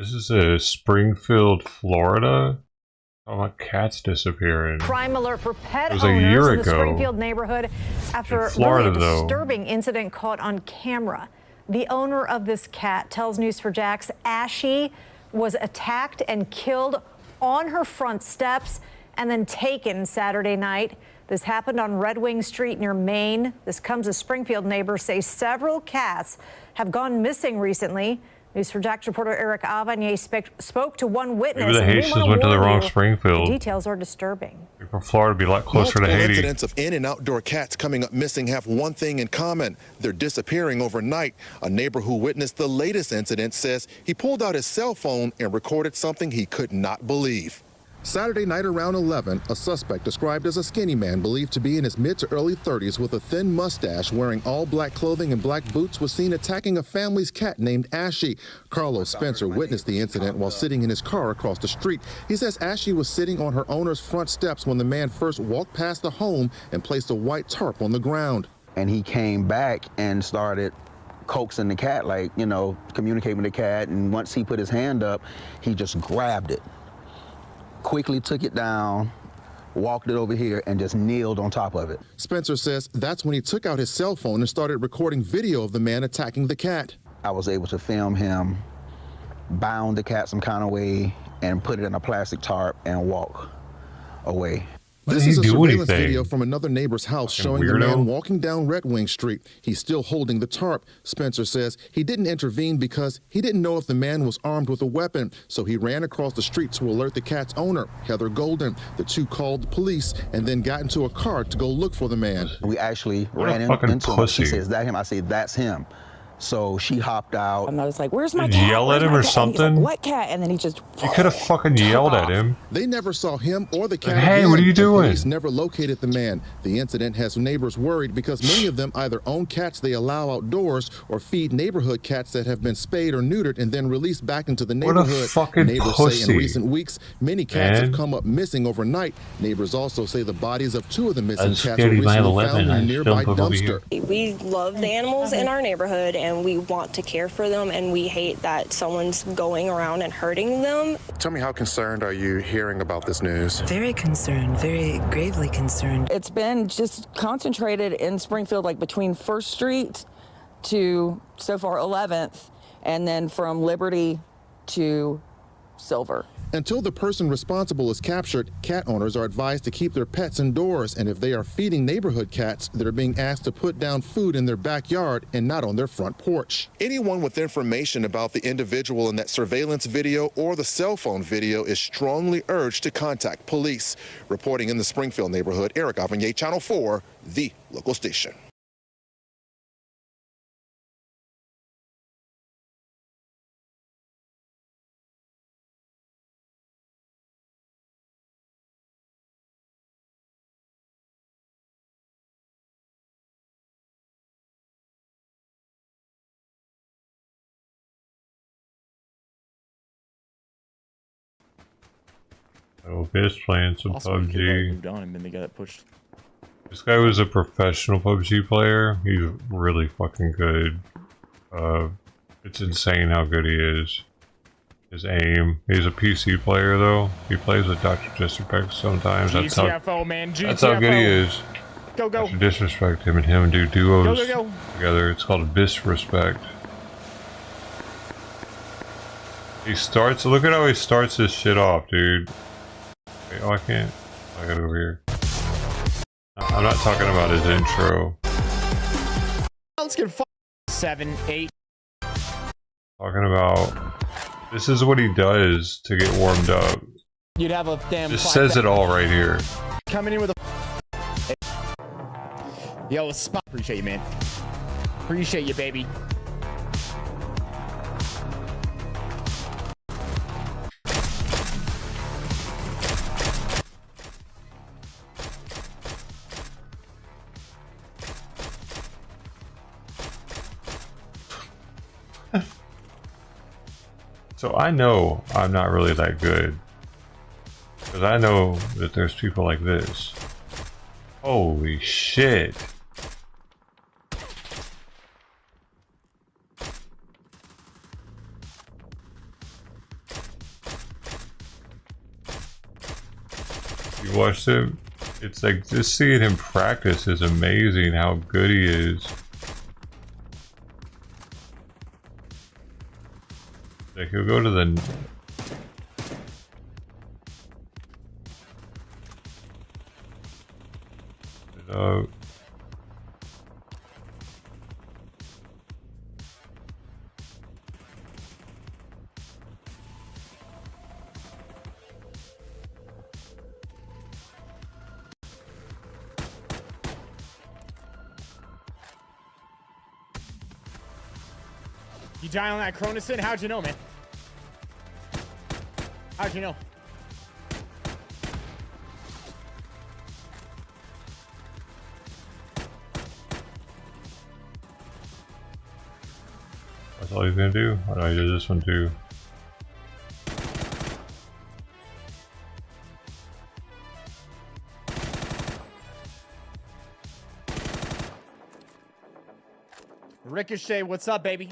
Speaker 1: This is Springfield, Florida. Oh, my cat's disappearing.
Speaker 3: Crime alert for pet
Speaker 1: It was a
Speaker 3: owners
Speaker 1: year
Speaker 3: in the
Speaker 1: ago.
Speaker 3: Springfield neighborhood after
Speaker 1: In Florida,
Speaker 3: really a
Speaker 1: though.
Speaker 3: disturbing incident caught on camera. The owner of this cat tells News4Jax Ashy was attacked and killed on her front steps and then taken Saturday night. This happened on Red Wing Street near Maine. This comes as Springfield neighbors say several cats have gone missing recently. News4Jax reporter Eric Avanier spoke to one witness.
Speaker 1: Maybe the Haitians went to the wrong Springfield.
Speaker 3: The details are disturbing.
Speaker 1: From Florida, be a lot closer to
Speaker 4: Multiple
Speaker 1: Haiti.
Speaker 4: incidents of in and outdoor cats coming up missing have one thing in common. They're disappearing overnight. A neighbor who witnessed the latest incident says he pulled out his cell phone and recorded something he could not believe. Saturday night around 11, a suspect described as a skinny man believed to be in his mid to early 30s with a thin mustache wearing all black clothing and black boots was seen attacking a family's cat named Ashy. Carlos Spencer witnessed the incident while sitting in his car across the street. He says Ashy was sitting on her owner's front steps when the man first walked past the home and placed a white tarp on the ground.
Speaker 7: And he came back and started coaxing the cat, like, you know, communicating with the cat. And once he put his hand up, he just grabbed it. Quickly took it down, walked it over here, and just kneeled on top of it.
Speaker 4: Spencer says that's when he took out his cell phone and started recording video of the man attacking the cat.
Speaker 7: I was able to film him, bound the cat some kind of way, and put it in a plastic tarp and walk away.
Speaker 4: This is a surveillance video from another neighbor's house showing the man walking down Red Wing Street. He's still holding the tarp. Spencer says he didn't intervene because he didn't know if the man was armed with a weapon. So he ran across the street to alert the cat's owner, Heather Golden. The two called the police and then got into a car to go look for the man.
Speaker 7: We actually ran into him. She says, "That him?" I say, "That's him." So she hopped out.
Speaker 12: And I was like, "Where's my
Speaker 1: Did
Speaker 12: cat?"
Speaker 1: you yell at him or something?
Speaker 12: Like, "What cat?" And then he just.
Speaker 1: You could have fucking yelled at him.
Speaker 4: They never saw him or the cat.
Speaker 1: Hey,
Speaker 4: again.
Speaker 1: what are you doing?
Speaker 4: Police never located the man. The incident has neighbors worried because many of them either own cats they allow outdoors or feed neighborhood cats that have been spayed or neutered and then released back into the neighborhood.
Speaker 1: What a fucking
Speaker 4: Neighbors
Speaker 1: pussy.
Speaker 4: say in recent weeks, many cats have come up missing overnight. Neighbors also say the bodies of two of the missing cats were recently found in a nearby dumpster.
Speaker 22: We love the animals in our neighborhood and we want to care for them, and we hate that someone's going around and hurting them.
Speaker 4: Tell me, how concerned are you hearing about this news?
Speaker 12: Very concerned, very gravely concerned. It's been just concentrated in Springfield, like between 1st Street to so far 11th, and then from Liberty to Silver.
Speaker 4: Until the person responsible is captured, cat owners are advised to keep their pets indoors, and if they are feeding neighborhood cats, they're being asked to put down food in their backyard and not on their front porch. Anyone with information about the individual in that surveillance video or the cell phone video is strongly urged to contact police. Reporting in the Springfield neighborhood, Eric Avanier, Channel 4, the local station.
Speaker 1: Oh, Biz playing some
Speaker 9: Possibly he could have
Speaker 1: PUBG.
Speaker 9: moved on and been the guy that pushed.
Speaker 1: This guy was a professional PUBG player. He's really fucking good. It's insane how good he is. His aim. He's a PC player though. He plays with Dr. Disrespect sometimes.
Speaker 9: GTFO, man. GTFO.
Speaker 1: That's how good he is.
Speaker 9: Go, go.
Speaker 1: Dr. Disrespect, him and him do duos
Speaker 9: Go, go, go.
Speaker 1: together. It's called Disrespect. He starts. Look at how he starts this shit off, dude. Wait, oh, I can't. I got over here. I'm not talking about his intro.
Speaker 9: Let's get 7, 8.
Speaker 1: Talking about. This is what he does to get warmed up.
Speaker 9: You'd have a damn.
Speaker 1: Just says it all right here.
Speaker 9: Coming in with a. Yo, Spot. Appreciate you, man. Appreciate you, baby.
Speaker 1: So I know I'm not really that good. Because I know that there's people like this. Holy shit. You watched him? It's like, just seeing him practice is amazing how good he is. Like, he'll go to the...
Speaker 9: You dialing that Cronus in? How'd you know, man? How'd you know?
Speaker 1: That's all he's gonna do? Why do I do this one too?
Speaker 9: Ricochet, what's up, baby?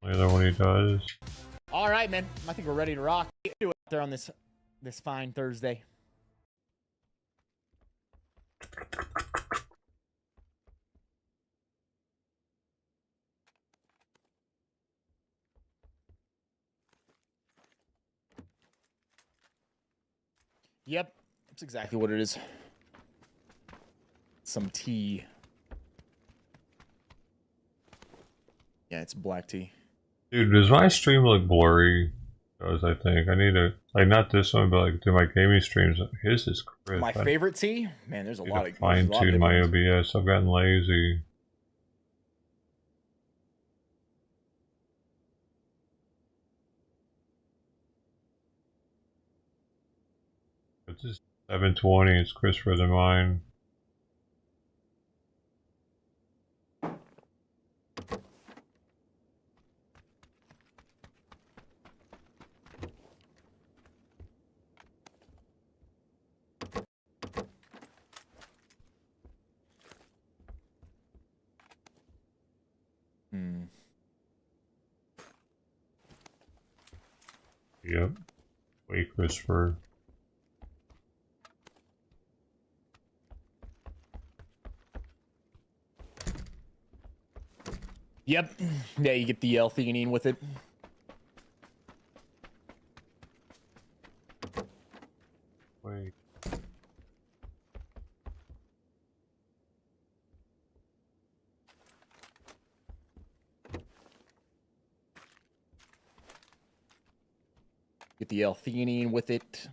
Speaker 1: The other one he does.
Speaker 9: All right, man. I think we're ready to rock. Do it out there on this fine Thursday. Yep, that's exactly what it is. Some tea. Yeah, it's black tea.
Speaker 1: Dude, does my stream look blurry? Does I think I need to, like, not this one, but like do my gaming streams. His is crisp.
Speaker 9: My favorite tea? Man, there's a lot of
Speaker 1: fine tune my OBS. I've gotten lazy. It's just 720. It's crisper than mine. Yep. Way crisper.
Speaker 9: Yep. Yeah, you get the L-theanine with it.
Speaker 1: Wait.
Speaker 9: Get the L-theanine with it.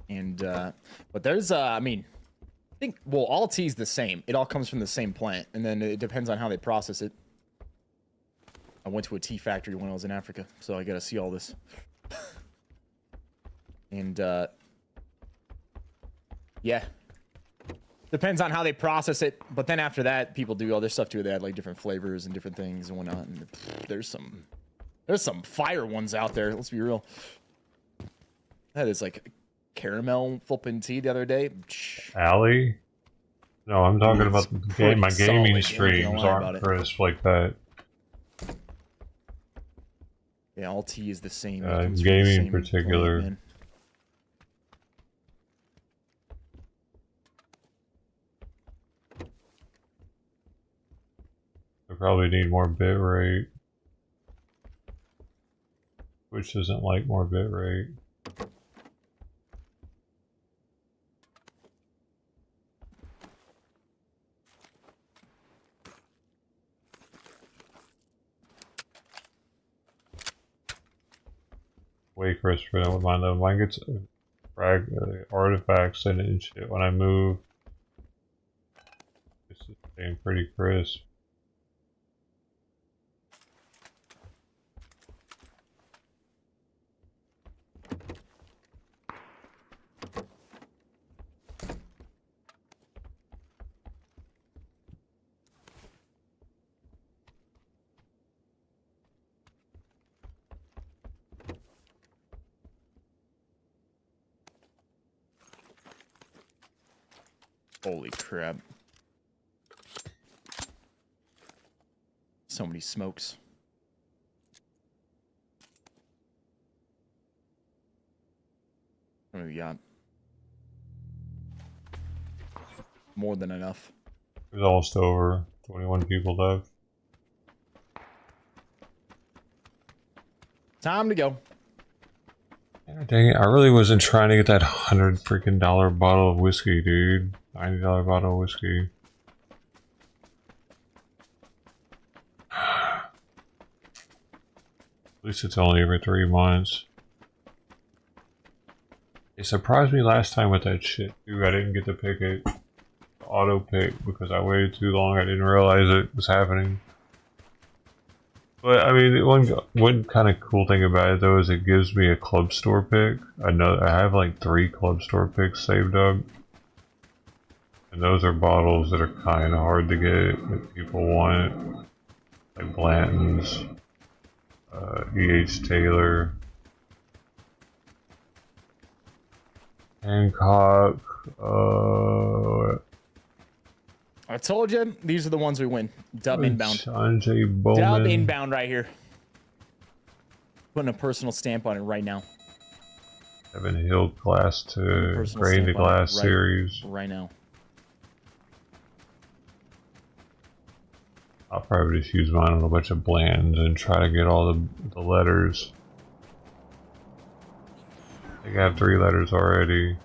Speaker 9: And, but there's, I mean, I think, well, all tea is the same. It all comes from the same plant, and then it depends on how they process it. I went to a tea factory when I was in Africa, so I got to see all this. And, yeah. Depends on how they process it, but then after that, people do all this stuff too. They add, like, different flavors and different things and whatnot, and there's some fire ones out there, let's be real. I had this, like, caramel flipping tea the other day.
Speaker 1: Allie? No, I'm talking about the game. My gaming streams aren't
Speaker 9: it.
Speaker 1: crisp like that.
Speaker 9: Yeah, all tea is the same.
Speaker 1: Gaming in particular.
Speaker 9: Plant,
Speaker 1: I probably need more bit rate. Which doesn't like more bit rate. Way crisper than mine though. Mine gets artifacts and shit when I move. It's staying pretty crisp.
Speaker 9: Holy crap. So many smokes. What do we got? More than enough.
Speaker 1: It's almost over. 21 people left.
Speaker 9: Time to go.
Speaker 1: God dang it, I really wasn't trying to get that $100 freaking bottle of whiskey, dude. $90 bottle of whiskey. At least it's only every 3 months. It surprised me last time with that shit, too. I didn't get to pick it. Auto pick because I waited too long. I didn't realize it was happening. But I mean, one kind of cool thing about it though is it gives me a club store pick. I have like 3 club store picks saved up, and those are bottles that are kind of hard to get that people want, like Blanton's, E.H. Taylor, Hancock.
Speaker 9: I told you, these are the ones we win. Dub inbound.
Speaker 1: Sanjay Bowman.
Speaker 9: Dub inbound right here. Putting a personal stamp on it right now.
Speaker 1: Evan Hill glass to grain to glass series.
Speaker 9: Right now.
Speaker 1: I'll probably just use mine on a bunch of Bland's and try to get all the letters. I think I have 3 letters already.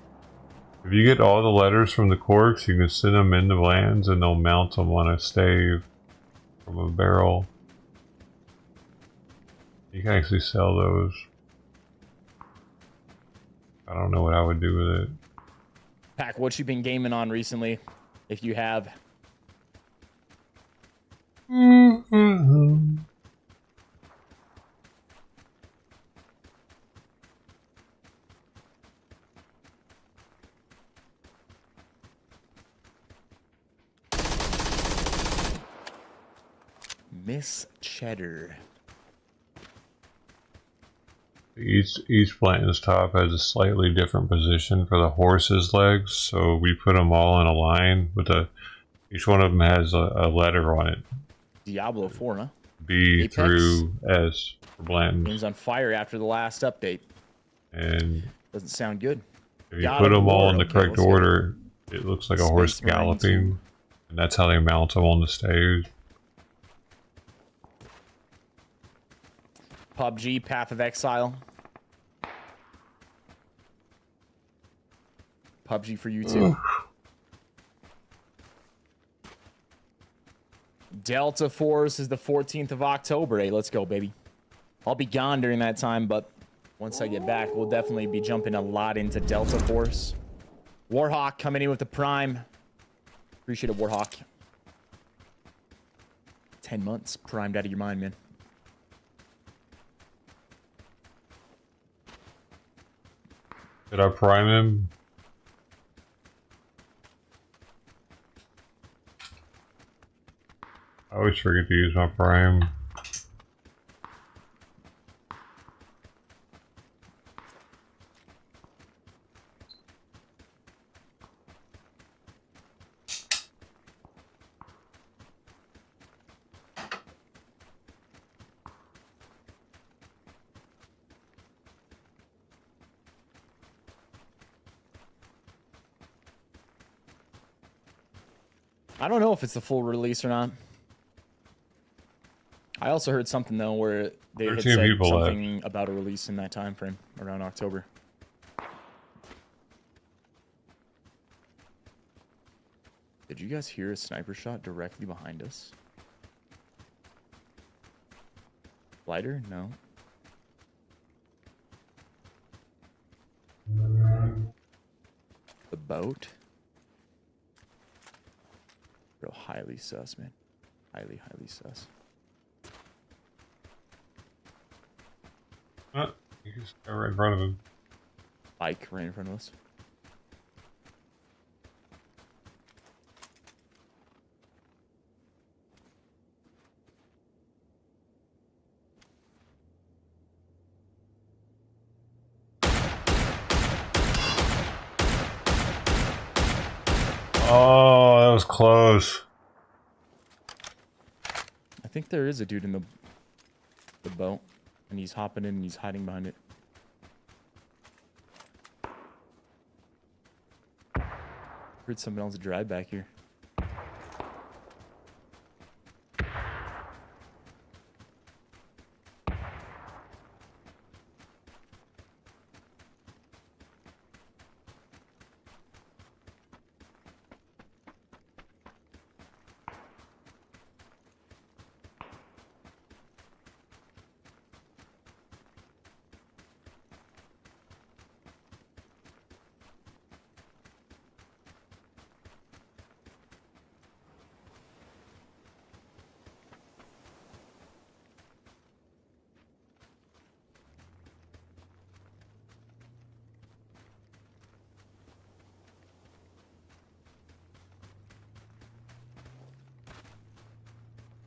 Speaker 1: If you get all the letters from the corks, you can send them into Bland's and they'll mount them on a stave from a barrel. You can actually sell those. I don't know what I would do with it.
Speaker 9: Pack, what you been gaming on recently? If you have. Miss Cheddar.
Speaker 1: Each Blanton's top has a slightly different position for the horse's legs, so we put them all in a line with each one of them has a letter on it.
Speaker 9: Diablo 4, huh?
Speaker 1: B
Speaker 9: Apex
Speaker 1: through S for Blanton.
Speaker 9: Game's on fire after the last update.
Speaker 1: And
Speaker 9: doesn't sound good.
Speaker 1: If you put them all in the correct order, it looks like a horse galloping, and that's how they mount them on the stage.
Speaker 9: PUBG, Path of Exile. PUBG for you too. Delta Force is the 14th of October. Hey, let's go, baby. I'll be gone during that time, but once I get back, we'll definitely be jumping a lot into Delta Force. Warhawk coming in with the Prime. Appreciate it, Warhawk. 10 months primed out of your mind, man.
Speaker 1: Did I prime him? I always forget to use my prime.
Speaker 9: I don't know if it's the full release or not. I also heard something though where they had said something about a release in that time frame around October. Did you guys hear a sniper shot directly behind us? Lighter? No. The boat? Real highly sus, man. Highly sus.
Speaker 1: You just got right in front of him.
Speaker 9: Bike right in front of us.
Speaker 1: Oh, that was close.
Speaker 9: I think there is a dude in the boat, and he's hopping in and he's hiding behind it. Heard someone else drive back here.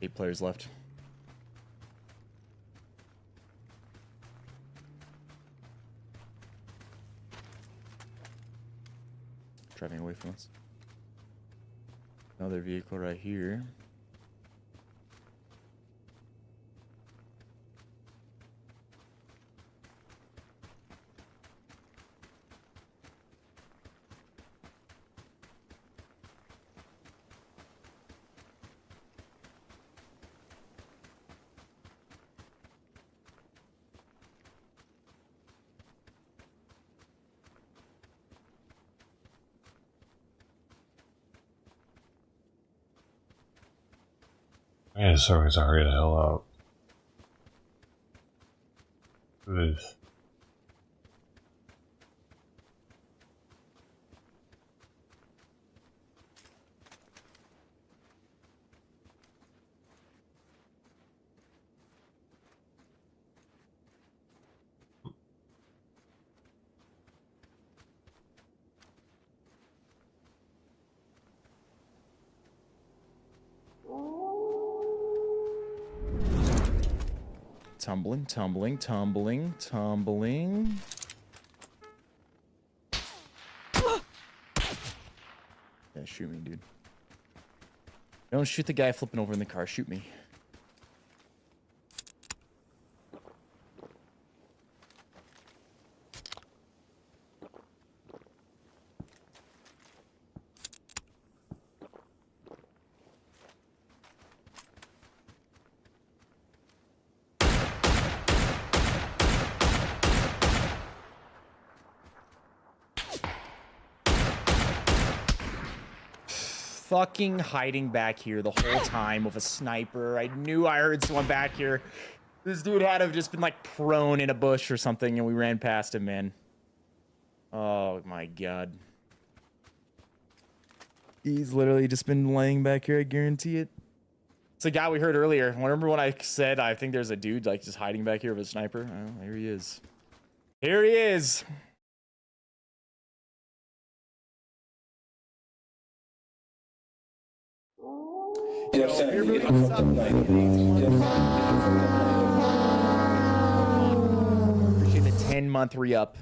Speaker 9: Eight players left. Driving away from us. Another vehicle right here.
Speaker 1: Man, sorry, hurry the hell out. This.
Speaker 9: Tumbling, tumbling, tumbling, tumbling. Yeah, shoot me, dude. Don't shoot the guy flipping over in the car. Shoot me. fucking hiding back here the whole time with a sniper. I knew I heard someone back here. This dude had to have just been like prone in a bush or something, and we ran past him, man. Oh my god. He's literally just been laying back here, I guarantee it. It's the guy we heard earlier. Remember when I said I think there's a dude like just hiding back here with a sniper? Oh, here he is. Here he is. Appreciate the 10-month re-up.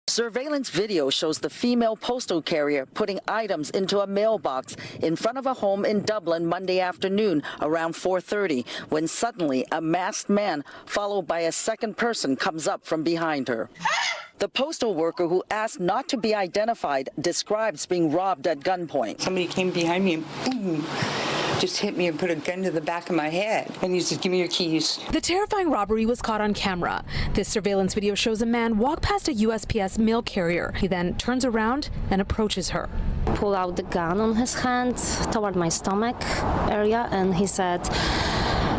Speaker 10: Surveillance video shows the female postal carrier putting items into a mailbox in front of a home in Dublin Monday afternoon around 4:30, when suddenly a masked man followed by a second person comes up from behind her. The postal worker, who asked not to be identified, describes being robbed at gunpoint.
Speaker 13: Somebody came behind me and boom, just hit me and put a gun to the back of my head. And he said, give me your keys.
Speaker 15: The terrifying robbery was caught on camera. This surveillance video shows a man walk past a USPS mail carrier. He then turns around and approaches her.
Speaker 17: Pulled out the gun on his hand toward my stomach area, and he said,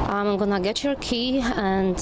Speaker 17: I'm gonna get your key and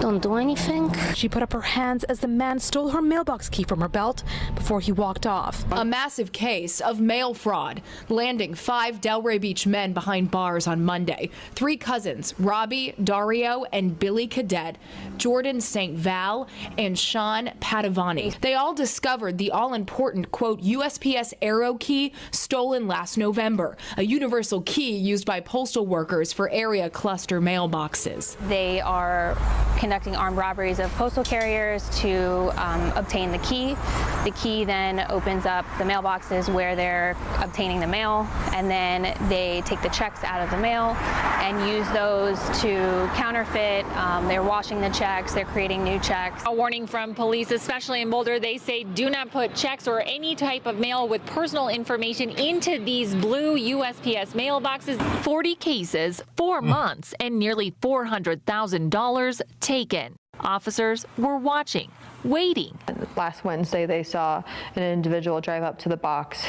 Speaker 17: don't do anything.
Speaker 15: She put up her hands as the man stole her mailbox key from her belt before he walked off.
Speaker 23: A massive case of mail fraud, landing 5 Delray Beach men behind bars on Monday. 3 cousins, Robbie, Dario, and Billy Cadet, Jordan St. Val, and Sean Padavani. They all discovered the all-important, quote, USPS Arrow key stolen last November, a universal key used by postal workers for area cluster mailboxes.
Speaker 24: They are conducting armed robberies of postal carriers to obtain the key. The key then opens up the mailboxes where they're obtaining the mail, and then they take the checks out of the mail and use those to counterfeit. They're washing the checks, they're creating new checks.
Speaker 27: A warning from police, especially in Boulder. They say do not put checks or any type of mail with personal information into these blue USPS mailboxes.
Speaker 16: 40 cases, 4 months, and nearly $400,000 taken. Officers were watching, waiting.
Speaker 28: Last Wednesday, they saw an individual drive up to the box,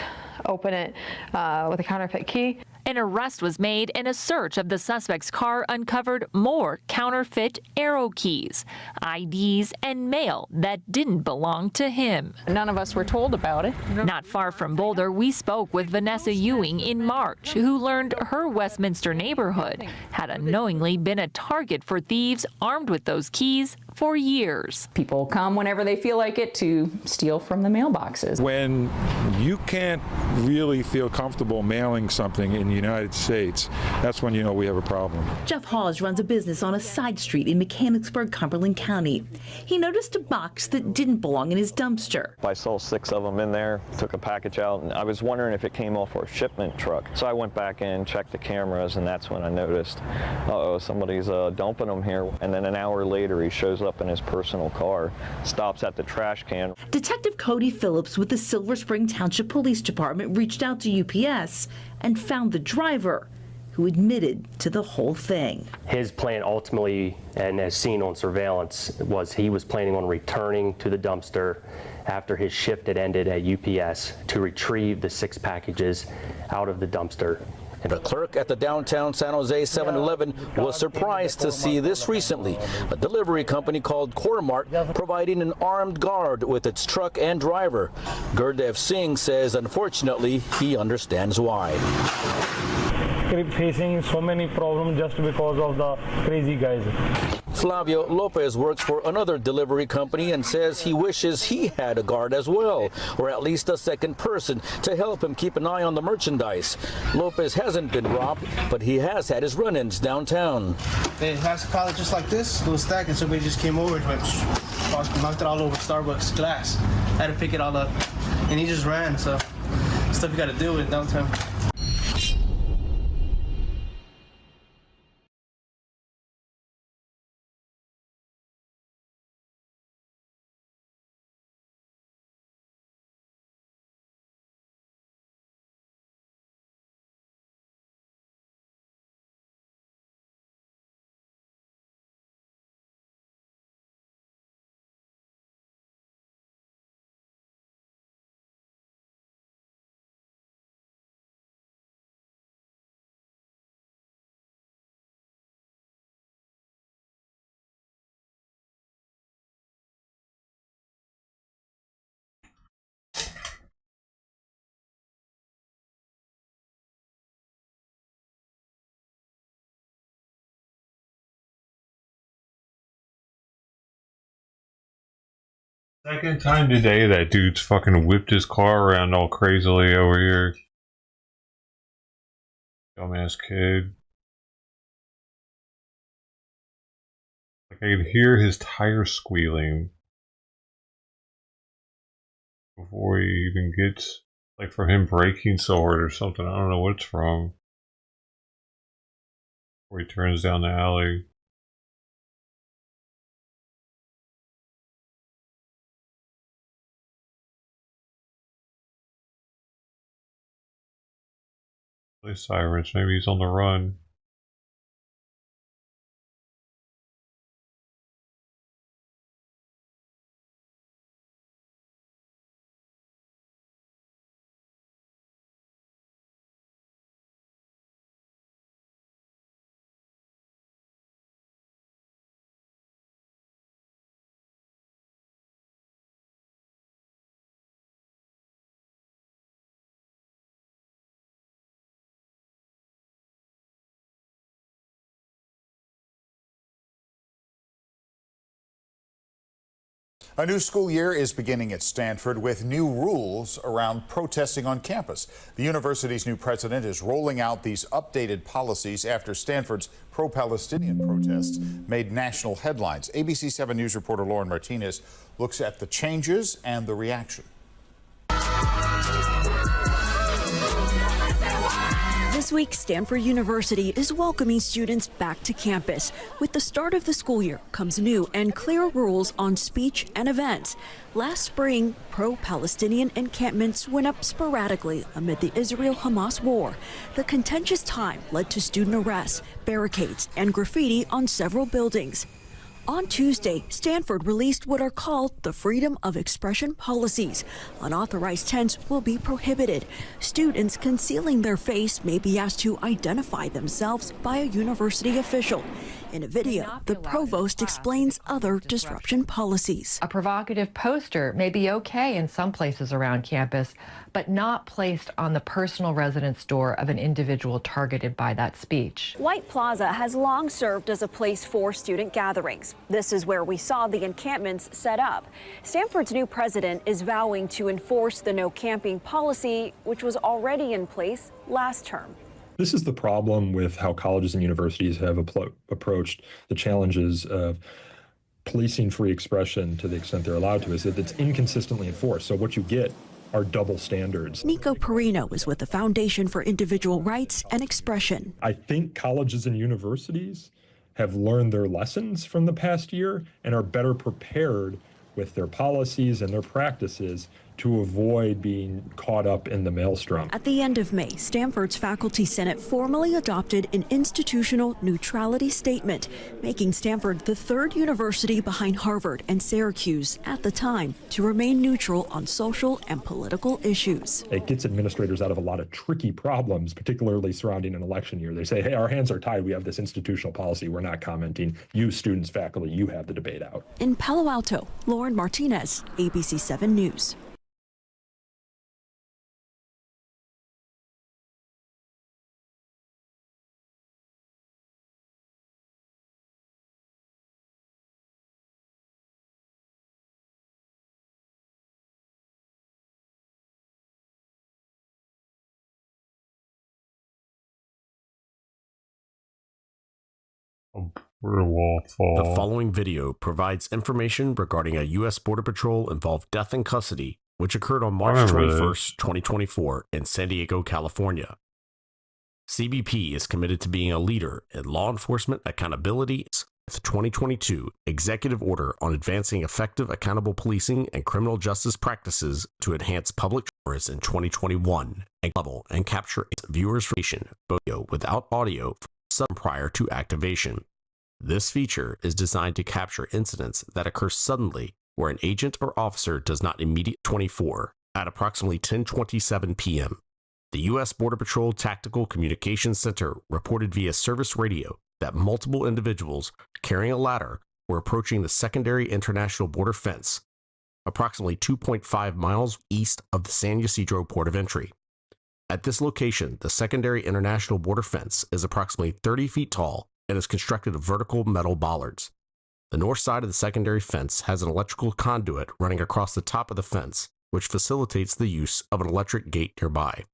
Speaker 28: open it with a counterfeit key.
Speaker 16: An arrest was made and a search of the suspect's car uncovered more counterfeit Arrow keys, IDs, and mail that didn't belong to him.
Speaker 28: None of us were told about it.
Speaker 16: Not far from Boulder, we spoke with Vanessa Ewing in March, who learned her Westminster neighborhood had unknowingly been a target for thieves armed with those keys for years.
Speaker 28: People come whenever they feel like it to steal from the mailboxes.
Speaker 29: When you can't really feel comfortable mailing something in the United States, that's when you know we have a problem.
Speaker 30: Jeff Hawes runs a business on a side street in Mechanicsburg, Cumberland County. He noticed a box that didn't belong in his dumpster.
Speaker 31: I saw 6 of them in there, took a package out, and I was wondering if it came off our shipment truck. So I went back in, checked the cameras, and that's when I noticed, uh-oh, somebody's dumping them here. And then an hour later, he shows up in his personal car, stops at the trash can.
Speaker 30: Detective Cody Phillips with the Silver Spring Township Police Department reached out to UPS and found the driver, who admitted to the whole thing.
Speaker 32: His plan ultimately, and as seen on surveillance, was he was planning on returning to the dumpster after his shift had ended at UPS to retrieve the 6 packages out of the dumpster.
Speaker 33: The clerk at the downtown San Jose 7-Eleven was surprised to see this recently. A delivery company called Core-Mart providing an armed guard with its truck and driver. Gurdev Singh says, unfortunately, he understands why.
Speaker 34: Facing so many problems just because of the crazy guys.
Speaker 33: Flavio Lopez works for another delivery company and says he wishes he had a guard as well, or at least a second person to help him keep an eye on the merchandise. Lopez hasn't been robbed, but he has had his run-ins downtown.
Speaker 35: It has a pallet just like this, little stack, and somebody just came over and knocked it all over Starbucks glass. I had to pick it all up, and he just ran, so it's stuff you gotta do in downtown.
Speaker 1: Second time today that dude's fucking whipped his car around all crazily over here. Dumbass kid. Like I could hear his tire squealing before he even gets, like from him braking so hard or something. I don't know what it's from. Before he turns down the alley. Police sirens, maybe he's on the run.
Speaker 2: A new school year is beginning at Stanford with new rules around protesting on campus. The university's new president is rolling out these updated policies after Stanford's pro-Palestinian protests made national headlines. ABC 7 News reporter Lauren Martinez looks at the changes and the reaction.
Speaker 3: This week, Stanford University is welcoming students back to campus. With the start of the school year comes new and clear rules on speech and events. Last spring, pro-Palestinian encampments went up sporadically amid the Israel-Hamas war. The contentious time led to student arrests, barricades, and graffiti on several buildings. On Tuesday, Stanford released what are called the Freedom of Expression policies. Unauthorized tents will be prohibited. Students concealing their face may be asked to identify themselves by a university official. In a video, the provost explains other disruption policies.
Speaker 5: A provocative poster may be okay in some places around campus, but not placed on the personal residence door of an individual targeted by that speech.
Speaker 3: White Plaza has long served as a place for student gatherings. This is where we saw the encampments set up. Stanford's new president is vowing to enforce the no camping policy, which was already in place last term.
Speaker 6: This is the problem with how colleges and universities have approached the challenges of policing free expression to the extent they're allowed to, is that it's inconsistently enforced. So what you get are double standards.
Speaker 3: Nico Perino is with the Foundation for Individual Rights and Expression.
Speaker 6: I think colleges and universities have learned their lessons from the past year and are better prepared with their policies and their practices to avoid being caught up in the maelstrom.
Speaker 3: At the end of May, Stanford's Faculty Senate formally adopted an institutional neutrality statement, making Stanford the third university behind Harvard and Syracuse at the time to remain neutral on social and political issues.
Speaker 6: It gets administrators out of a lot of tricky problems, particularly surrounding an election year. They say, hey, our hands are tied. We have this institutional policy. We're not commenting. You students, faculty, you have the debate out.
Speaker 3: In Palo Alto, Lauren Martinez, ABC 7 News.
Speaker 7: The following video provides information regarding a U.S. Border Patrol involved death in custody
Speaker 4: which occurred on March 21st, 2024 in San Diego, California. CBP is committed to being a leader in law enforcement accountability. The 2022 Executive Order on Advancing Effective Accountable Policing and Criminal Justice Practices to Enhance Public Cameras in 2021 and level and capture viewers' information without audio prior to activation. This feature is designed to capture incidents that occur suddenly where an agent or officer does not immediately 24 at approximately 10:27 p.m. The U.S. Border Patrol Tactical Communications Center reported via service radio that multiple individuals carrying a ladder were approaching the secondary international border fence, approximately 2.5 miles east of the San Ysidro port of entry. At this location, the secondary international border fence is approximately 30 feet tall and is constructed of vertical metal bollards. The north side of the secondary fence has an electrical conduit running across the top of the fence, which facilitates the use of an electric gate nearby.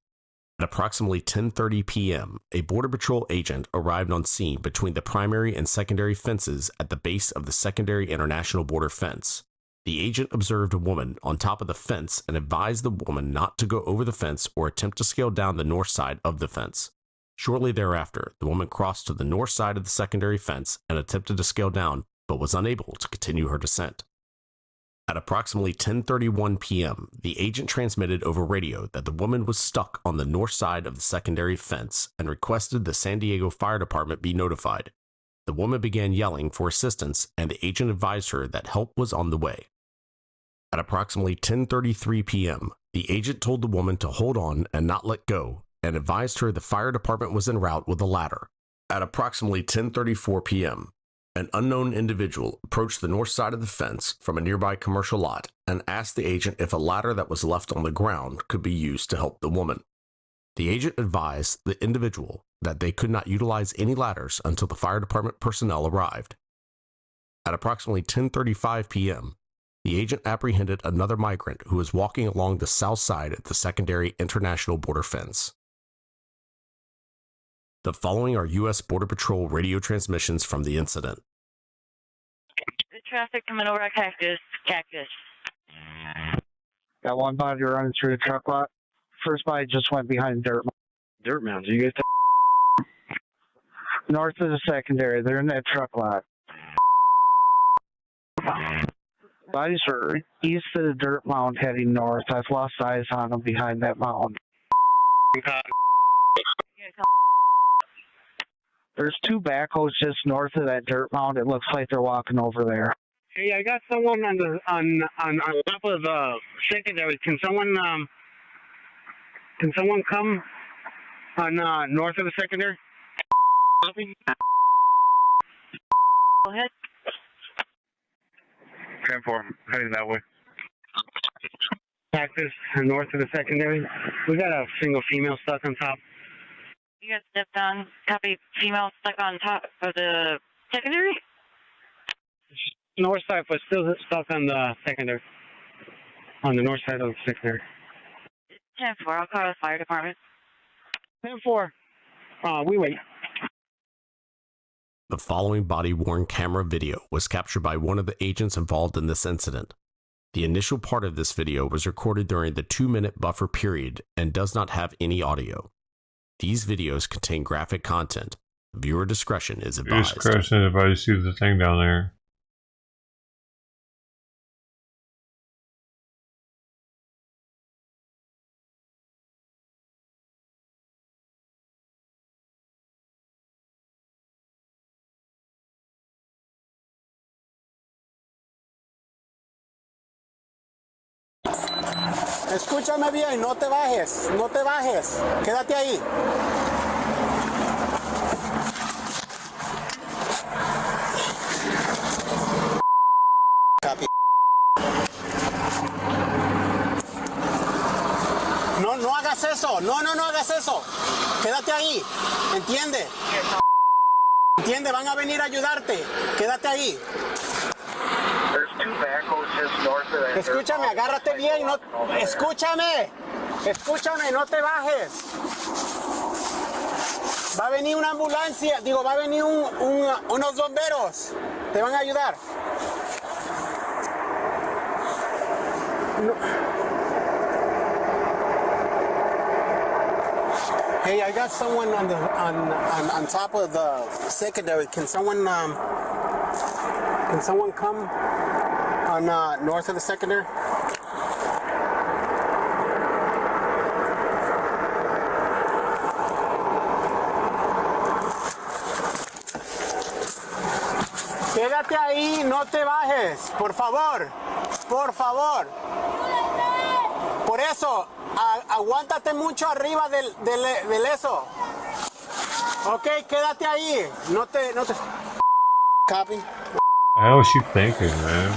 Speaker 4: At approximately 10:30 p.m., a Border Patrol agent arrived on scene between the primary and secondary fences at the base of the secondary international border fence. The agent observed a woman on top of the fence and advised the woman not to go over the fence or attempt to scale down the north side of the fence. Shortly thereafter, the woman crossed to the north side of the secondary fence and attempted to scale down, but was unable to continue her descent. At approximately 10:31 p.m., the agent transmitted over radio that the woman was stuck on the north side of the secondary fence and requested the San Diego Fire Department be notified. The woman began yelling for assistance, and the agent advised her that help was on the way. At approximately 10:33 p.m., the agent told the woman to hold on and not let go, and advised her the fire department was en route with a ladder. At approximately 10:34 p.m., an unknown individual approached the north side of the fence from a nearby commercial lot and asked the agent if a ladder that was left on the ground could be used to help the woman. The agent advised the individual that they could not utilize any ladders until the fire department personnel arrived. At approximately 10:35 p.m., the agent apprehended another migrant who was walking along the south side of the secondary international border fence. The following are U.S. Border Patrol radio transmissions from the incident.
Speaker 7: Good traffic coming over at Cactus.
Speaker 34: Got one body running through the truck lot. First body just went behind dirt mounds. You guys north of the secondary. They're in that truck lot. Bodies are east of the dirt mound heading north. I've lost eyes on them behind that mound. There's two backhoes just north of that dirt mound. It looks like they're walking over there. Hey, I got someone on top of the secondary. Can someone come on north of the secondary?
Speaker 7: Go ahead.
Speaker 34: 10-4, heading that way. Cactus, north of the secondary. We got a single female stuck on top.
Speaker 7: You got stepped on. Copy. Female stuck on top of the secondary?
Speaker 34: North side, but still stuck on the secondary. On the north side of the secondary.
Speaker 7: 10-4. I'll call the fire department.
Speaker 34: 10-4. We wait.
Speaker 4: The following body-worn camera video was captured by one of the agents involved in this incident. The initial part of this video was recorded during the 2-minute buffer period and does not have any audio. These videos contain graphic content. Viewer discretion is advised.
Speaker 1: Discretion if I see the thing down there.
Speaker 34: Escúchame bien, no te bajes, no te bajes, quédate ahí. No, no hagas eso, no hagas eso, quédate ahí, entiende, van a venir a ayudarte, quédate ahí. Escúchame, agárrate bien, no, escúchame, no te bajes. Va a venir una ambulancia, va a venir unos bomberos, te van a ayudar.
Speaker 35: Hey, I got someone on top of the secondary. Can someone come on north of the secondary? Quédate ahí, no te bajes, por favor, por favor. Por eso, aguántate mucho arriba del eso. Ok, quédate ahí, no te. Copy.
Speaker 1: How is she thinking, man?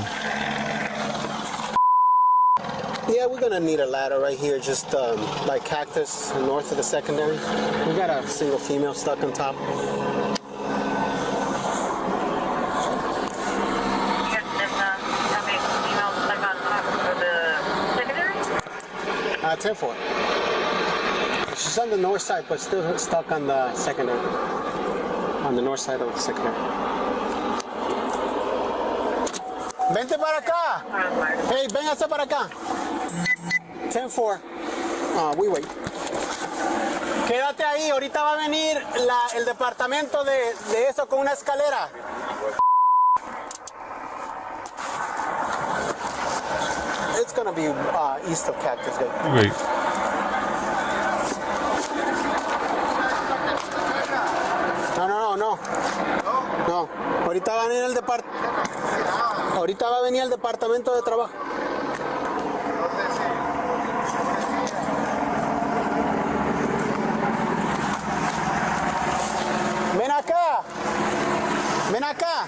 Speaker 35: Yeah, we're gonna need a ladder right here, just like cactus north of the secondary. We got a single female stuck on top. 10-4. She's on the north side, but still stuck on the secondary. On the north side of the secondary. Vente para acá. Hey, véngase para acá. 10-4. We wait. Quédate ahí, ahorita va a venir el departamento de eso con una escalera. It's gonna be east of Cactus Gate.
Speaker 1: Wait.
Speaker 35: No. Ahorita va a venir el departamento de trabajo. Ven acá.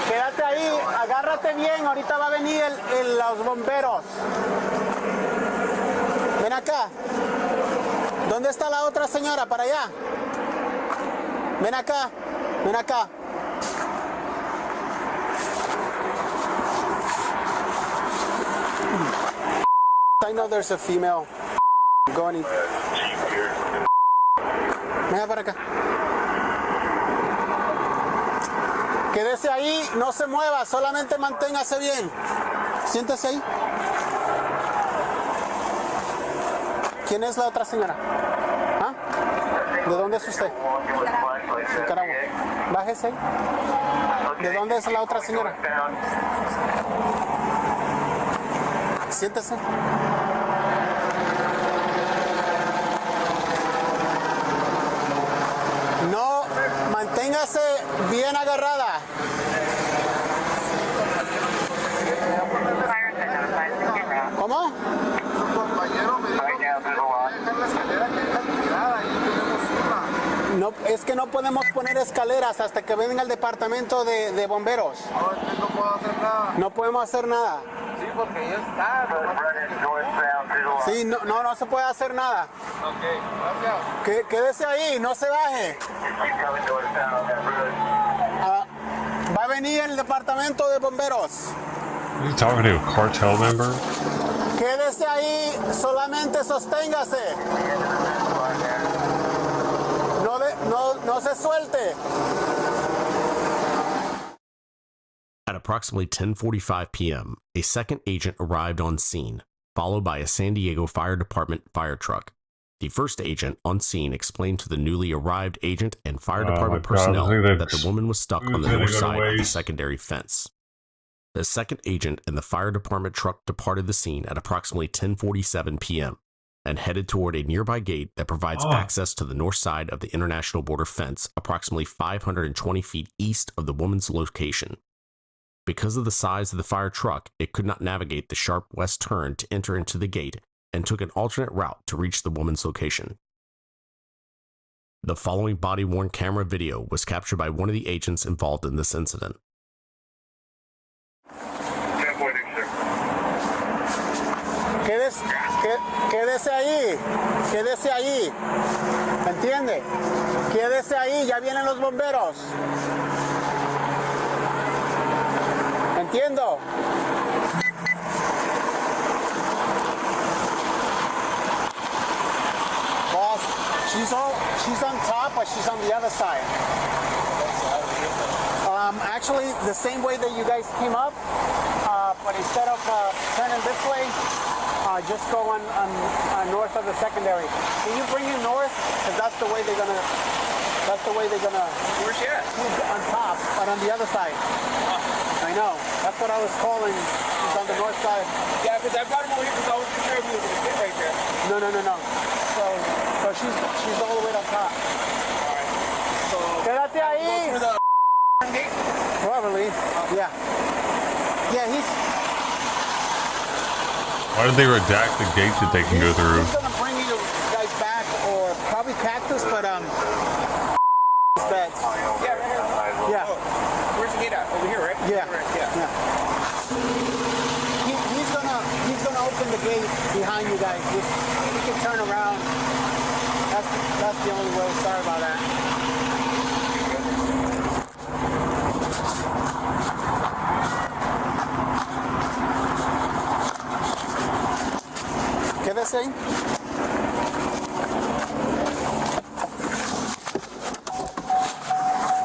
Speaker 35: Quédate ahí, agárrate bien, ahorita va a venir los bomberos. Ven acá. ¿Dónde está la otra señora? Para allá. Ven acá. I know there's a female going. Venga para acá. Quédese ahí, no se mueva, solamente manténgase bien. Siéntese ahí. ¿Quién es la otra señora? ¿Ah? ¿De dónde es usted? Nicaragua. Bájese ahí. ¿De dónde es la otra señora? Siéntese. No, manténgase bien agarrada. ¿Cómo? No, es que no podemos poner escaleras hasta que venga el departamento de bomberos.
Speaker 8: No puedo hacer nada.
Speaker 35: No podemos hacer nada.
Speaker 8: Sí, porque ya está.
Speaker 35: Sí, no se puede hacer nada.
Speaker 8: Ok, gracias.
Speaker 35: Quédese ahí, no se baje. Va a venir el departamento de bomberos.
Speaker 1: Are you talking to a cartel member?
Speaker 35: Quédese ahí, solamente sosténgase. No se suelte.
Speaker 4: At approximately 10:45 p.m., a second agent arrived on scene, followed by a San Diego Fire Department fire truck. The first agent on scene explained to the newly arrived agent and fire department personnel that the woman was stuck on the north side of the secondary fence. The second agent and the fire department truck departed the scene at approximately 10:47 p.m. and headed toward a nearby gate that provides access to the north side of the international border fence, approximately 520 feet east of the woman's location. Because of the size of the fire truck, it could not navigate the sharp west turn to enter into the gate and took an alternate route to reach the woman's location. The following body-worn camera video was captured by one of the agents involved in this incident.
Speaker 35: Quédese ahí, ¿entiende? Quédese ahí, ya vienen los bomberos. Entiendo. Boss, she's on top, but she's on the other side. Actually, the same way that you guys came up, but instead of turning this way, just go on north of the secondary. Can you bring him north? Because that's the way they're gonna. Where's she at? He's on top, but on the other side. I know. That's what I was calling. He's on the north side.
Speaker 8: Yeah, because I brought him over here because I wasn't sure if he was going to fit right there.
Speaker 35: No. So she's all the way on top.
Speaker 8: Alright. So
Speaker 35: Quédate ahí.
Speaker 8: Go through the gate?
Speaker 35: Probably. Yeah. Yeah, he's.
Speaker 1: Why did they redact the gate that they can go through?
Speaker 35: He's gonna bring you guys back, or probably Cactus, but beds.
Speaker 8: Yeah, right here.
Speaker 35: Yeah.
Speaker 8: Oh, where's the gate at? Over here, right?
Speaker 35: Yeah.
Speaker 8: Yeah.
Speaker 35: He's gonna open the gate behind you guys. You can turn around. That's the only way. Sorry about that. Quédese ahí.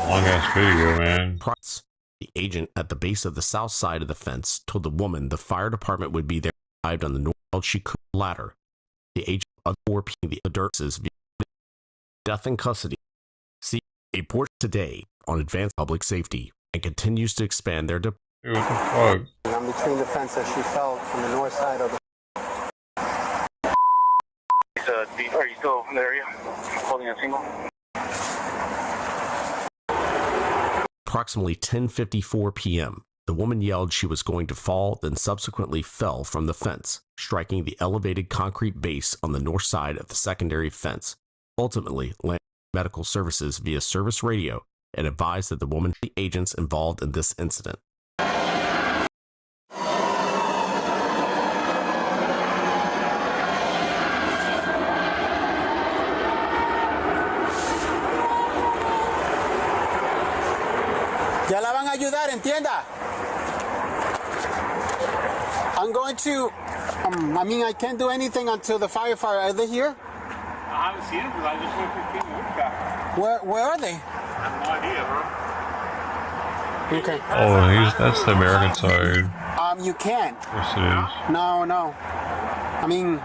Speaker 1: Long ass video, man.
Speaker 4: The agent at the base of the south side of the fence told the woman the fire department would be there. Arrived on the north, she could ladder. The agent of 4 p.m. the adults death in custody. See a report today on advanced public safety and continues to expand their.
Speaker 1: What the fuck?
Speaker 35: I'm between the fence that she fell from the north side of the.
Speaker 8: Are you still in the area? Holding a single?
Speaker 4: Approximately 10:54 p.m., the woman yelled she was going to fall, then subsequently fell from the fence, striking the elevated concrete base on the north side of the secondary fence. Ultimately, landed medical services via service radio and advised that the woman the agents involved in this incident.
Speaker 35: Ya la van a ayudar, entienda. I'm going to. I can't do anything until the firefighter. Are they here?
Speaker 8: I haven't seen him because I just went 15 minutes back.
Speaker 35: Where are they?
Speaker 8: I have no idea, bro.
Speaker 35: Okay.
Speaker 1: Oh, that's the American side.
Speaker 35: You can't.
Speaker 1: Yes, it is.
Speaker 35: No. I mean.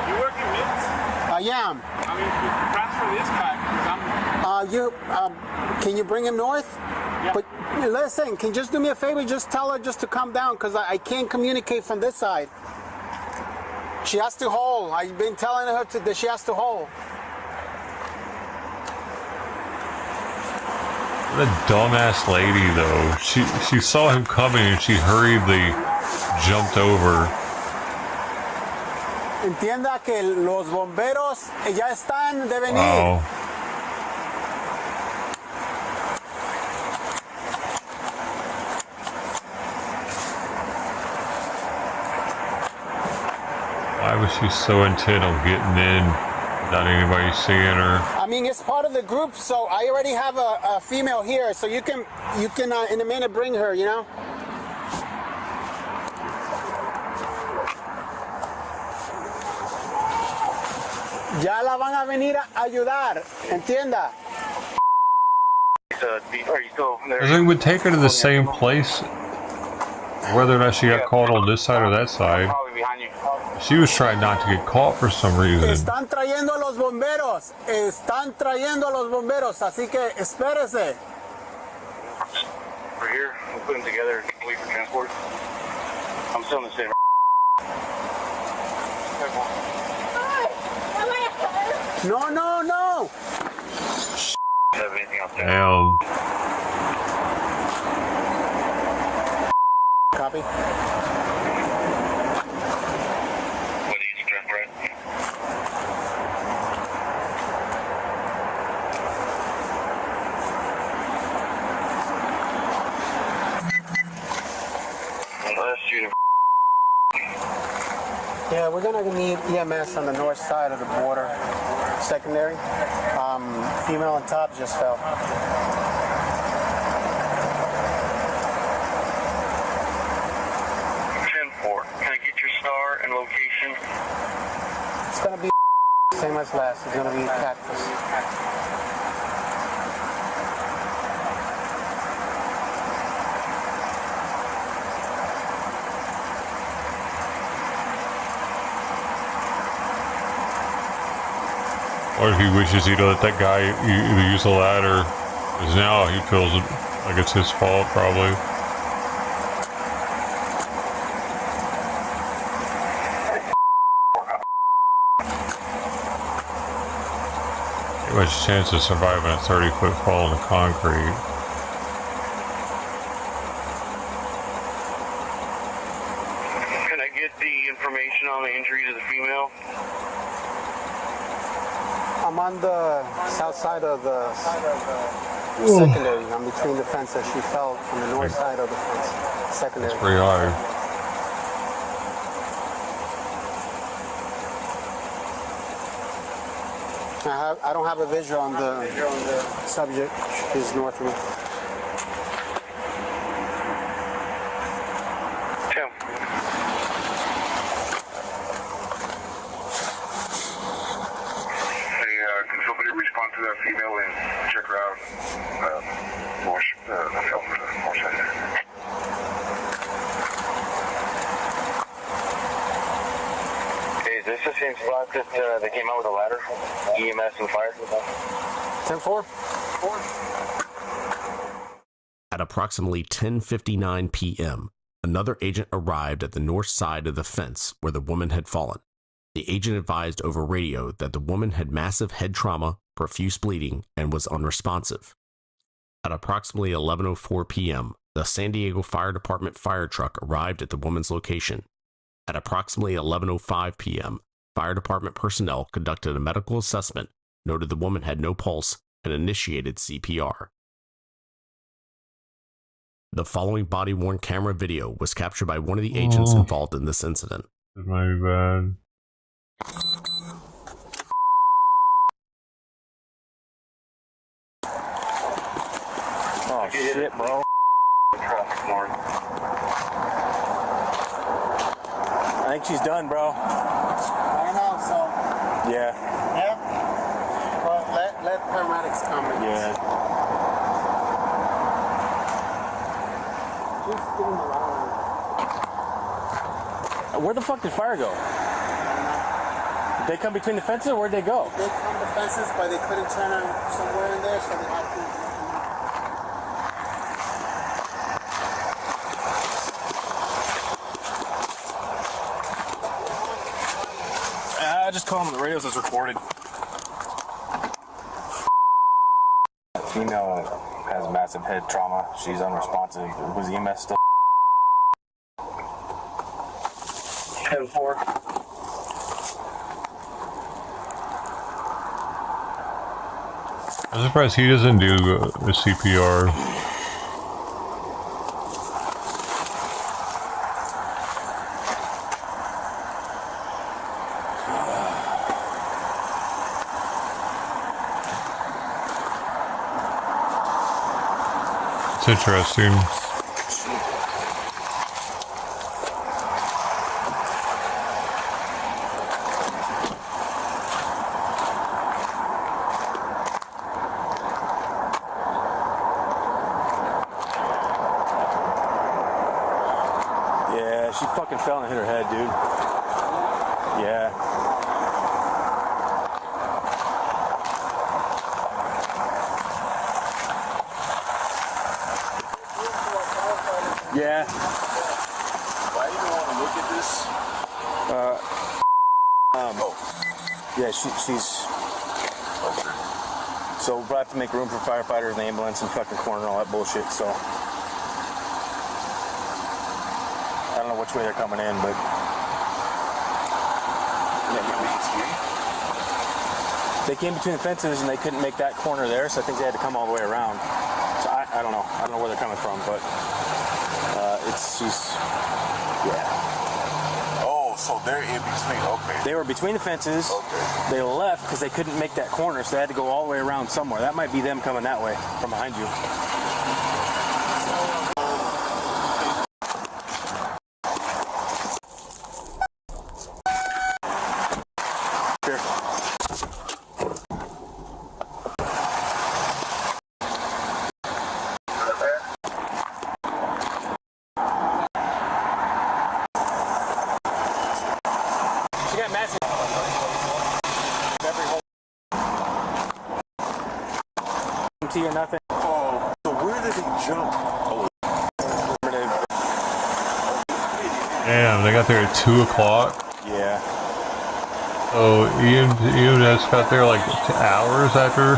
Speaker 8: You work in mids?
Speaker 35: I am.
Speaker 8: I mean, transfer this guy because I'm.
Speaker 35: Can you bring him north?
Speaker 8: Yeah.
Speaker 35: But listen, can you just do me a favor? Just tell her just to come down because I can't communicate from this side. She has to hold. I've been telling her that she has to hold.
Speaker 1: What a dumbass lady, though. She saw him coming and she hurriedly jumped over.
Speaker 35: Entienda que los bomberos ya están de venir.
Speaker 1: Wow. Why was she so intent on getting in without anybody seeing her?
Speaker 35: I mean, it's part of the group, so I already have a female here, so you can in a minute bring her, you know? Ya la van a venir a ayudar, entienda.
Speaker 8: Are you still there?
Speaker 1: I think would take her to the same place, whether or not she got caught on this side or that side.
Speaker 8: Probably behind you.
Speaker 1: She was trying not to get caught for some reason.
Speaker 35: Están trayendo a los bomberos, así que espérese.
Speaker 8: We're here. We'll put them together and wait for transport. I'm still in the same.
Speaker 35: No.
Speaker 8: Have anything else there?
Speaker 1: Damn.
Speaker 35: Copy.
Speaker 8: What do you stress, right?
Speaker 35: Yeah, we're gonna need EMS on the north side of the border, secondary. Female on top just fell.
Speaker 8: 10-4. Can I get your star and location?
Speaker 35: It's gonna be same as last. It's gonna be Cactus.
Speaker 1: Or if he wishes he'd let that guy use the ladder. Because now he feels like it's his fault, probably. Much chance of surviving a 30-foot fall in the concrete.
Speaker 8: Can I get the information on the injuries of the female?
Speaker 35: I'm on the south side of the secondary. I'm between the fence that she fell on the north side of the fence. Secondary.
Speaker 1: It's pretty hard.
Speaker 35: I don't have a visual on the subject. She's north of me.
Speaker 8: Tim. Hey, can somebody respond to that female and check her out? More side. Is this the same spot that they came out with a ladder? EMS and fire?
Speaker 35: 10-4.
Speaker 4: At approximately 10:59 p.m., another agent arrived at the north side of the fence where the woman had fallen. The agent advised over radio that the woman had massive head trauma, profuse bleeding, and was unresponsive. At approximately 11:04 p.m., the San Diego Fire Department fire truck arrived at the woman's location. At approximately 11:05 p.m., fire department personnel conducted a medical assessment, noted the woman had no pulse, and initiated CPR. The following body-worn camera video was captured by one of the agents involved in this incident.
Speaker 1: This might be bad.
Speaker 34: Oh shit, bro. I think she's done, bro.
Speaker 35: I know, so.
Speaker 34: Yeah.
Speaker 35: Yeah? Well, let paramedics come in.
Speaker 34: Yeah.
Speaker 35: Just give them a line.
Speaker 34: Where the fuck did fire go? Did they come between the fences or where'd they go?
Speaker 35: They come to fences, but they couldn't turn them somewhere in there, so they had to.
Speaker 34: Just call them the radios that's recorded. Female has massive head trauma. She's unresponsive. Was EMS still? 10-4.
Speaker 1: I'm surprised he doesn't do the CPR. It's interesting.
Speaker 34: Yeah, she fucking fell and hit her head, dude. Yeah. Yeah.
Speaker 8: Why do you want to look at this?
Speaker 34: Yeah, she's. So we'll have to make room for firefighters and ambulance and fucking corner and all that bullshit. So I don't know which way they're coming in, but they came between the fences and they couldn't make that corner there, so I think they had to come all the way around. So I don't know. I don't know where they're coming from, but yeah.
Speaker 8: Oh, so they're in between. Okay.
Speaker 34: They were between the fences.
Speaker 8: Okay.
Speaker 34: They left because they couldn't make that corner, so they had to go all the way around somewhere. That might be them coming that way from behind you.
Speaker 1: Damn, they got there at 2 o'clock.
Speaker 9: Yeah.
Speaker 1: So Ian just got there like 2 hours after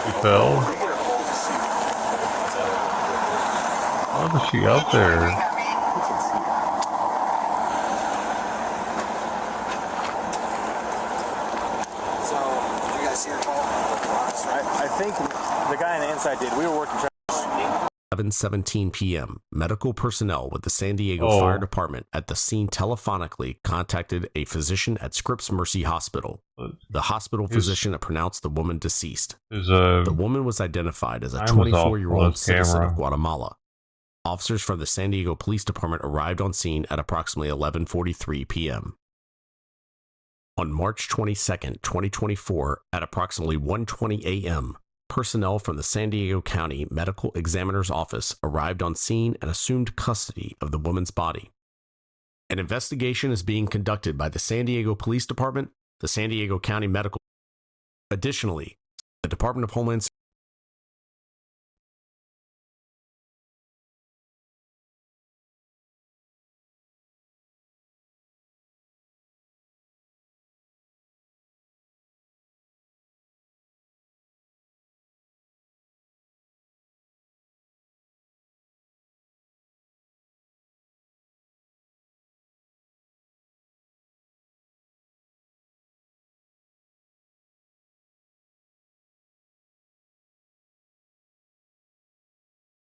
Speaker 1: he fell. Why was she up there?
Speaker 9: So, you guys see her fall? I think the guy on the inside did. We were working.
Speaker 4: 11:17 p.m., medical personnel with the San Diego Fire Department at the scene telephonically contacted a physician at Scripps Mercy Hospital. The hospital physician pronounced the woman deceased. The woman was identified as a 24-year-old citizen of Guatemala. Officers from the San Diego Police Department arrived on scene at approximately 11:43 p.m. On March 22, 2024, at approximately 1:20 a.m., personnel from the San Diego County Medical Examiner's Office arrived on scene and assumed custody of the woman's body. An investigation is being conducted by the San Diego Police Department, the San Diego County Medical. Additionally, the Department of Homeland Security.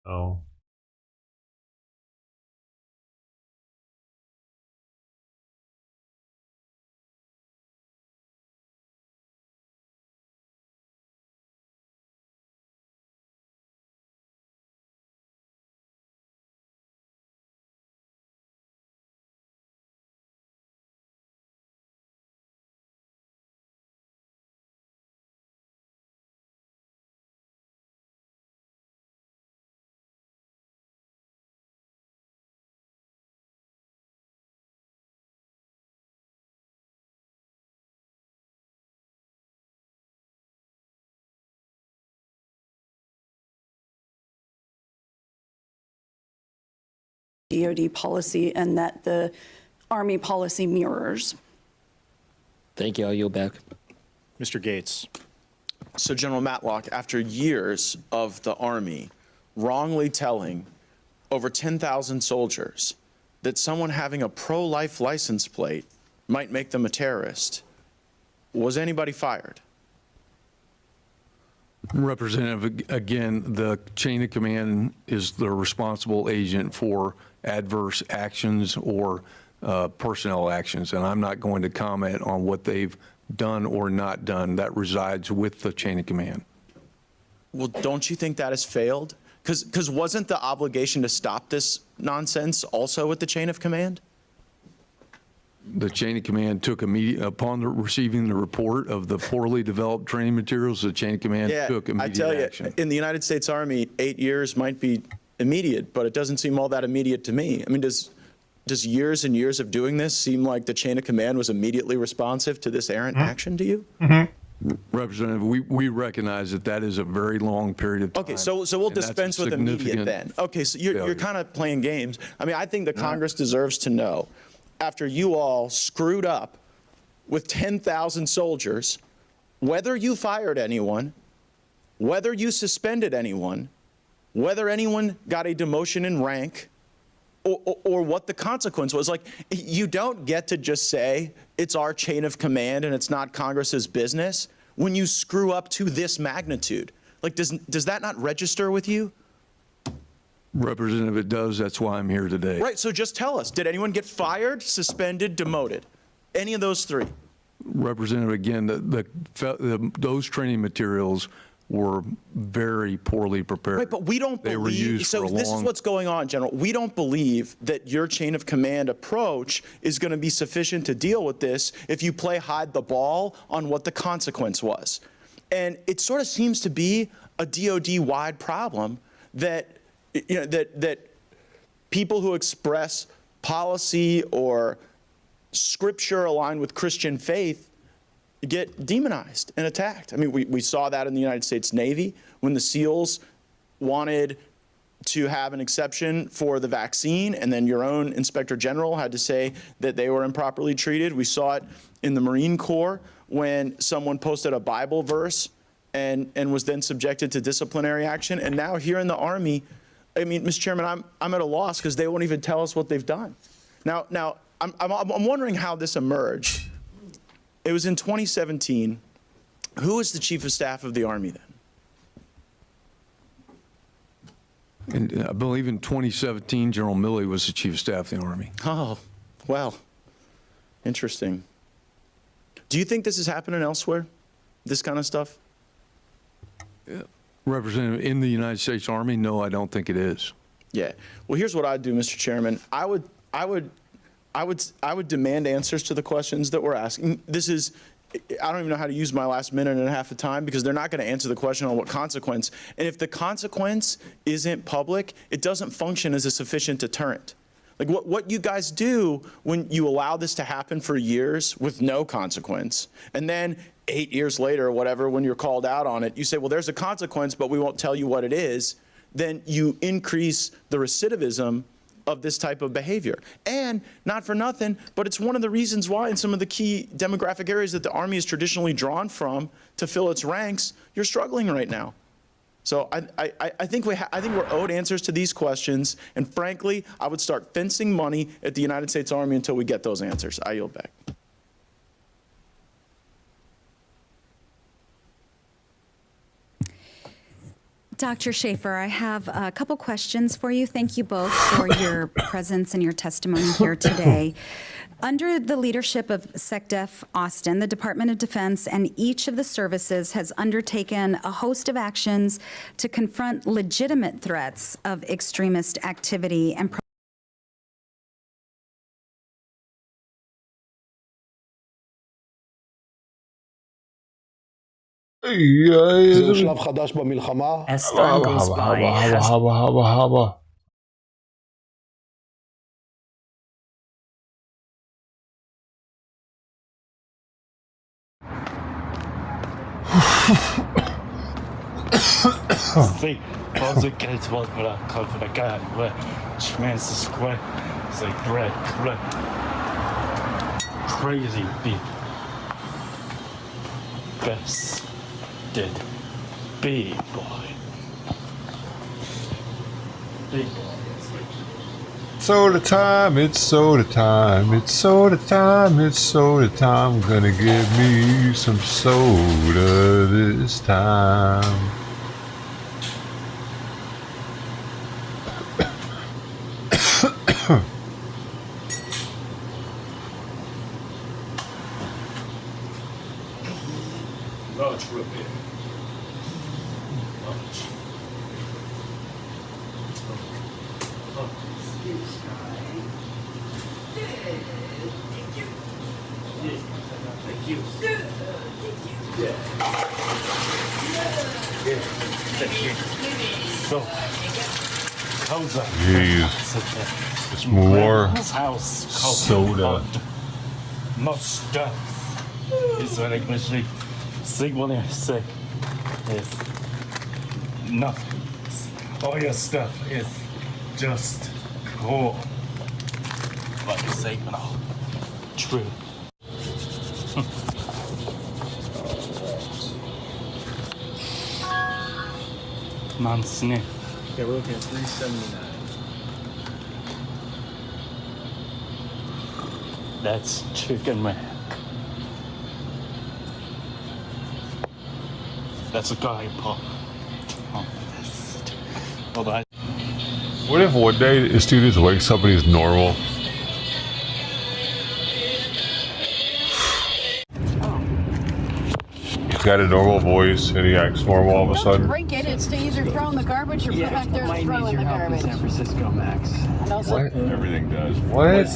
Speaker 1: Oh.
Speaker 10: DoD policy and that the Army policy mirrors.
Speaker 11: Thank you. I'll yield back.
Speaker 12: Mr. Gates. So General Matlock, after years of the Army wrongly telling over 10,000 soldiers that someone having a pro-life license plate might make them a terrorist, was anybody fired?
Speaker 29: Representative, again, the chain of command is the responsible agent for adverse actions or personnel actions, and I'm not going to comment on what they've done or not done. That resides with the chain of command.
Speaker 12: Well, don't you think that has failed? Because wasn't the obligation to stop this nonsense also with the chain of command?
Speaker 29: The chain of command took upon receiving the report of the poorly developed training materials, the chain of command took immediate action.
Speaker 12: In the United States Army, 8 years might be immediate, but it doesn't seem all that immediate to me. I mean, does years and years of doing this seem like the chain of command was immediately responsive to this errant action to you?
Speaker 29: Representative, we recognize that is a very long period of time.
Speaker 12: Okay, so we'll dispense with immediate then. Okay, so you're kind of playing games. I mean, I think the Congress deserves to know, after you all screwed up with 10,000 soldiers, whether you fired anyone, whether you suspended anyone, whether anyone got a demotion in rank, or what the consequence was. Like, you don't get to just say it's our chain of command and it's not Congress's business when you screw up to this magnitude. Like, does that not register with you?
Speaker 29: Representative, it does. That's why I'm here today.
Speaker 12: Right, so just tell us, did anyone get fired, suspended, demoted? Any of those three?
Speaker 29: Representative, again, those training materials were very poorly prepared.
Speaker 12: Right, but we don't believe,
Speaker 29: they were used for a
Speaker 12: this is what's going on, General. We don't believe that your chain of command approach is going to be sufficient to deal with this if you play hide the ball on what the consequence was. And it sort of seems to be a DoD-wide problem that, you know, that people who express policy or scripture aligned with Christian faith get demonized and attacked. I mean, we saw that in the United States Navy when the SEALs wanted to have an exception for the vaccine, and then your own inspector general had to say that they were improperly treated. We saw it in the Marine Corps when someone posted a Bible verse and was then subjected to disciplinary action. And now here in the Army, I mean, Mr. Chairman, I'm at a loss because they won't even tell us what they've done. Now I'm wondering how this emerged. It was in 2017. Who was the Chief of Staff of the Army then?
Speaker 29: And I believe in 2017, General Milley was the Chief of Staff of the Army.
Speaker 12: Oh, well, interesting. Do you think this is happening elsewhere, this kind of stuff?
Speaker 29: Representative, in the United States Army? No, I don't think it is.
Speaker 12: Yeah. Well, here's what I'd do, Mr. Chairman. I would demand answers to the questions that we're asking. This is, I don't even know how to use my last minute and a half of time because they're not going to answer the question on what consequence. And if the consequence isn't public, it doesn't function as a sufficient deterrent. Like what you guys do when you allow this to happen for years with no consequence, and then 8 years later or whatever, when you're called out on it, you say, well, there's a consequence, but we won't tell you what it is, then you increase the recidivism of this type of behavior. And not for nothing, but it's one of the reasons why in some of the key demographic areas that the Army is traditionally drawn from to fill its ranks, you're struggling right now. So I think we're owed answers to these questions, and frankly, I would start fencing money at the United States Army until we get those answers. I yield back.
Speaker 13: Dr. Schaefer, I have a couple questions for you. Thank you both for your presence and your testimony here today. Under the leadership of SecDef Austin, the Department of Defense and each of the services has undertaken a host of actions to confront legitimate threats of extremist activity and
Speaker 14: זהו שלב חדש במלחמה.
Speaker 1: As time goes by,
Speaker 15: See, also gets what I call for the guy, where Schman's the square, it's like bread, crazy big. Best did big boy. Big boy.
Speaker 1: Soda time, it's soda time, it's soda time, it's soda time. Gonna give me some soda this time.
Speaker 15: Large root beer. Large. Thank you. So, how's that?
Speaker 1: Jeez. It's more soda.
Speaker 15: Much stuff. It's what I actually sick when you're sick. It's nothing. All your stuff is just cool. But it's ain't all true. Mom sniff.
Speaker 9: Yeah, we're looking at 379.
Speaker 15: That's chicken man. That's a guy pop. Oh, hold on.
Speaker 1: What if one day a student wakes up and he's normal? He's got a normal voice and he acts normal all of a sudden.
Speaker 16: Drink it. It stays or throw in the garbage or put back there and throw in the garbage.
Speaker 9: San Francisco, Max.
Speaker 16: And also,
Speaker 1: What?
Speaker 15: Everything does.
Speaker 1: What?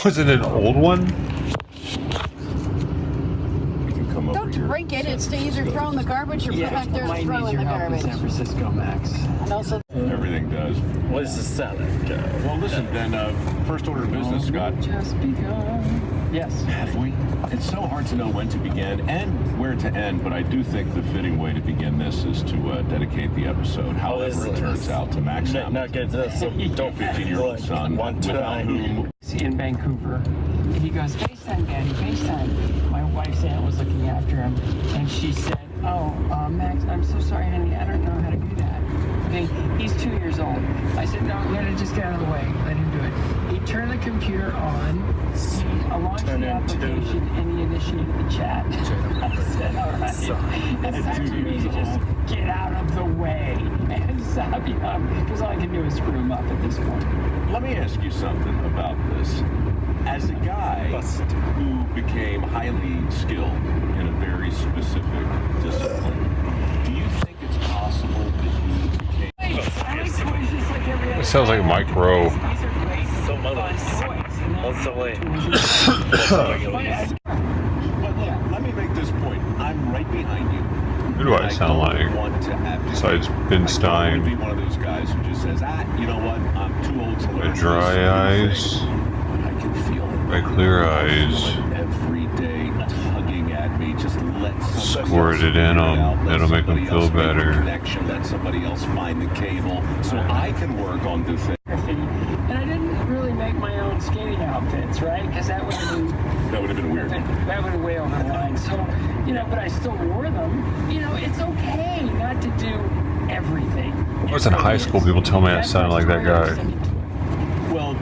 Speaker 1: Was it an old one?
Speaker 16: don't drink it. It stays or throw in the garbage or put back there and throw in the garbage.
Speaker 9: San Francisco, Max.
Speaker 16: And also,
Speaker 15: Everything
Speaker 17: thing does.
Speaker 15: What does the salad do?
Speaker 17: Well, listen, then, first order of business, Scott.
Speaker 15: Just begun. Yes.
Speaker 17: Have we? It's so hard to know when to begin and where to end, but I do think the fitting way to begin this is to dedicate the episode, however it turns out, to Max Hamilton.
Speaker 15: Not get this. Don't
Speaker 17: 15-year-old son, without whom... In Vancouver. He goes, FaceTime, Daddy, FaceTime. My wife's aunt was looking after him, and she said, Max, I'm so sorry, honey, I don't know how to do that. Okay, he's 2 years old. I said, no, let it just get out of the way. Let him do it. He turned the computer on, he launched the application, and he initiated the chat. I said, all right. It's time for me to just get out of the way and stop, because all I can do is screw him up at this point. Let me ask you something about this. As a guy who became highly skilled in a very specific discipline, do you think it's possible that you became...
Speaker 1: It sounds like Mike Rowe.
Speaker 15: So what's the way?
Speaker 17: But let me make this point. I'm right behind you.
Speaker 1: Who do I sound like? Besides Ben Stein.
Speaker 17: I would be one of those guys who just says, you know what? I'm too old to learn.
Speaker 1: Dry eyes.
Speaker 17: I can feel it.
Speaker 1: My clear eyes.
Speaker 17: Every day tugging at me. Just let
Speaker 1: squirt it in them. It'll make them feel better.
Speaker 17: Connection. Let somebody else find the cable so I can work on the thing. And I didn't really make my own skating outfits, right? Because that would have been weird. That would have way over the line. So, but I still wore them. It's okay not to do everything.
Speaker 1: I was in high school, people tell me I sounded like that guy.
Speaker 17: Well,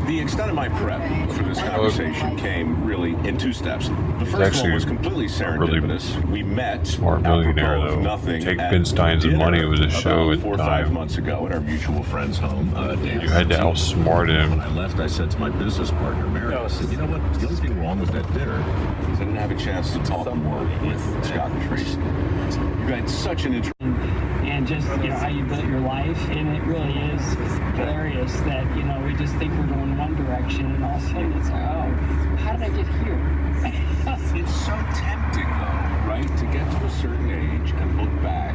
Speaker 17: the extent of my prep for this conversation came really in two steps. The first one was completely serendipitous. We met
Speaker 1: smart millionaire though.
Speaker 17: Nothing.
Speaker 1: Take Ben Stein's Money. It was a show at
Speaker 17: 4 or 5 months ago at our mutual friend's home.
Speaker 1: You had to outsmart him.
Speaker 17: When I left, I said to my business partner, Mary, I said, you know what? The only thing wrong was that dinner. I didn't have a chance to talk more with Scott and Tracy. You had such an interesting. And just, how you built your life, and it really is hilarious that, we just think we're going one direction, and all of a sudden it's like, how did I get here? It's so tempting, though, right, to get to a certain age and look back,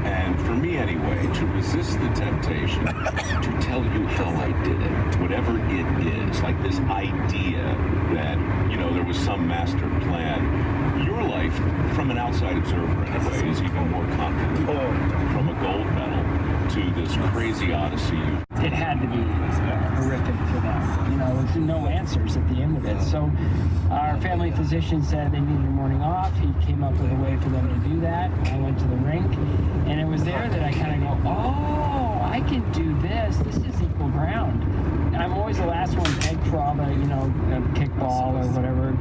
Speaker 17: and for me anyway, to resist the temptation to tell you how I did it, whatever it is, like this idea that, there was some master plan. Your life, from an outside observer anyway, is even more confident. From a gold medal to this crazy odyssey. It had to be horrific for them. There's no answers at the end of it. So our family physician said they needed a morning off. He came up with a way for them to do that. I went to the rink, and it was there that I kind of go, I can do this. This is equal ground. I'm always the last one pegged for all the, kickball or whatever,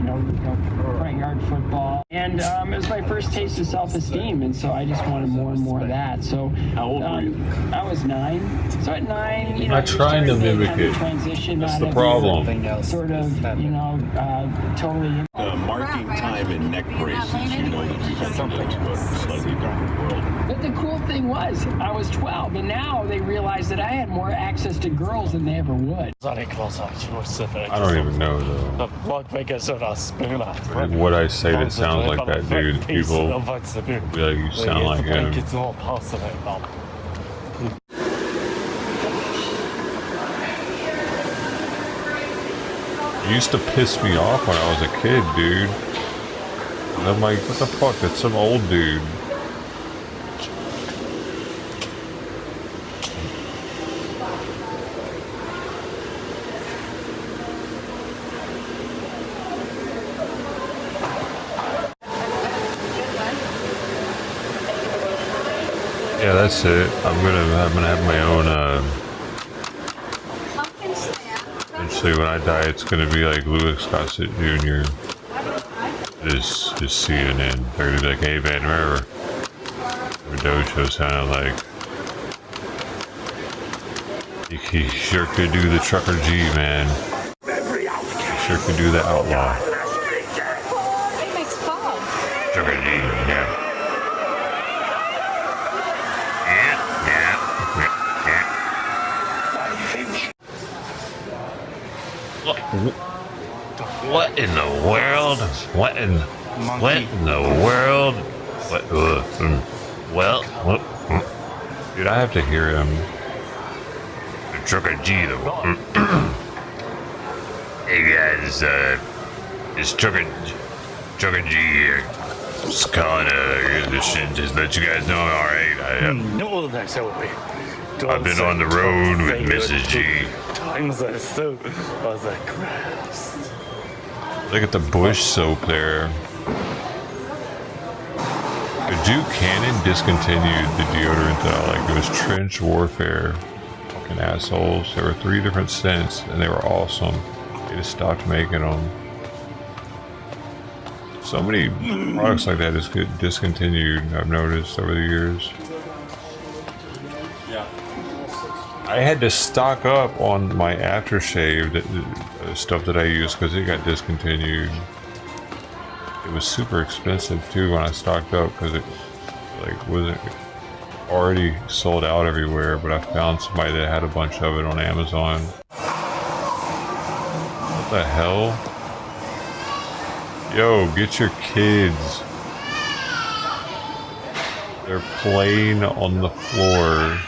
Speaker 17: front yard football. And it was my first taste of self-esteem, and so I just wanted more and more of that. So how old were you? I was 9. So at 9,
Speaker 1: I'm not trying to mimic it. That's the problem.
Speaker 17: Sort of, totally. Marking time in neck braces, that we've entered into a slightly different world. But the cool thing was, I was 12, and now they realized that I had more access to girls than they ever would.
Speaker 1: I don't even know though. What I say that sounds like that dude, people be like, you sound like him. It used to piss me off when I was a kid, dude. And I'm like, what the fuck, that's some old dude. Yeah, that's it. I'm gonna have my own eventually when I die it's gonna be like Louis Gossett Jr. This CNN. They're gonna be like, hey man, remember Dojo sounded like he sure could do the Trucker G, man. He sure could do the outlaw. Trucker G, yeah. What in the world? What in the world? What? Well, dude, I have to hear him. Trucker G though. Hey guys, it's Trucker G here. Just calling just let you guys know I'm alright. I've been on the road with Mrs. G.
Speaker 15: Times are so was like gross.
Speaker 1: Look at the bush soap there. The Duke Cannon discontinued the deodorant that I like. It was Trench Warfare. Fucking assholes. There were 3 different scents and they were awesome. They just stopped making them. So many products like that just get discontinued, I've noticed over the years.
Speaker 15: Yeah.
Speaker 1: I had to stock up on my aftershave, stuff that I use, because it got discontinued. It was super expensive too when I stocked up, because it like wasn't already sold out everywhere, but I found somebody that had a bunch of it on Amazon. What the hell? Yo, get your kids. They're playing on the floor.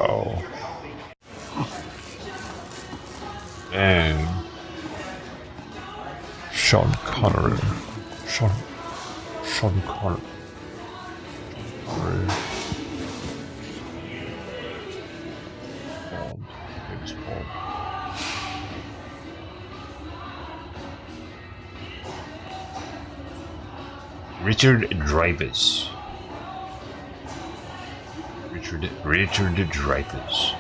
Speaker 1: Oh. Man. Sean Connery. Sean Connery.
Speaker 18: Richard Dreyfuss. Richard Dreyfuss.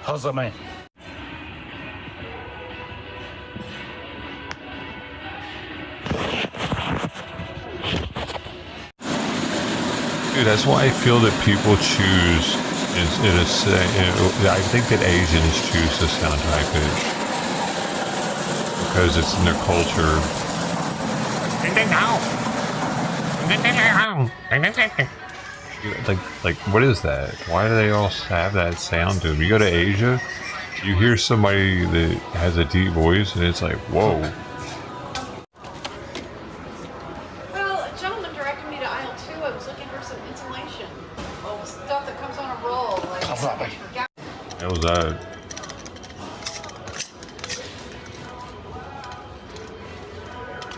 Speaker 15: How's that, man?
Speaker 1: Dude, that's why I feel that people choose, I think that Asians choose to sound high pitch. Because it's in their culture. Like, what is that? Why do they all have that sound to them? You go to Asia, you hear somebody that has a deep voice, and it's like, whoa.
Speaker 16: Well, a gentleman directed me to aisle 2. I was looking for some insulation. Oh, stuff that comes on a roll. Like,
Speaker 1: What was that?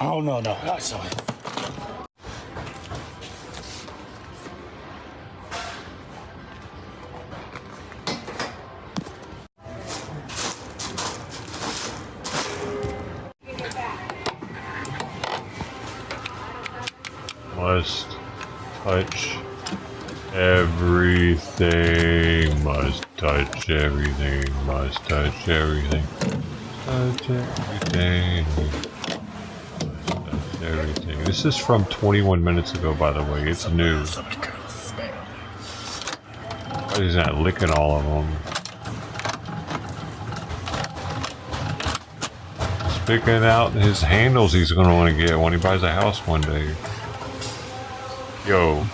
Speaker 15: Oh, no. I saw it.
Speaker 1: Must touch everything. Must touch everything. Must touch everything. Touch everything. Must touch everything. This is from 21 minutes ago, by the way. It's new. Why is that licking all of them? Picking out his handles he's going to want to get when he buys a house one day. Yo,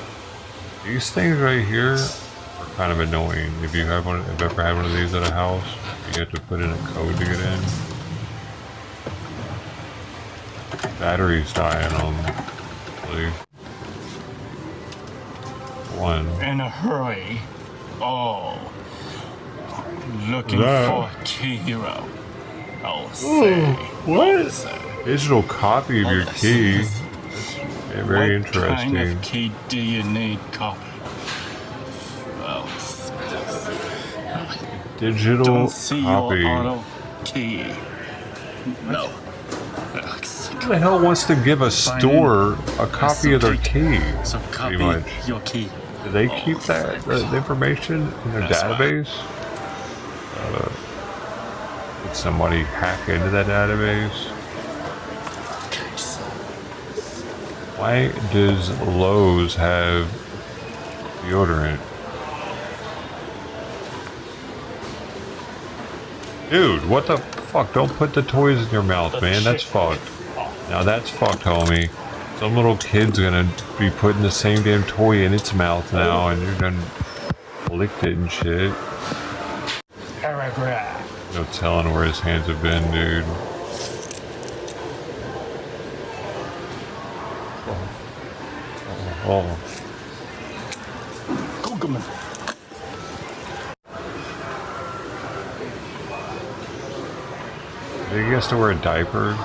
Speaker 1: these things right here are kind of annoying. If you have one, if ever had one of these at a house, you have to put in a code to get in. Batteries die in them. Really. One.
Speaker 15: In a hurry. Oh. Looking for T-Hero. I'll say.
Speaker 1: What? Digital copy of your key. Yeah, very
Speaker 15: what
Speaker 1: interesting.
Speaker 15: What kind of key do you need copy? Well,
Speaker 1: digital
Speaker 15: don't see
Speaker 1: copy.
Speaker 15: Your auto key. No.
Speaker 1: Who the hell wants to give a store a copy of their key?
Speaker 15: So copy
Speaker 1: pretty much.
Speaker 15: your key.
Speaker 1: Do they keep that the information in their database? Did somebody hack into that database? Why does Lowe's have deodorant? Dude, what the fuck? Don't put the toys in your mouth, man. That's fucked. Now that's fucked, homie. Some little kid's gonna be putting the same damn toy in its mouth now, and you're gonna lick it and shit.
Speaker 15: Paragraph.
Speaker 1: No telling where his hands have been, dude. Oh. I think he has to wear a diaper.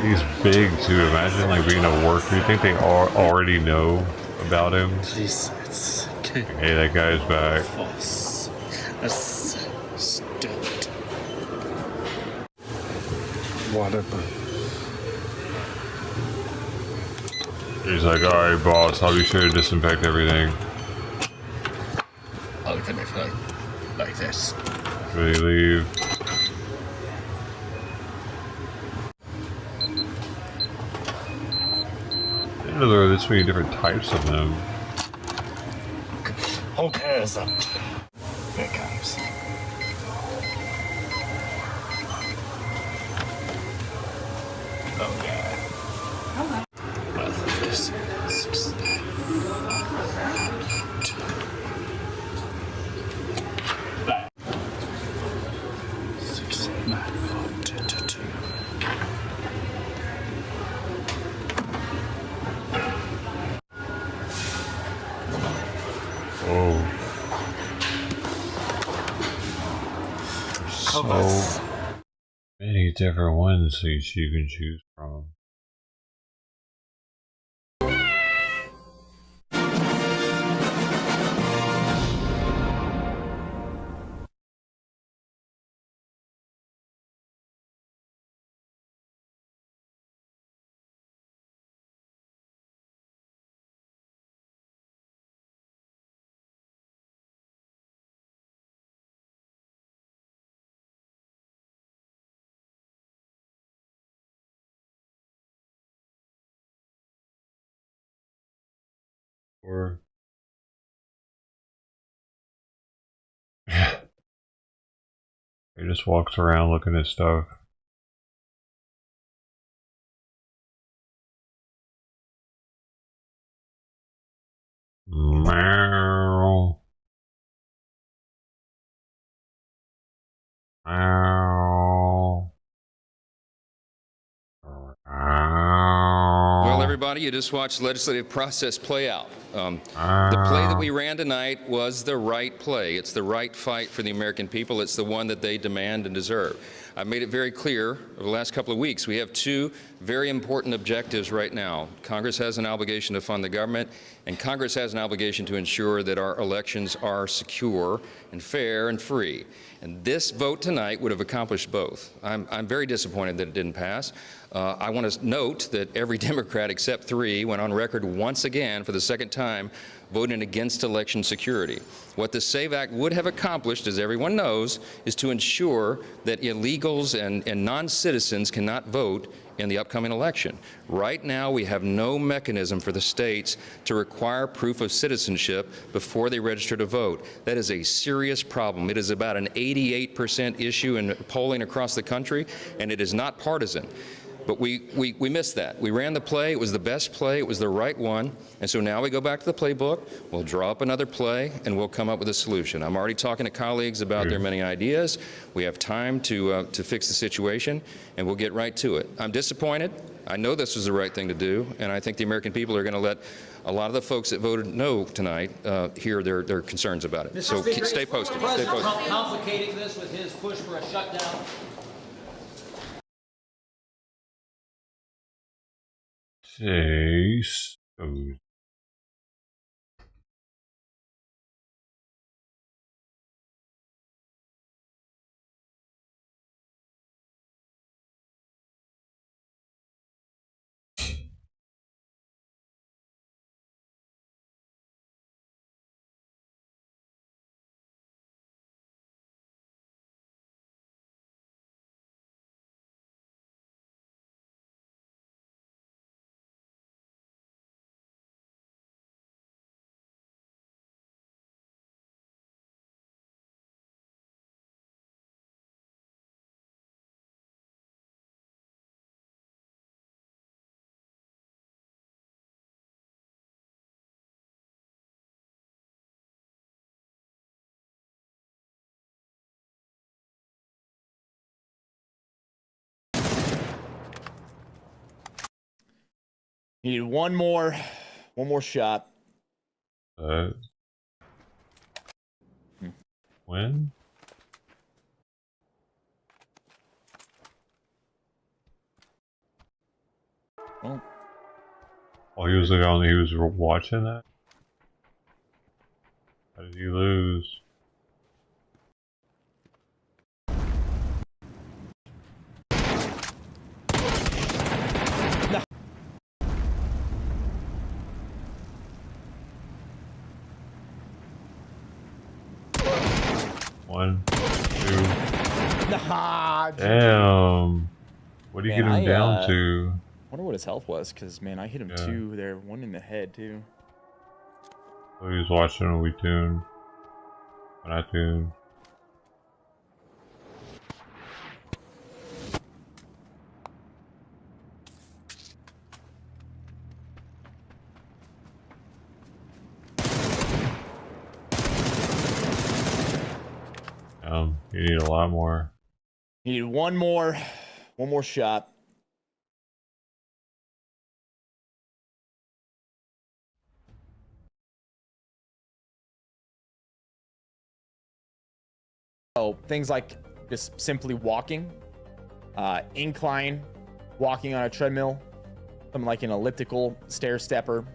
Speaker 1: He's big too. Imagine like being a worker. You think they already know about him? Hey, that guy's back.
Speaker 15: Whatever.
Speaker 1: He's like, alright boss, I'll be sure to disinfect everything.
Speaker 18: Open it like this.
Speaker 1: Really leave. I didn't know there were this many different types of them.
Speaker 15: Who cares? Here it comes. Oh yeah.
Speaker 1: So many different ones that you can choose from. Or he just walks around looking at stuff. Meow. Meow.
Speaker 2: Well, everybody, you just watched the legislative process play out. The play that we ran tonight was the right play. It's the right fight for the American people. It's the one that they demand and deserve. I've made it very clear over the last couple of weeks, we have two very important objectives right now. Congress has an obligation to fund the government, and Congress has an obligation to ensure that our elections are secure and fair and free. And this vote tonight would have accomplished both. I'm very disappointed that it didn't pass. I want to note that every Democrat except 3 went on record once again for the second time voting against election security. What the SAVE Act would have accomplished, as everyone knows, is to ensure that illegals and non-citizens cannot vote in the upcoming election. Right now, we have no mechanism for the states to require proof of citizenship before they register to vote. That is a serious problem. It is about an 88% issue in polling across the country, and it is not partisan. But we missed that. We ran the play. It was the best play. It was the right one. And so now we go back to the playbook. We'll draw up another play, and we'll come up with a solution. I'm already talking to colleagues about their many ideas. We have time to fix the situation, and we'll get right to it. I'm disappointed. I know this was the right thing to do, and I think the American people are going to let a lot of the folks that voted no tonight hear their concerns about it. So stay posted. Stay posted.
Speaker 19: Trump complicating this with his push for a shutdown.
Speaker 1: Stay
Speaker 12: You need one more shot.
Speaker 1: When?
Speaker 12: Well,
Speaker 1: Oh, he was the guy he was watching that? How did you lose?
Speaker 12: No.
Speaker 1: One, two.
Speaker 12: Nah,
Speaker 1: damn. What do you get him down to?
Speaker 12: I wonder what his health was, because, man, I hit him 2 there. 1 in the head, too.
Speaker 1: So he was watching when we tuned. When I tuned. You need a lot more.
Speaker 12: You need one more shot. So things like just simply walking, incline, walking on a treadmill, something like an elliptical stair stepper,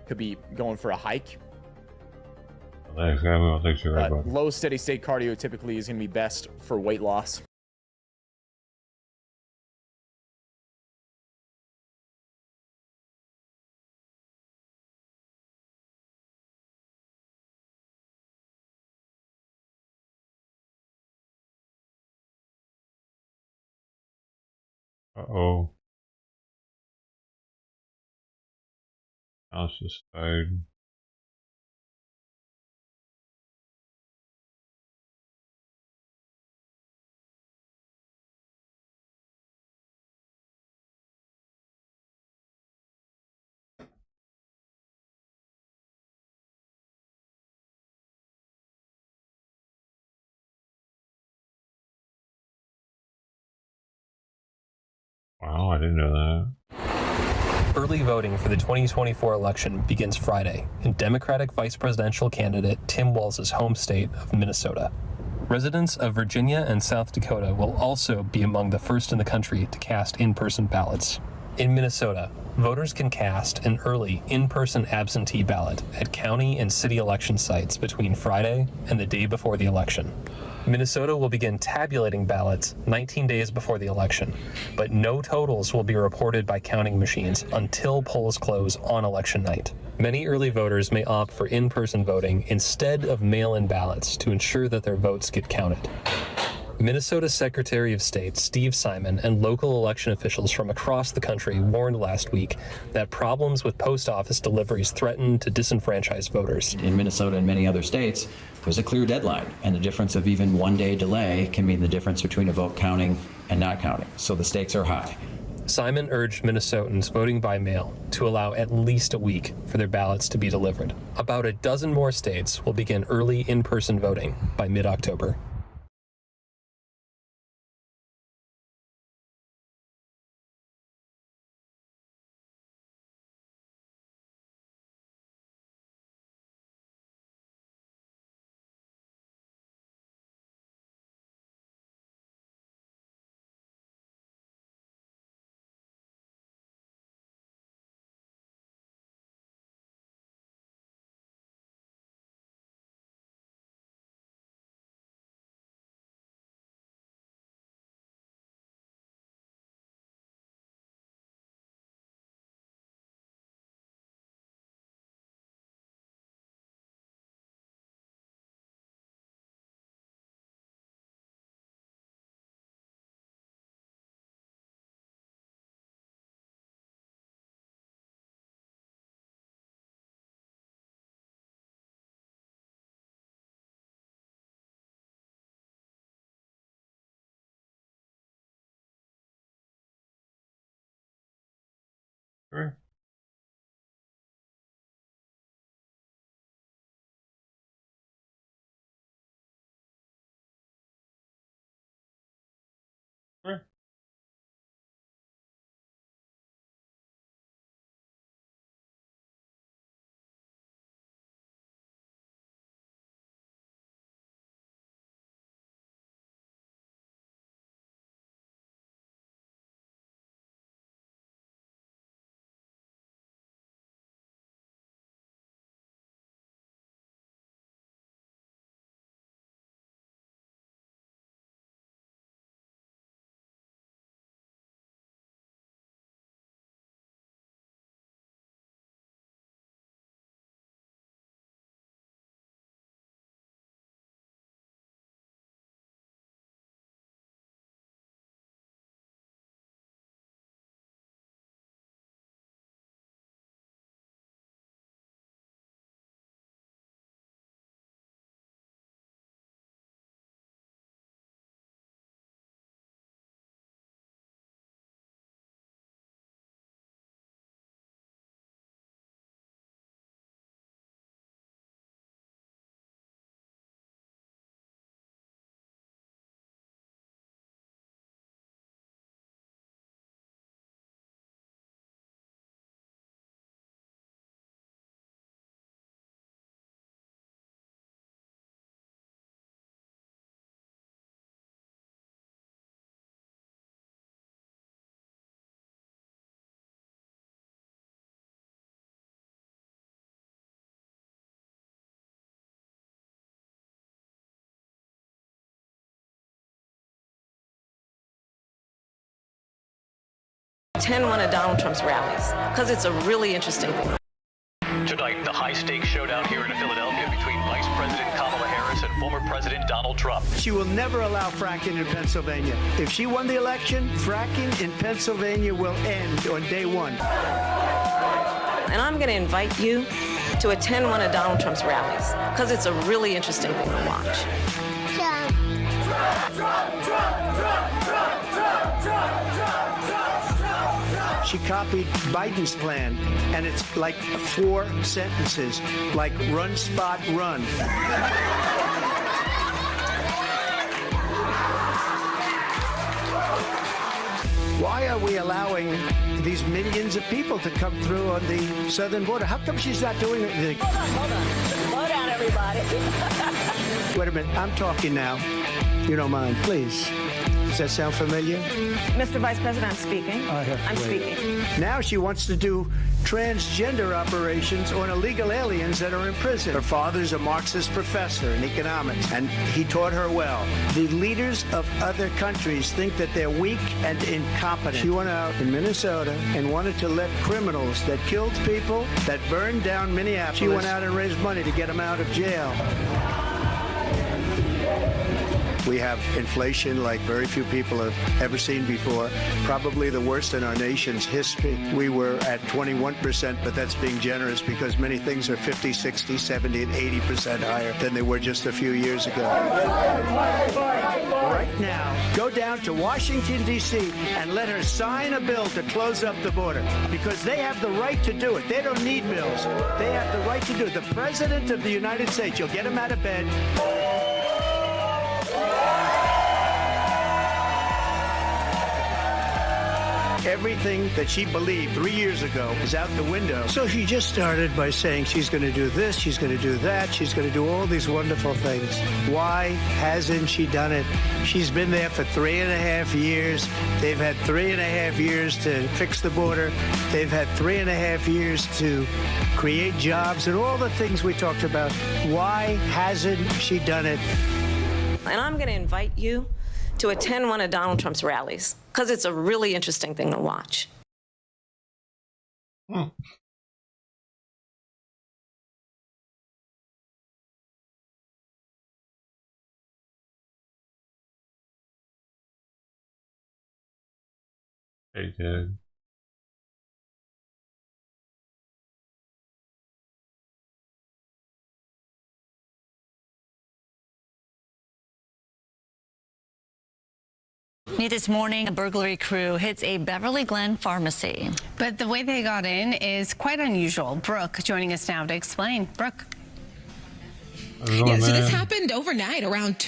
Speaker 12: could be going for a hike.
Speaker 1: Thanks, thanks, you're right, buddy.
Speaker 12: Low steady state cardio typically is going to be best for weight loss.
Speaker 1: Uh-oh. Mouse just died. Wow, I didn't know that.
Speaker 5: Early voting for the 2024 election begins Friday in Democratic vice presidential candidate Tim Walz's home state of Minnesota. Residents of Virginia and South Dakota will also be among the first in the country to cast in-person ballots. In Minnesota, voters can cast an early in-person absentee ballot at county and city election sites between Friday and the day before the election. Minnesota will begin tabulating ballots 19 days before the election, but no totals will be reported by counting machines until polls close on election night. Many early voters may opt for in-person voting instead of mail-in ballots to ensure that their votes get counted. Minnesota Secretary of State Steve Simon and local election officials from across the country warned last week that problems with post office deliveries threaten to disenfranchise voters.
Speaker 6: In Minnesota and many other states, there's a clear deadline, and the difference of even 1 day delay can mean the difference between a vote counting and not counting. So the stakes are high.
Speaker 5: Simon urged Minnesotans voting by mail to allow at least a week for their ballots to be delivered. About a dozen more states will begin early in-person voting by mid-October.
Speaker 3: attend one of Donald Trump's rallies, because it's a really interesting thing.
Speaker 7: Tonight, the high-stakes showdown here in Philadelphia between Vice President Kamala Harris and former President Donald Trump.
Speaker 20: She will never allow fracking in Pennsylvania. If she won the election, fracking in Pennsylvania will end on day one.
Speaker 3: And I'm going to invite you to attend one of Donald Trump's rallies, because it's a really interesting thing to watch.
Speaker 20: She copied Biden's plan, and it's like 4 sentences, like run, spot, run. Why are we allowing these millions of people to come through on the southern border? How come she's not doing it?
Speaker 3: Hold on. Slow down, everybody.
Speaker 20: Wait a minute. I'm talking now. You don't mind, please. Does that sound familiar?
Speaker 3: Mr. Vice President, I'm speaking. I'm speaking.
Speaker 20: Now she wants to do transgender operations on illegal aliens that are in prison. Her father's a Marxist professor in economics, and he taught her well. The leaders of other countries think that they're weak and incompetent. She went out in Minnesota and wanted to let criminals that killed people, that burned down Minneapolis, she went out and raised money to get them out of jail. We have inflation like very few people have ever seen before, probably the worst in our nation's history. We were at 21%, but that's being generous because many things are 50, 60, 70, and 80% higher than they were just a few years ago. Right now, go down to Washington, D.C., and let her sign a bill to close up the border because they have the right to do it. They don't need bills. They have the right to do it. The President of the United States, you'll get him out of bed. Everything that she believed 3 years ago is out the window. So she just started by saying she's going to do this, she's going to do that, she's going to do all these wonderful things. Why hasn't she done it? She's been there for 3.5 years. They've had 3.5 years to fix the border. They've had 3.5 years to create jobs and all the things we talked about. Why hasn't she done it?
Speaker 3: And I'm going to invite you to attend one of Donald Trump's rallies, because it's a really interesting thing to watch.
Speaker 1: They did.
Speaker 21: New this morning, a burglary crew hits a Beverly Glen pharmacy.
Speaker 16: But the way they got in is quite unusual. Brooke joining us now to explain. Brooke.
Speaker 22: Yeah, so this happened overnight around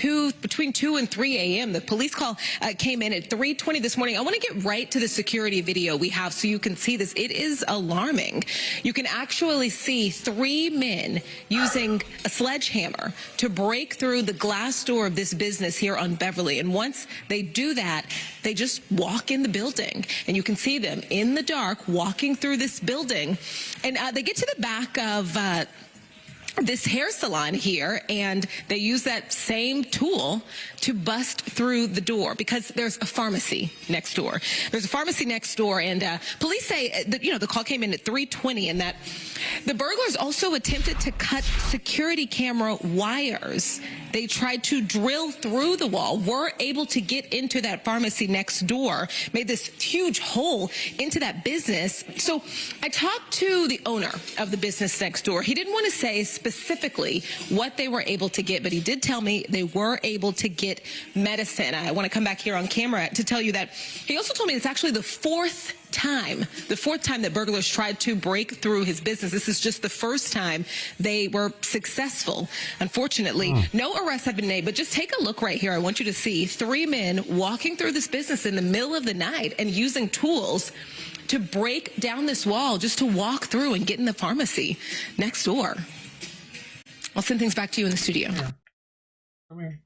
Speaker 22: between 2 and 3 a.m. The police call came in at 3:20 this morning. I want to get right to the security video we have so you can see this. It is alarming. You can actually see 3 men using a sledgehammer to break through the glass door of this business here on Beverly. And once they do that, they just walk in the building. And you can see them in the dark walking through this building. And they get to the back of this hair salon here, and they use that same tool to bust through the door because there's a pharmacy next door. There's a pharmacy next door, and police say that, the call came in at 3:20, and that the burglars also attempted to cut security camera wires. They tried to drill through the wall, were able to get into that pharmacy next door, made this huge hole into that business. So I talked to the owner of the business next door. He didn't want to say specifically what they were able to get, but he did tell me they were able to get medicine. I want to come back here on camera to tell you that he also told me it's actually the fourth time that burglars tried to break through his business. This is just the first time they were successful. Unfortunately, no arrests have been made, but just take a look right here. I want you to see 3 men walking through this business in the middle of the night and using tools to break down this wall just to walk through and get in the pharmacy next door. I'll send things back to you in the studio.
Speaker 1: Come here.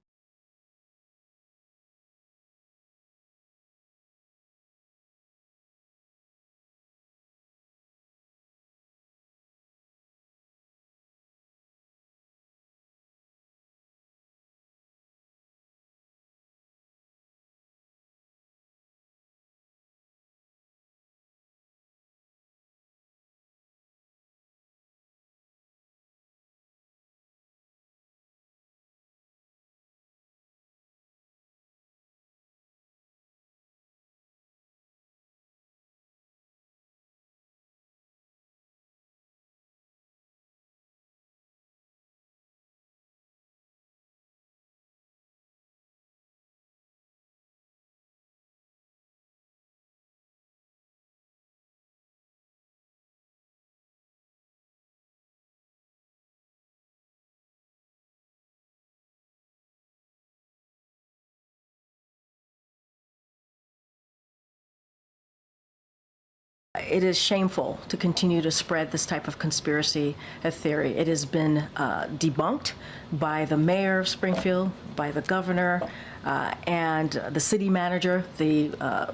Speaker 4: It is shameful to continue to spread this type of conspiracy theory. It has been debunked by the mayor of Springfield, by the governor, and the city manager, the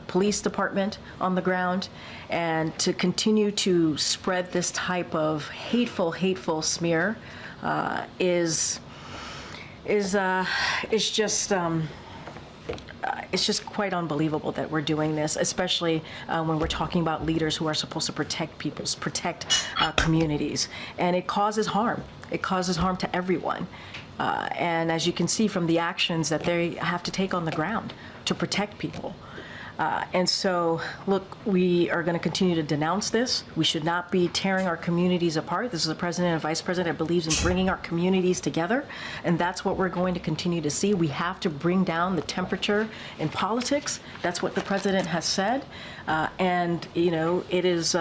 Speaker 4: police department on the ground. And to continue to spread this type of hateful smear is just it's just quite unbelievable that we're doing this, especially when we're talking about leaders who are supposed to protect communities. And it causes harm. It causes harm to everyone. And as you can see from the actions that they have to take on the ground to protect people. And so, look, we are going to continue to denounce this. We should not be tearing our communities apart. This is a president and vice president that believes in bringing our communities together, and that's what we're going to continue to see. We have to bring down the temperature in politics. That's what the president has said, and you know, it is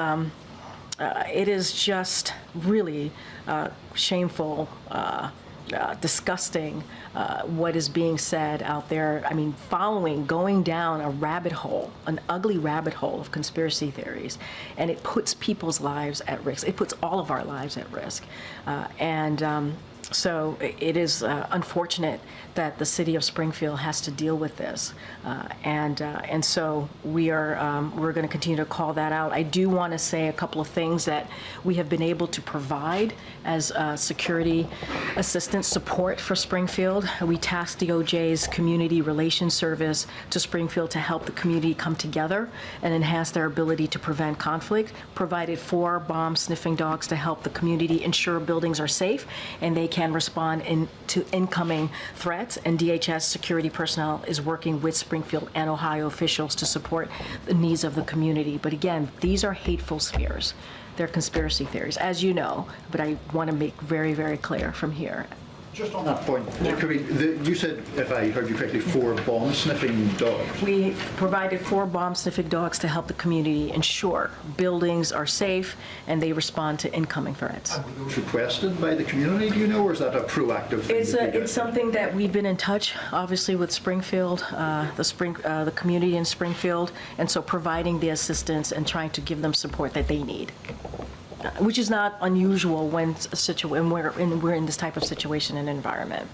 Speaker 4: just really shameful. Disgusting what is being said out there. I mean, going down a rabbit hole, an ugly rabbit hole of conspiracy theories, and it puts people's lives at risk. It puts all of our lives at risk. So it is unfortunate that the city of Springfield has to deal with this, and so we're going to continue to call that out. I do want to say a couple of things that we have been able to provide as security assistance support for Springfield. We tasked DOJ's Community Relations Service to Springfield to help the community come together and enhance their ability to prevent conflict. Provided 4 bomb-sniffing dogs to help the community ensure buildings are safe and they can respond to incoming threats, and DHS security personnel is working with Springfield and Ohio officials to support the needs of the community. But again, these are hateful smears. They're conspiracy theories, as you know, but I want to make very, very clear from here.
Speaker 8: Just on that point, you said, if I heard you correctly, 4 bomb-sniffing dogs.
Speaker 4: We provided 4 bomb-sniffing dogs to help the community ensure buildings are safe and they respond to incoming threats.
Speaker 8: Were those requested by the community, do you know, or is that a proactive thing?
Speaker 4: It's something that we've been in touch, obviously, with Springfield, the community in Springfield, and so providing the assistance and trying to give them support that they need. Which is not unusual when we're in this type of situation and environment.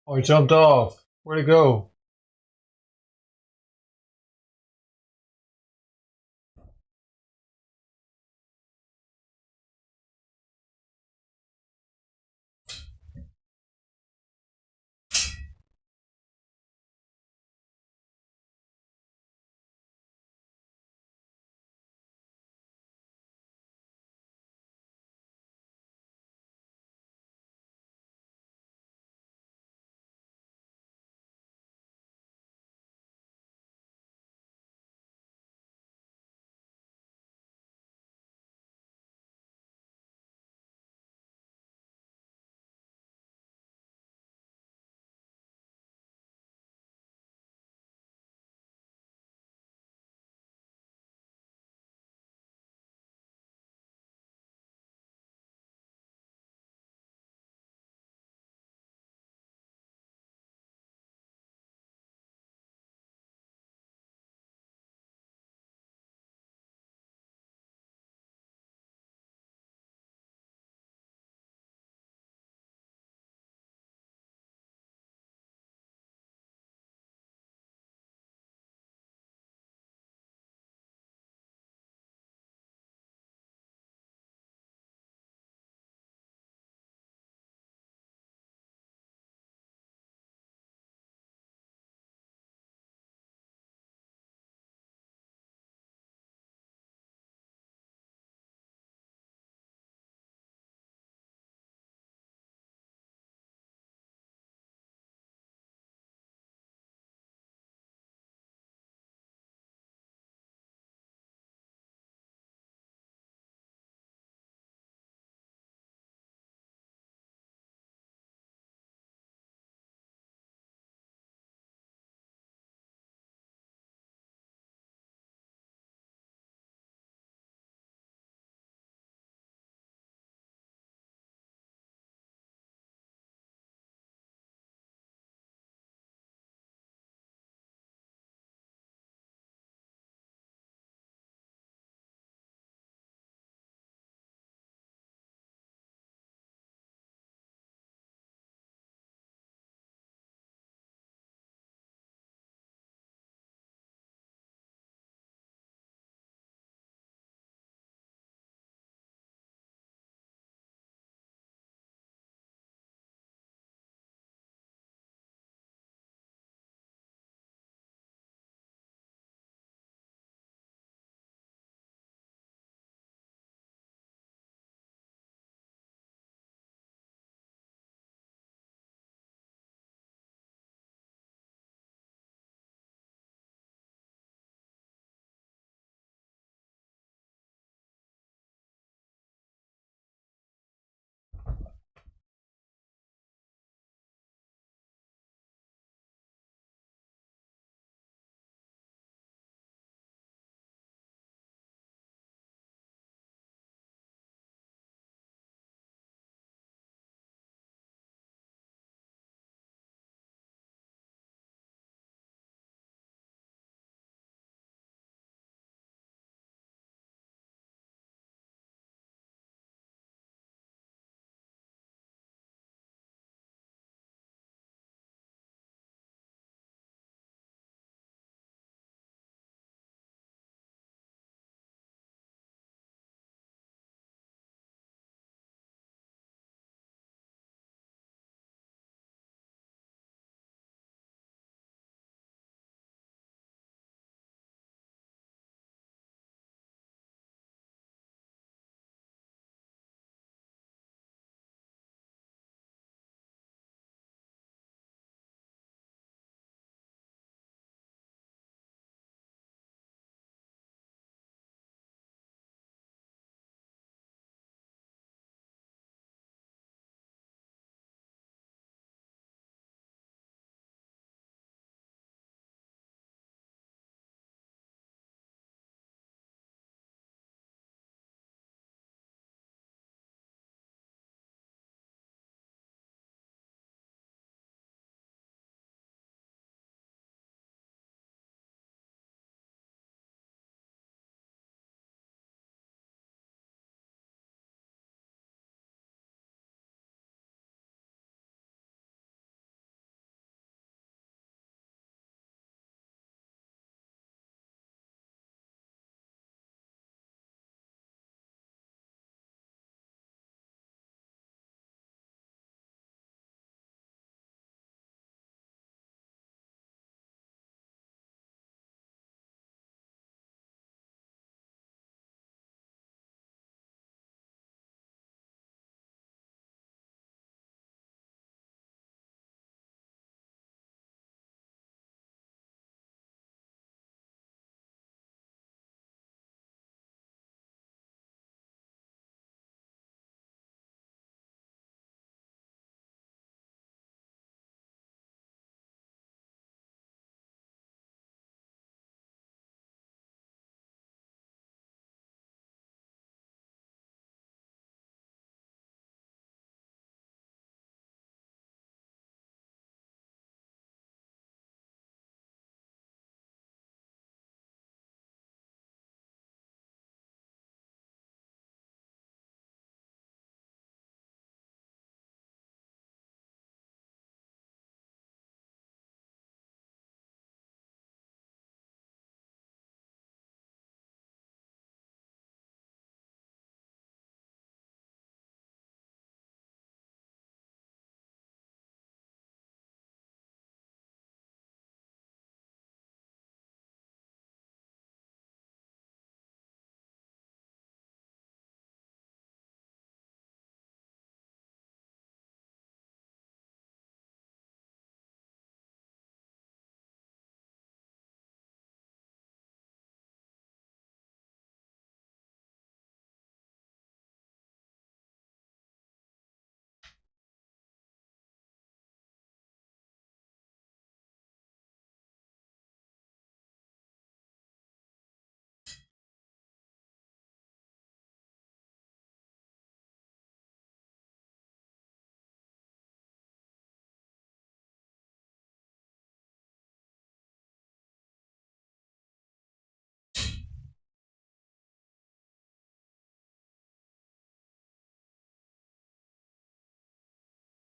Speaker 1: Oh, he jumped off. Where'd he go?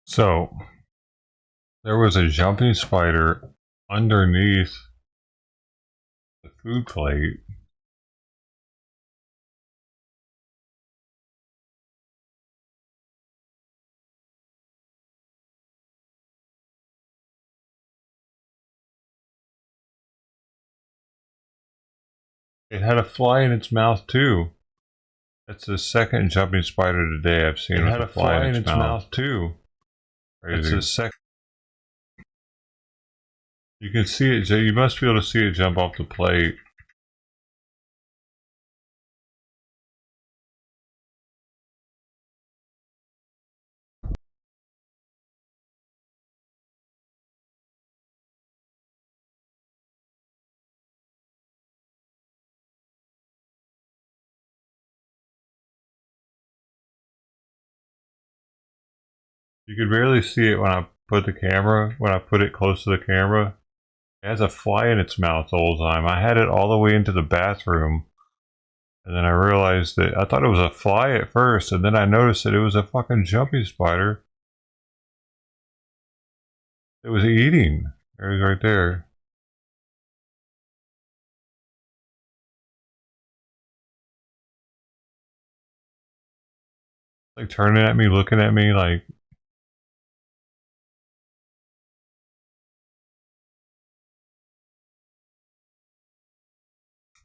Speaker 1: So there was a jumping spider underneath the food plate. It had a fly in its mouth too. That's the second jumping spider today I've seen. It had a fly in its mouth too. Crazy. That's the second. You can see it. You must be able to see it jump off the plate. You could barely see it when I put it close to the camera. It has a fly in its mouth the whole time. I had it all the way into the bathroom. And then I realized that I thought it was a fly at first, and then I noticed that it was a fucking jumping spider. It was eating. It was right there. Like turning at me, looking at me like.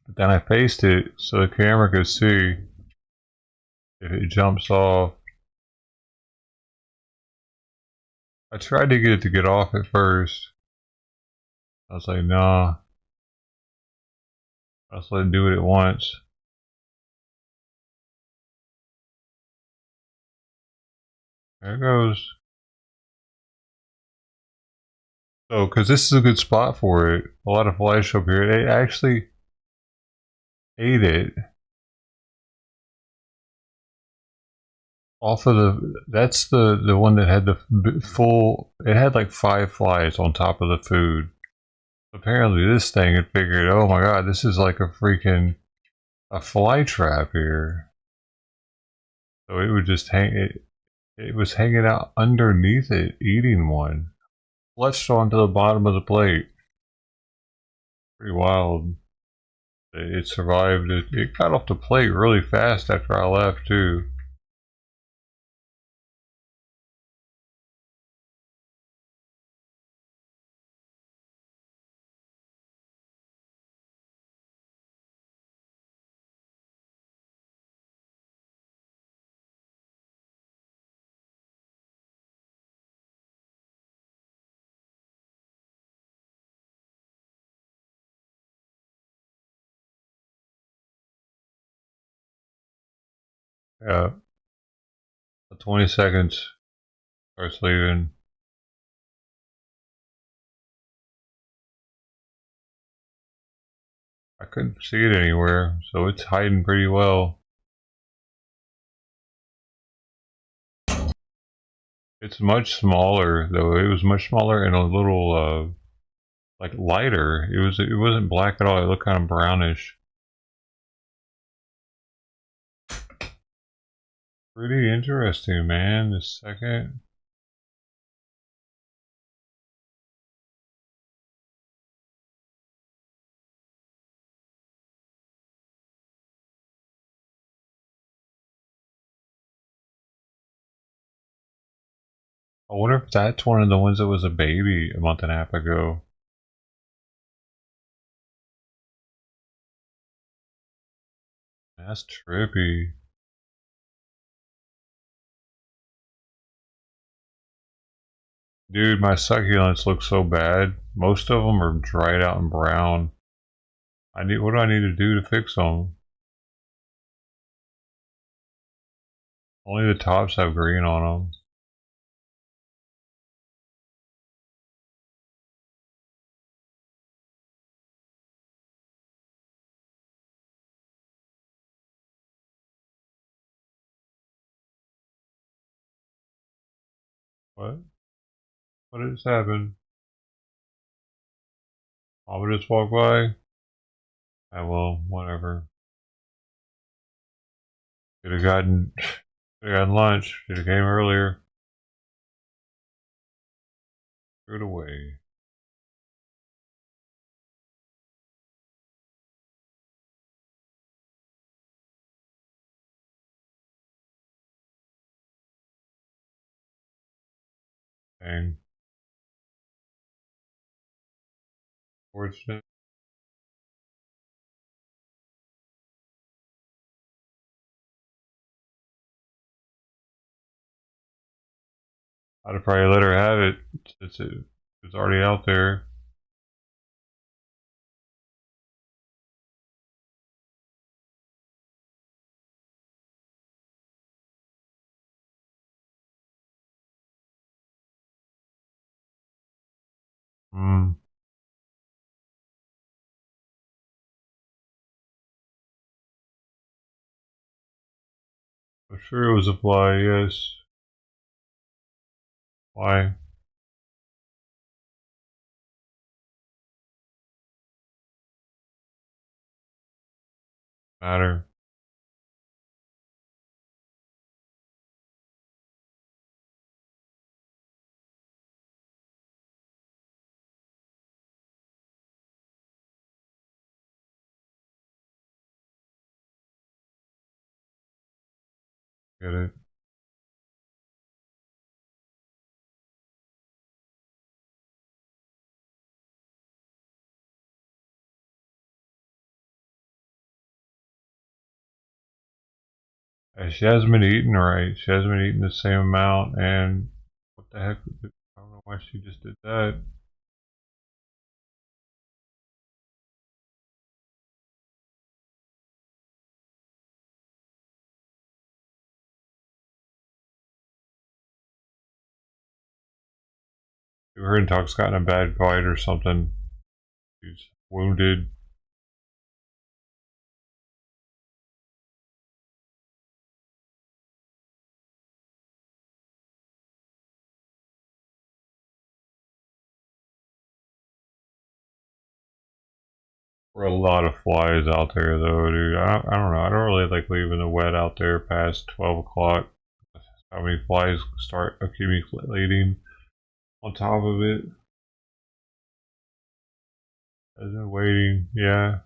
Speaker 1: But then I faced it so the camera could see if it jumps off. I tried to get it to get off at first. I was like, nah. I just let it do it at once. There it goes. So, because this is a good spot for it. A lot of flies show up here. It actually ate it. Off of that's the one that had the full, it had like 5 flies on top of the food. Apparently this thing had figured, oh my god, this is like a fly trap here. So it would just it was hanging out underneath it, eating one. Flushed onto the bottom of the plate. Pretty wild. It survived. It got off the plate really fast after I left too. Yeah. 20 seconds. Starts leaving. I couldn't see it anywhere, so it's hiding pretty well. It's much smaller though. It was much smaller and a little like lighter. It wasn't black at all. It looked kind of brownish. Pretty interesting, man. This second. I wonder if that's one of the ones that was a baby a month and a half ago. That's trippy. Dude, my succulents look so bad. Most of them are dried out and brown. What do I need to do to fix them? Only the tops have green on them. What? What has happened? I would just walk by? I will, whatever. Could have gotten lunch. Should have came earlier. Threw it away. Dang. Fortunate. I'd have probably let her have it. It's already out there. Hmm. I'm sure it was a fly, yes. Why? Matter. Get it? She hasn't been eating right. She hasn't been eating the same amount, and what the heck? I don't know why she just did that. Her and Tuck's gotten a bad fight or something. She's wounded. There are a lot of flies out there, though, dude. I don't know. I don't really like leaving the wet out there past 12 o'clock. How many flies start accumulating on top of it? As they're waiting, yeah.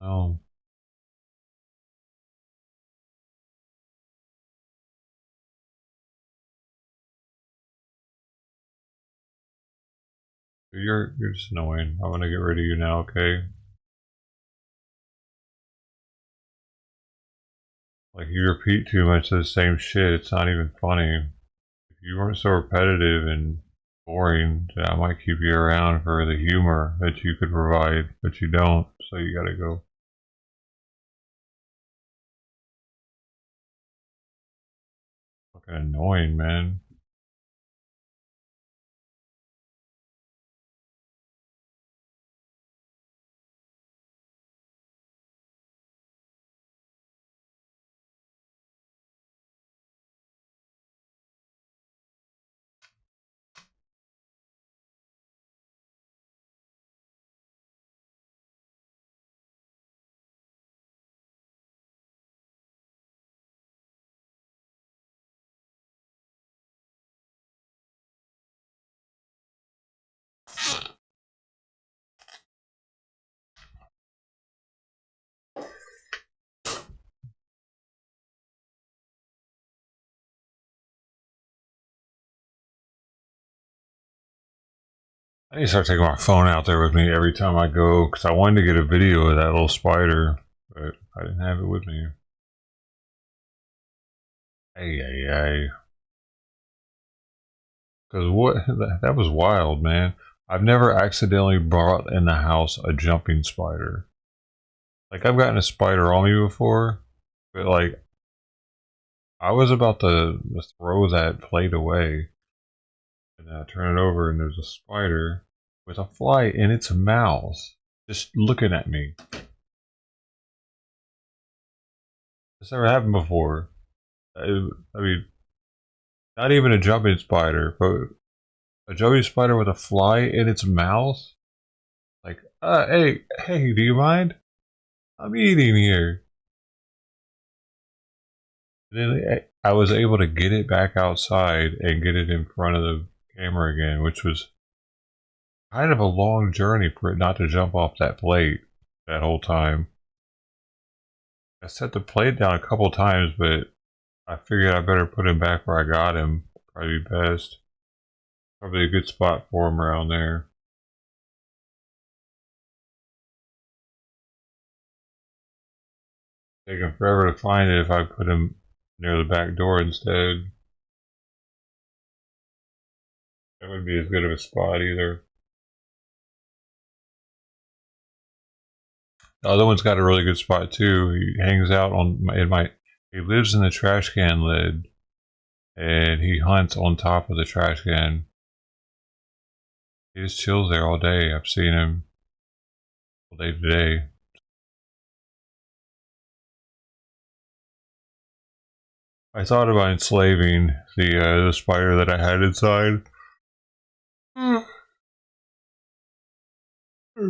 Speaker 1: Oh. You're just annoying. I'm gonna get rid of you now, okay? Like, you repeat too much of the same shit. It's not even funny. If you weren't so repetitive and boring, then I might keep you around for the humor that you could provide, but you don't, so you gotta go. Fucking annoying, man. I need to start taking my phone out there with me every time I go, because I wanted to get a video of that little spider, but I didn't have it with me. Hey, hey, hey. Because what? That was wild, man. I've never accidentally brought in the house a jumping spider. Like, I've gotten a spider on me before, but like, I was about to throw that plate away, and I turn it over, and there's a spider with a fly in its mouth, just looking at me. This never happened before. I mean, Not even a jumping spider, but a jumping spider with a fly in its mouth. Like, hey, do you mind? I'm eating here. Then I was able to get it back outside and get it in front of the camera again, which was kind of a long journey for it not to jump off that plate that whole time. I set the plate down a couple times, but I figured I better put him back where I got him. Probably best. Probably a good spot for him around there. Take him forever to find it if I put him near the back door instead. That wouldn't be as good of a spot either. The other one's got a really good spot too. He hangs out he lives in the trash can lid, and he hunts on top of the trash can. He just chills there all day. I've seen him all day today. I thought about enslaving the spider that I had inside. Or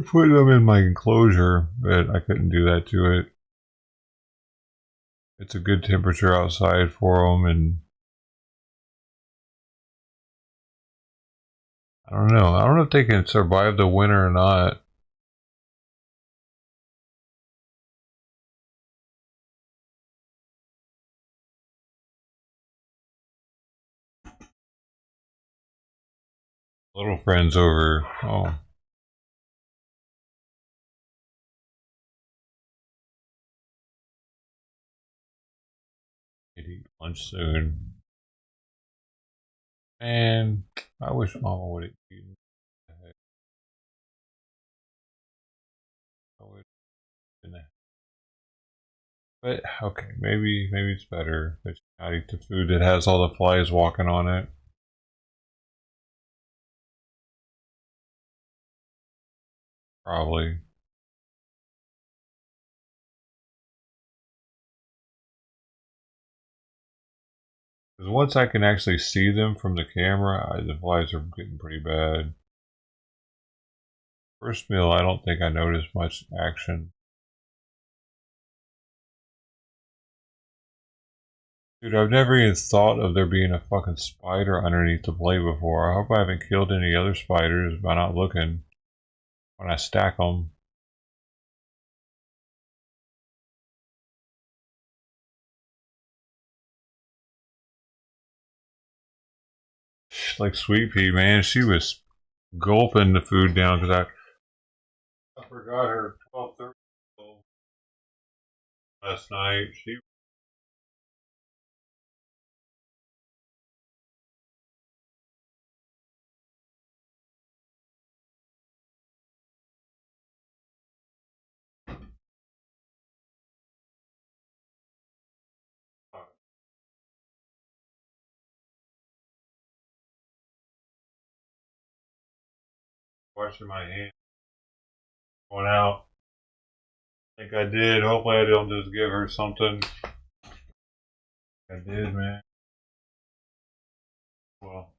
Speaker 1: putting them in my enclosure, but I couldn't do that to it. It's a good temperature outside for them, and I don't know. I don't know if they can survive the winter or not. Little friend's over. Oh. I'd eat lunch soon. Man, I wish Mama would have eaten. I would have. But okay, maybe it's better that you not eat the food that has all the flies walking on it. Probably. Because once I can actually see them from the camera, the flies are getting pretty bad. First meal, I don't think I noticed much action. Dude, I've never even thought of there being a fucking spider underneath the plate before. I hope I haven't killed any other spiders by not looking when I stack them. Like Sweet Pea, man, she was gulping the food down because I forgot her 12:30 last night. She washing my hands, going out. I think I did. Hopefully I don't just give her something. I did, man. Well.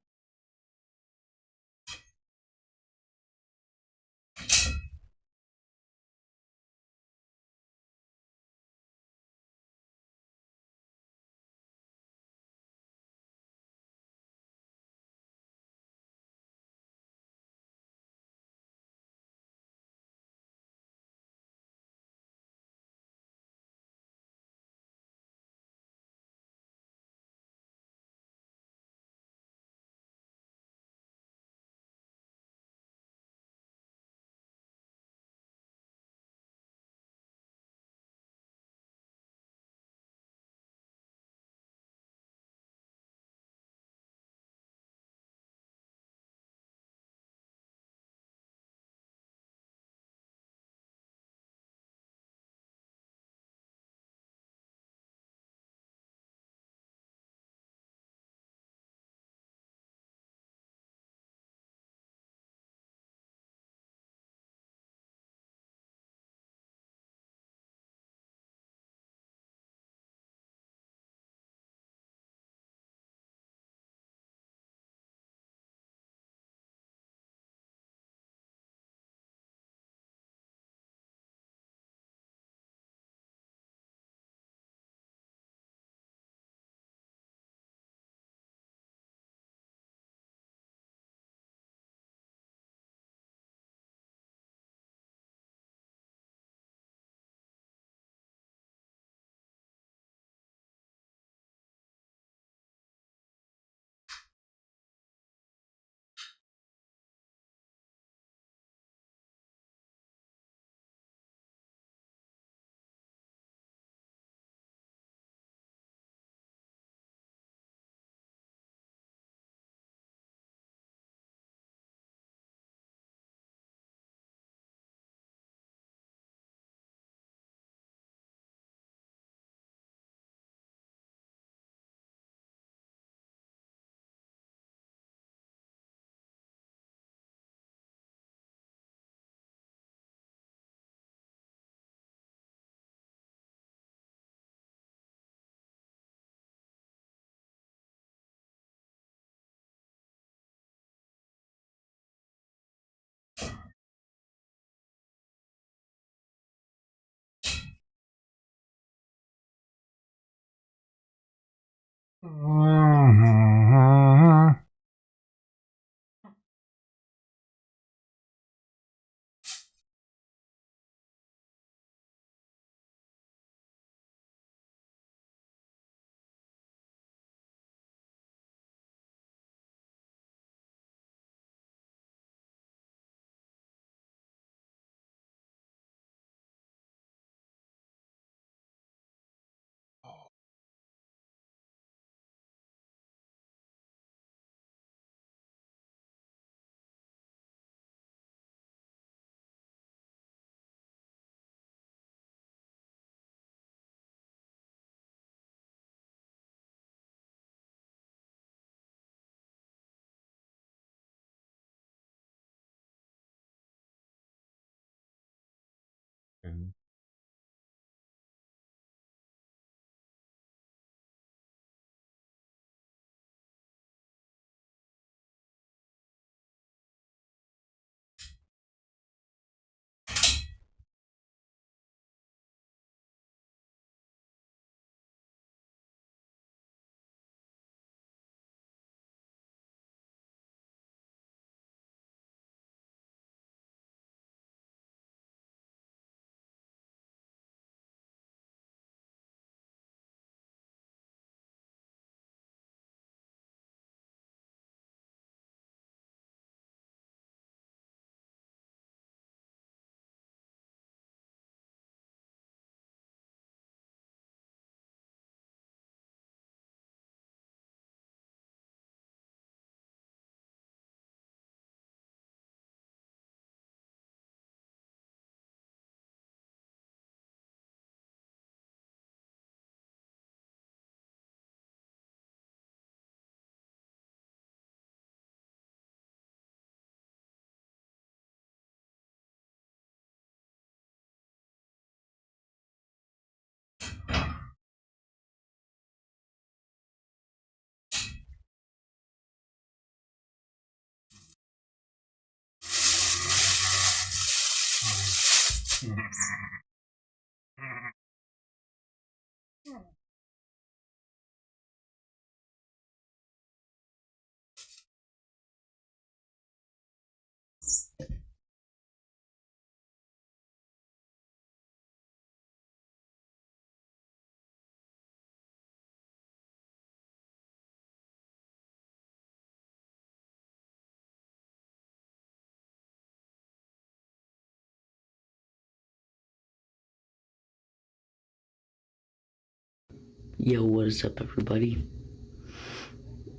Speaker 10: Yo, what is up, everybody?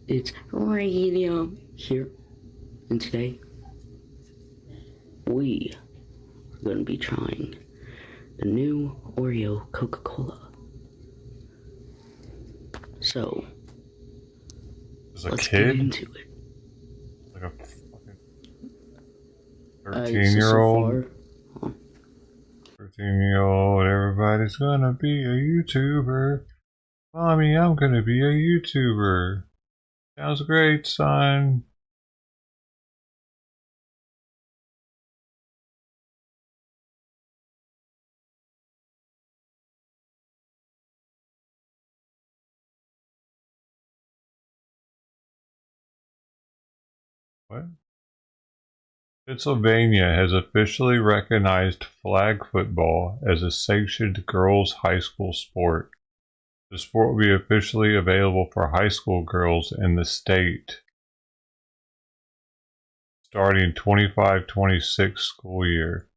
Speaker 10: It's Radio here, and today we are going to be trying the new Oreo Coca-Cola. So, let's get into it.
Speaker 1: Like a fucking 13-year-old. 13-year-old, everybody's gonna be a YouTuber. Mommy, I'm gonna be a YouTuber. Sounds great, son. What? Pennsylvania has officially recognized flag football as a sanctioned girls' high school sport. The sport will be officially available for high school girls in the state starting 25-26 school year.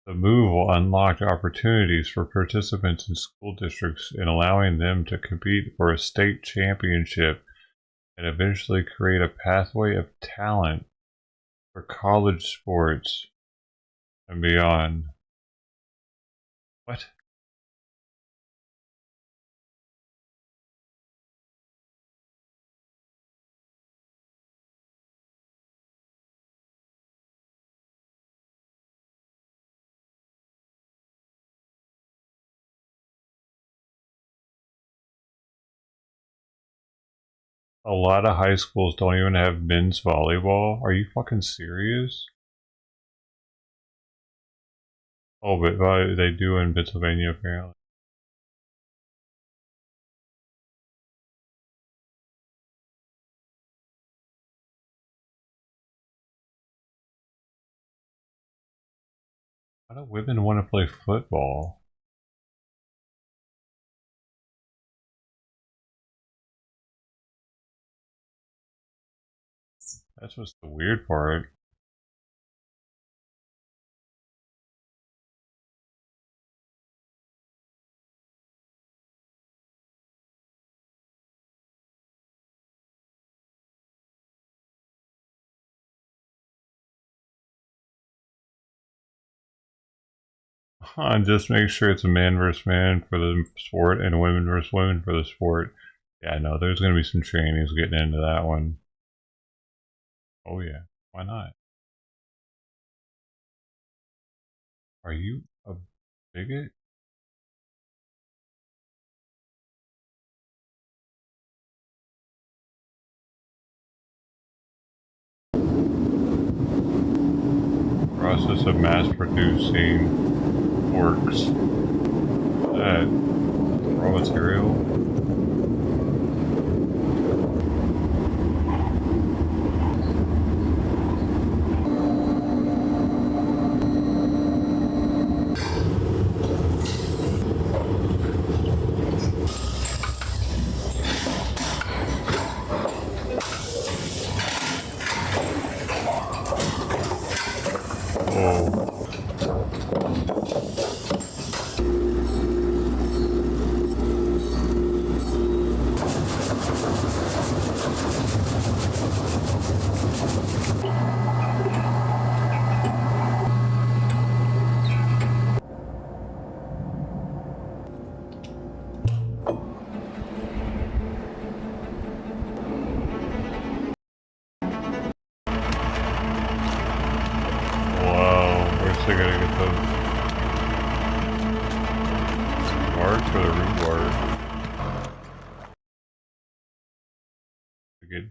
Speaker 1: The move will unlock opportunities for participants in school districts in allowing them to compete for a state championship and eventually create a pathway of talent for college sports and beyond. What? A lot of high schools don't even have men's volleyball. Are you fucking serious? Oh, but they do in Pennsylvania apparently. Why do women want to play football? That's what's the weird part. Just make sure it's a man versus man for the sport and women versus women for the sport. Yeah, no, there's going to be some trainings getting into that one. Oh yeah, why not? Are you a bigot? Process of mass producing works. That raw material.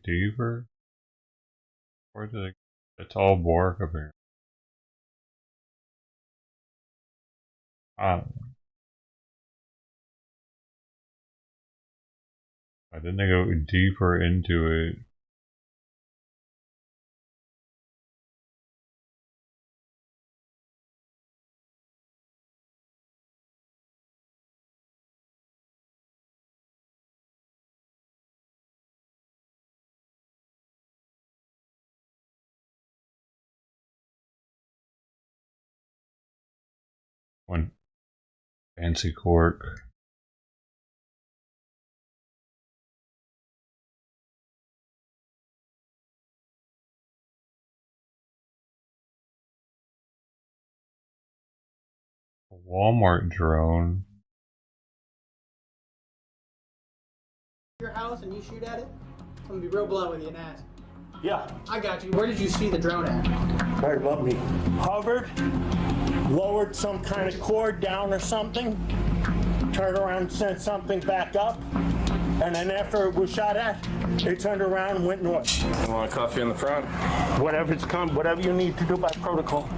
Speaker 1: Deeper? Where do they? It's all bark up here. I don't know. Why didn't they go deeper into it? One fancy cork. A Walmart drone.
Speaker 11: Your house and you shoot at it? I'm gonna be real blunt with you and ask.
Speaker 9: Yeah.
Speaker 11: I got you. Where did you see the drone at?
Speaker 9: Right above me. Hovered, lowered some kind of cord down or something, turned around and sent something back up, and then after it was shot at, it turned around and went north.
Speaker 13: You want a coffee in the front?
Speaker 9: Whatever you need to do by protocol.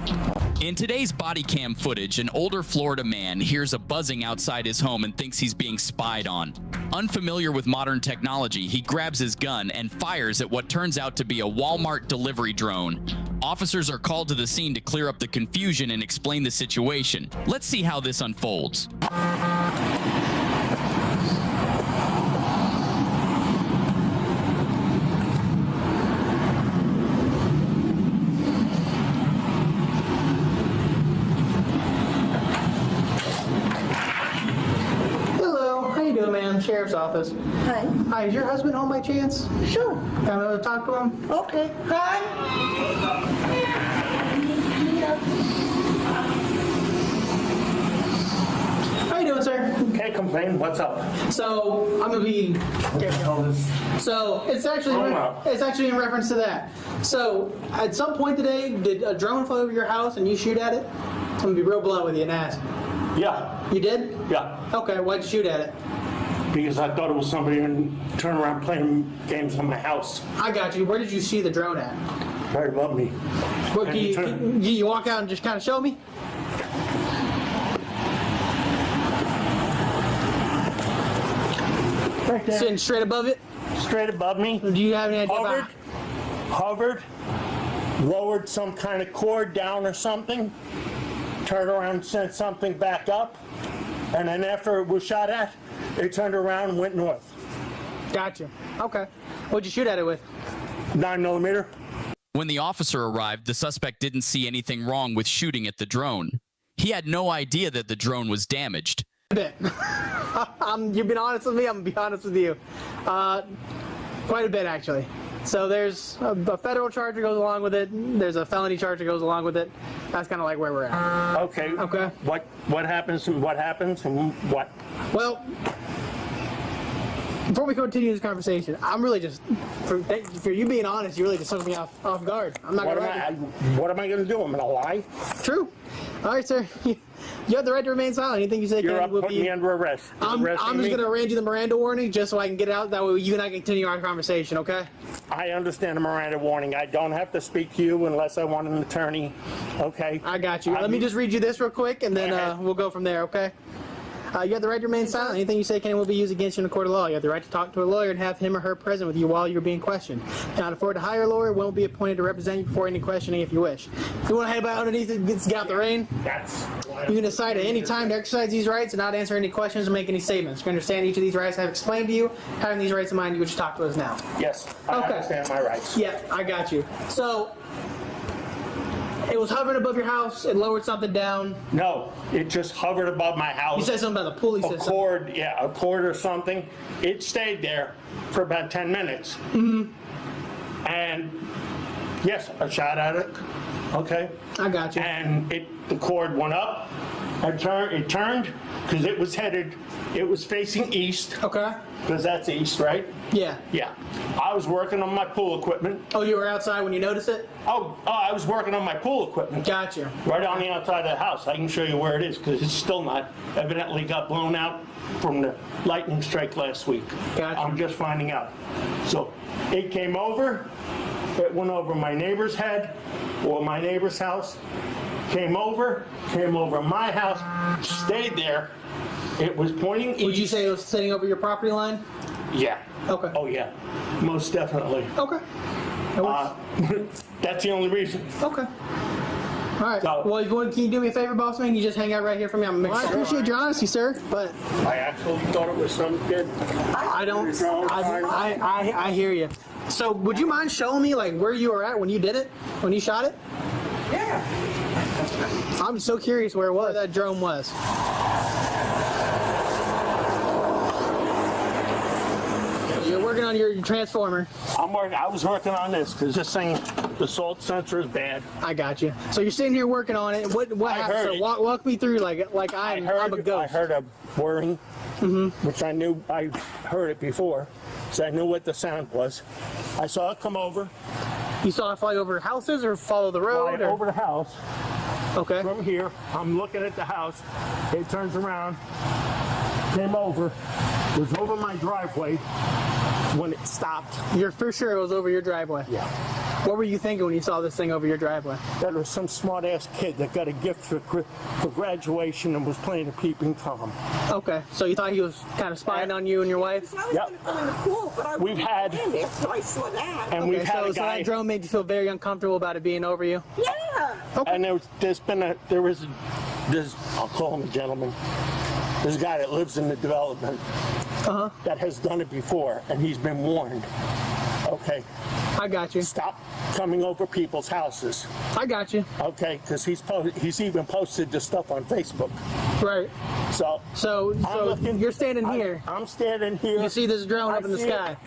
Speaker 23: In today's body cam footage, an older Florida man hears a buzzing outside his home and thinks he's being spied on. Unfamiliar with modern technology, he grabs his gun and fires at what turns out to be a Walmart delivery drone. Officers are called to the scene to clear up the confusion and explain the situation. Let's see how this unfolds.
Speaker 11: Sheriff's office.
Speaker 24: Hi.
Speaker 11: Hi, is your husband home by chance?
Speaker 24: Sure.
Speaker 11: Can I go talk to him?
Speaker 24: Okay. Hi.
Speaker 11: How you doing, sir?
Speaker 9: Can't complain. What's up?
Speaker 11: So I'm gonna be. So it's actually in reference to that. So at some point today, did a drone fly over your house and you shoot at it? I'm gonna be real blunt with you and ask.
Speaker 9: Yeah.
Speaker 11: You did?
Speaker 9: Yeah.
Speaker 11: Okay. Why'd you shoot at it?
Speaker 9: Because I thought it was somebody and turn around playing games on my house.
Speaker 11: I got you. Where did you see the drone at?
Speaker 9: Right above me.
Speaker 11: What, can you walk out and just kind of show me?
Speaker 9: Right there.
Speaker 11: Sitting straight above it?
Speaker 9: Straight above me.
Speaker 11: Do you have any idea?
Speaker 9: Hovered, lowered some kind of cord down or something, turned around, sent something back up, and then after it was shot at, it turned around and went north.
Speaker 11: Gotcha. Okay. What'd you shoot at it with?
Speaker 9: 9mm.
Speaker 23: When the officer arrived, the suspect didn't see anything wrong with shooting at the drone. He had no idea that the drone was damaged.
Speaker 11: You've been honest with me, I'm gonna be honest with you. Quite a bit, actually. So there's a federal charge that goes along with it. There's a felony charge that goes along with it. That's kind of like where we're at.
Speaker 9: Okay.
Speaker 11: Okay.
Speaker 9: What happens and what?
Speaker 11: Well, before we continue this conversation, I'm really just, for you being honest, you really just took me off guard. I'm not
Speaker 9: What
Speaker 11: gonna
Speaker 9: am what am I going to do? I'm going to lie?
Speaker 11: True. All right, sir. You have the right to remain silent. Anything you say
Speaker 9: You're putting me under arrest.
Speaker 11: I'm just going to arrange you the Miranda warning just so I can get it out. That way you and I can continue our conversation, okay?
Speaker 9: I understand the Miranda warning. I don't have to speak to you unless I want an attorney, okay?
Speaker 11: I got you. Let me just read you this real quick, and then we'll go from there, okay? You have the right to remain silent. Anything you say can and will be used against you in a court of law. You have the right to talk to a lawyer and have him or her present with you while you're being questioned. Cannot afford to hire a lawyer. One will be appointed to represent you before any questioning if you wish. If you want to head by underneath it, get out the rain. You can decide at any time to exercise these rights and not answer any questions or make any statements. You understand each of these rights I have explained to you. Having these rights in mind, you would talk to us now.
Speaker 9: Yes, I understand my rights.
Speaker 11: Yeah, I got you. So, it was hovering above your house. It lowered something down.
Speaker 9: No, it just hovered above my house.
Speaker 11: You said something about the pool.
Speaker 9: A cord, yeah, a cord or something. It stayed there for about 10 minutes.
Speaker 11: Mm-hmm.
Speaker 9: And yes, I shot at it. Okay.
Speaker 11: I got you.
Speaker 9: And the cord went up. It turned because it was facing east.
Speaker 11: Okay.
Speaker 9: Because that's east, right?
Speaker 11: Yeah.
Speaker 9: Yeah. I was working on my pool equipment.
Speaker 11: Oh, you were outside when you noticed it?
Speaker 9: Oh, I was working on my pool equipment.
Speaker 11: Gotcha.
Speaker 9: Right on the outside of the house. I can show you where it is because it's still not. Evidently got blown out from the lightning strike last week.
Speaker 11: Gotcha.
Speaker 9: I'm just finding out. So it came over. It went over my neighbor's head or my neighbor's house. Came over my house, stayed there. It was pointing east.
Speaker 11: Would you say it was sitting over your property line?
Speaker 9: Yeah.
Speaker 11: Okay.
Speaker 9: Oh, yeah. Most definitely.
Speaker 11: Okay.
Speaker 9: That's the only reason.
Speaker 11: Okay. All right. Well, can you do me a favor, boss man? You just hang out right here for me. I appreciate your honesty, sir, but
Speaker 9: I actually thought it was some kid.
Speaker 11: I hear you. So, would you mind showing me like where you were at when you did it, when you shot it?
Speaker 13: Yeah.
Speaker 11: I'm so curious where that drone was. You're working on your transformer.
Speaker 9: I was working on this because this thing, the salt sensor is bad.
Speaker 11: I got you. So you're sitting here working on it. What happened? So walk me through like I'm a ghost.
Speaker 9: I heard a whirring, which I knew. I heard it before, so I knew what the sound was. I saw it come over.
Speaker 11: You saw it fly over houses or follow the road?
Speaker 9: Over the house.
Speaker 11: Okay.
Speaker 9: From here, I'm looking at the house. It turns around, came over, was over my driveway when it stopped.
Speaker 11: You're for sure it was over your driveway?
Speaker 9: Yeah.
Speaker 11: What were you thinking when you saw this thing over your driveway?
Speaker 9: That was some smart-ass kid that got a gift for graduation and was playing a peeping Tom.
Speaker 11: Okay, so you thought he was kind of spying on you and your wife?
Speaker 13: Yep. In the pool, but
Speaker 9: we've had,
Speaker 13: there, so I saw that.
Speaker 9: And
Speaker 11: okay,
Speaker 9: we've had a guy.
Speaker 11: So that drone made you feel very uncomfortable about it being over you?
Speaker 13: Yeah.
Speaker 11: Okay.
Speaker 9: And I'll call him a gentleman. There's a guy that lives in the development that has done it before, and he's been warned. Okay.
Speaker 11: I got you.
Speaker 9: Stop coming over people's houses.
Speaker 11: I got you.
Speaker 9: Okay, because he's even posted this stuff on Facebook.
Speaker 11: Right. So you're standing here.
Speaker 9: I'm standing here.
Speaker 11: You see this drone up in the sky.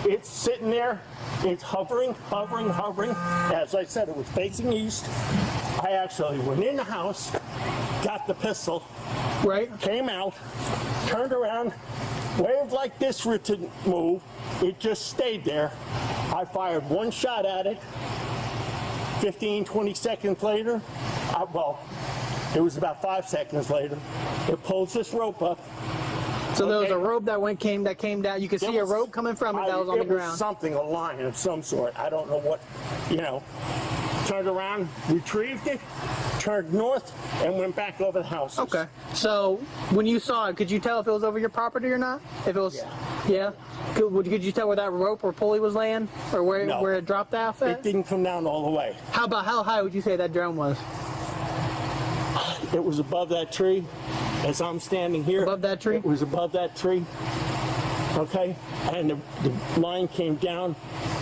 Speaker 9: It's sitting there. It's hovering. As I said, it was facing east. I actually went in the house, got the pistol,
Speaker 11: right?
Speaker 9: Came out, turned around, waved like this for it to move. It just stayed there. I fired one shot at it. 15, 20 seconds later, it was about 5 seconds later, it pulls this rope up.
Speaker 11: So there was a rope that came down. You could see a rope coming from it that was on the ground.
Speaker 9: It was something, a line of some sort. I don't know what, Turned around, retrieved it, turned north, and went back over the house.
Speaker 11: Okay. So when you saw it, could you tell if it was over your property or not? If it was, yeah. Could you tell where that rope or pulley was laying, or where it dropped off at?
Speaker 9: It didn't come down all the way.
Speaker 11: How high would you say that drone was?
Speaker 9: It was above that tree. As I'm standing here.
Speaker 11: Above that tree?
Speaker 9: It was above that tree. Okay? And the line came down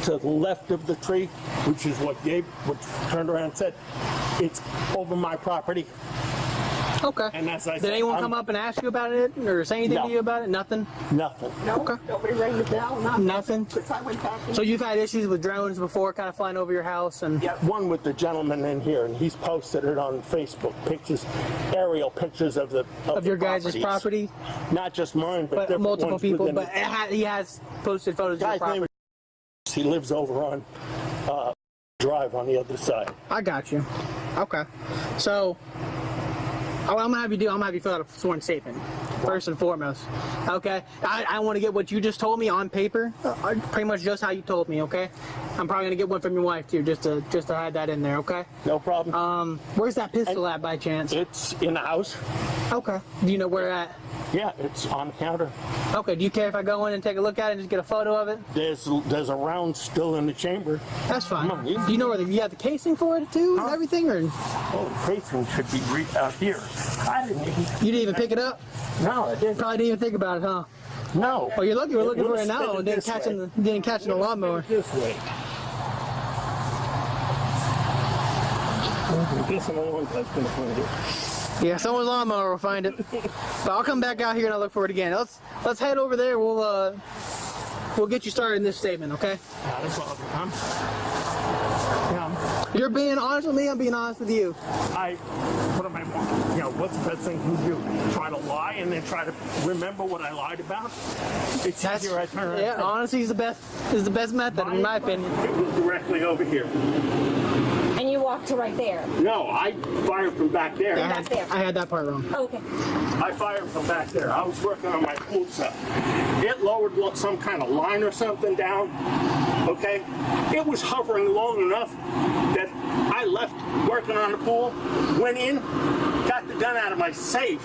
Speaker 9: to the left of the tree, which is what Gabe turned around and said, it's over my property.
Speaker 11: Okay.
Speaker 9: And as I
Speaker 11: Did
Speaker 9: said,
Speaker 11: anyone come up and ask you about it or say anything to you about it? Nothing?
Speaker 9: Nothing.
Speaker 13: No,
Speaker 11: okay.
Speaker 13: Nobody rang the bell,
Speaker 11: Nothing?
Speaker 13: I went back
Speaker 11: So you've had issues with drones before kind of flying over your house? And
Speaker 9: yeah, one with the gentleman in here, and he's posted it on Facebook, pictures, aerial pictures of
Speaker 11: your guys' property?
Speaker 9: Not just mine, but
Speaker 11: multiple people. But he has posted photos of your property.
Speaker 9: He lives over on Drive on the other side.
Speaker 11: I got you. Okay. So I'm gonna have you fill out a sworn statement first and foremost. Okay. I want to get what you just told me on paper, pretty much just how you told me. Okay. I'm probably gonna get one from your wife too, just to add that in there. Okay.
Speaker 9: No problem.
Speaker 11: Where's that pistol at by chance?
Speaker 9: It's in the house.
Speaker 11: Okay. Do you know where at?
Speaker 9: Yeah, it's on the counter.
Speaker 11: Okay. Do you care if I go in and take a look at it and just get a photo of it?
Speaker 9: There's a round still in the chamber.
Speaker 11: That's fine. Do you know where you have the casing for it too and everything, or?
Speaker 9: Oh, the casing should be out here.
Speaker 11: You didn't even pick it up?
Speaker 9: No, I didn't.
Speaker 11: Probably didn't even think about it, huh?
Speaker 9: No.
Speaker 11: Well, you're looking for it now and didn't catch the lawnmower.
Speaker 9: This way.
Speaker 11: Yeah, someone's lawnmower will find it. But I'll come back out here and I'll look for it again. Let's head over there. We'll get you started in this statement, okay?
Speaker 9: Not a problem.
Speaker 11: You're being honest with me. I'm being honest with you.
Speaker 9: What's the best thing you do? Try to lie and then try to remember what I lied about? It's easier I turn around.
Speaker 11: Yeah, honesty is the best method, in my opinion.
Speaker 9: It was directly over here.
Speaker 14: And you walked to right there?
Speaker 9: No, I fired from back there.
Speaker 11: I had that part wrong.
Speaker 14: Oh, okay.
Speaker 9: I fired from back there. I was working on my pool stuff. It lowered some kind of line or something down. Okay? It was hovering long enough that I left working on the pool, went in, got the gun out of my safe,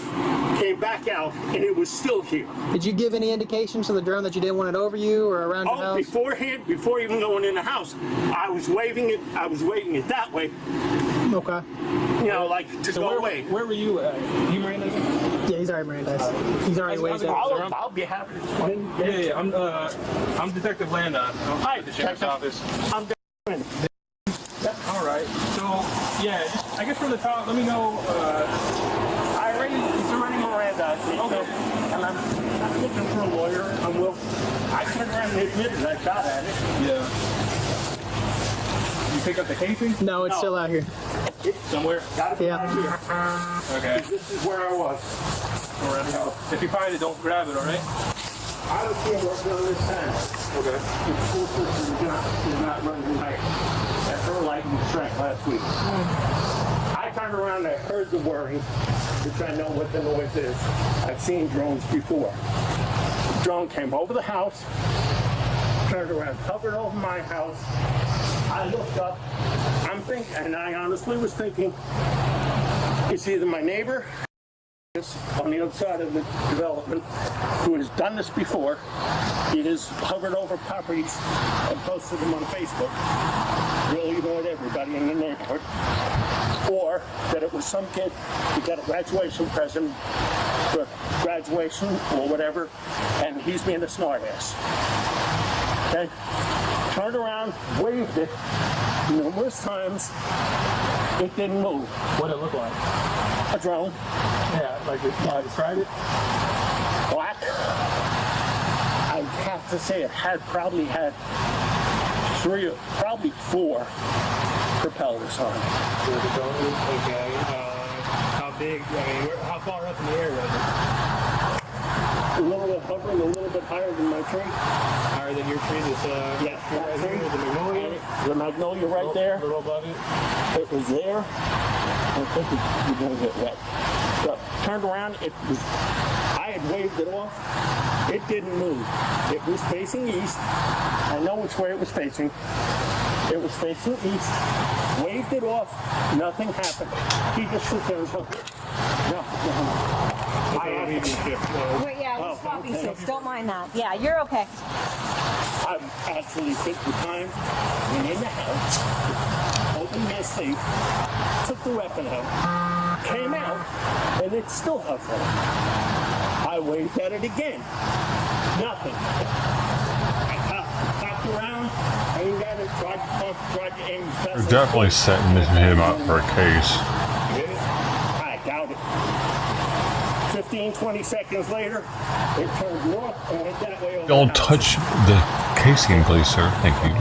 Speaker 9: came back out, and it was still here.
Speaker 11: Did you give any indications to the drone that you didn't want it over you or around your house?
Speaker 9: Beforehand, before even going in the house, I was waving it that way.
Speaker 11: Okay.
Speaker 9: To go away.
Speaker 5: Where were you at? You Mirandized?
Speaker 11: Yeah, he's already Mirandized. He's already waved out.
Speaker 9: I'll be happy to explain.
Speaker 5: Yeah, I'm Detective Landa.
Speaker 9: Hi,
Speaker 5: at the sheriff's office.
Speaker 9: I'm
Speaker 5: all right. So, yeah, I guess from the top, let me know.
Speaker 9: It's already Miranda. Okay. And I'm looking for a lawyer. I turned around and admitted I shot at it.
Speaker 5: Yeah. You pick up the casing?
Speaker 11: No, it's still out here.
Speaker 5: Somewhere?
Speaker 9: Got it out here.
Speaker 5: Okay.
Speaker 9: This is where I was.
Speaker 5: All right. If you find it, don't grab it, all right?
Speaker 9: I don't see it working on this time. Okay. The school system is not running right. That's her lightning strike last week. I turned around and I heard the whirring, which I know what the noise is. I've seen drones before. The drone came over the house, turned around, hovered over my house. I looked up. And I honestly was thinking, it's either my neighbor on the other side of the development who has done this before. He has hovered over properties and posted them on Facebook. Really annoyed everybody in the neighborhood. Or that it was some kid who got a graduation present for graduation or whatever, and he's being a smartass. Okay? Turned around, waved it numerous times. It didn't move.
Speaker 5: What did it look like?
Speaker 9: A drone.
Speaker 5: Yeah, like I described it?
Speaker 9: Black. I have to say it probably had 3 or probably 4 propellers on it.
Speaker 5: Okay. How big? How far up in the air was it?
Speaker 9: A little bit hovering, a little bit higher than my tree.
Speaker 5: Higher than your tree?
Speaker 9: That tree.
Speaker 5: The magnolia?
Speaker 9: The magnolia right there.
Speaker 5: A little above it?
Speaker 9: It was there. I think you're going to get wet. So, turned around, I had waved it off. It didn't move. It was facing east. I know which way it was facing. It was facing east. Waved it off. Nothing happened. He just stood there and took it. No.
Speaker 14: Wait, yeah, we're swapping seats. Don't mind that. Yeah, you're okay.
Speaker 9: I actually took the time, went in the house, opened my safe, took the weapon out, came out, and it's still hovering. I waved at it again. Nothing. I cocked around, aimed at it, tried to aim as best
Speaker 1: They're definitely setting him up for a case.
Speaker 9: I doubt it. 15, 20 seconds later, it turned north and went that way over.
Speaker 1: Don't touch the casing, please, sir. Thank you.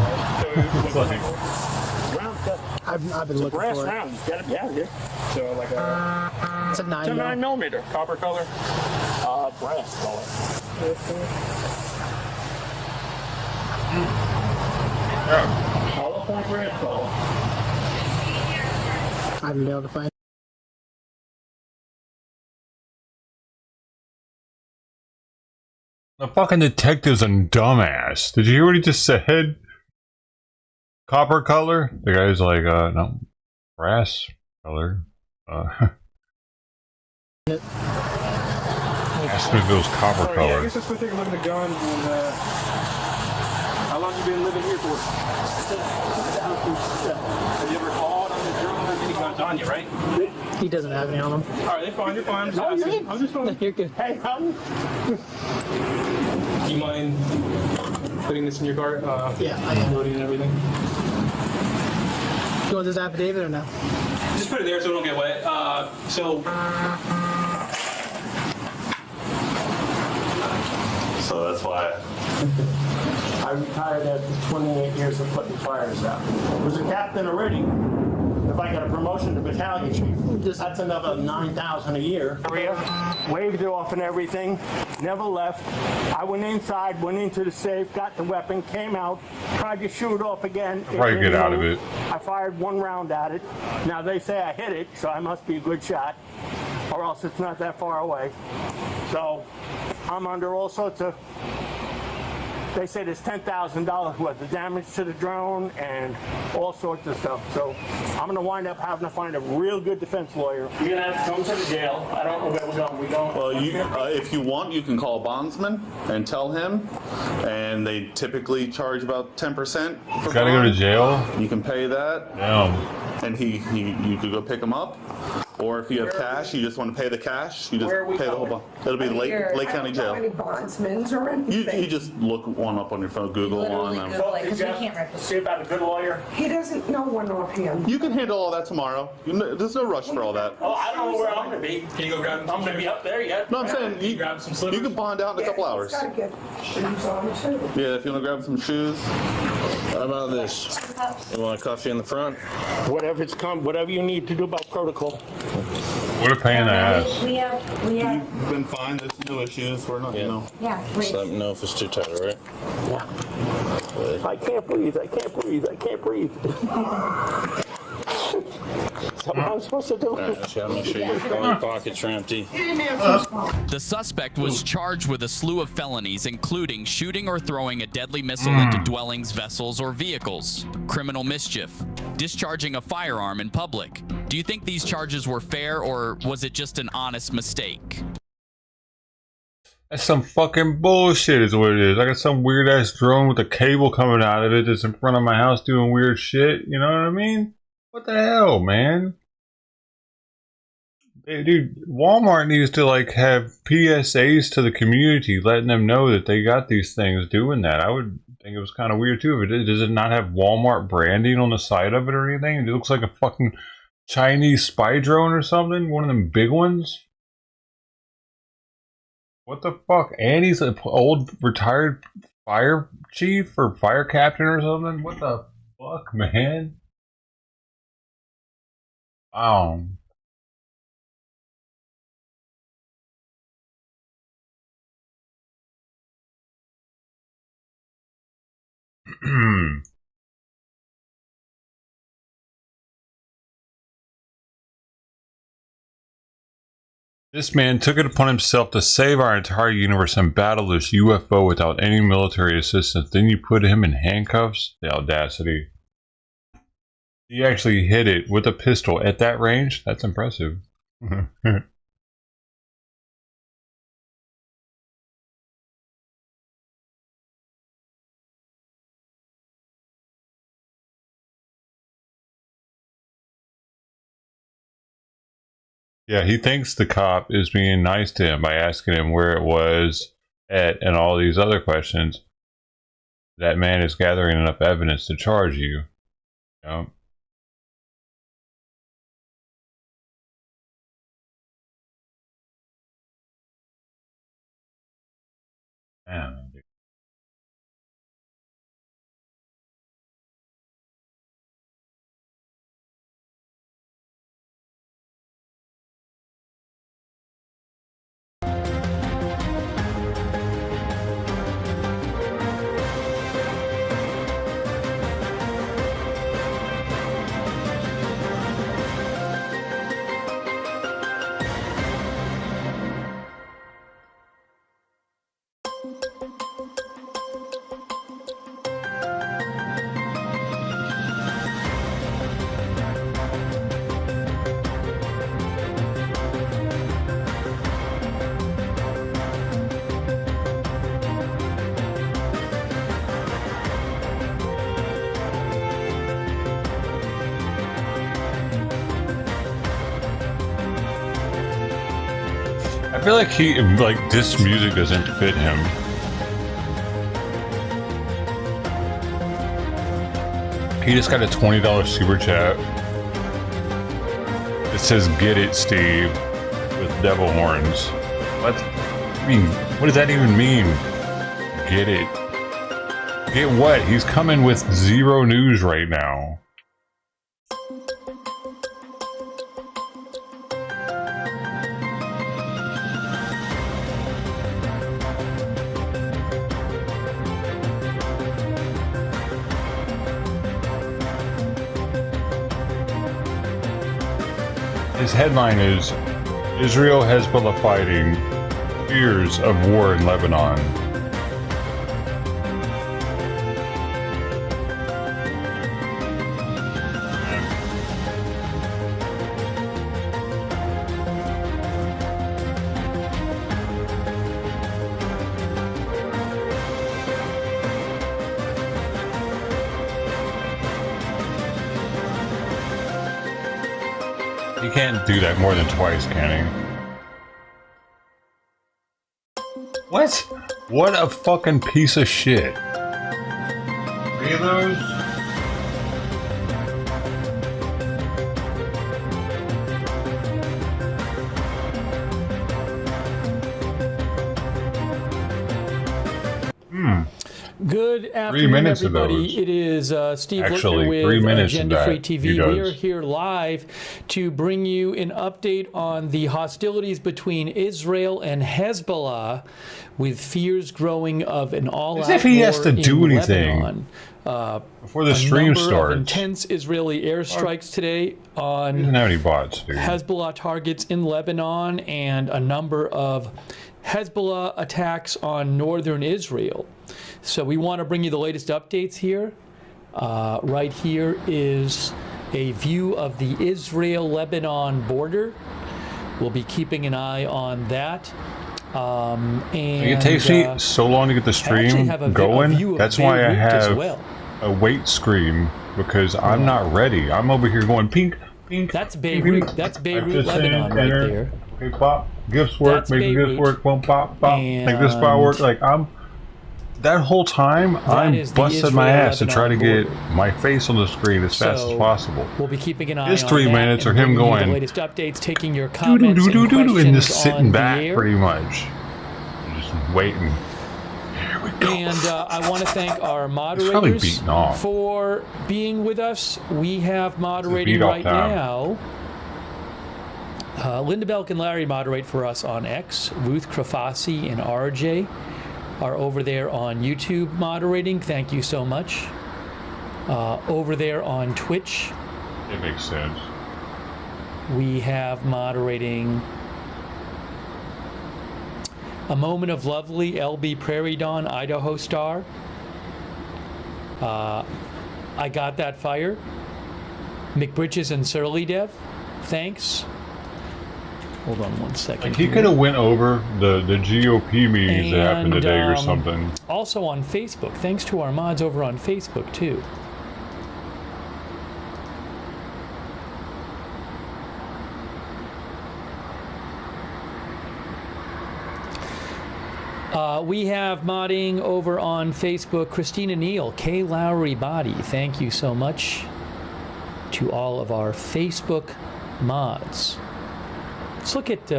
Speaker 11: I've been looking
Speaker 9: brass
Speaker 11: for it.
Speaker 9: round. It's got to be out of here. So like
Speaker 11: It's a 9
Speaker 9: millimeter. Copper color? Brass color. Hollow point brass color.
Speaker 11: I haven't been able to find.
Speaker 1: The fucking detective's a dumbass. Did you hear what he just said? Copper color? The guy's like, no, brass color. Asked me if it was copper
Speaker 15: Yeah, I
Speaker 1: color.
Speaker 15: guess let's go take a look at the gun. And, how long you been living here for? Have you ever called on the drone? There's any guns on you, right?
Speaker 11: He doesn't have any on him.
Speaker 15: All right, they're fine. You're fine.
Speaker 11: No, you're good.
Speaker 15: I'm just fine.
Speaker 11: You're good.
Speaker 9: Hey,
Speaker 15: do you mind putting this in your car?
Speaker 11: Yeah, I am.
Speaker 15: Loading and everything.
Speaker 11: You want this affidavit or no?
Speaker 15: Just put it there so it don't get wet. So
Speaker 17: that's why
Speaker 9: I retired after 28 years of putting fires out. Was a captain already. If I got a promotion to battalion chief, that's another $9,000 a year. Waved it off and everything, never left. I went inside, went into the safe, got the weapon, came out, tried to shoot it off again.
Speaker 1: Probably get out of it.
Speaker 9: I fired one round at it. Now they say I hit it, so I must be a good shot, or else it's not that far away. So I'm under all sorts of. They say there's $10,000 worth of damage to the drone and all sorts of stuff. So I'm going to wind up having to find a real good defense lawyer. You're going to have to come to the jail. I don't know where we're going. We don't.
Speaker 17: Well, if you want, you can call a bondsman and tell him, and they typically charge about 10%.
Speaker 1: Gotta go to jail?
Speaker 17: You can pay that.
Speaker 1: Damn.
Speaker 17: And you could go pick him up. Or if you have cash, you just want to pay the cash, you just pay the whole bond. It'll be Lake County Jail.
Speaker 13: Any bondsmen or anything.
Speaker 17: You just look one up on your phone, Google one.
Speaker 9: See about a good lawyer.
Speaker 13: He doesn't know one offhand.
Speaker 17: You can handle all that tomorrow. There's no rush for all that.
Speaker 9: Oh, I don't know where I'm going to be.
Speaker 15: Can you go grab?
Speaker 9: I'm going to be up there yet.
Speaker 17: No, I'm saying you
Speaker 15: grab some slippers.
Speaker 17: You can bond out in a couple hours.
Speaker 13: He's got to get shoes on too.
Speaker 17: Yeah, if you want to grab some shoes.
Speaker 18: How about this? You want a coffee in the front?
Speaker 9: Whatever you need to do about protocol.
Speaker 1: What a pain in the ass.
Speaker 17: You've been fine. There's no issues. We're not,
Speaker 14: Yeah,
Speaker 18: Just let me know if it's too tight, all right?
Speaker 9: Yeah. I can't breathe. I can't breathe. I can't breathe. What am I supposed to do?
Speaker 18: All right, just gotta make sure all your pockets are empty.
Speaker 23: The suspect was charged with a slew of felonies, including shooting or throwing a deadly missile into dwellings, vessels, or vehicles, criminal mischief, discharging a firearm in public. Do you think these charges were fair, or was it just an honest mistake?
Speaker 1: That's some fucking bullshit is what it is. I got some weird ass drone with a cable coming out of it that's in front of my house doing weird shit. You know what I mean? What the hell, man? Hey, dude, Walmart needs to like have PSAs to the community, letting them know that they got these things doing that. I would think it was kind of weird too. If it does it not have Walmart branding on the side of it or anything? It looks like a fucking Chinese spy drone or something. One of them big ones. What the fuck? And he's an old retired fire chief or fire captain or something. What the fuck, man? Wow. This man took it upon himself to save our entire universe and battle this UFO without any military assistance. Then you put him in handcuffs? The audacity. He actually hit it with a pistol at that range? That's impressive. Yeah, he thinks the cop is being nice to him by asking him where it was at and all these other questions. That man is gathering enough evidence to charge you. You know? Man. I feel like this music doesn't fit him. He just got a $20 super chat. It says "Get it, Steve," with devil horns. What? I mean, what does that even mean? Get it? Get what? He's coming with zero news right now. His headline is, Israel Hezbollah fighting, fears of war in Lebanon. He can't do that more than twice, can he? What? What a fucking piece of shit. 3 of those?
Speaker 2: Good afternoon, everybody. It is Steve Lichter with Agenda Free TV. We are here live to bring you an update on the hostilities between Israel and Hezbollah, with fears growing of an all-out war.
Speaker 1: As if he has to do anything before the stream starts.
Speaker 2: A number of intense Israeli airstrikes today on
Speaker 1: he doesn't have any bots, dude.
Speaker 2: Hezbollah targets in Lebanon, and a number of Hezbollah attacks on northern Israel. So we want to bring you the latest updates here. Right here is a view of the Israel-Lebanon border. We'll be keeping an eye on that. And
Speaker 1: it takes me so long to get the stream going. That's why I have a wait screen, because I'm not ready. I'm over here going pink, pink.
Speaker 2: That's Beirut.
Speaker 1: Pink.
Speaker 2: That's Beirut, Lebanon, right there.
Speaker 1: Okay, pop. Gifts work. Maybe gifts work. Boom, pop, pop. Like this firework. Like that whole time, I'm busting my ass to try to get my face on the screen as fast as possible.
Speaker 2: We'll be keeping an eye on
Speaker 1: his 3 minutes are him going
Speaker 2: the latest updates, taking your comments and questions
Speaker 1: and just sitting back
Speaker 2: on the air.
Speaker 1: pretty much, just waiting.
Speaker 2: And I want to thank our moderators for being with us. We have moderating right now. Linda Belk and Larry moderate for us on X. Ruth Krafasi and RJ are over there on YouTube moderating. Thank you so much. Over there on Twitch.
Speaker 1: It makes sense.
Speaker 2: We have moderating A Moment of Lovely, LB Prairie Dawn, Idaho Star. I Got That Fire. McBridges and Surly Dev. Thanks. Hold on one second.
Speaker 1: Like he could have went over the GOP meetings that happened today or something.
Speaker 2: Also on Facebook. Thanks to our mods over on Facebook too. We have modding over on Facebook. Christina Neal, K. Lowry Body. Thank you so much to all of our Facebook mods. Let's look at,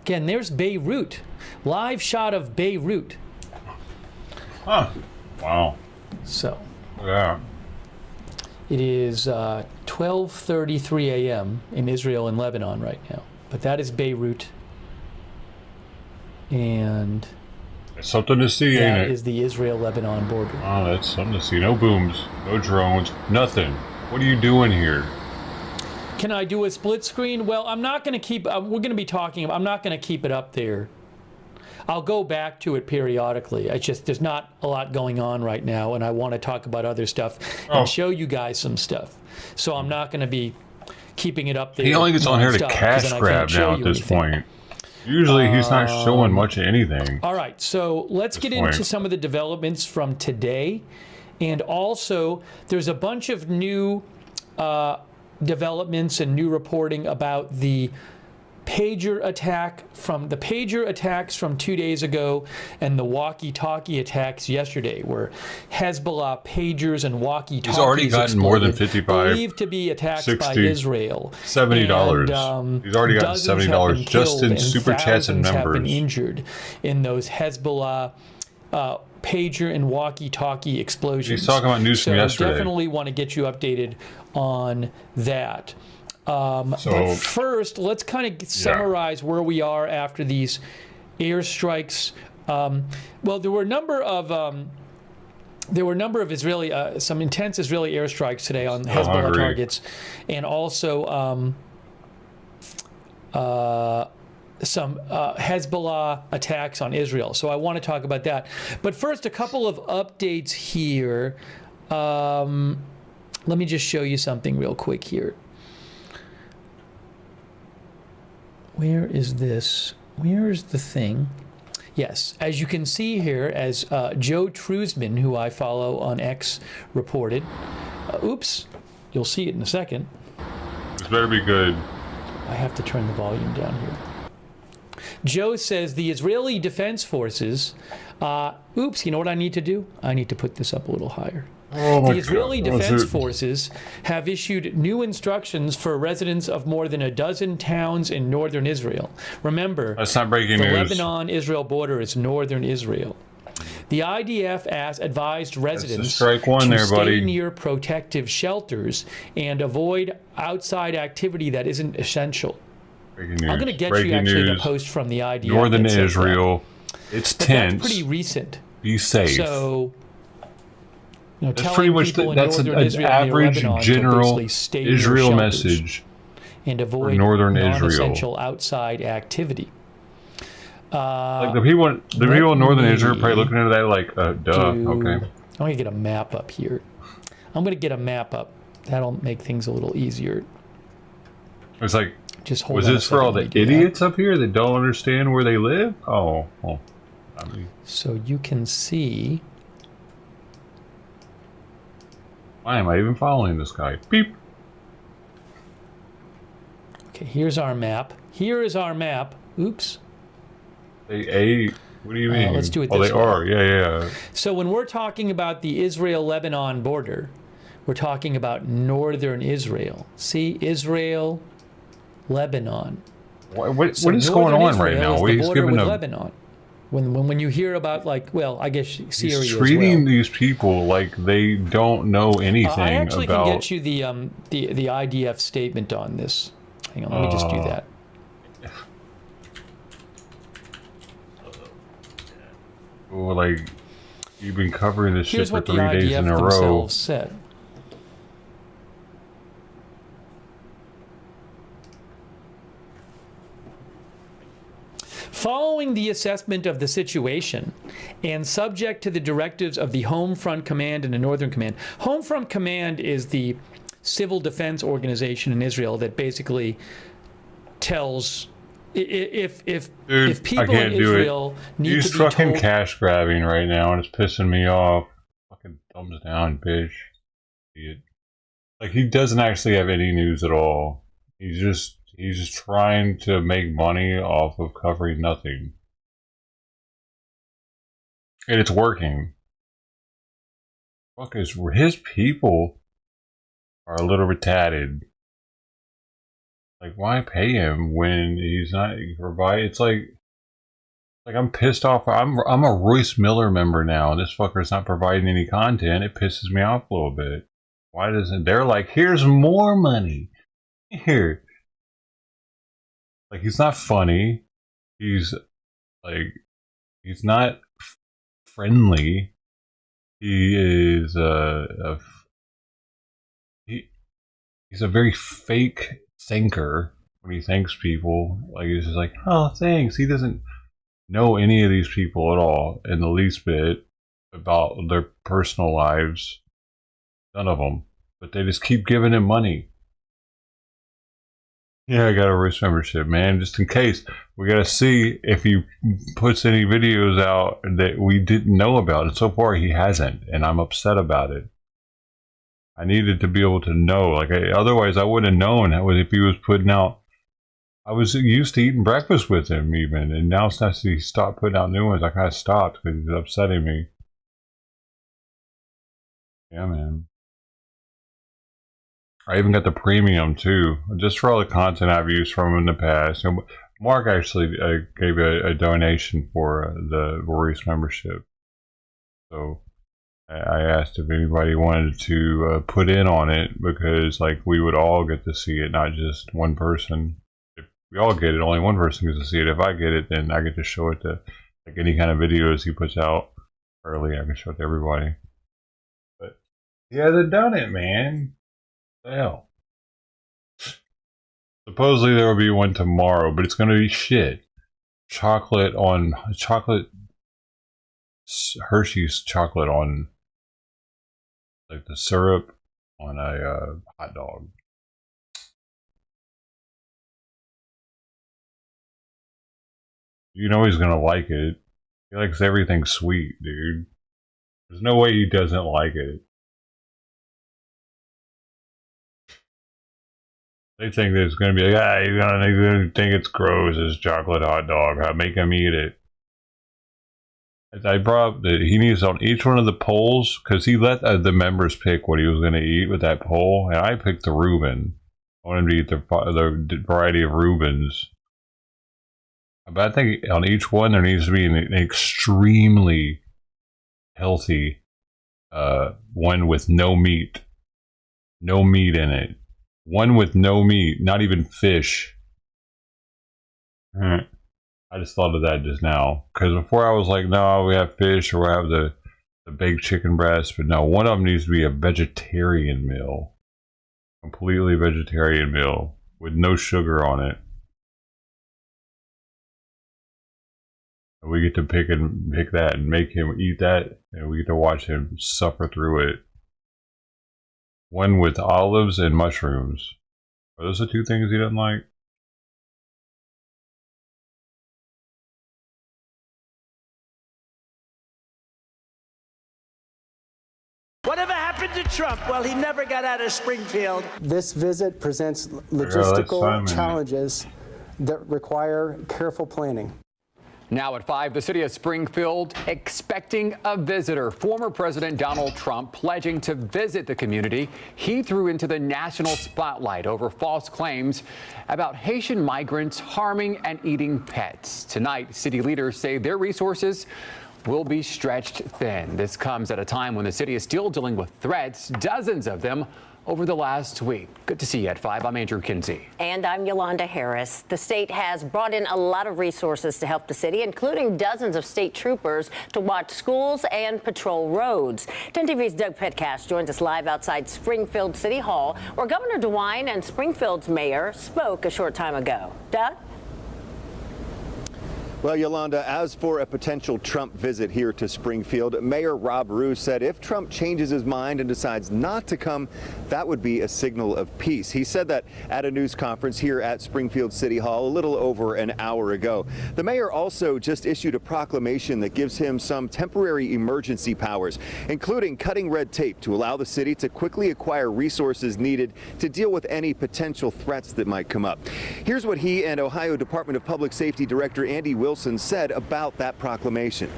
Speaker 2: again, there's Beirut. Live shot of Beirut.
Speaker 1: Huh. Wow.
Speaker 2: So.
Speaker 1: Yeah.
Speaker 2: It is 12:33 a.m. in Israel and Lebanon right now. But that is Beirut. And
Speaker 1: it's something to see, ain't it?
Speaker 2: That is the Israel-Lebanon border.
Speaker 1: Oh, that's something to see. No booms, no drones, nothing. What are you doing here?
Speaker 2: Can I do a split screen? Well, I'm not going to keep... we're going to be talking... I'm not going to keep it up there. I'll go back to it periodically. It's just there's not a lot going on right now, and I want to talk about other stuff and show you guys some stuff. So I'm not going to be keeping it up there.
Speaker 1: He only gets on here to cash grab now at this point. Usually he's not showing much of anything.
Speaker 2: All right, so let's get into some of the developments from today. And also, there's a bunch of new developments and new reporting about the pager attacks from 2 days ago and the walkie-talkie attacks yesterday, where Hezbollah pagers and walkie-talkies
Speaker 1: he's already gotten more than 55,
Speaker 2: believed to be attacks 60, by Israel.
Speaker 1: $70. And, he's already gotten $70 just in super chats and members.
Speaker 2: Have been injured in those Hezbollah pager and walkie-talkie explosions.
Speaker 1: He's talking about news from yesterday.
Speaker 2: Definitely want to get you updated on that. But first, let's kind of summarize where we are after these airstrikes. Well, there were a number of Israeli, some intense Israeli airstrikes today on Hezbollah targets, and also some Hezbollah attacks on Israel. So I want to talk about that. But first, a couple of updates here. Let me just show you something real quick here. Where is this? Where is the thing? Yes, as you can see here, as Joe Truzman, who I follow on X, reported. Oops, you'll see it in a second.
Speaker 1: This better be good.
Speaker 2: I have to turn the volume down here. Joe says the Israeli Defense Forces, oops, you know what I need to do? I need to put this up a little higher. The Israeli Defense Forces have issued new instructions for residents of more than a dozen towns in northern Israel. Remember,
Speaker 1: that's not breaking
Speaker 2: the
Speaker 1: news.
Speaker 2: Lebanon-Israel border is northern Israel. The IDF advised residents
Speaker 1: to
Speaker 2: stay near protective shelters and avoid outside activity that isn't essential.
Speaker 1: Breaking news.
Speaker 2: I'm going to get
Speaker 1: breaking
Speaker 2: you actually
Speaker 1: news.
Speaker 2: the post from the IDF.
Speaker 1: Northern Israel. It's tense.
Speaker 2: That's pretty recent.
Speaker 1: Be safe.
Speaker 2: So, you know,
Speaker 1: that's pretty much that's an average general Israel message
Speaker 2: and avoid
Speaker 1: northern
Speaker 2: non-essential outside activity.
Speaker 1: Like the people in northern Israel are probably looking at that like, duh. Okay.
Speaker 2: I'm gonna get a map up here. I'm gonna get a map up. That'll make things a little easier.
Speaker 1: It's like,
Speaker 2: just hold
Speaker 1: was
Speaker 2: on
Speaker 1: this for all the idiots up here that don't understand where they live? Oh, well, I mean.
Speaker 2: So you can see.
Speaker 1: Why am I even following this guy? Beep.
Speaker 2: Okay, here's our map. Here is our map. Oops.
Speaker 1: What do you mean?
Speaker 2: Let's do it this way.
Speaker 1: Oh, they are. Yeah.
Speaker 2: So when we're talking about the Israel-Lebanon border, we're talking about northern Israel. See, Israel, Lebanon.
Speaker 1: What is going on right now?
Speaker 2: He's giving a Lebanon. When you hear about, like, well, I guess Syria
Speaker 1: he's treating
Speaker 2: as well.
Speaker 1: these people like they don't know anything about.
Speaker 2: I actually can get you the IDF statement on this. Hang on, let me just do that.
Speaker 1: Well, like, you've been covering this shit for 3 days in a row.
Speaker 2: Here's what the IDF themselves said. Following the assessment of the situation and subject to the directives of the Home Front Command and the Northern Command. Home Front Command is the civil defense organization in Israel that basically tells if people in Israel need to be told.
Speaker 1: He's fucking cash grabbing right now and it's pissing me off. Fucking thumbs down, bitch. Idiot. Like, he doesn't actually have any news at all. He's just trying to make money off of covering nothing. And it's working. Fuck, his people are a little retarded. Like, why pay him when he's not providing? It's like I'm pissed off. I'm a Royce Miller member now. This fucker's not providing any content. It pisses me off a little bit. Why doesn't they're like, here's more money here? Like, he's not funny. He's like, he's not friendly. He is he's a very fake thinker when he thanks people. Like, he's just like, oh, thanks. He doesn't know any of these people at all in the least bit about their personal lives. None of them. But they just keep giving him money. Yeah, I got a Royce membership, man. Just in case. We got to see if he puts any videos out that we didn't know about. And so far, he hasn't. And I'm upset about it. I needed to be able to know. Like, otherwise, I wouldn't have known if he was putting out. I was used to eating breakfast with him, even. And now since he stopped putting out new ones, I kind of stopped because he's upsetting me. Yeah, man. I even got the premium too, just for all the content I've used from him in the past. And Mark actually gave a donation for the Royce membership. So I asked if anybody wanted to put in on it, because like we would all get to see it, not just one person. If we all get it, only one person gets to see it. If I get it, then I get to show it to, like, any kind of videos he puts out early. I can show it to everybody. But he hasn't done it, man. Hell. Supposedly there will be one tomorrow, but it's going to be shit. Chocolate Hershey's chocolate on, like, the syrup on a hot dog. You know he's going to like it. He likes everything sweet, dude. There's no way he doesn't like it. They think that it's going to be like, you're going to think it's gross, this chocolate hot dog. I make him eat it. I brought up that he needs on each one of the polls, because he let the members pick what he was going to eat with that poll, and I picked the Reuben. I want him to eat the variety of Reubens. But I think on each one there needs to be an extremely healthy one with no meat. No meat in it. One with no meat, not even fish. I just thought of that just now. Because before I was like, no, we have fish, or we have the baked chicken breast. But no, one of them needs to be a vegetarian meal. Completely vegetarian meal. With no sugar on it. And we get to pick that and make him eat that. And we get to watch him suffer through it. One with olives and mushrooms. Are those the two things he doesn't like?
Speaker 6: Whatever happened to Trump? Well, he never got out of Springfield.
Speaker 12: This visit presents logistical challenges that require careful planning.
Speaker 19: Now at 5, the city of Springfield expecting a visitor. Former President Donald Trump pledging to visit the community he threw into the national spotlight over false claims about Haitian migrants harming and eating pets. Tonight, city leaders say their resources will be stretched thin. This comes at a time when the city is still dealing with threats, dozens of them over the last week. Good to see you at 5. I'm Andrew Kinsey.
Speaker 24: And I'm Yolanda Harris. The state has brought in a lot of resources to help the city, including dozens of state troopers to watch schools and patrol roads. 10 TV's Doug Petcash joins us live outside Springfield City Hall, where Governor DeWine and Springfield's mayor spoke a short time ago. Doug?
Speaker 25: Well, Yolanda, as for a potential Trump visit here to Springfield, Mayor Rob Roos said if Trump changes his mind and decides not to come, that would be a signal of peace. He said that at a news conference here at Springfield City Hall a little over an hour ago. The mayor also just issued a proclamation that gives him some temporary emergency powers, including cutting red tape to allow the city to quickly acquire resources needed to deal with any potential threats that might come up. Here's what he and Ohio Department of Public Safety Director Andy Wilson said about that proclamation.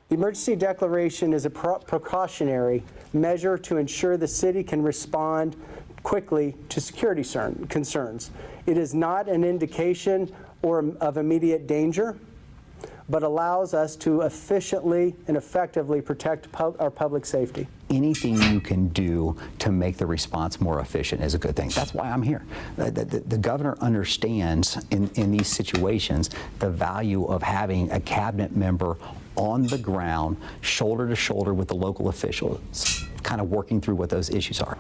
Speaker 12: The emergency declaration is a precautionary measure to ensure the city can respond quickly to security concerns. It is not an indication of immediate danger, but allows us to efficiently and effectively protect our public safety.
Speaker 3: Anything you can do to make the response more efficient is a good thing. That's why I'm here. The governor understands in these situations the value of having a cabinet member on the ground, shoulder to shoulder with the local officials, kind of working through what those issues are.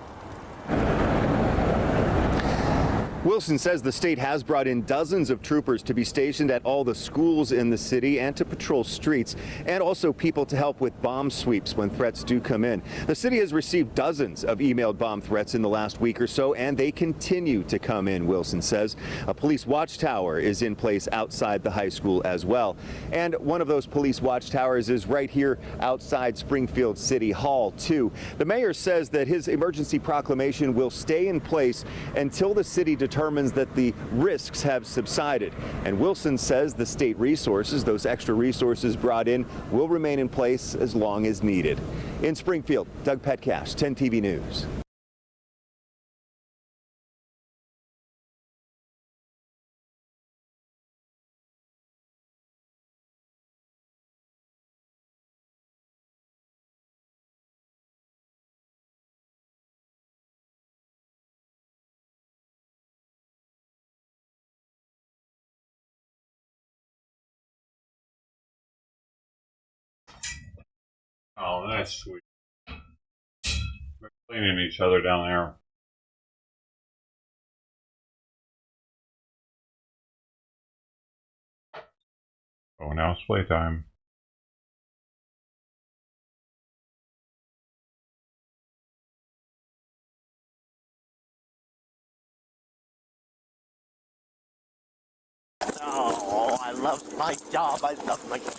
Speaker 25: Wilson says the state has brought in dozens of troopers to be stationed at all the schools in the city and to patrol streets, and also people to help with bomb sweeps when threats do come in. The city has received dozens of emailed bomb threats in the last week or so, and they continue to come in, Wilson says. A police watchtower is in place outside the high school as well. And one of those police watchtowers is right here outside Springfield City Hall, too. The mayor says that his emergency proclamation will stay in place until the city determines that the risks have subsided. And Wilson says the state resources, those extra resources brought in, will remain in place as long as needed. In Springfield, Doug Petcash, 10 TV News.
Speaker 1: Oh, that's sweet. We're cleaning each other down there. Oh, now it's playtime.
Speaker 7: Oh, I love my job. I love my job.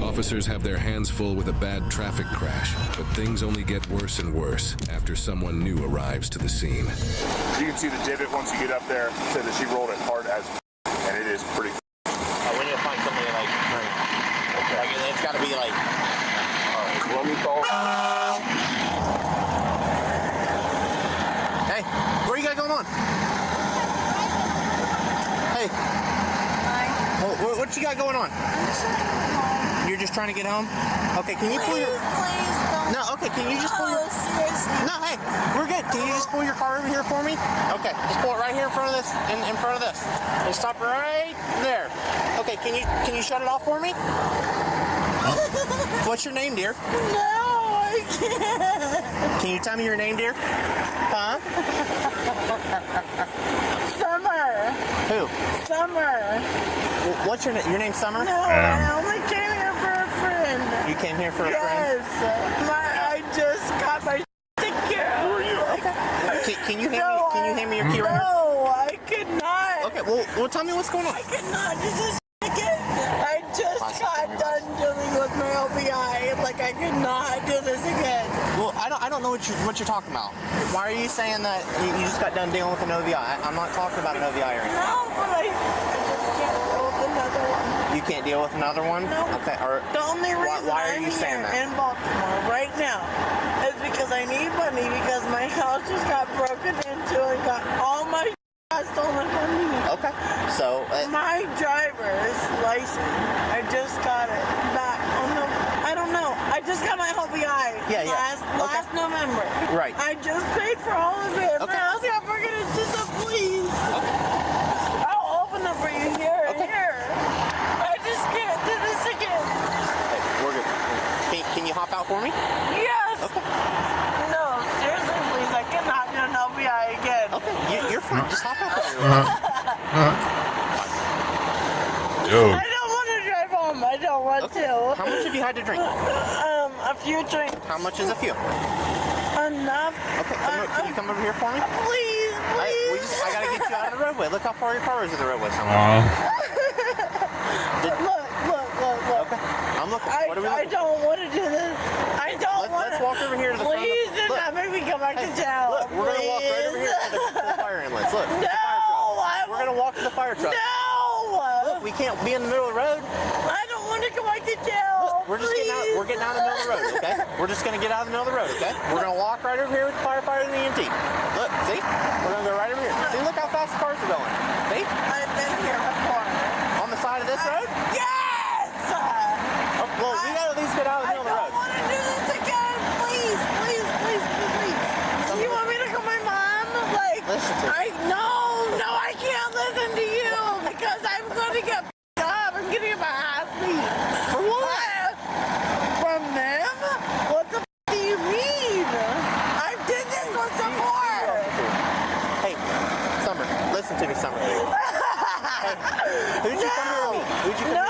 Speaker 16: Officers have their hands full with a bad traffic crash, but things only get worse and worse after someone new arrives to the scene.
Speaker 15: You can see the divot once you get up there. Said that she rolled it hard as and it is pretty.
Speaker 7: We need to find somebody like, it's got to be like. All right, let me call. Hey, what do you got going on? Hey. Hi. What you got going on? I'm just trying to get home. You're just trying to get home? Okay, can you pull your... Please don't. No, okay, can you just pull your... seriously. No, hey, we're good. Can you just pull your car over here for me? Okay, just pull it right here in front of this, in front of this. And stop right there. Okay, can you shut it off for me? What's your name, dear? No, I can't. Can you tell me your name, dear? Huh? Summer. Who? Summer. What's your name? Your name's Summer? No, I only came here for a friend. You came here for a friend? Yes. I just got my ticket. Who are you? Okay. Can you hand me your key right here? No, I could not. Okay, well, tell me what's going on. I could not do this again. I just got done dealing with my LBI. Like, I could not do this again. Well, I don't know what you're talking about. Why are you saying that you just got done dealing with an OVI? I'm not talking about an OVI or anything. No, but I just can't deal with another one. You can't deal with another one? No. Okay. The only reason why are you saying that? In Baltimore right now is because I need money because my house just got broken into and got all my stolen from me. Okay. So my driver's license, I just got it back on the. I don't know. I just got my LBI last November. Right. I just paid for all of it. Okay. My house got broken into, so please. Okay. I'll open them for you here and here. I just can't do this again. Hey, we're good. Can you hop out for me? Yes. Okay. No, seriously, please. I cannot do an LBI again. Okay. You're fine. Just hop out for me. I don't want to drive home. I don't want to. How much have you had to drink? A few drinks. How much is a few? Enough. Okay, can you come over here for me? Please, please. I gotta get you out of the roadway. Look how far your car is in the roadway. Look. Okay, I'm looking. What are we looking? I don't want to do this. I don't want to. Let's walk over here to the front. Please do not make me come back to town. Look, we're gonna walk right over here to the fire ambulance. Look. No, we're gonna walk to the fire truck. No. Look, we can't be in the middle of the road. I don't want to come back to jail. we're just getting out. We're getting out in the middle of the road, okay? We're just gonna get out in the middle of the road, okay? We're gonna walk right over here with the firefighter and the EMT. Look, see? We're gonna go right over here. See, look how fast the cars are going. See?
Speaker 13: I've been here before.
Speaker 7: On the side of this road?
Speaker 13: Yes!
Speaker 7: Oh, well, we gotta at least get out in the middle of the road.
Speaker 13: I don't want to do this again. Please, please, please, please, please. Do you want me to call my mom? Like,
Speaker 7: listen to me.
Speaker 13: No, I can't listen to you because I'm gonna get up. I'm gonna get my ass beat.
Speaker 7: For what?
Speaker 13: From them? What the do you mean? I did this once before.
Speaker 7: Hey, Summer, listen to me, Summer. Hey, who'd you come here to meet? Who'd you come here to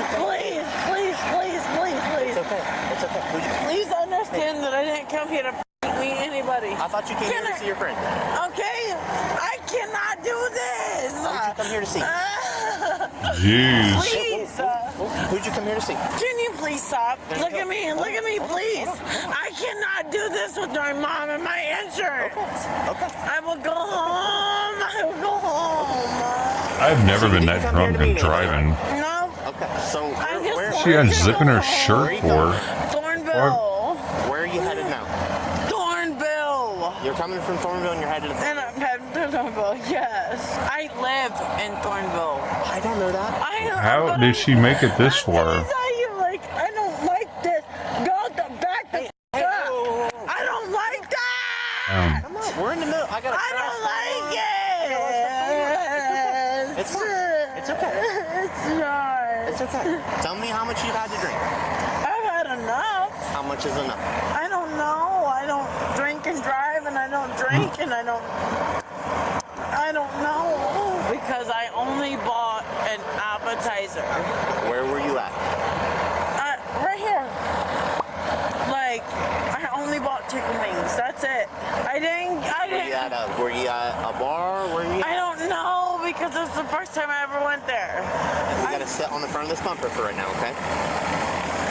Speaker 7: meet?
Speaker 13: Please, please, please, please, please.
Speaker 7: It's okay. It's okay. Who'd you
Speaker 13: Please understand that I didn't come here to meet anybody.
Speaker 7: I thought you came here to see your friend.
Speaker 13: Okay, I cannot do this.
Speaker 7: Who'd you come here to see?
Speaker 1: Jeez.
Speaker 13: Please.
Speaker 7: Who'd you come here to see?
Speaker 13: Can you please stop? Look at me, please. I cannot do this with my mom and my insurance.
Speaker 7: Okay.
Speaker 13: I will go home. I will go home.
Speaker 1: I've never been that drunk and driving.
Speaker 13: No.
Speaker 7: Okay, so where
Speaker 1: She unzipping her shirt for?
Speaker 13: Thornville.
Speaker 7: Where are you headed now?
Speaker 13: Thornville.
Speaker 7: You're coming from Thornville and you're headed to
Speaker 13: And I'm headed to Thornville, yes. I live in Thornville.
Speaker 7: I don't know that.
Speaker 1: How did she make it this far?
Speaker 13: I don't like this. Go back the up. I don't like that.
Speaker 7: Come on, we're in the middle. I
Speaker 13: don't like it.
Speaker 7: It's fine. It's okay.
Speaker 13: It's not.
Speaker 7: It's okay. Tell me how much you've had to drink.
Speaker 13: I've had enough.
Speaker 7: How much is enough?
Speaker 13: I don't know. I don't drink and drive, and I don't drink, and I don't know because I only bought an appetizer.
Speaker 7: Where were you at?
Speaker 13: Right here. Like, I only bought chicken wings. That's it. I didn't.
Speaker 7: Were you at a bar?
Speaker 13: I don't know because it's the first time I ever went there.
Speaker 7: You gotta sit on the front of this bumper for right now, okay?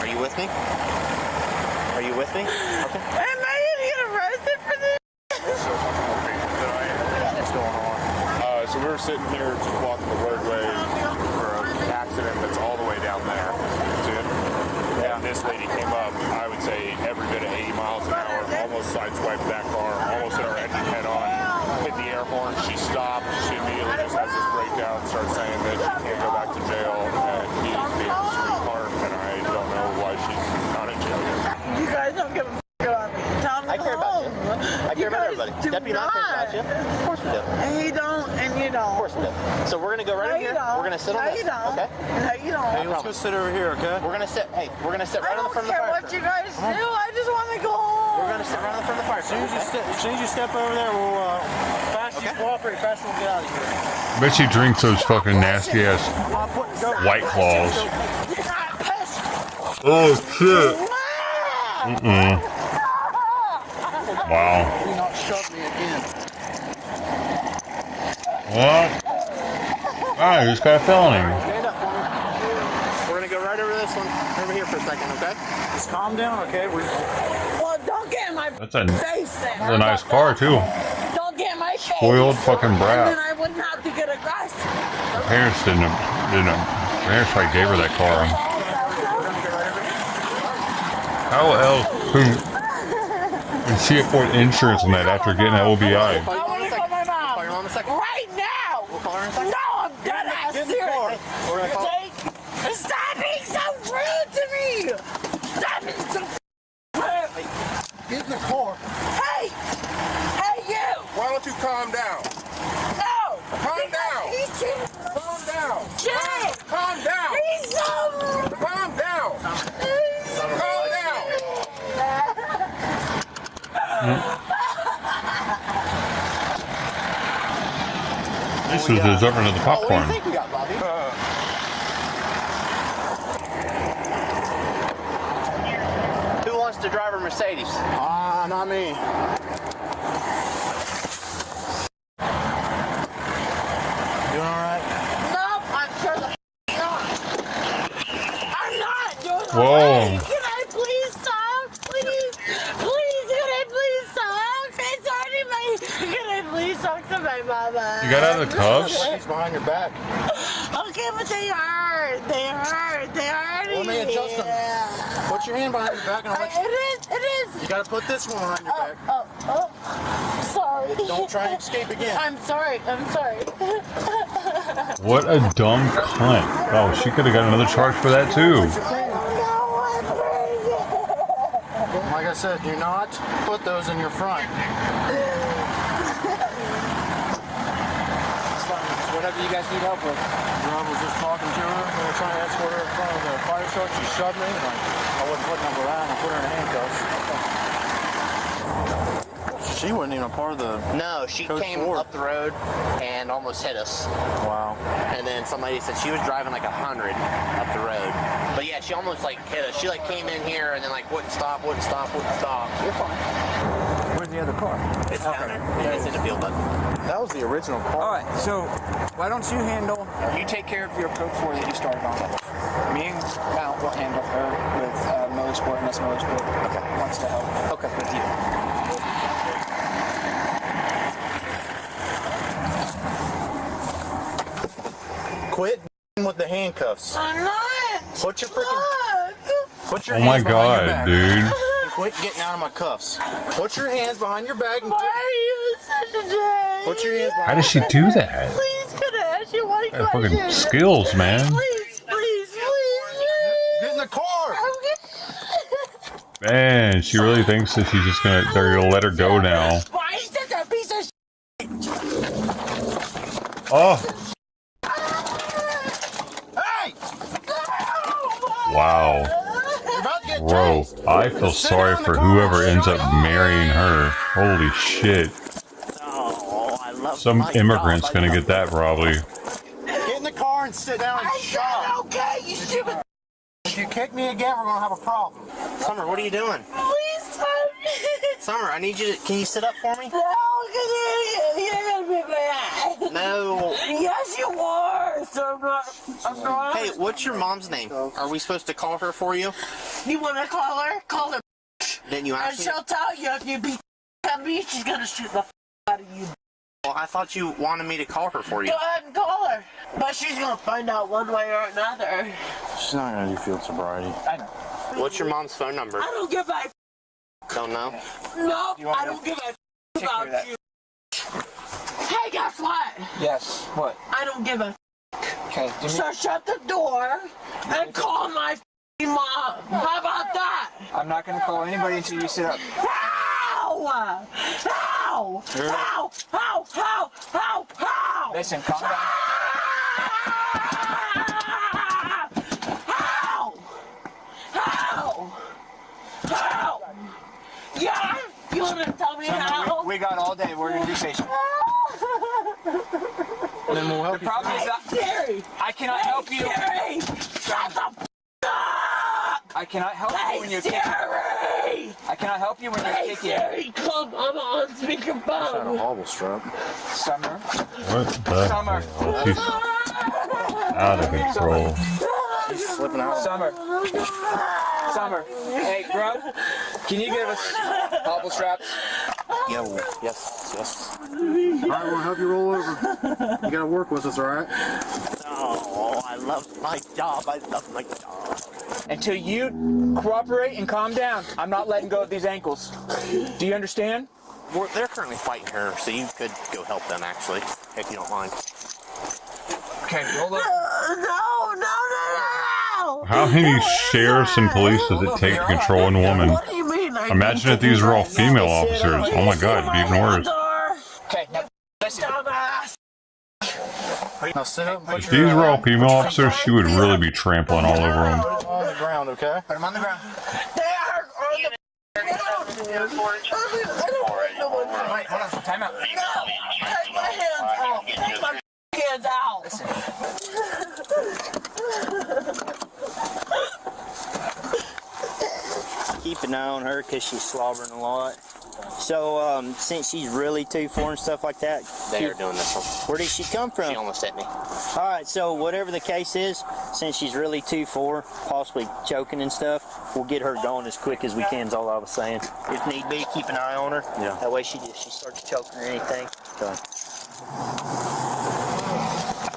Speaker 7: Are you with me? Are you with me? Okay.
Speaker 13: Am I gonna get arrested for this?
Speaker 7: What's going on?
Speaker 4: So we were sitting here just blocking the roadway for an accident that's all the way down there. See it? And this lady came up, I would say every bit of 80 miles an hour, almost sideswiped that car, almost hit our engine head on, hit the air horn, she stopped, she immediately just has this breakdown, starts saying that she can't go back to jail, and he's being a sweetheart, and I don't know why she's not in jail yet.
Speaker 13: You guys don't give a f about me. Tell me
Speaker 7: I care about you. I care about everybody. Deputy not cares about you. Of course we do.
Speaker 13: And he don't, and you don't.
Speaker 7: Of course we do. So we're gonna go right in here. We're gonna sit on this. Okay?
Speaker 13: No, you don't.
Speaker 7: Hey, let's go sit over here, okay? We're gonna sit. Hey, we're gonna sit right on the front of the fire.
Speaker 13: I don't care what you guys do. I just want to go home.
Speaker 7: We're gonna sit right on the front of the fire.
Speaker 9: As soon as you step over there, we'll fast you cooperate, fast we'll get out of here.
Speaker 1: Bet she drinks those fucking nasty ass White Claws. Oh shit. Wow.
Speaker 9: Do not shove me again.
Speaker 1: What? Ah, you just got a felony.
Speaker 7: Stand up for me. We're gonna go right over this one, over here for a second, okay?
Speaker 9: Just calm down, okay?
Speaker 13: Well, don't get in my
Speaker 1: That's a
Speaker 13: face then.
Speaker 1: That's a nice car too.
Speaker 13: Don't get in my face.
Speaker 1: Spoiled fucking brat.
Speaker 13: And then I wouldn't have to get arrested.
Speaker 1: Her parents didn't. Her parents probably gave her that car. How else can she afford insurance on that after getting an OBI?
Speaker 13: I want to call my mom.
Speaker 7: Call your mom in a second.
Speaker 13: Right now.
Speaker 7: We'll call her in a second.
Speaker 13: No, I'm dead ass
Speaker 7: Get in the
Speaker 13: serious.
Speaker 7: car. We're gonna call.
Speaker 13: Stop being so rude to me. Stop being so rude.
Speaker 9: Get in the car.
Speaker 13: Hey. Hey, you.
Speaker 4: Why don't you calm down?
Speaker 13: No.
Speaker 4: Calm down. Calm down.
Speaker 13: Jay.
Speaker 4: Calm down.
Speaker 13: He's so rude.
Speaker 4: Calm down. Calm down.
Speaker 1: This is deserving of the popcorn.
Speaker 7: What do you think we got, Bobby? Who wants to drive a Mercedes?
Speaker 9: Not me.
Speaker 7: Doing all right?
Speaker 13: Nope, I'm sure the not. I'm not doing
Speaker 1: Whoa.
Speaker 13: all right. Can I please stop? Please. Please, can I please stop? It's hurting me. Can I please talk to my mama?
Speaker 1: You got out of the cuffs?
Speaker 9: He's behind your back.
Speaker 13: Okay, but they hurt. They hurt. They hurt.
Speaker 9: Let me adjust them.
Speaker 15: Put your hand behind your back and I'll let you.
Speaker 13: It is.
Speaker 15: You gotta put this one behind your back.
Speaker 13: Sorry.
Speaker 15: Don't try and escape again.
Speaker 13: I'm sorry.
Speaker 1: What a dumb cunt. Oh, she could have got another charge for that too.
Speaker 15: Like I said, do not put those in your front.
Speaker 8: Whatever you guys need help with.
Speaker 15: I was just talking to her. We were trying to escort her in front of the fire truck. She shoved me. And I wasn't putting up with that. And I put her in handcuffs. She wasn't even a part of the.
Speaker 8: No, she came up the road and almost hit us.
Speaker 15: Wow.
Speaker 8: And then somebody said she was driving like 100 up the road. But yeah, she almost like hit us. She like came in here and then like wouldn't stop. You're fine.
Speaker 15: Where's the other car?
Speaker 8: It's down there. Yeah, it's in the field, bud.
Speaker 15: That was the original car.
Speaker 8: All right,
Speaker 15: so why don't you handle?
Speaker 8: You take care of your Code 4 that you started on. Me and Val will handle her with Motorsport and S Motorsport. Okay. Wants to help. Okay. With you.
Speaker 15: Quit with the handcuffs.
Speaker 13: I'm not.
Speaker 15: Put your freaking. Put your
Speaker 1: Oh my
Speaker 15: hands behind your
Speaker 1: god,
Speaker 15: back.
Speaker 1: dude.
Speaker 15: And quit getting out of my cuffs. Put your hands behind your back and.
Speaker 13: Why are you such a dick?
Speaker 15: Put your hands behind.
Speaker 1: How does she do that?
Speaker 13: Please, could I ask you one
Speaker 1: That
Speaker 13: question?
Speaker 1: fucking skills, man.
Speaker 13: Please.
Speaker 15: Get in the car.
Speaker 1: Man, she really thinks that she's just they're gonna let her go now.
Speaker 13: Why is that a piece of
Speaker 1: Oh.
Speaker 15: Hey!
Speaker 1: Wow. Bro, I feel sorry for whoever ends up marrying her. Holy shit. Some immigrant's gonna get that probably.
Speaker 15: Get in the car and sit down and shop.
Speaker 13: Okay, you stupid.
Speaker 15: If you kick me again, we're gonna have a problem.
Speaker 8: Summer, what are you doing?
Speaker 13: Please stop.
Speaker 8: Summer, I need you to. Can you sit up for me?
Speaker 13: No, because you're gonna be mad.
Speaker 8: No.
Speaker 13: Yes, you are. So I'm not.
Speaker 8: Hey, what's your mom's name? Are we supposed to call her for you?
Speaker 13: You wanna call her? Call her.
Speaker 8: Didn't you
Speaker 13: And
Speaker 8: ask me?
Speaker 13: she'll tell you if you beat me, she's gonna shoot the out of you.
Speaker 8: Well, I thought you wanted me to call her for you.
Speaker 13: Go ahead and call her. But she's gonna find out one way or another.
Speaker 15: She's not gonna do field sobriety.
Speaker 8: I know. What's your mom's phone number?
Speaker 13: I don't give a
Speaker 8: Don't know.
Speaker 13: No, I don't give a about you. Hey, guess what?
Speaker 8: Yes. What?
Speaker 13: I don't give a
Speaker 8: Okay.
Speaker 13: So shut the door and call my mom. How about that?
Speaker 8: I'm not gonna call anybody until you sit up.
Speaker 13: Ow! Ow! Ow! Ow! Ow! Ow! Ow!
Speaker 8: Listen, calm down.
Speaker 13: Ow! Ow! Ow! Yeah? You want to tell me how?
Speaker 8: We got all day. We're gonna be patient.
Speaker 15: Then we'll help
Speaker 8: the problem is that I cannot help you.
Speaker 13: Siri! Shut the up!
Speaker 8: I cannot help you when you're kicking. I cannot help you when you're kicking.
Speaker 13: Siri, come! I'm on speakerphone.
Speaker 15: Hobble strap.
Speaker 8: Summer.
Speaker 1: What the
Speaker 8: Summer.
Speaker 1: hell? She's out of control.
Speaker 15: She's slipping out.
Speaker 8: Summer. Summer. Hey, bro. Can you give us hobble straps?
Speaker 15: Yo. Yes. All right, we'll help you roll over. You gotta work with us, all right?
Speaker 8: Oh, I love my job. Until you cooperate and calm down, I'm not letting go of these ankles. Do you understand? They're currently fighting her, so you could go help them, actually, if you don't mind. Okay, roll over.
Speaker 13: No.
Speaker 1: How many sheriffs and police does it take to control a woman?
Speaker 13: What do you mean?
Speaker 1: Imagine if these were all female officers. Oh my god, it'd be even worse.
Speaker 8: Okay, now listen.
Speaker 15: Now sit up.
Speaker 1: If these were all female officers, she would really be trampling all over them.
Speaker 15: Put them on the ground, okay?
Speaker 8: Put them on the ground.
Speaker 13: Alright,
Speaker 8: hold on. Time out.
Speaker 13: Take my hands out. Take my hands out.
Speaker 10: Keep an eye on her because she's slobbering a lot. So, since she's really 2-4 and stuff like that,
Speaker 8: They are doing this one.
Speaker 10: where did she come from?
Speaker 8: She almost hit me.
Speaker 10: All right, so whatever the case is, since she's really 2-4, possibly choking and stuff, we'll get her going as quick as we can. Is all I was saying. If need be, keep an eye on her.
Speaker 15: Yeah.
Speaker 10: That way, she starts choking or anything.
Speaker 15: Okay.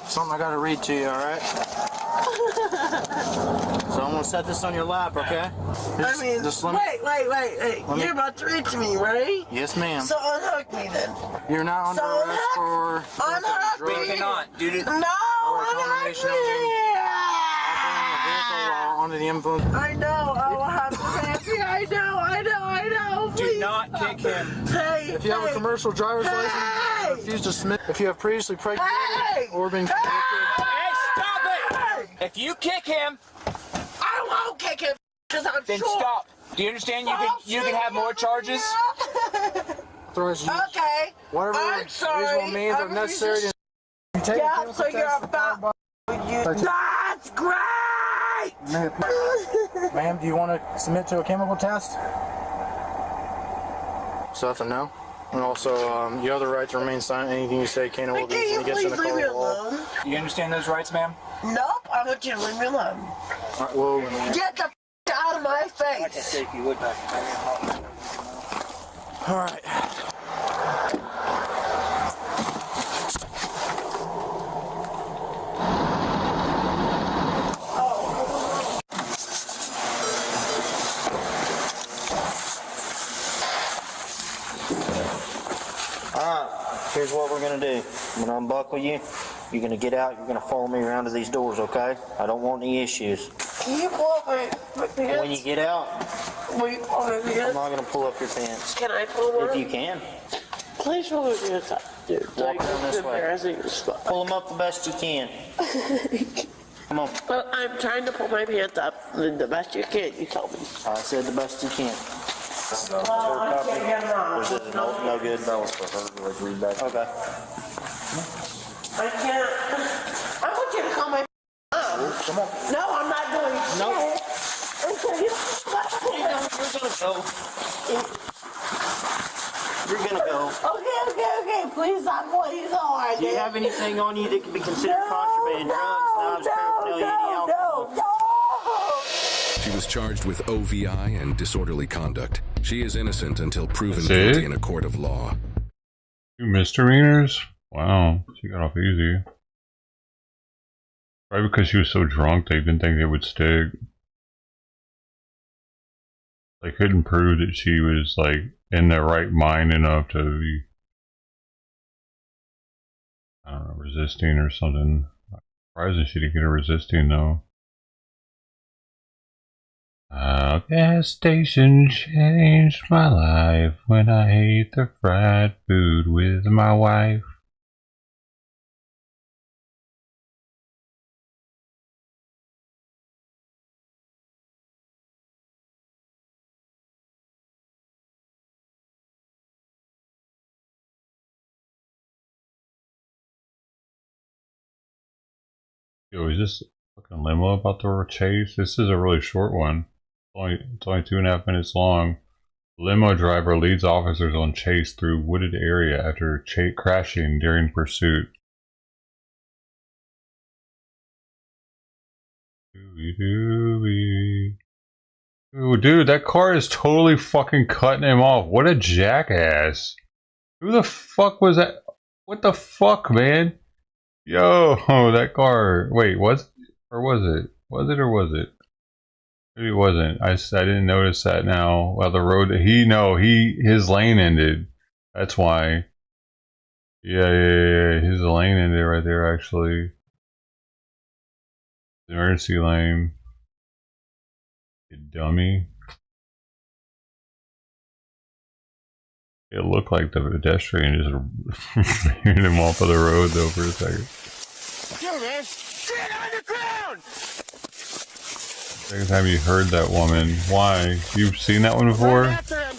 Speaker 15: Something I gotta read to you, all right? So I'm gonna gonna set this on your lap, okay?
Speaker 7: I mean, wait. You're about to reach me, right?
Speaker 15: Yes, ma'am.
Speaker 7: So unhook me then.
Speaker 15: You're not under arrest for
Speaker 7: unhook me.
Speaker 8: We cannot, dude.
Speaker 7: No, unhook me.
Speaker 15: Under the influence.
Speaker 7: I know. I will have to pay. I know. Please.
Speaker 8: Do not kick him.
Speaker 7: Hey,
Speaker 15: if you have a commercial driver's license, refuse to submit. If you have previously pregnant or been convicted.
Speaker 8: Hey, stop it! If you kick him,
Speaker 7: I won't kick him because I'm
Speaker 8: then
Speaker 7: short.
Speaker 8: stop. Do you understand? You can have more charges.
Speaker 7: Okay.
Speaker 15: Whatever
Speaker 7: I'm sorry.
Speaker 15: reasonable means are necessary to
Speaker 7: yeah, so you're about that's great!
Speaker 15: Ma'am, do you want to submit to a chemical test? So that's a no. And also, you have the right to remain silent. Anything you say can or will be used against you in the court of law.
Speaker 8: You understand those rights, ma'am?
Speaker 7: Nope, I want you to leave me alone.
Speaker 15: All right, well,
Speaker 7: get the out of my face!
Speaker 10: If you would back.
Speaker 15: All right.
Speaker 10: Here's what we're gonna do. I'm gonna unbuckle you. You're gonna get out. You're gonna follow me around to these doors, okay? I don't want any issues.
Speaker 7: Can you pull up my pants?
Speaker 10: When you get out,
Speaker 7: will you pull my pants?
Speaker 10: I'm not gonna pull up your pants.
Speaker 7: Can I pull them up?
Speaker 10: If you can.
Speaker 7: Please pull my pants up, dude.
Speaker 10: Walk around this way.
Speaker 7: Embarrassing.
Speaker 10: Pull them up the best you can. Come on.
Speaker 7: Well, I'm trying to pull my pants up the best you can. You told me.
Speaker 10: I said the best you can.
Speaker 7: I can't get them on.
Speaker 10: No good. That was for her. Read back. Okay.
Speaker 7: I can't. I want you to call my up.
Speaker 10: Come on.
Speaker 7: No, I'm not doing shit.
Speaker 10: No.
Speaker 7: Okay, you're
Speaker 10: gonna go.
Speaker 7: Okay. Please stop playing so hard.
Speaker 10: Do you have anything on you that could be considered contraband? Drugs, knives, paraphernalia, any alcohol?
Speaker 16: She was charged with OVI and disorderly conduct. She is innocent until proven guilty in a court of law.
Speaker 1: 2 misdemeanors? Wow, she got off easy. Probably because she was so drunk they didn't think it would stick. They couldn't prove that she was like in the right mind enough to be, I don't know, resisting or something. Surprising she didn't get a resisting though. A gas station changed my life when I ate the fried food with my wife. Yo, is this fucking limo about to chase? This is a really short one. It's only 2.5 minutes long. Limo driver leads officers on chase through wooded area after crashing during pursuit. Ooh, dude, that car is totally fucking cutting him off. What a jackass. Who the fuck was that? What the fuck, man? Yo, that car. Wait, was it? Or was it? Was it or was it? Maybe it wasn't. I didn't notice that now. Well, the road, his lane ended. That's why. Yeah. His lane ended right there, actually. Emergency lane. You dummy. It looked like the pedestrian just veered him off of the road though for a second.
Speaker 9: Yo, man, get on the ground!
Speaker 1: Second time you heard that woman. Why? You've seen that one before?
Speaker 9: Run after him.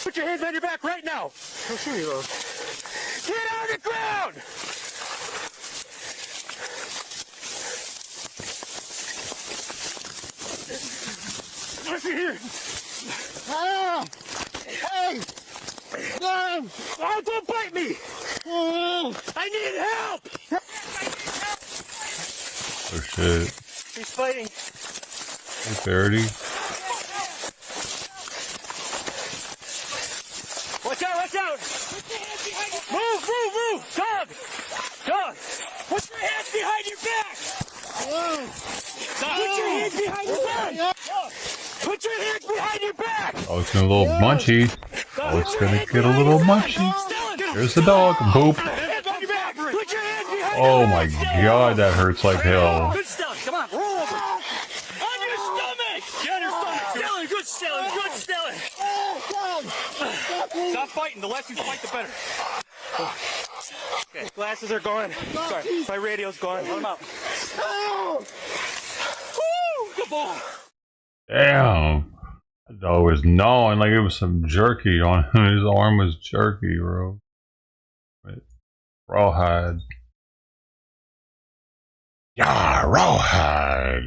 Speaker 9: Put your hands on your back right now. Oh, sure you will. Get on the ground! Listen here. Hey! Oh, don't bite me! I need help!
Speaker 1: Oh shit.
Speaker 9: He's fighting.
Speaker 1: Hey, 30.
Speaker 9: Watch out! Move! Dog! Put your hands behind your back! Put your hands behind your back!
Speaker 6: Put your hands behind your back!
Speaker 1: Oh, it's getting a little munchy. Oh, it's gonna get a little munchy. There's the dog. Boop. Oh my god, that hurts like hell.
Speaker 6: Good Stellan, come on, roll over. On your stomach! Get on your stomach. Stellan, good Stellan, good Stellan. Stop fighting. The less you fight, the better. Okay, glasses are gone. Sorry, my radio's gone. Let them out. Woo! Good ball.
Speaker 1: Damn. That dog was gnawing like it was some jerky on him. His arm was jerky, bro. Rawhide. Yeah, rawhide.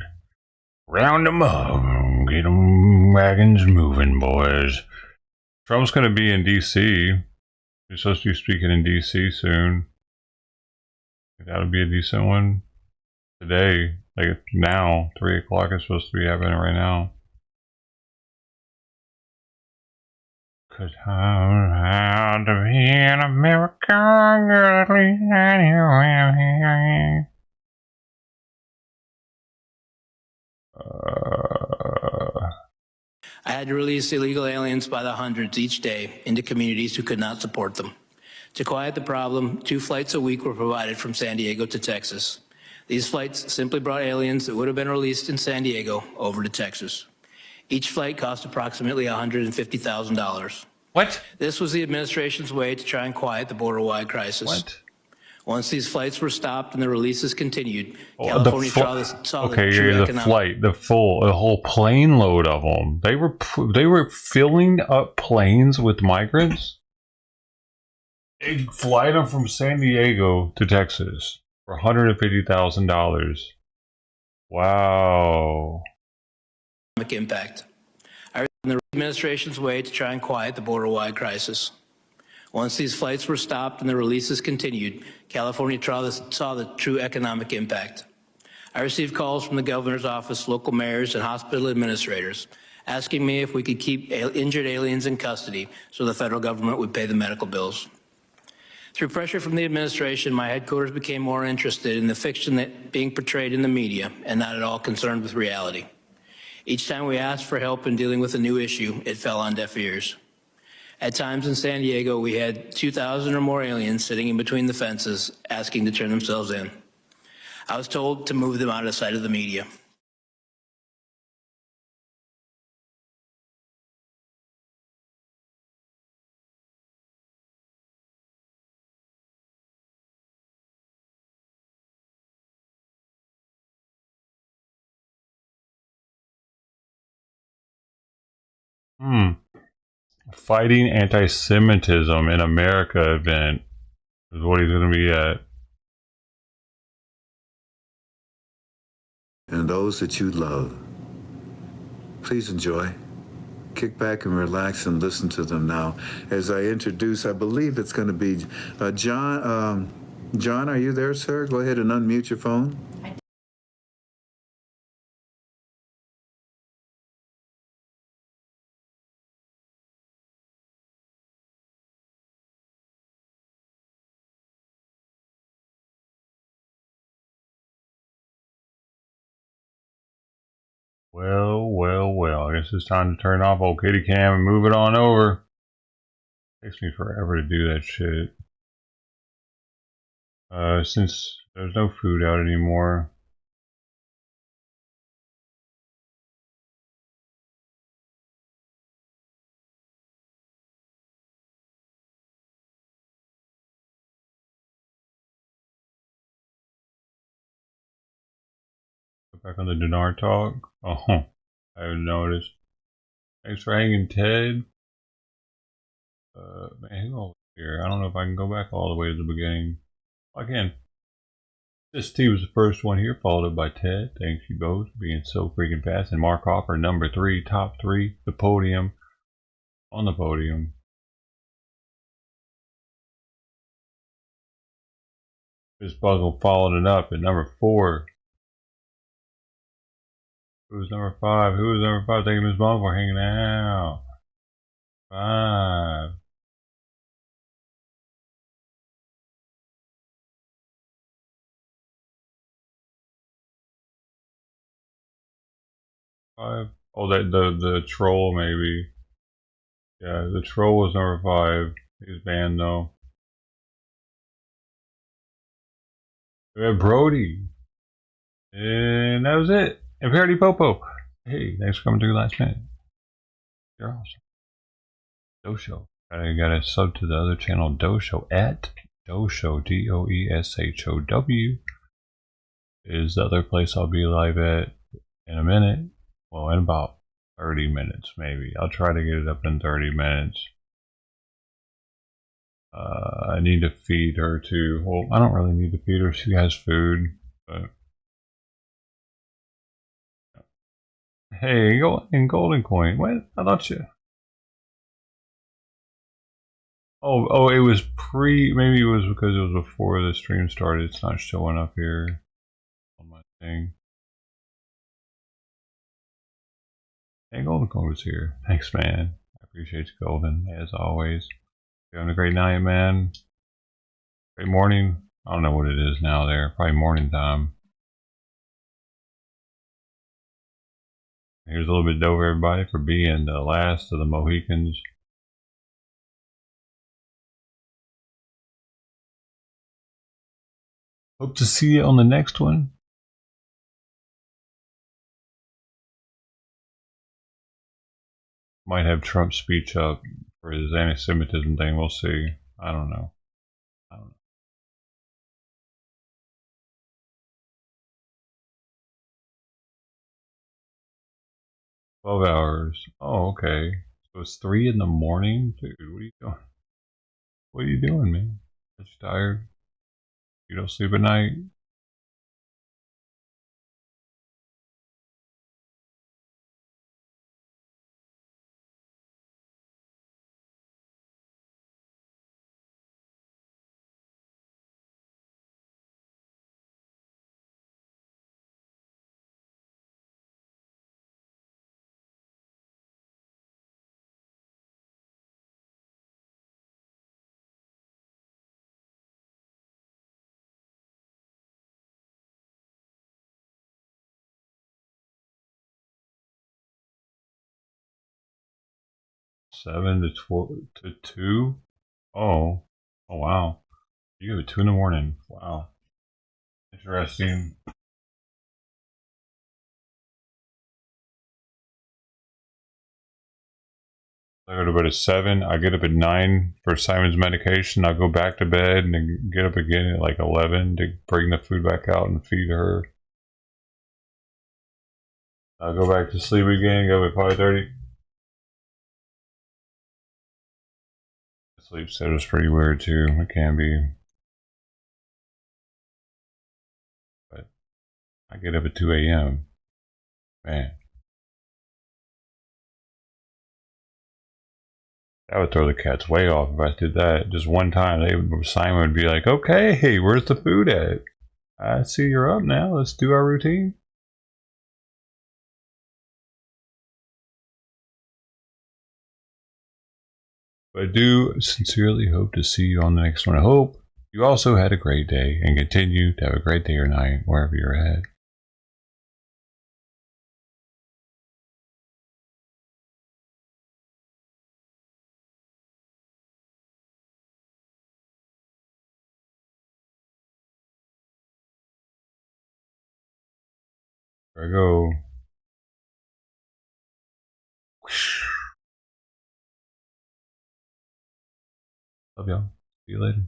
Speaker 1: Round them up. Get them wagons moving, boys. Trump's going to be in D.C. He's supposed to be speaking in D.C. soon. That'll be a decent one. Today. Like now. 3 o'clock is supposed to be happening right now. Cause I'm proud to be an American girl, at least anyway.
Speaker 5: I had to release illegal aliens by the hundreds each day into communities who could not support them. To quiet the problem, 2 flights a week were provided from San Diego to Texas. These flights simply brought aliens that would have been released in San Diego over to Texas. Each flight cost approximately $150,000.
Speaker 1: What?
Speaker 5: This was the administration's way to try and quiet the border-wide crisis.
Speaker 1: What?
Speaker 5: Once these flights were stopped and the releases continued, California saw the true economic...
Speaker 1: the whole plane load of them. They were filling up planes with migrants. They fly them from San Diego to Texas for $150,000. Wow.
Speaker 5: Impact. I read the administration's way to try and quiet the border-wide crisis. Once these flights were stopped and the releases continued, California saw the true economic impact. I received calls from the governor's office, local mayors, and hospital administrators asking me if we could keep injured aliens in custody so the federal government would pay the medical bills. Through pressure from the administration, my headquarters became more interested in the fiction that being portrayed in the media and not at all concerned with reality. Each time we asked for help in dealing with a new issue, it fell on deaf ears. At times in San Diego, we had 2,000 or more aliens sitting in between the fences asking to turn themselves in. I was told to move them out of sight of the media.
Speaker 1: Fighting anti-Semitism in America event is what he's going to be at.
Speaker 11: And those that you love, please enjoy. Kick back and relax and listen to them now. As I introduce, I believe it's going to be John. John, are you there, sir? Go ahead and unmute your phone.
Speaker 1: Well. I guess it's time to turn off old kitty cam and move it on over. Takes me forever to do that shit. Since there's no food out anymore. Back on the dinar talk. Oh, I haven't noticed. Thanks for hanging, Ted. Man, hang over here. I don't know if I can go back all the way to the beginning. I can. This T was the first one here, followed up by Ted. Thanks you both for being so freaking fast. And Mark Hopper, number 3, top 3, the podium. On the podium. This Buzzle followed it up at number 4. Who's number 5? Who is number 5? Thank you, Ms. Bond, for hanging out. 5. 5. Oh, that the troll maybe. Yeah, the troll was number 5. He's banned though. We have Brody. And that was it. And Parody Popo. Hey, thanks for coming through last minute. You're awesome. Dosho. I got a sub to the other channel, Dosho, at Dosho, DOESHOW, is the other place I'll be live at in a minute. Well, in about 30 minutes, maybe. I'll try to get it up in 30 minutes. I need to feed her too. Well, I don't really need to feed her. She has food, but hey, Golden Coin. What? I thought you. Oh, it was maybe it was because it was before the stream started. It's not showing up here on my thing. Hey, Golden Coin was here. Thanks, man. I appreciate you, Golden, as always. You're having a great night, man. Great morning. I don't know what it is now there. Probably morning time. Here's a little bit over everybody for being the last of the Mohicans. Hope to see you on the next one. Might have Trump's speech up for his anti-Semitism thing. We'll see. I don't know. 12 hours. Oh, okay. So it's 3 in the morning? Dude, what are you doing? What are you doing, man? Are you tired? You don't sleep at night? Seven to 12 to 2? Oh. Oh, wow. You have it 2 in the morning. Wow. Interesting. I go to bed at 7. I get up at 9 for Simon's medication. I'll go back to bed and then get up again at like 11 to bring the food back out and feed her. I'll go back to sleep again, go at 5:30. Sleep schedule's pretty weird too. It can be. But I get up at 2 a.m. Man. That would throw the cats way off if I did that. Just one time, Simon would be like, okay, where's the food at? I see you're up now. Let's do our routine. But I do sincerely hope to see you on the next one. I hope you also had a great day and continue to have a great day or night wherever you're at. There I go. Love y'all. See you later.